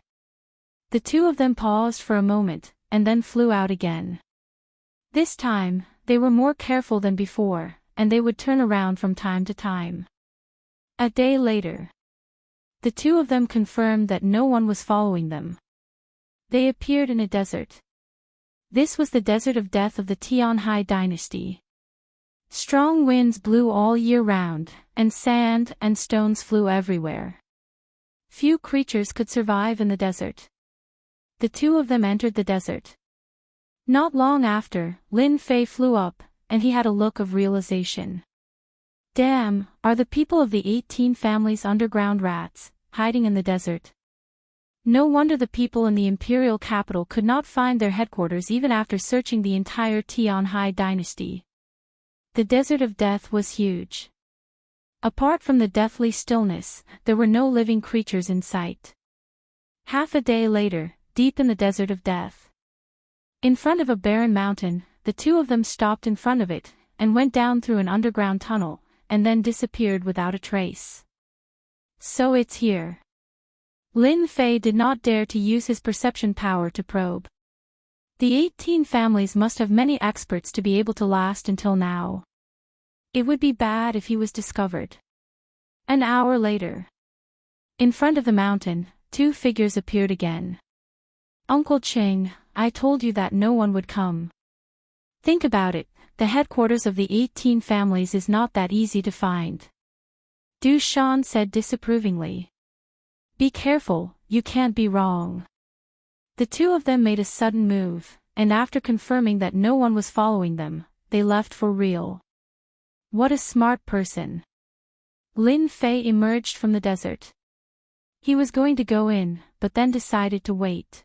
The two of them paused for a moment, and then flew out again. This time, they were more careful than before, and they would turn around from time to time. A day later, the two of them confirmed that no one was following them. They appeared in a desert. This was the desert of death of the Tianhai dynasty. Strong winds blew all year round, and sand and stones flew everywhere. Few creatures could survive in the desert. The two of them entered the desert. Not long after, Lin Fei flew up, and he had a look of realization. Damn, are the people of the 18 families underground rats, hiding in the desert? No wonder the people in the imperial capital could not find their headquarters even after searching the entire Tianhai dynasty. The desert of death was huge. Apart from the deathly stillness, there were no living creatures in sight. Half a day later, deep in the desert of death. In front of a barren mountain, the two of them stopped in front of it, and went down through an underground tunnel, and then disappeared without a trace. So it's here. Lin Fei did not dare to use his perception power to probe. The 18 families must have many experts to be able to last until now. It would be bad if he was discovered. An hour later. In front of the mountain, two figures appeared again. Uncle Qing, I told you that no one would come. Think about it, the headquarters of the 18 families is not that easy to find. Du Shan said disapprovingly. Be careful, you can't be wrong. The two of them made a sudden move, and after confirming that no one was following them, they left for real. What a smart person. Lin Fei emerged from the desert. He was going to go in, but then decided to wait.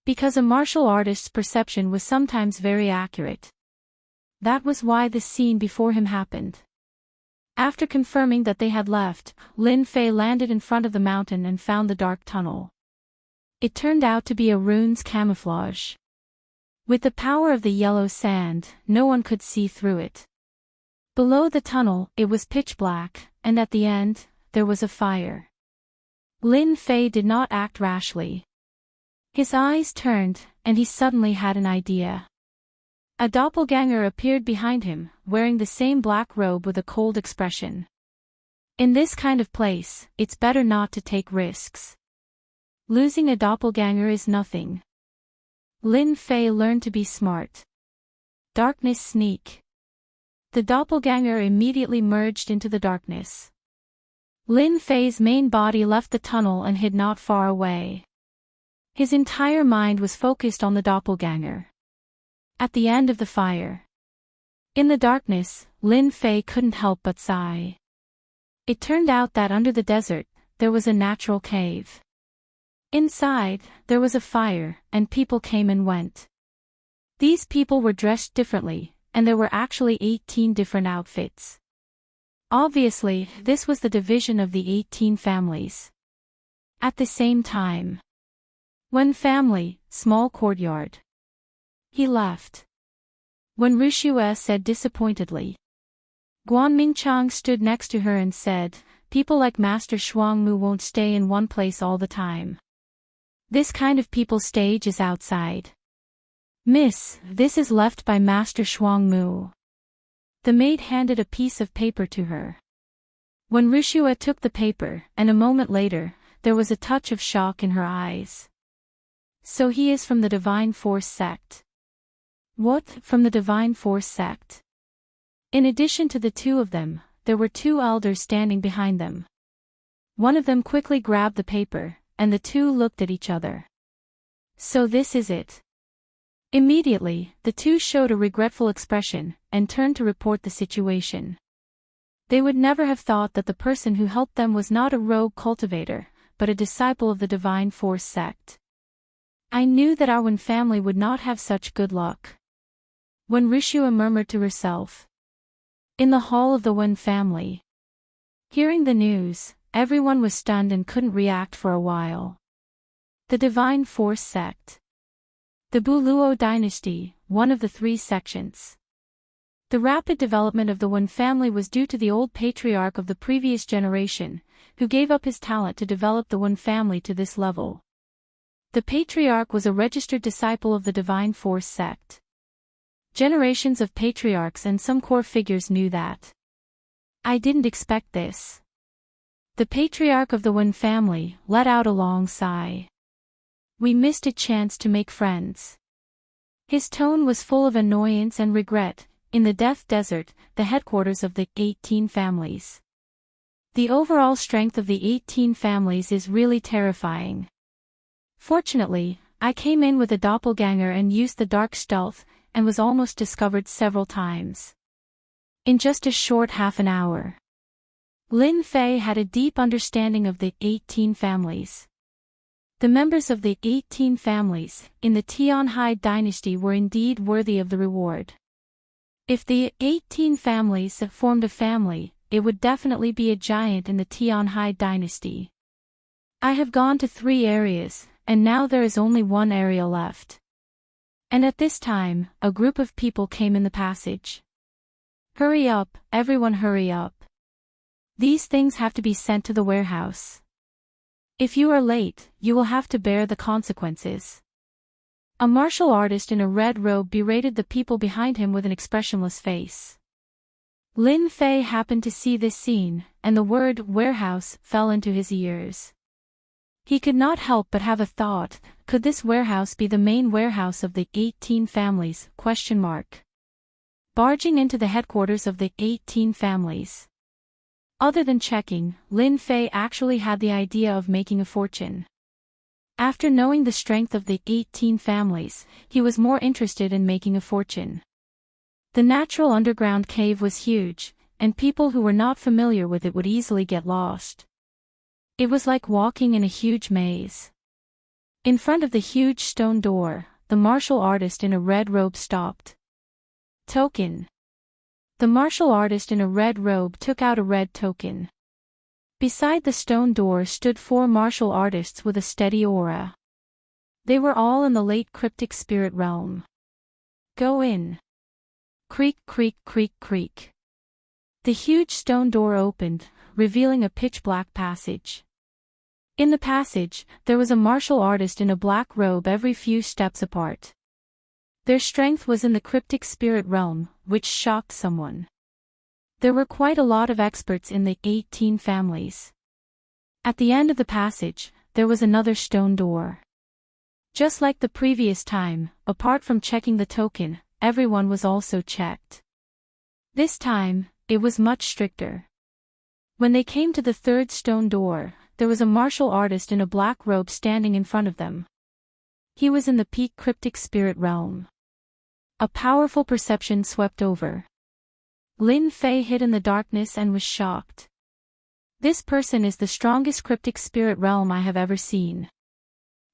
Because a martial artist's perception was sometimes very accurate. That was why the scene before him happened. After confirming that they had left, Lin Fei landed in front of the mountain and found the dark tunnel. It turned out to be a rune's camouflage. With the power of the yellow sand, no one could see through it. Below the tunnel, it was pitch black, and at the end, there was a fire. Lin Fei did not act rashly. His eyes turned, and he suddenly had an idea. A doppelganger appeared behind him, wearing the same black robe with a cold expression. In this kind of place, it's better not to take risks. Losing a doppelganger is nothing. Lin Fei learned to be smart. Darkness sneak. The doppelganger immediately merged into the darkness. Lin Fei's main body left the tunnel and hid not far away. His entire mind was focused on the doppelganger. At the end of the fire. In the darkness, Lin Fei couldn't help but sigh. It turned out that under the desert, there was a natural cave. Inside, there was a fire, and people came and went. These people were dressed differently, and there were actually 18 different outfits. Obviously, this was the division of the 18 families. At the same time. One family, small courtyard. He left. When Wuxia said disappointedly. Guan Mingchang stood next to her and said, people like Master Shuangmu won't stay in one place all the time. This kind of people's stage is outside. Miss, this is left by Master Shuangmu. The maid handed a piece of paper to her. When Wuxia took the paper, and a moment later, there was a touch of shock in her eyes. So he is from the Divine Force sect. What, from the Divine Force sect? In addition to the two of them, there were two elders standing behind them. One of them quickly grabbed the paper, and the two looked at each other. So this is it. Immediately, the two showed a regretful expression, and turned to report the situation. They would never have thought that the person who helped them was not a rogue cultivator, but a disciple of the Divine Force sect. I knew that our Wen family would not have such good luck. When Wuxia murmured to herself. In the hall of the Wen family. Hearing the news, everyone was stunned and couldn't react for a while. The Divine Force sect. The Buluo dynasty, one of the three sections. The rapid development of the Wen family was due to the old patriarch of the previous generation, who gave up his talent to develop the Wen family to this level. The patriarch was a registered disciple of the Divine Force sect. Generations of patriarchs and some core figures knew that. I didn't expect this. The patriarch of the Wen family let out a long sigh. We missed a chance to make friends. His tone was full of annoyance and regret. In the Death Desert, the headquarters of the 18 families. The overall strength of the 18 families is really terrifying. Fortunately, I came in with a doppelganger and used the dark stealth, and was almost discovered several times. In just a short half an hour. Lin Fei had a deep understanding of the 18 families. The members of the 18 families in the Tianhai dynasty were indeed worthy of the reward. If the 18 families formed a family, it would definitely be a giant in the Tianhai dynasty. I have gone to 3 areas, and now there is only 1 area left. And at this time, a group of people came in the passage. Hurry up, everyone hurry up. These things have to be sent to the warehouse. If you are late, you will have to bear the consequences. A martial artist in a red robe berated the people behind him with an expressionless face. Lin Fei happened to see this scene, and the word warehouse fell into his ears. He could not help but have a thought, could this warehouse be the main warehouse of the 18 families? Barging into the headquarters of the 18 families. Other than checking, Lin Fei actually had the idea of making a fortune. After knowing the strength of the 18 families, he was more interested in making a fortune. The natural underground cave was huge, and people who were not familiar with it would easily get lost. It was like walking in a huge maze. In front of the huge stone door, the martial artist in a red robe stopped. Token. The martial artist in a red robe took out a red token. Beside the stone door stood 4 martial artists with a steady aura. They were all in the late cryptic spirit realm. Go in. Creak, creak, creak, creak. The huge stone door opened, revealing a pitch-black passage. In the passage, there was a martial artist in a black robe every few steps apart. Their strength was in the cryptic spirit realm, which shocked someone. There were quite a lot of experts in the 18 families. At the end of the passage, there was another stone door. Just like the previous time, apart from checking the token, everyone was also checked. This time, it was much stricter. When they came to the third stone door, there was a martial artist in a black robe standing in front of them. He was in the peak cryptic spirit realm. A powerful perception swept over Lin Fei, hid in the darkness and was shocked. This person is the strongest cryptic spirit realm I have ever seen.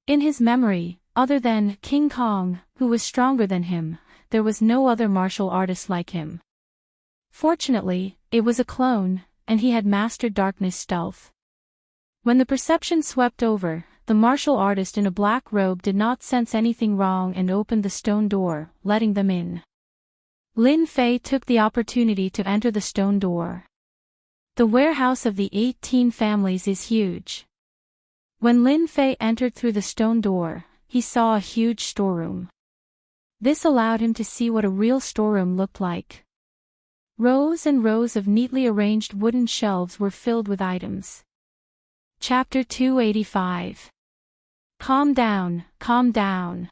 In his memory, other than King Kong, who was stronger than him, there was no other martial artist like him. Fortunately, it was a clone, and he had mastered darkness stealth. When the perception swept over, the martial artist in a black robe did not sense anything wrong and opened the stone door, letting them in. Lin Fei took the opportunity to enter the stone door. The warehouse of the 18 families is huge. When Lin Fei entered through the stone door, he saw a huge storeroom. This allowed him to see what a real storeroom looked like. Rows and rows of neatly arranged wooden shelves were filled with items. Chapter 285. Calm down, calm down.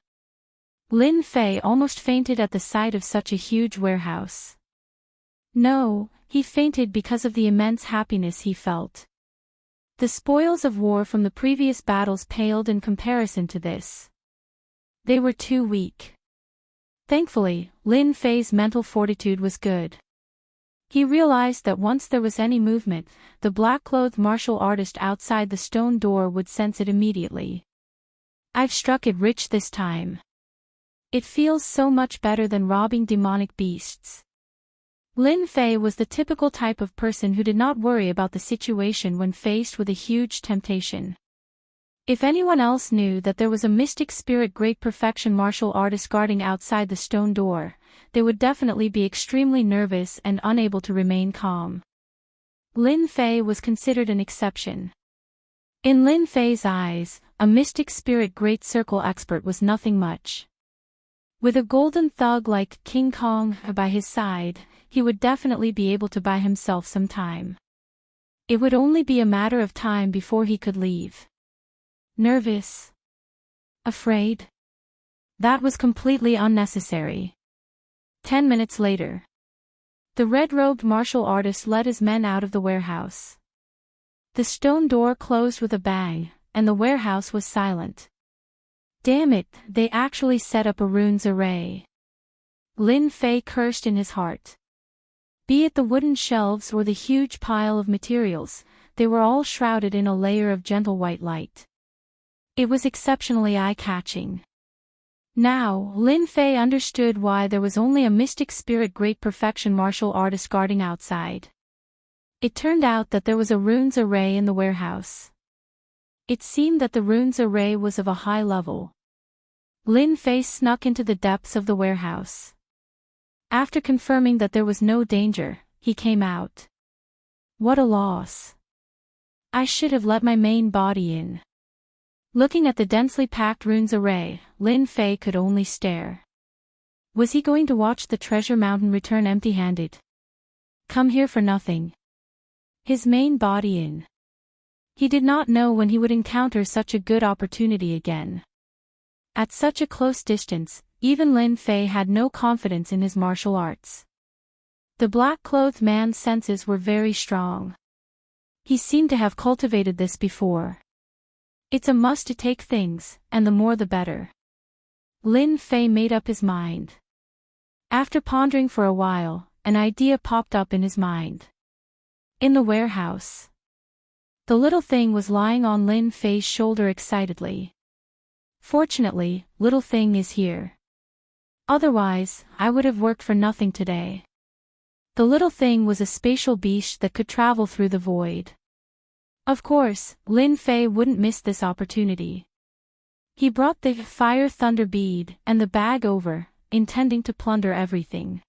Lin Fei almost fainted at the sight of such a huge warehouse. No, he fainted because of the immense happiness he felt. The spoils of war from the previous battles paled in comparison to this. They were too weak. Thankfully, Lin Fei's mental fortitude was good. He realized that once there was any movement, the black-clothed martial artist outside the stone door would sense it immediately. I've struck it rich this time. It feels so much better than robbing demonic beasts. Lin Fei was the typical type of person who did not worry about the situation when faced with a huge temptation. If anyone else knew that there was a mystic spirit great perfection martial artist guarding outside the stone door, they would definitely be extremely nervous and unable to remain calm. Lin Fei was considered an exception. In Lin Fei's eyes, a mystic spirit great circle expert was nothing much. With a golden thug like King Kong by his side, he would definitely be able to buy himself some time. It would only be a matter of time before he could leave. Nervous? Afraid? That was completely unnecessary. 10 minutes later. The red-robed martial artist led his men out of the warehouse. The stone door closed with a bang, and the warehouse was silent. Damn it, they actually set up a runes array. Lin Fei cursed in his heart. Be it the wooden shelves or the huge pile of materials, they were all shrouded in a layer of gentle white light. It was exceptionally eye-catching. Now, Lin Fei understood why there was only a mystic spirit great perfection martial artist guarding outside. It turned out that there was a runes array in the warehouse. It seemed that the runes array was of a high level. Lin Fei snuck into the depths of the warehouse. After confirming that there was no danger, he came out. What a loss. I should have let my main body in. Looking at the densely packed runes array, Lin Fei could only stare. Was he going to watch the treasure mountain return empty-handed? Come here for nothing. His main body in. He did not know when he would encounter such a good opportunity again. At such a close distance, even Lin Fei had no confidence in his martial arts. The black-clothed man's senses were very strong. He seemed to have cultivated this before. It's a must to take things, and the more the better. Lin Fei made up his mind. After pondering for a while, an idea popped up in his mind. In the warehouse. The little thing was lying on Lin Fei's shoulder excitedly. Fortunately, little thing is here. Otherwise, I would have worked for nothing today. The little thing was a spatial beast that could travel through the void. Of course, Lin Fei wouldn't miss this opportunity. He brought the fire thunder bead and the bag over, intending to plunder everything.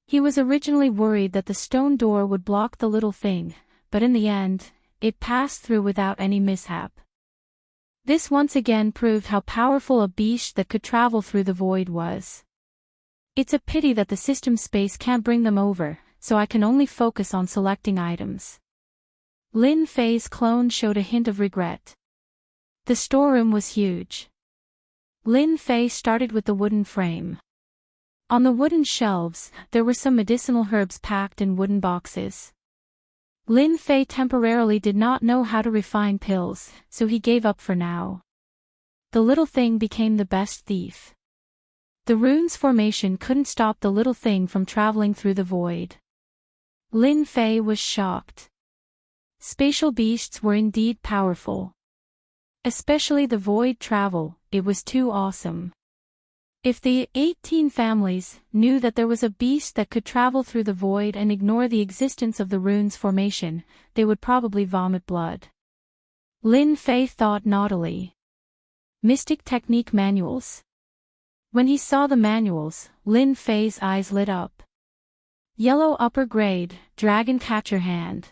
He was originally worried that the stone door would block the little thing, but in the end, it passed through without any mishap. This once again proved how powerful a beast that could travel through the void was. It's a pity that the system space can't bring them over, so I can only focus on selecting items. Lin Fei's clone showed a hint of regret. The storeroom was huge. Lin Fei started with the wooden frame. On the wooden shelves, there were some medicinal herbs packed in wooden boxes. Lin Fei temporarily did not know how to refine pills, so he gave up for now. The little thing became the best thief. The rune's formation couldn't stop the little thing from traveling through the void. Lin Fei was shocked. Spatial beasts were indeed powerful. Especially the void travel, it was too awesome. If the 18 families knew that there was a beast that could travel through the void and ignore the existence of the rune's formation, they would probably vomit blood. Lin Fei thought naughtily. Mystic technique manuals. When he saw the manuals, Lin Fei's eyes lit up. Yellow upper grade, Dragon Catcher Hand.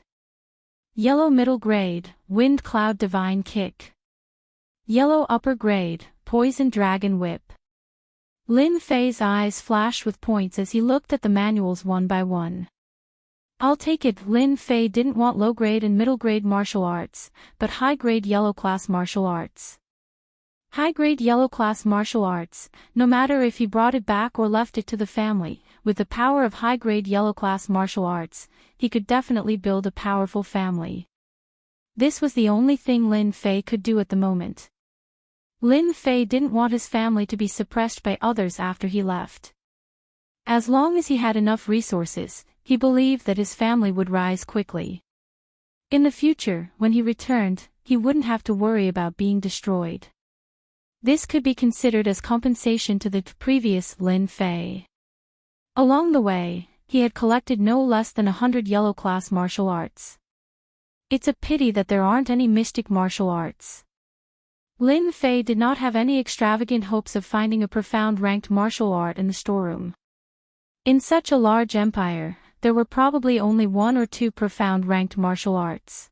Yellow middle grade, Wind Cloud Divine Kick. Yellow upper grade, Poison Dragon Whip. Lin Fei's eyes flashed with points as he looked at the manuals one by one. I'll take it. Lin Fei didn't want low-grade and middle-grade martial arts, but high-grade yellow-class martial arts. High-grade yellow-class martial arts, no matter if he brought it back or left it to the family, with the power of high-grade yellow-class martial arts, he could definitely build a powerful family. This was the only thing Lin Fei could do at the moment. Lin Fei didn't want his family to be suppressed by others after he left. As long as he had enough resources, he believed that his family would rise quickly. In the future, when he returned, he wouldn't have to worry about being destroyed. This could be considered as compensation to the previous Lin Fei. Along the way, he had collected no less than 100 yellow-class martial arts. It's a pity that there aren't any mystic martial arts. Lin Fei did not have any extravagant hopes of finding a profound ranked martial art in the storeroom. In such a large empire, there were probably only one or two profound ranked martial arts.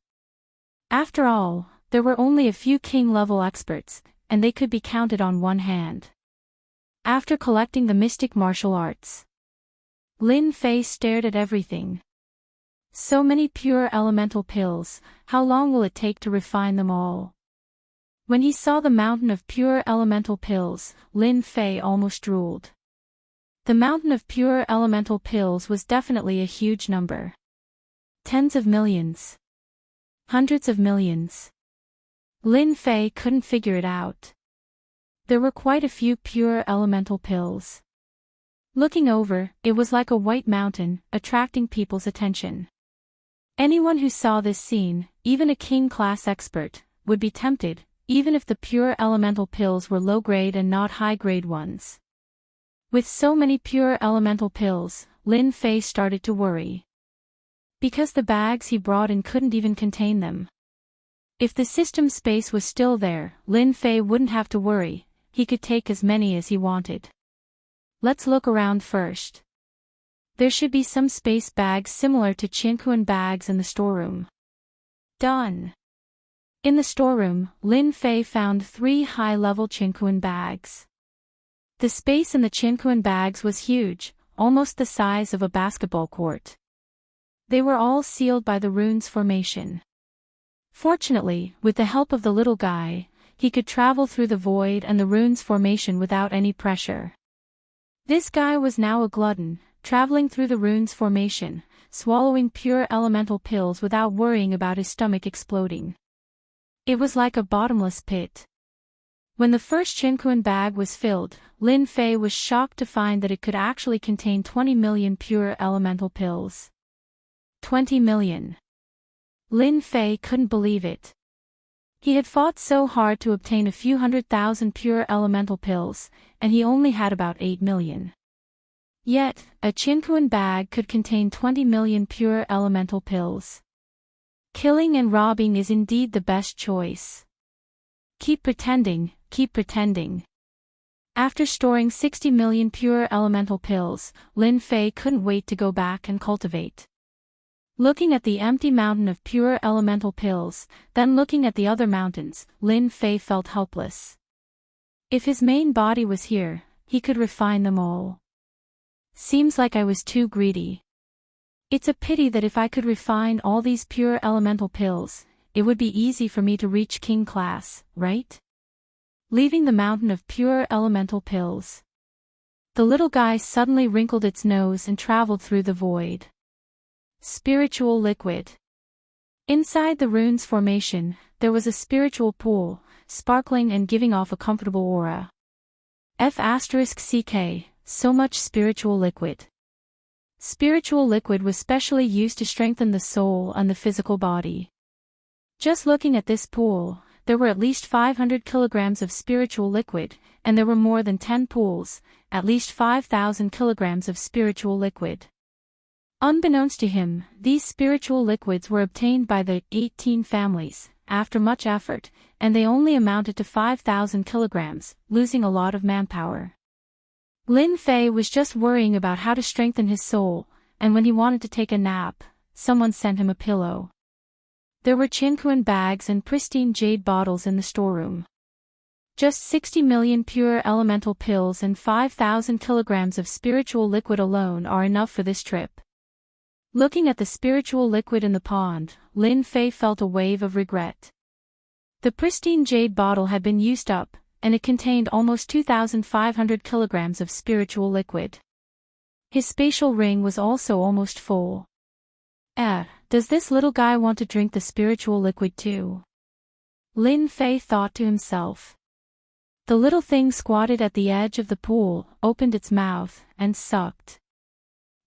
After all, there were only a few king-level experts, and they could be counted on one hand. After collecting the mystic martial arts, Lin Fei stared at everything. So many pure elemental pills, how long will it take to refine them all? When he saw the mountain of pure elemental pills, Lin Fei almost drooled. The mountain of pure elemental pills was definitely a huge number. Tens of millions. Hundreds of millions. Lin Fei couldn't figure it out. There were quite a few pure elemental pills. Looking over, it was like a white mountain, attracting people's attention. Anyone who saw this scene, even a king-class expert, would be tempted, even if the pure elemental pills were low-grade and not high-grade ones. With so many pure elemental pills, Lin Fei started to worry. Because the bags he brought in couldn't even contain them. If the system space was still there, Lin Fei wouldn't have to worry, he could take as many as he wanted. Let's look around first. There should be some space bags similar to Qinquan bags in the storeroom. Done. In the storeroom, Lin Fei found 3 high-level Qinquan bags. The space in the Qinquan bags was huge, almost the size of a basketball court. They were all sealed by the rune's formation. Fortunately, with the help of the little guy, he could travel through the void and the rune's formation without any pressure. This guy was now a glutton, traveling through the rune's formation, swallowing pure elemental pills without worrying about his stomach exploding. It was like a bottomless pit. When the first Qinquan bag was filled, Lin Fei was shocked to find that it could actually contain 20 million pure elemental pills. 20 million. Lin Fei couldn't believe it. He had fought so hard to obtain a few 100,000 pure elemental pills, and he only had about 8 million. Yet, a Qinquan bag could contain 20 million pure elemental pills. Killing and robbing is indeed the best choice. Keep pretending, keep pretending. After storing 60 million pure elemental pills, Lin Fei couldn't wait to go back and cultivate. Looking at the empty mountain of pure elemental pills, then looking at the other mountains, Lin Fei felt helpless. If his main body was here, he could refine them all. Seems like I was too greedy. It's a pity that if I could refine all these pure elemental pills, it would be easy for me to reach king class, right? Leaving the mountain of pure elemental pills. The little guy suddenly wrinkled its nose and traveled through the void. Spiritual liquid. Inside the rune's formation, there was a spiritual pool, sparkling and giving off a comfortable aura. F*CK, so much spiritual liquid. Spiritual liquid was specially used to strengthen the soul and the physical body. Just looking at this pool, there were at least 500 kilograms of spiritual liquid, and there were more than 10 pools, at least 5,000 kilograms of spiritual liquid. Unbeknownst to him, these spiritual liquids were obtained by the 18 families, after much effort, and they only amounted to 5,000 kilograms, losing a lot of manpower. Lin Fei was just worrying about how to strengthen his soul, and when he wanted to take a nap, someone sent him a pillow. There were Qinquan bags and pristine jade bottles in the storeroom. Just 60 million pure elemental pills and 5,000 kilograms of spiritual liquid alone are enough for this trip. Looking at the spiritual liquid in the pond, Lin Fei felt a wave of regret. The pristine jade bottle had been used up, and it contained almost 2,500 kilograms of spiritual liquid. His spatial ring was also almost full. Does this little guy want to drink the spiritual liquid too? Lin Fei thought to himself. The little thing squatted at the edge of the pool, opened its mouth, and sucked.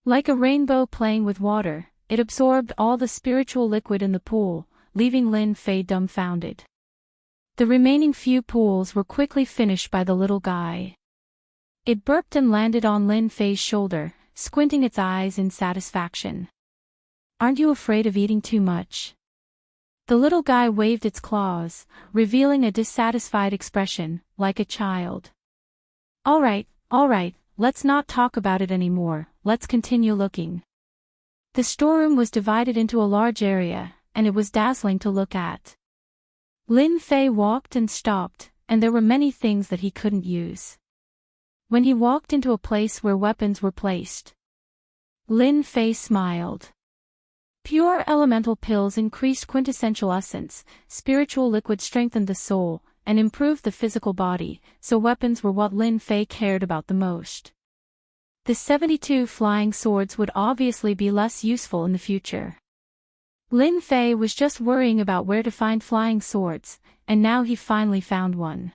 Like a rainbow playing with water, it absorbed all the spiritual liquid in the pool, leaving Lin Fei dumbfounded. The remaining few pools were quickly finished by the little guy. It burped and landed on Lin Fei's shoulder, squinting its eyes in satisfaction. Aren't you afraid of eating too much? The little guy waved its claws, revealing a dissatisfied expression, like a child. All right, let's not talk about it anymore, let's continue looking. The storeroom was divided into a large area, and it was dazzling to look at. Lin Fei walked and stopped, and there were many things that he couldn't use. When he walked into a place where weapons were placed, Lin Fei smiled. Pure elemental pills increased quintessential essence, spiritual liquid strengthened the soul, and improved the physical body, so weapons were what Lin Fei cared about the most. The 72 flying swords would obviously be less useful in the future. Lin Fei was just worrying about where to find flying swords, and now he finally found one.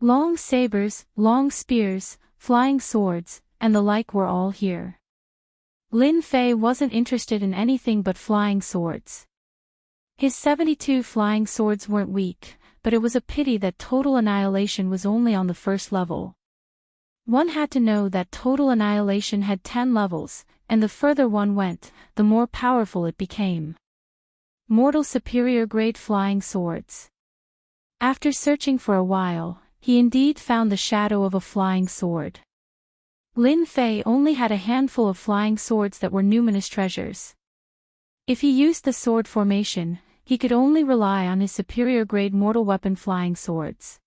Long sabers, long spears, flying swords, and the like were all here. Lin Fei wasn't interested in anything but flying swords. His 72 flying swords weren't weak, but it was a pity that total annihilation was only on the first level. One had to know that total annihilation had 10 levels, and the further one went, the more powerful it became. Mortal superior grade flying swords. After searching for a while, he indeed found the shadow of a flying sword. Lin Fei only had a handful of flying swords that were numinous treasures. If he used the sword formation, he could only rely on his superior grade mortal weapon flying swords.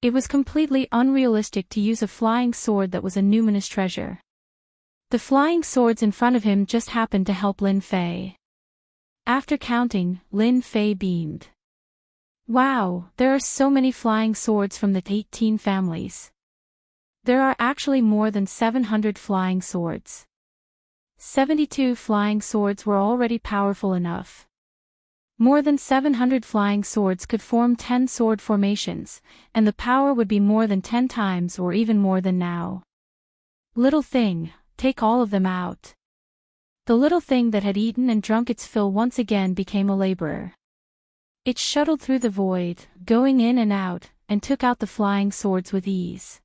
It was completely unrealistic to use a flying sword that was a numinous treasure. The flying swords in front of him just happened to help Lin Fei. After counting, Lin Fei beamed. Wow, there are so many flying swords from the 18 families. There are actually more than 700 flying swords. 72 flying swords were already powerful enough. More than 700 flying swords could form 10 sword formations, and the power would be more than 10 times or even more than now. Little thing, take all of them out. The little thing that had eaten and drunk its fill once again became a laborer. It shuttled through the void, going in and out, and took out the flying swords with ease.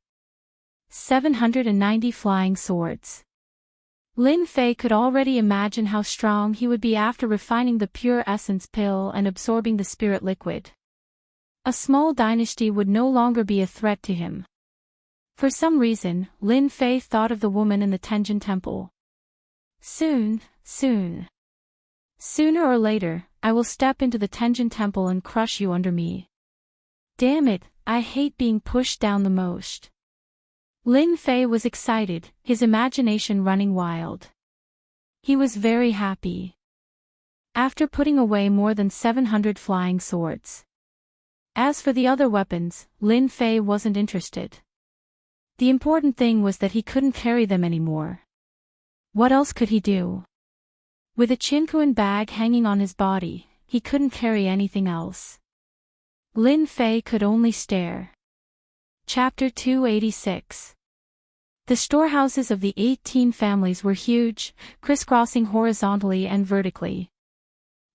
790 flying swords. Lin Fei could already imagine how strong he would be after refining the pure essence pill and absorbing the spirit liquid. A small dynasty would no longer be a threat to him. For some reason, Lin Fei thought of the woman in the Tenjin temple. Soon. Sooner or later, I will step into the Tenjin temple and crush you under me. Damn it, I hate being pushed down the most. Lin Fei was excited, his imagination running wild. He was very happy. After putting away more than 700 flying swords. As for the other weapons, Lin Fei wasn't interested. The important thing was that he couldn't carry them anymore. What else could he do? With a Chinkuan bag hanging on his body, he couldn't carry anything else. Lin Fei could only stare. Chapter 286. The storehouses of the 18 families were huge, crisscrossing horizontally and vertically.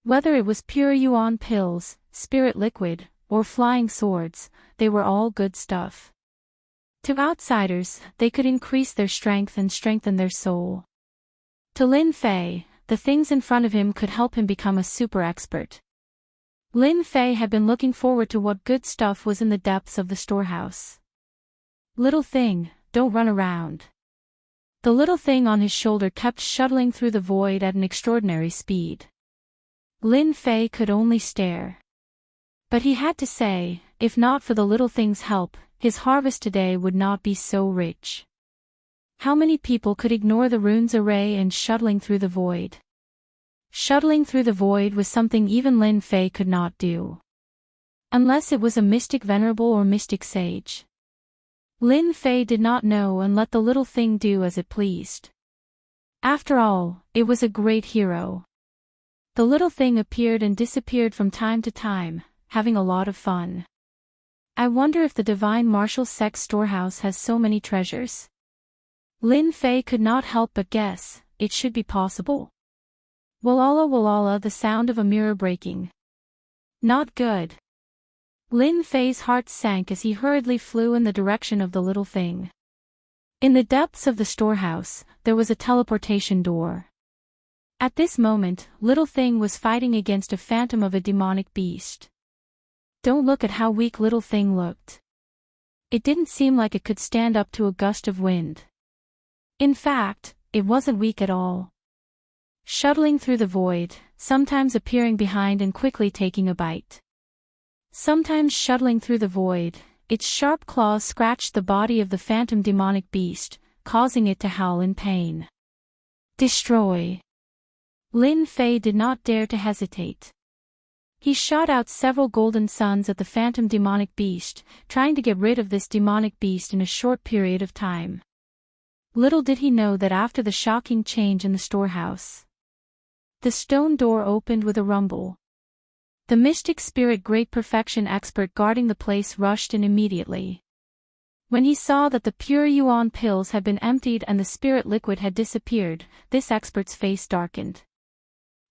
Whether it was pure yuan pills, spirit liquid, or flying swords, they were all good stuff. To outsiders, they could increase their strength and strengthen their soul. To Lin Fei, the things in front of him could help him become a super expert. Lin Fei had been looking forward to what good stuff was in the depths of the storehouse. Little thing, don't run around. The little thing on his shoulder kept shuttling through the void at an extraordinary speed. Lin Fei could only stare. But he had to say, if not for the little thing's help, his harvest today would not be so rich. How many people could ignore the rune's array and shuttling through the void? Shuttling through the void was something even Lin Fei could not do. Unless it was a mystic venerable or mystic sage. Lin Fei did not know and let the little thing do as it pleased. After all, it was a great hero. The little thing appeared and disappeared from time to time, having a lot of fun. I wonder if the Divine Martial Sects storehouse has so many treasures. Lin Fei could not help but guess, it should be possible. Wallala, the sound of a mirror breaking. Not good. Lin Fei's heart sank as he hurriedly flew in the direction of the little thing. In the depths of the storehouse, there was a teleportation door. At this moment, little thing was fighting against a phantom of a demonic beast. Don't look at how weak little thing looked. It didn't seem like it could stand up to a gust of wind. In fact, it wasn't weak at all. Shuttling through the void, sometimes appearing behind and quickly taking a bite. Sometimes shuttling through the void, its sharp claws scratched the body of the phantom demonic beast, causing it to howl in pain. Destroy. Lin Fei did not dare to hesitate. He shot out several golden suns at the phantom demonic beast, trying to get rid of this demonic beast in a short period of time. Little did he know that after the shocking change in the storehouse, the stone door opened with a rumble. The mystic spirit great perfection expert guarding the place rushed in immediately. When he saw that the pure yuan pills had been emptied and the spirit liquid had disappeared, this expert's face darkened.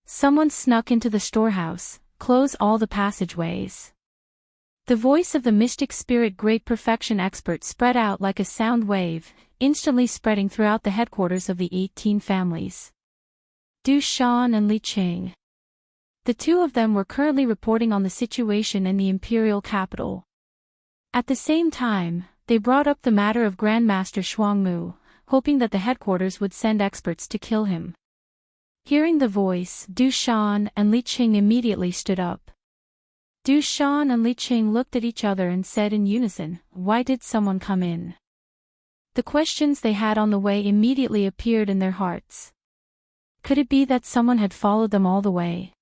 Someone snuck into the storehouse. Close all the passageways. The voice of the mystic spirit great perfection expert spread out like a sound wave, instantly spreading throughout the headquarters of the 18 families. Du Shan and Li Qing. The two of them were currently reporting on the situation in the imperial capital. At the same time, they brought up the matter of Grandmaster Shuangmu, hoping that the headquarters would send experts to kill him. Hearing the voice, Du Shan and Li Qing immediately stood up. Du Shan and Li Qing looked at each other and said in unison, "Why did someone come in?" The questions they had on the way immediately appeared in their hearts. Could it be that someone had followed them all the way,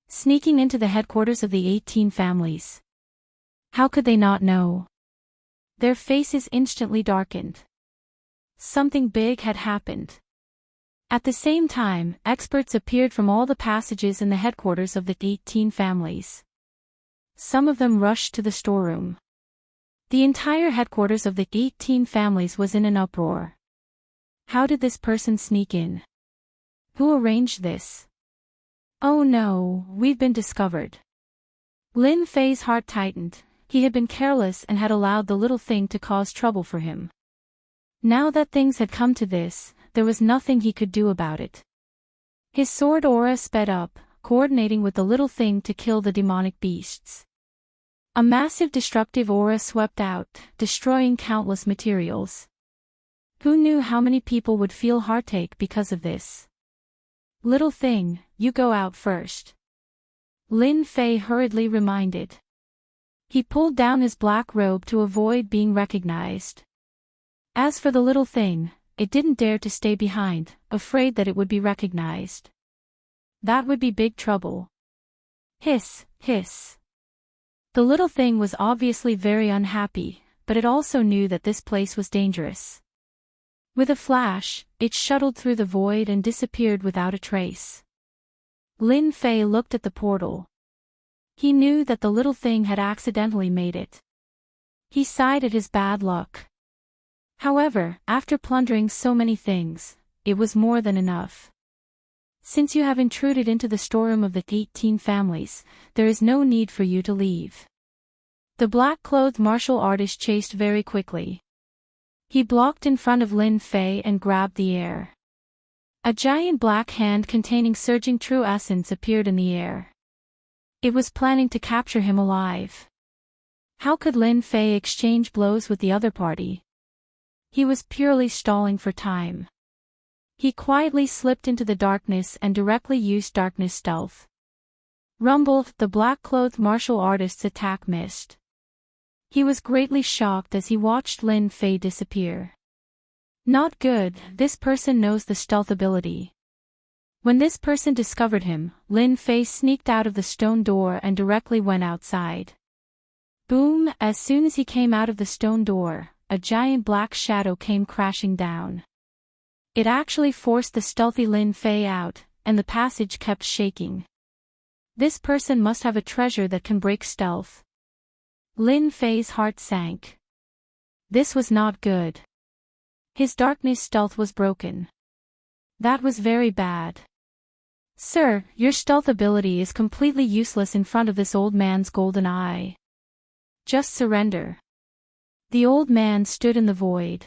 sneaking into the headquarters of the 18 families? How could they not know? Their faces instantly darkened. Something big had happened. At the same time, experts appeared from all the passages in the headquarters of the 18 families. Some of them rushed to the storeroom. The entire headquarters of the 18 families was in an uproar. How did this person sneak in? Who arranged this? Oh no, we've been discovered. Lin Fei's heart tightened. He had been careless and had allowed the little thing to cause trouble for him. Now that things had come to this, there was nothing he could do about it. His sword aura sped up, coordinating with the little thing to kill the demonic beasts. A massive destructive aura swept out, destroying countless materials. Who knew how many people would feel heartache because of this? Little thing, you go out first. Lin Fei hurriedly reminded. He pulled down his black robe to avoid being recognized. As for the little thing, it didn't dare to stay behind, afraid that it would be recognized. That would be big trouble. Hiss, hiss. The little thing was obviously very unhappy, but it also knew that this place was dangerous. With a flash, it shuttled through the void and disappeared without a trace. Lin Fei looked at the portal. He knew that the little thing had accidentally made it. He sighed at his bad luck. However, after plundering so many things, it was more than enough. Since you have intruded into the storeroom of the 18 families, there is no need for you to leave. The black-clothed martial artist chased very quickly. He blocked in front of Lin Fei and grabbed the air. A giant black hand containing surging true essence appeared in the air. It was planning to capture him alive. How could Lin Fei exchange blows with the other party? He was purely stalling for time. He quietly slipped into the darkness and directly used darkness stealth. Rumble, the black-clothed martial artist's attack missed. He was greatly shocked as he watched Lin Fei disappear. Not good, this person knows the stealth ability. When this person discovered him, Lin Fei sneaked out of the stone door and directly went outside. Boom, as soon as he came out of the stone door, a giant black shadow came crashing down. It actually forced the stealthy Lin Fei out, and the passage kept shaking. This person must have a treasure that can break stealth. Lin Fei's heart sank. This was not good. His darkness stealth was broken. That was very bad. Sir, your stealth ability is completely useless in front of this old man's golden eye. Just surrender. The old man stood in the void.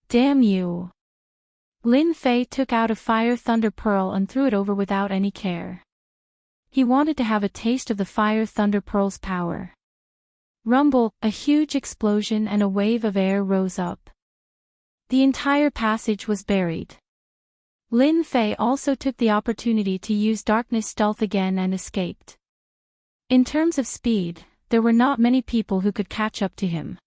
Damn you. Lin Fei took out a fire thunder pearl and threw it over without any care. He wanted to have a taste of the fire thunder pearl's power. Rumble, a huge explosion and a wave of air rose up. The entire passage was buried. Lin Fei also took the opportunity to use darkness stealth again and escaped. In terms of speed, there were not many people who could catch up to him.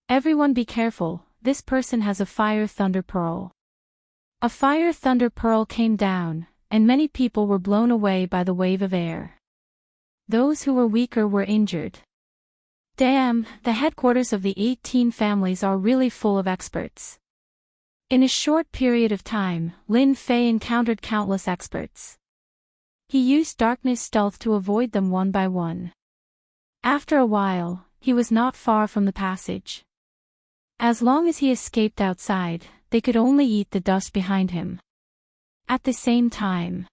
Everyone be careful, this person has a fire thunder pearl. A fire thunder pearl came down, and many people were blown away by the wave of air. Those who were weaker were injured. Damn, the headquarters of the 18 families are really full of experts. In a short period of time, Lin Fei encountered countless experts. He used darkness stealth to avoid them one by one. After a while, he was not far from the passage. As long as he escaped outside, they could only eat the dust behind him. At the same time,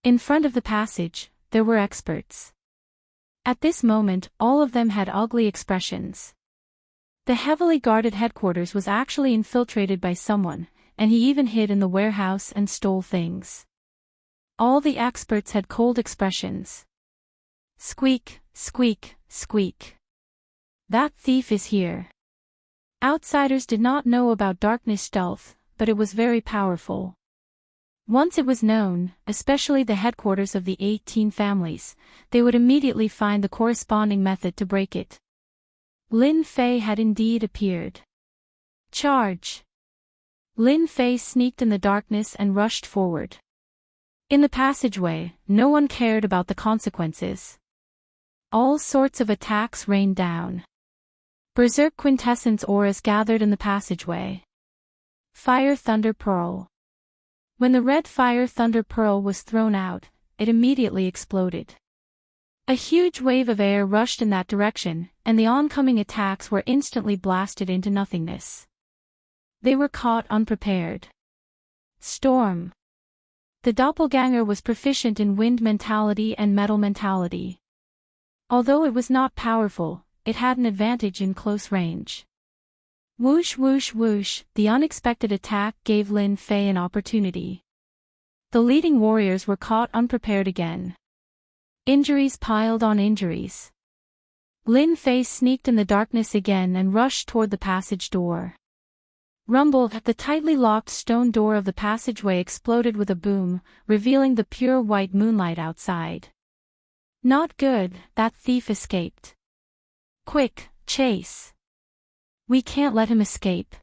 in front of the passage, there were experts. At this moment, all of them had ugly expressions. The heavily guarded headquarters was actually infiltrated by someone, and he even hid in the warehouse and stole things. All the experts had cold expressions. Squeak, squeak, squeak. That thief is here. Outsiders did not know about darkness stealth, but it was very powerful. Once it was known, especially the headquarters of the 18 families, they would immediately find the corresponding method to break it. Lin Fei had indeed appeared. Charge! Lin Fei sneaked in the darkness and rushed forward. In the passageway, no one cared about the consequences. All sorts of attacks rained down. Berserk quintessence auras gathered in the passageway. Fire Thunder Pearl. When the red Fire Thunder Pearl was thrown out, it immediately exploded. A huge wave of air rushed in that direction, and the oncoming attacks were instantly blasted into nothingness. They were caught unprepared. Storm. The doppelganger was proficient in wind mentality and metal mentality. Although it was not powerful, it had an advantage in close range. Whoosh whoosh whoosh, the unexpected attack gave Lin Fei an opportunity. The leading warriors were caught unprepared again. Injuries piled on injuries. Lin Fei sneaked in the darkness again and rushed toward the passage door. Rumble, the tightly locked stone door of the passageway exploded with a boom, revealing the pure white moonlight outside. Not good, that thief escaped. Quick, chase. We can't let him escape.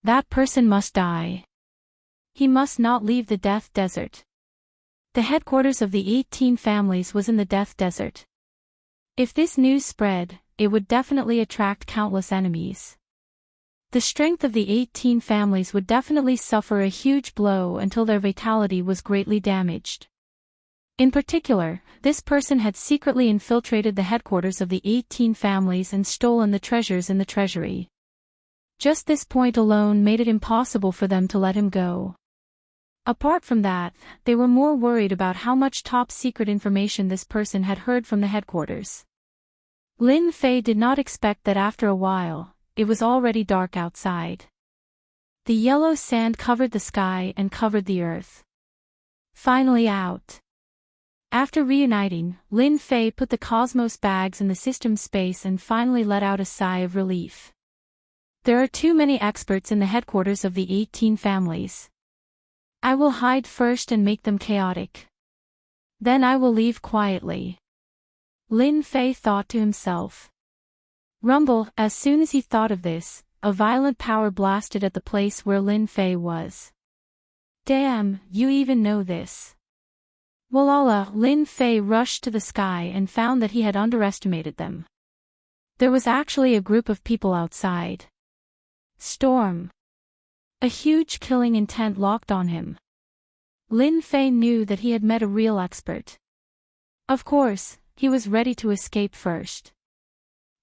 That person must die. He must not leave the Death Desert. The headquarters of the 18 families was in the Death Desert. If this news spread, it would definitely attract countless enemies. The strength of the 18 families would definitely suffer a huge blow until their vitality was greatly damaged. In particular, this person had secretly infiltrated the headquarters of the 18 families and stolen the treasures in the treasury. Just this point alone made it impossible for them to let him go. Apart from that, they were more worried about how much top-secret information this person had heard from the headquarters. Lin Fei did not expect that after a while, it was already dark outside. The yellow sand covered the sky and covered the earth. Finally out. After reuniting, Lin Fei put the cosmos bags in the system space and finally let out a sigh of relief. There are too many experts in the headquarters of the 18 families. I will hide first and make them chaotic. Then I will leave quietly. Lin Fei thought to himself. Rumble, as soon as he thought of this, a violent power blasted at the place where Lin Fei was. Damn, you even know this. Walala, Lin Fei rushed to the sky and found that he had underestimated them. There was actually a group of people outside. Storm. A huge killing intent locked on him. Lin Fei knew that he had met a real expert. Of course, he was ready to escape first.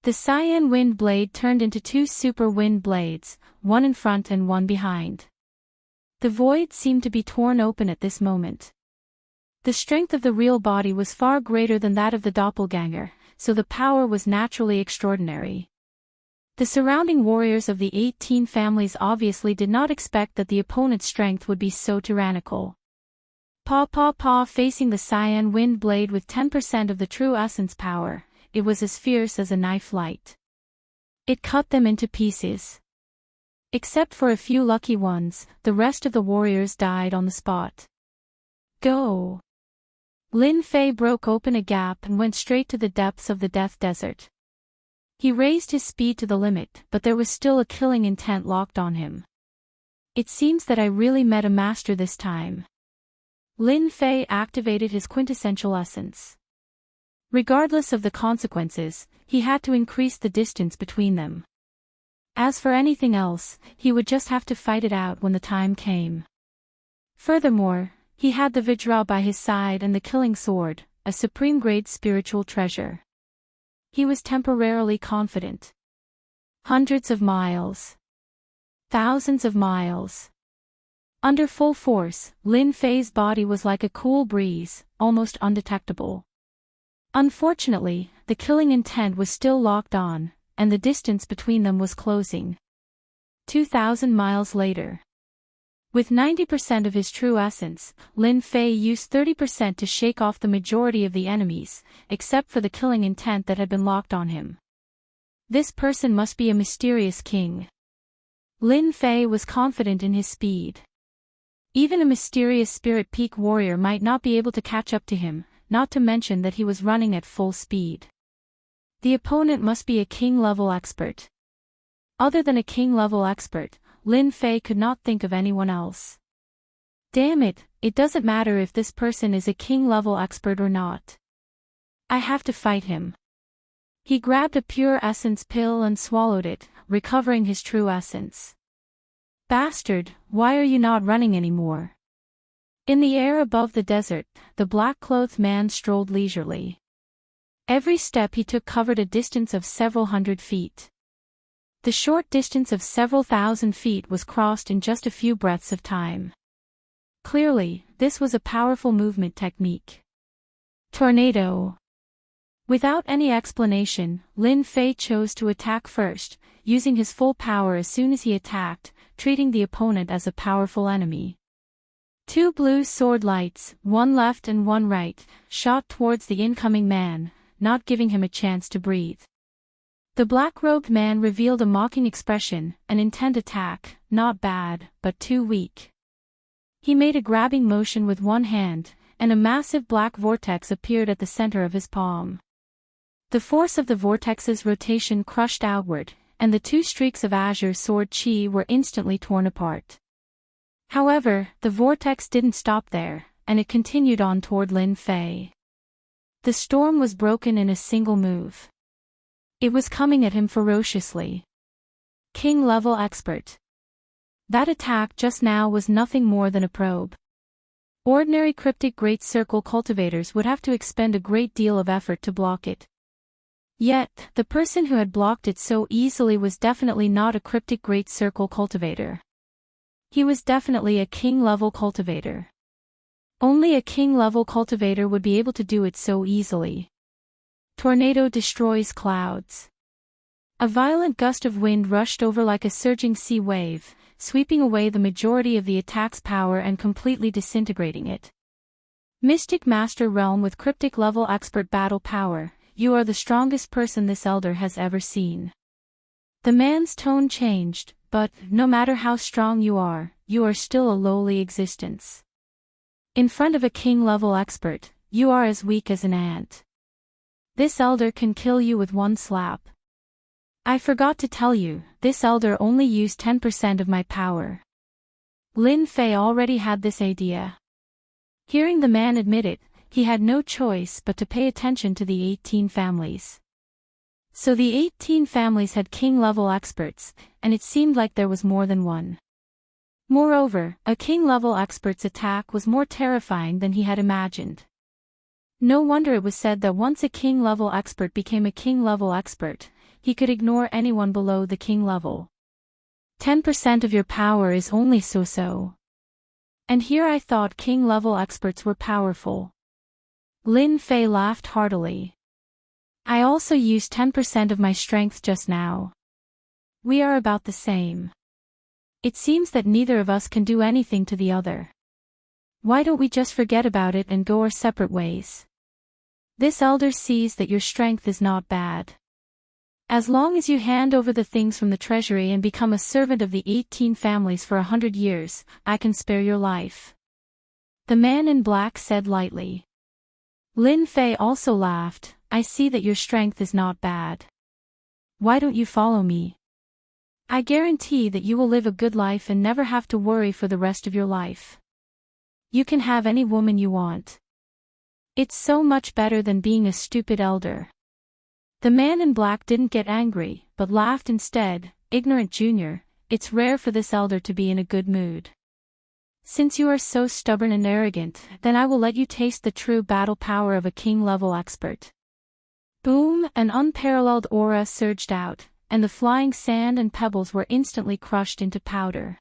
The cyan wind blade turned into 2 super wind blades, one in front and one behind. The void seemed to be torn open at this moment. The strength of the real body was far greater than that of the doppelganger, so the power was naturally extraordinary. The surrounding warriors of the 18 families obviously did not expect that the opponent's strength would be so tyrannical. Paw facing the cyan wind blade with 10% of the true essence power, it was as fierce as a knife light. It cut them into pieces. Except for a few lucky ones, the rest of the warriors died on the spot. Go! Lin Fei broke open a gap and went straight to the depths of the death desert. He raised his speed to the limit, but there was still a killing intent locked on him. It seems that I really met a master this time. Lin Fei activated his quintessential essence. Regardless of the consequences, he had to increase the distance between them. As for anything else, he would just have to fight it out when the time came. Furthermore, he had the Vajra by his side and the killing sword, a supreme-grade spiritual treasure. He was temporarily confident. Hundreds of miles. Thousands of miles. Under full force, Lin Fei's body was like a cool breeze, almost undetectable. Unfortunately, the killing intent was still locked on, and the distance between them was closing. 2,000 miles later. With 90% of his true essence, Lin Fei used 30% to shake off the majority of the enemies, except for the killing intent that had been locked on him. This person must be a mysterious king. Lin Fei was confident in his speed. Even a mysterious spirit peak warrior might not be able to catch up to him, not to mention that he was running at full speed. The opponent must be a king-level expert. Other than a king-level expert, Lin Fei could not think of anyone else. Damn it, it doesn't matter if this person is a king-level expert or not. I have to fight him. He grabbed a pure essence pill and swallowed it, recovering his true essence. Bastard, why are you not running anymore? In the air above the desert, the black-clothed man strolled leisurely. Every step he took covered a distance of several hundred feet. The short distance of several thousand feet was crossed in just a few breaths of time. Clearly, this was a powerful movement technique. Tornado. Without any explanation, Lin Fei chose to attack first, using his full power as soon as he attacked, treating the opponent as a powerful enemy. 2 blue sword lights, one left and one right, shot towards the incoming man, not giving him a chance to breathe. The black-robed man revealed a mocking expression, an intent attack, not bad, but too weak. He made a grabbing motion with one hand, and a massive black vortex appeared at the center of his palm. The force of the vortex's rotation crushed outward, and the 2 streaks of azure sword chi were instantly torn apart. However, the vortex didn't stop there, and it continued on toward Lin Fei. The storm was broken in a single move. It was coming at him ferociously. King-level expert. That attack just now was nothing more than a probe. Ordinary cryptic Great Circle cultivators would have to expend a great deal of effort to block it. Yet, the person who had blocked it so easily was definitely not a cryptic Great Circle cultivator. He was definitely a king-level cultivator. Only a king-level cultivator would be able to do it so easily. Tornado destroys clouds. A violent gust of wind rushed over like a surging sea wave, sweeping away the majority of the attack's power and completely disintegrating it. Mystic Master Realm with cryptic level expert battle power, you are the strongest person this elder has ever seen. The man's tone changed, but, no matter how strong you are still a lowly existence. In front of a king-level expert, you are as weak as an ant. This elder can kill you with one slap. I forgot to tell you, this elder only used 10% of my power. Lin Fei already had this idea. Hearing the man admit it, he had no choice but to pay attention to the 18 families. So the 18 families had king-level experts, and it seemed like there was more than one. Moreover, a king-level expert's attack was more terrifying than he had imagined. No wonder it was said that once a king-level expert became a king-level expert, he could ignore anyone below the king level. 10% of your power is only so. And here I thought king-level experts were powerful. Lin Fei laughed heartily. I also used 10% of my strength just now. We are about the same. It seems that neither of us can do anything to the other. Why don't we just forget about it and go our separate ways? This elder sees that your strength is not bad. As long as you hand over the things from the treasury and become a servant of the 18 families for 100 years, I can spare your life. The man in black said lightly. Lin Fei also laughed. I see that your strength is not bad. Why don't you follow me? I guarantee that you will live a good life and never have to worry for the rest of your life. You can have any woman you want. It's so much better than being a stupid elder. The man in black didn't get angry, but laughed instead. Ignorant junior, it's rare for this elder to be in a good mood. Since you are so stubborn and arrogant, then I will let you taste the true battle power of a king-level expert. Boom, an unparalleled aura surged out, and the flying sand and pebbles were instantly crushed into powder.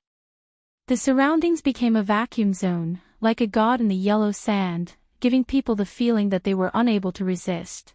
The surroundings became a vacuum zone, like a god in the yellow sand, giving people the feeling that they were unable to resist.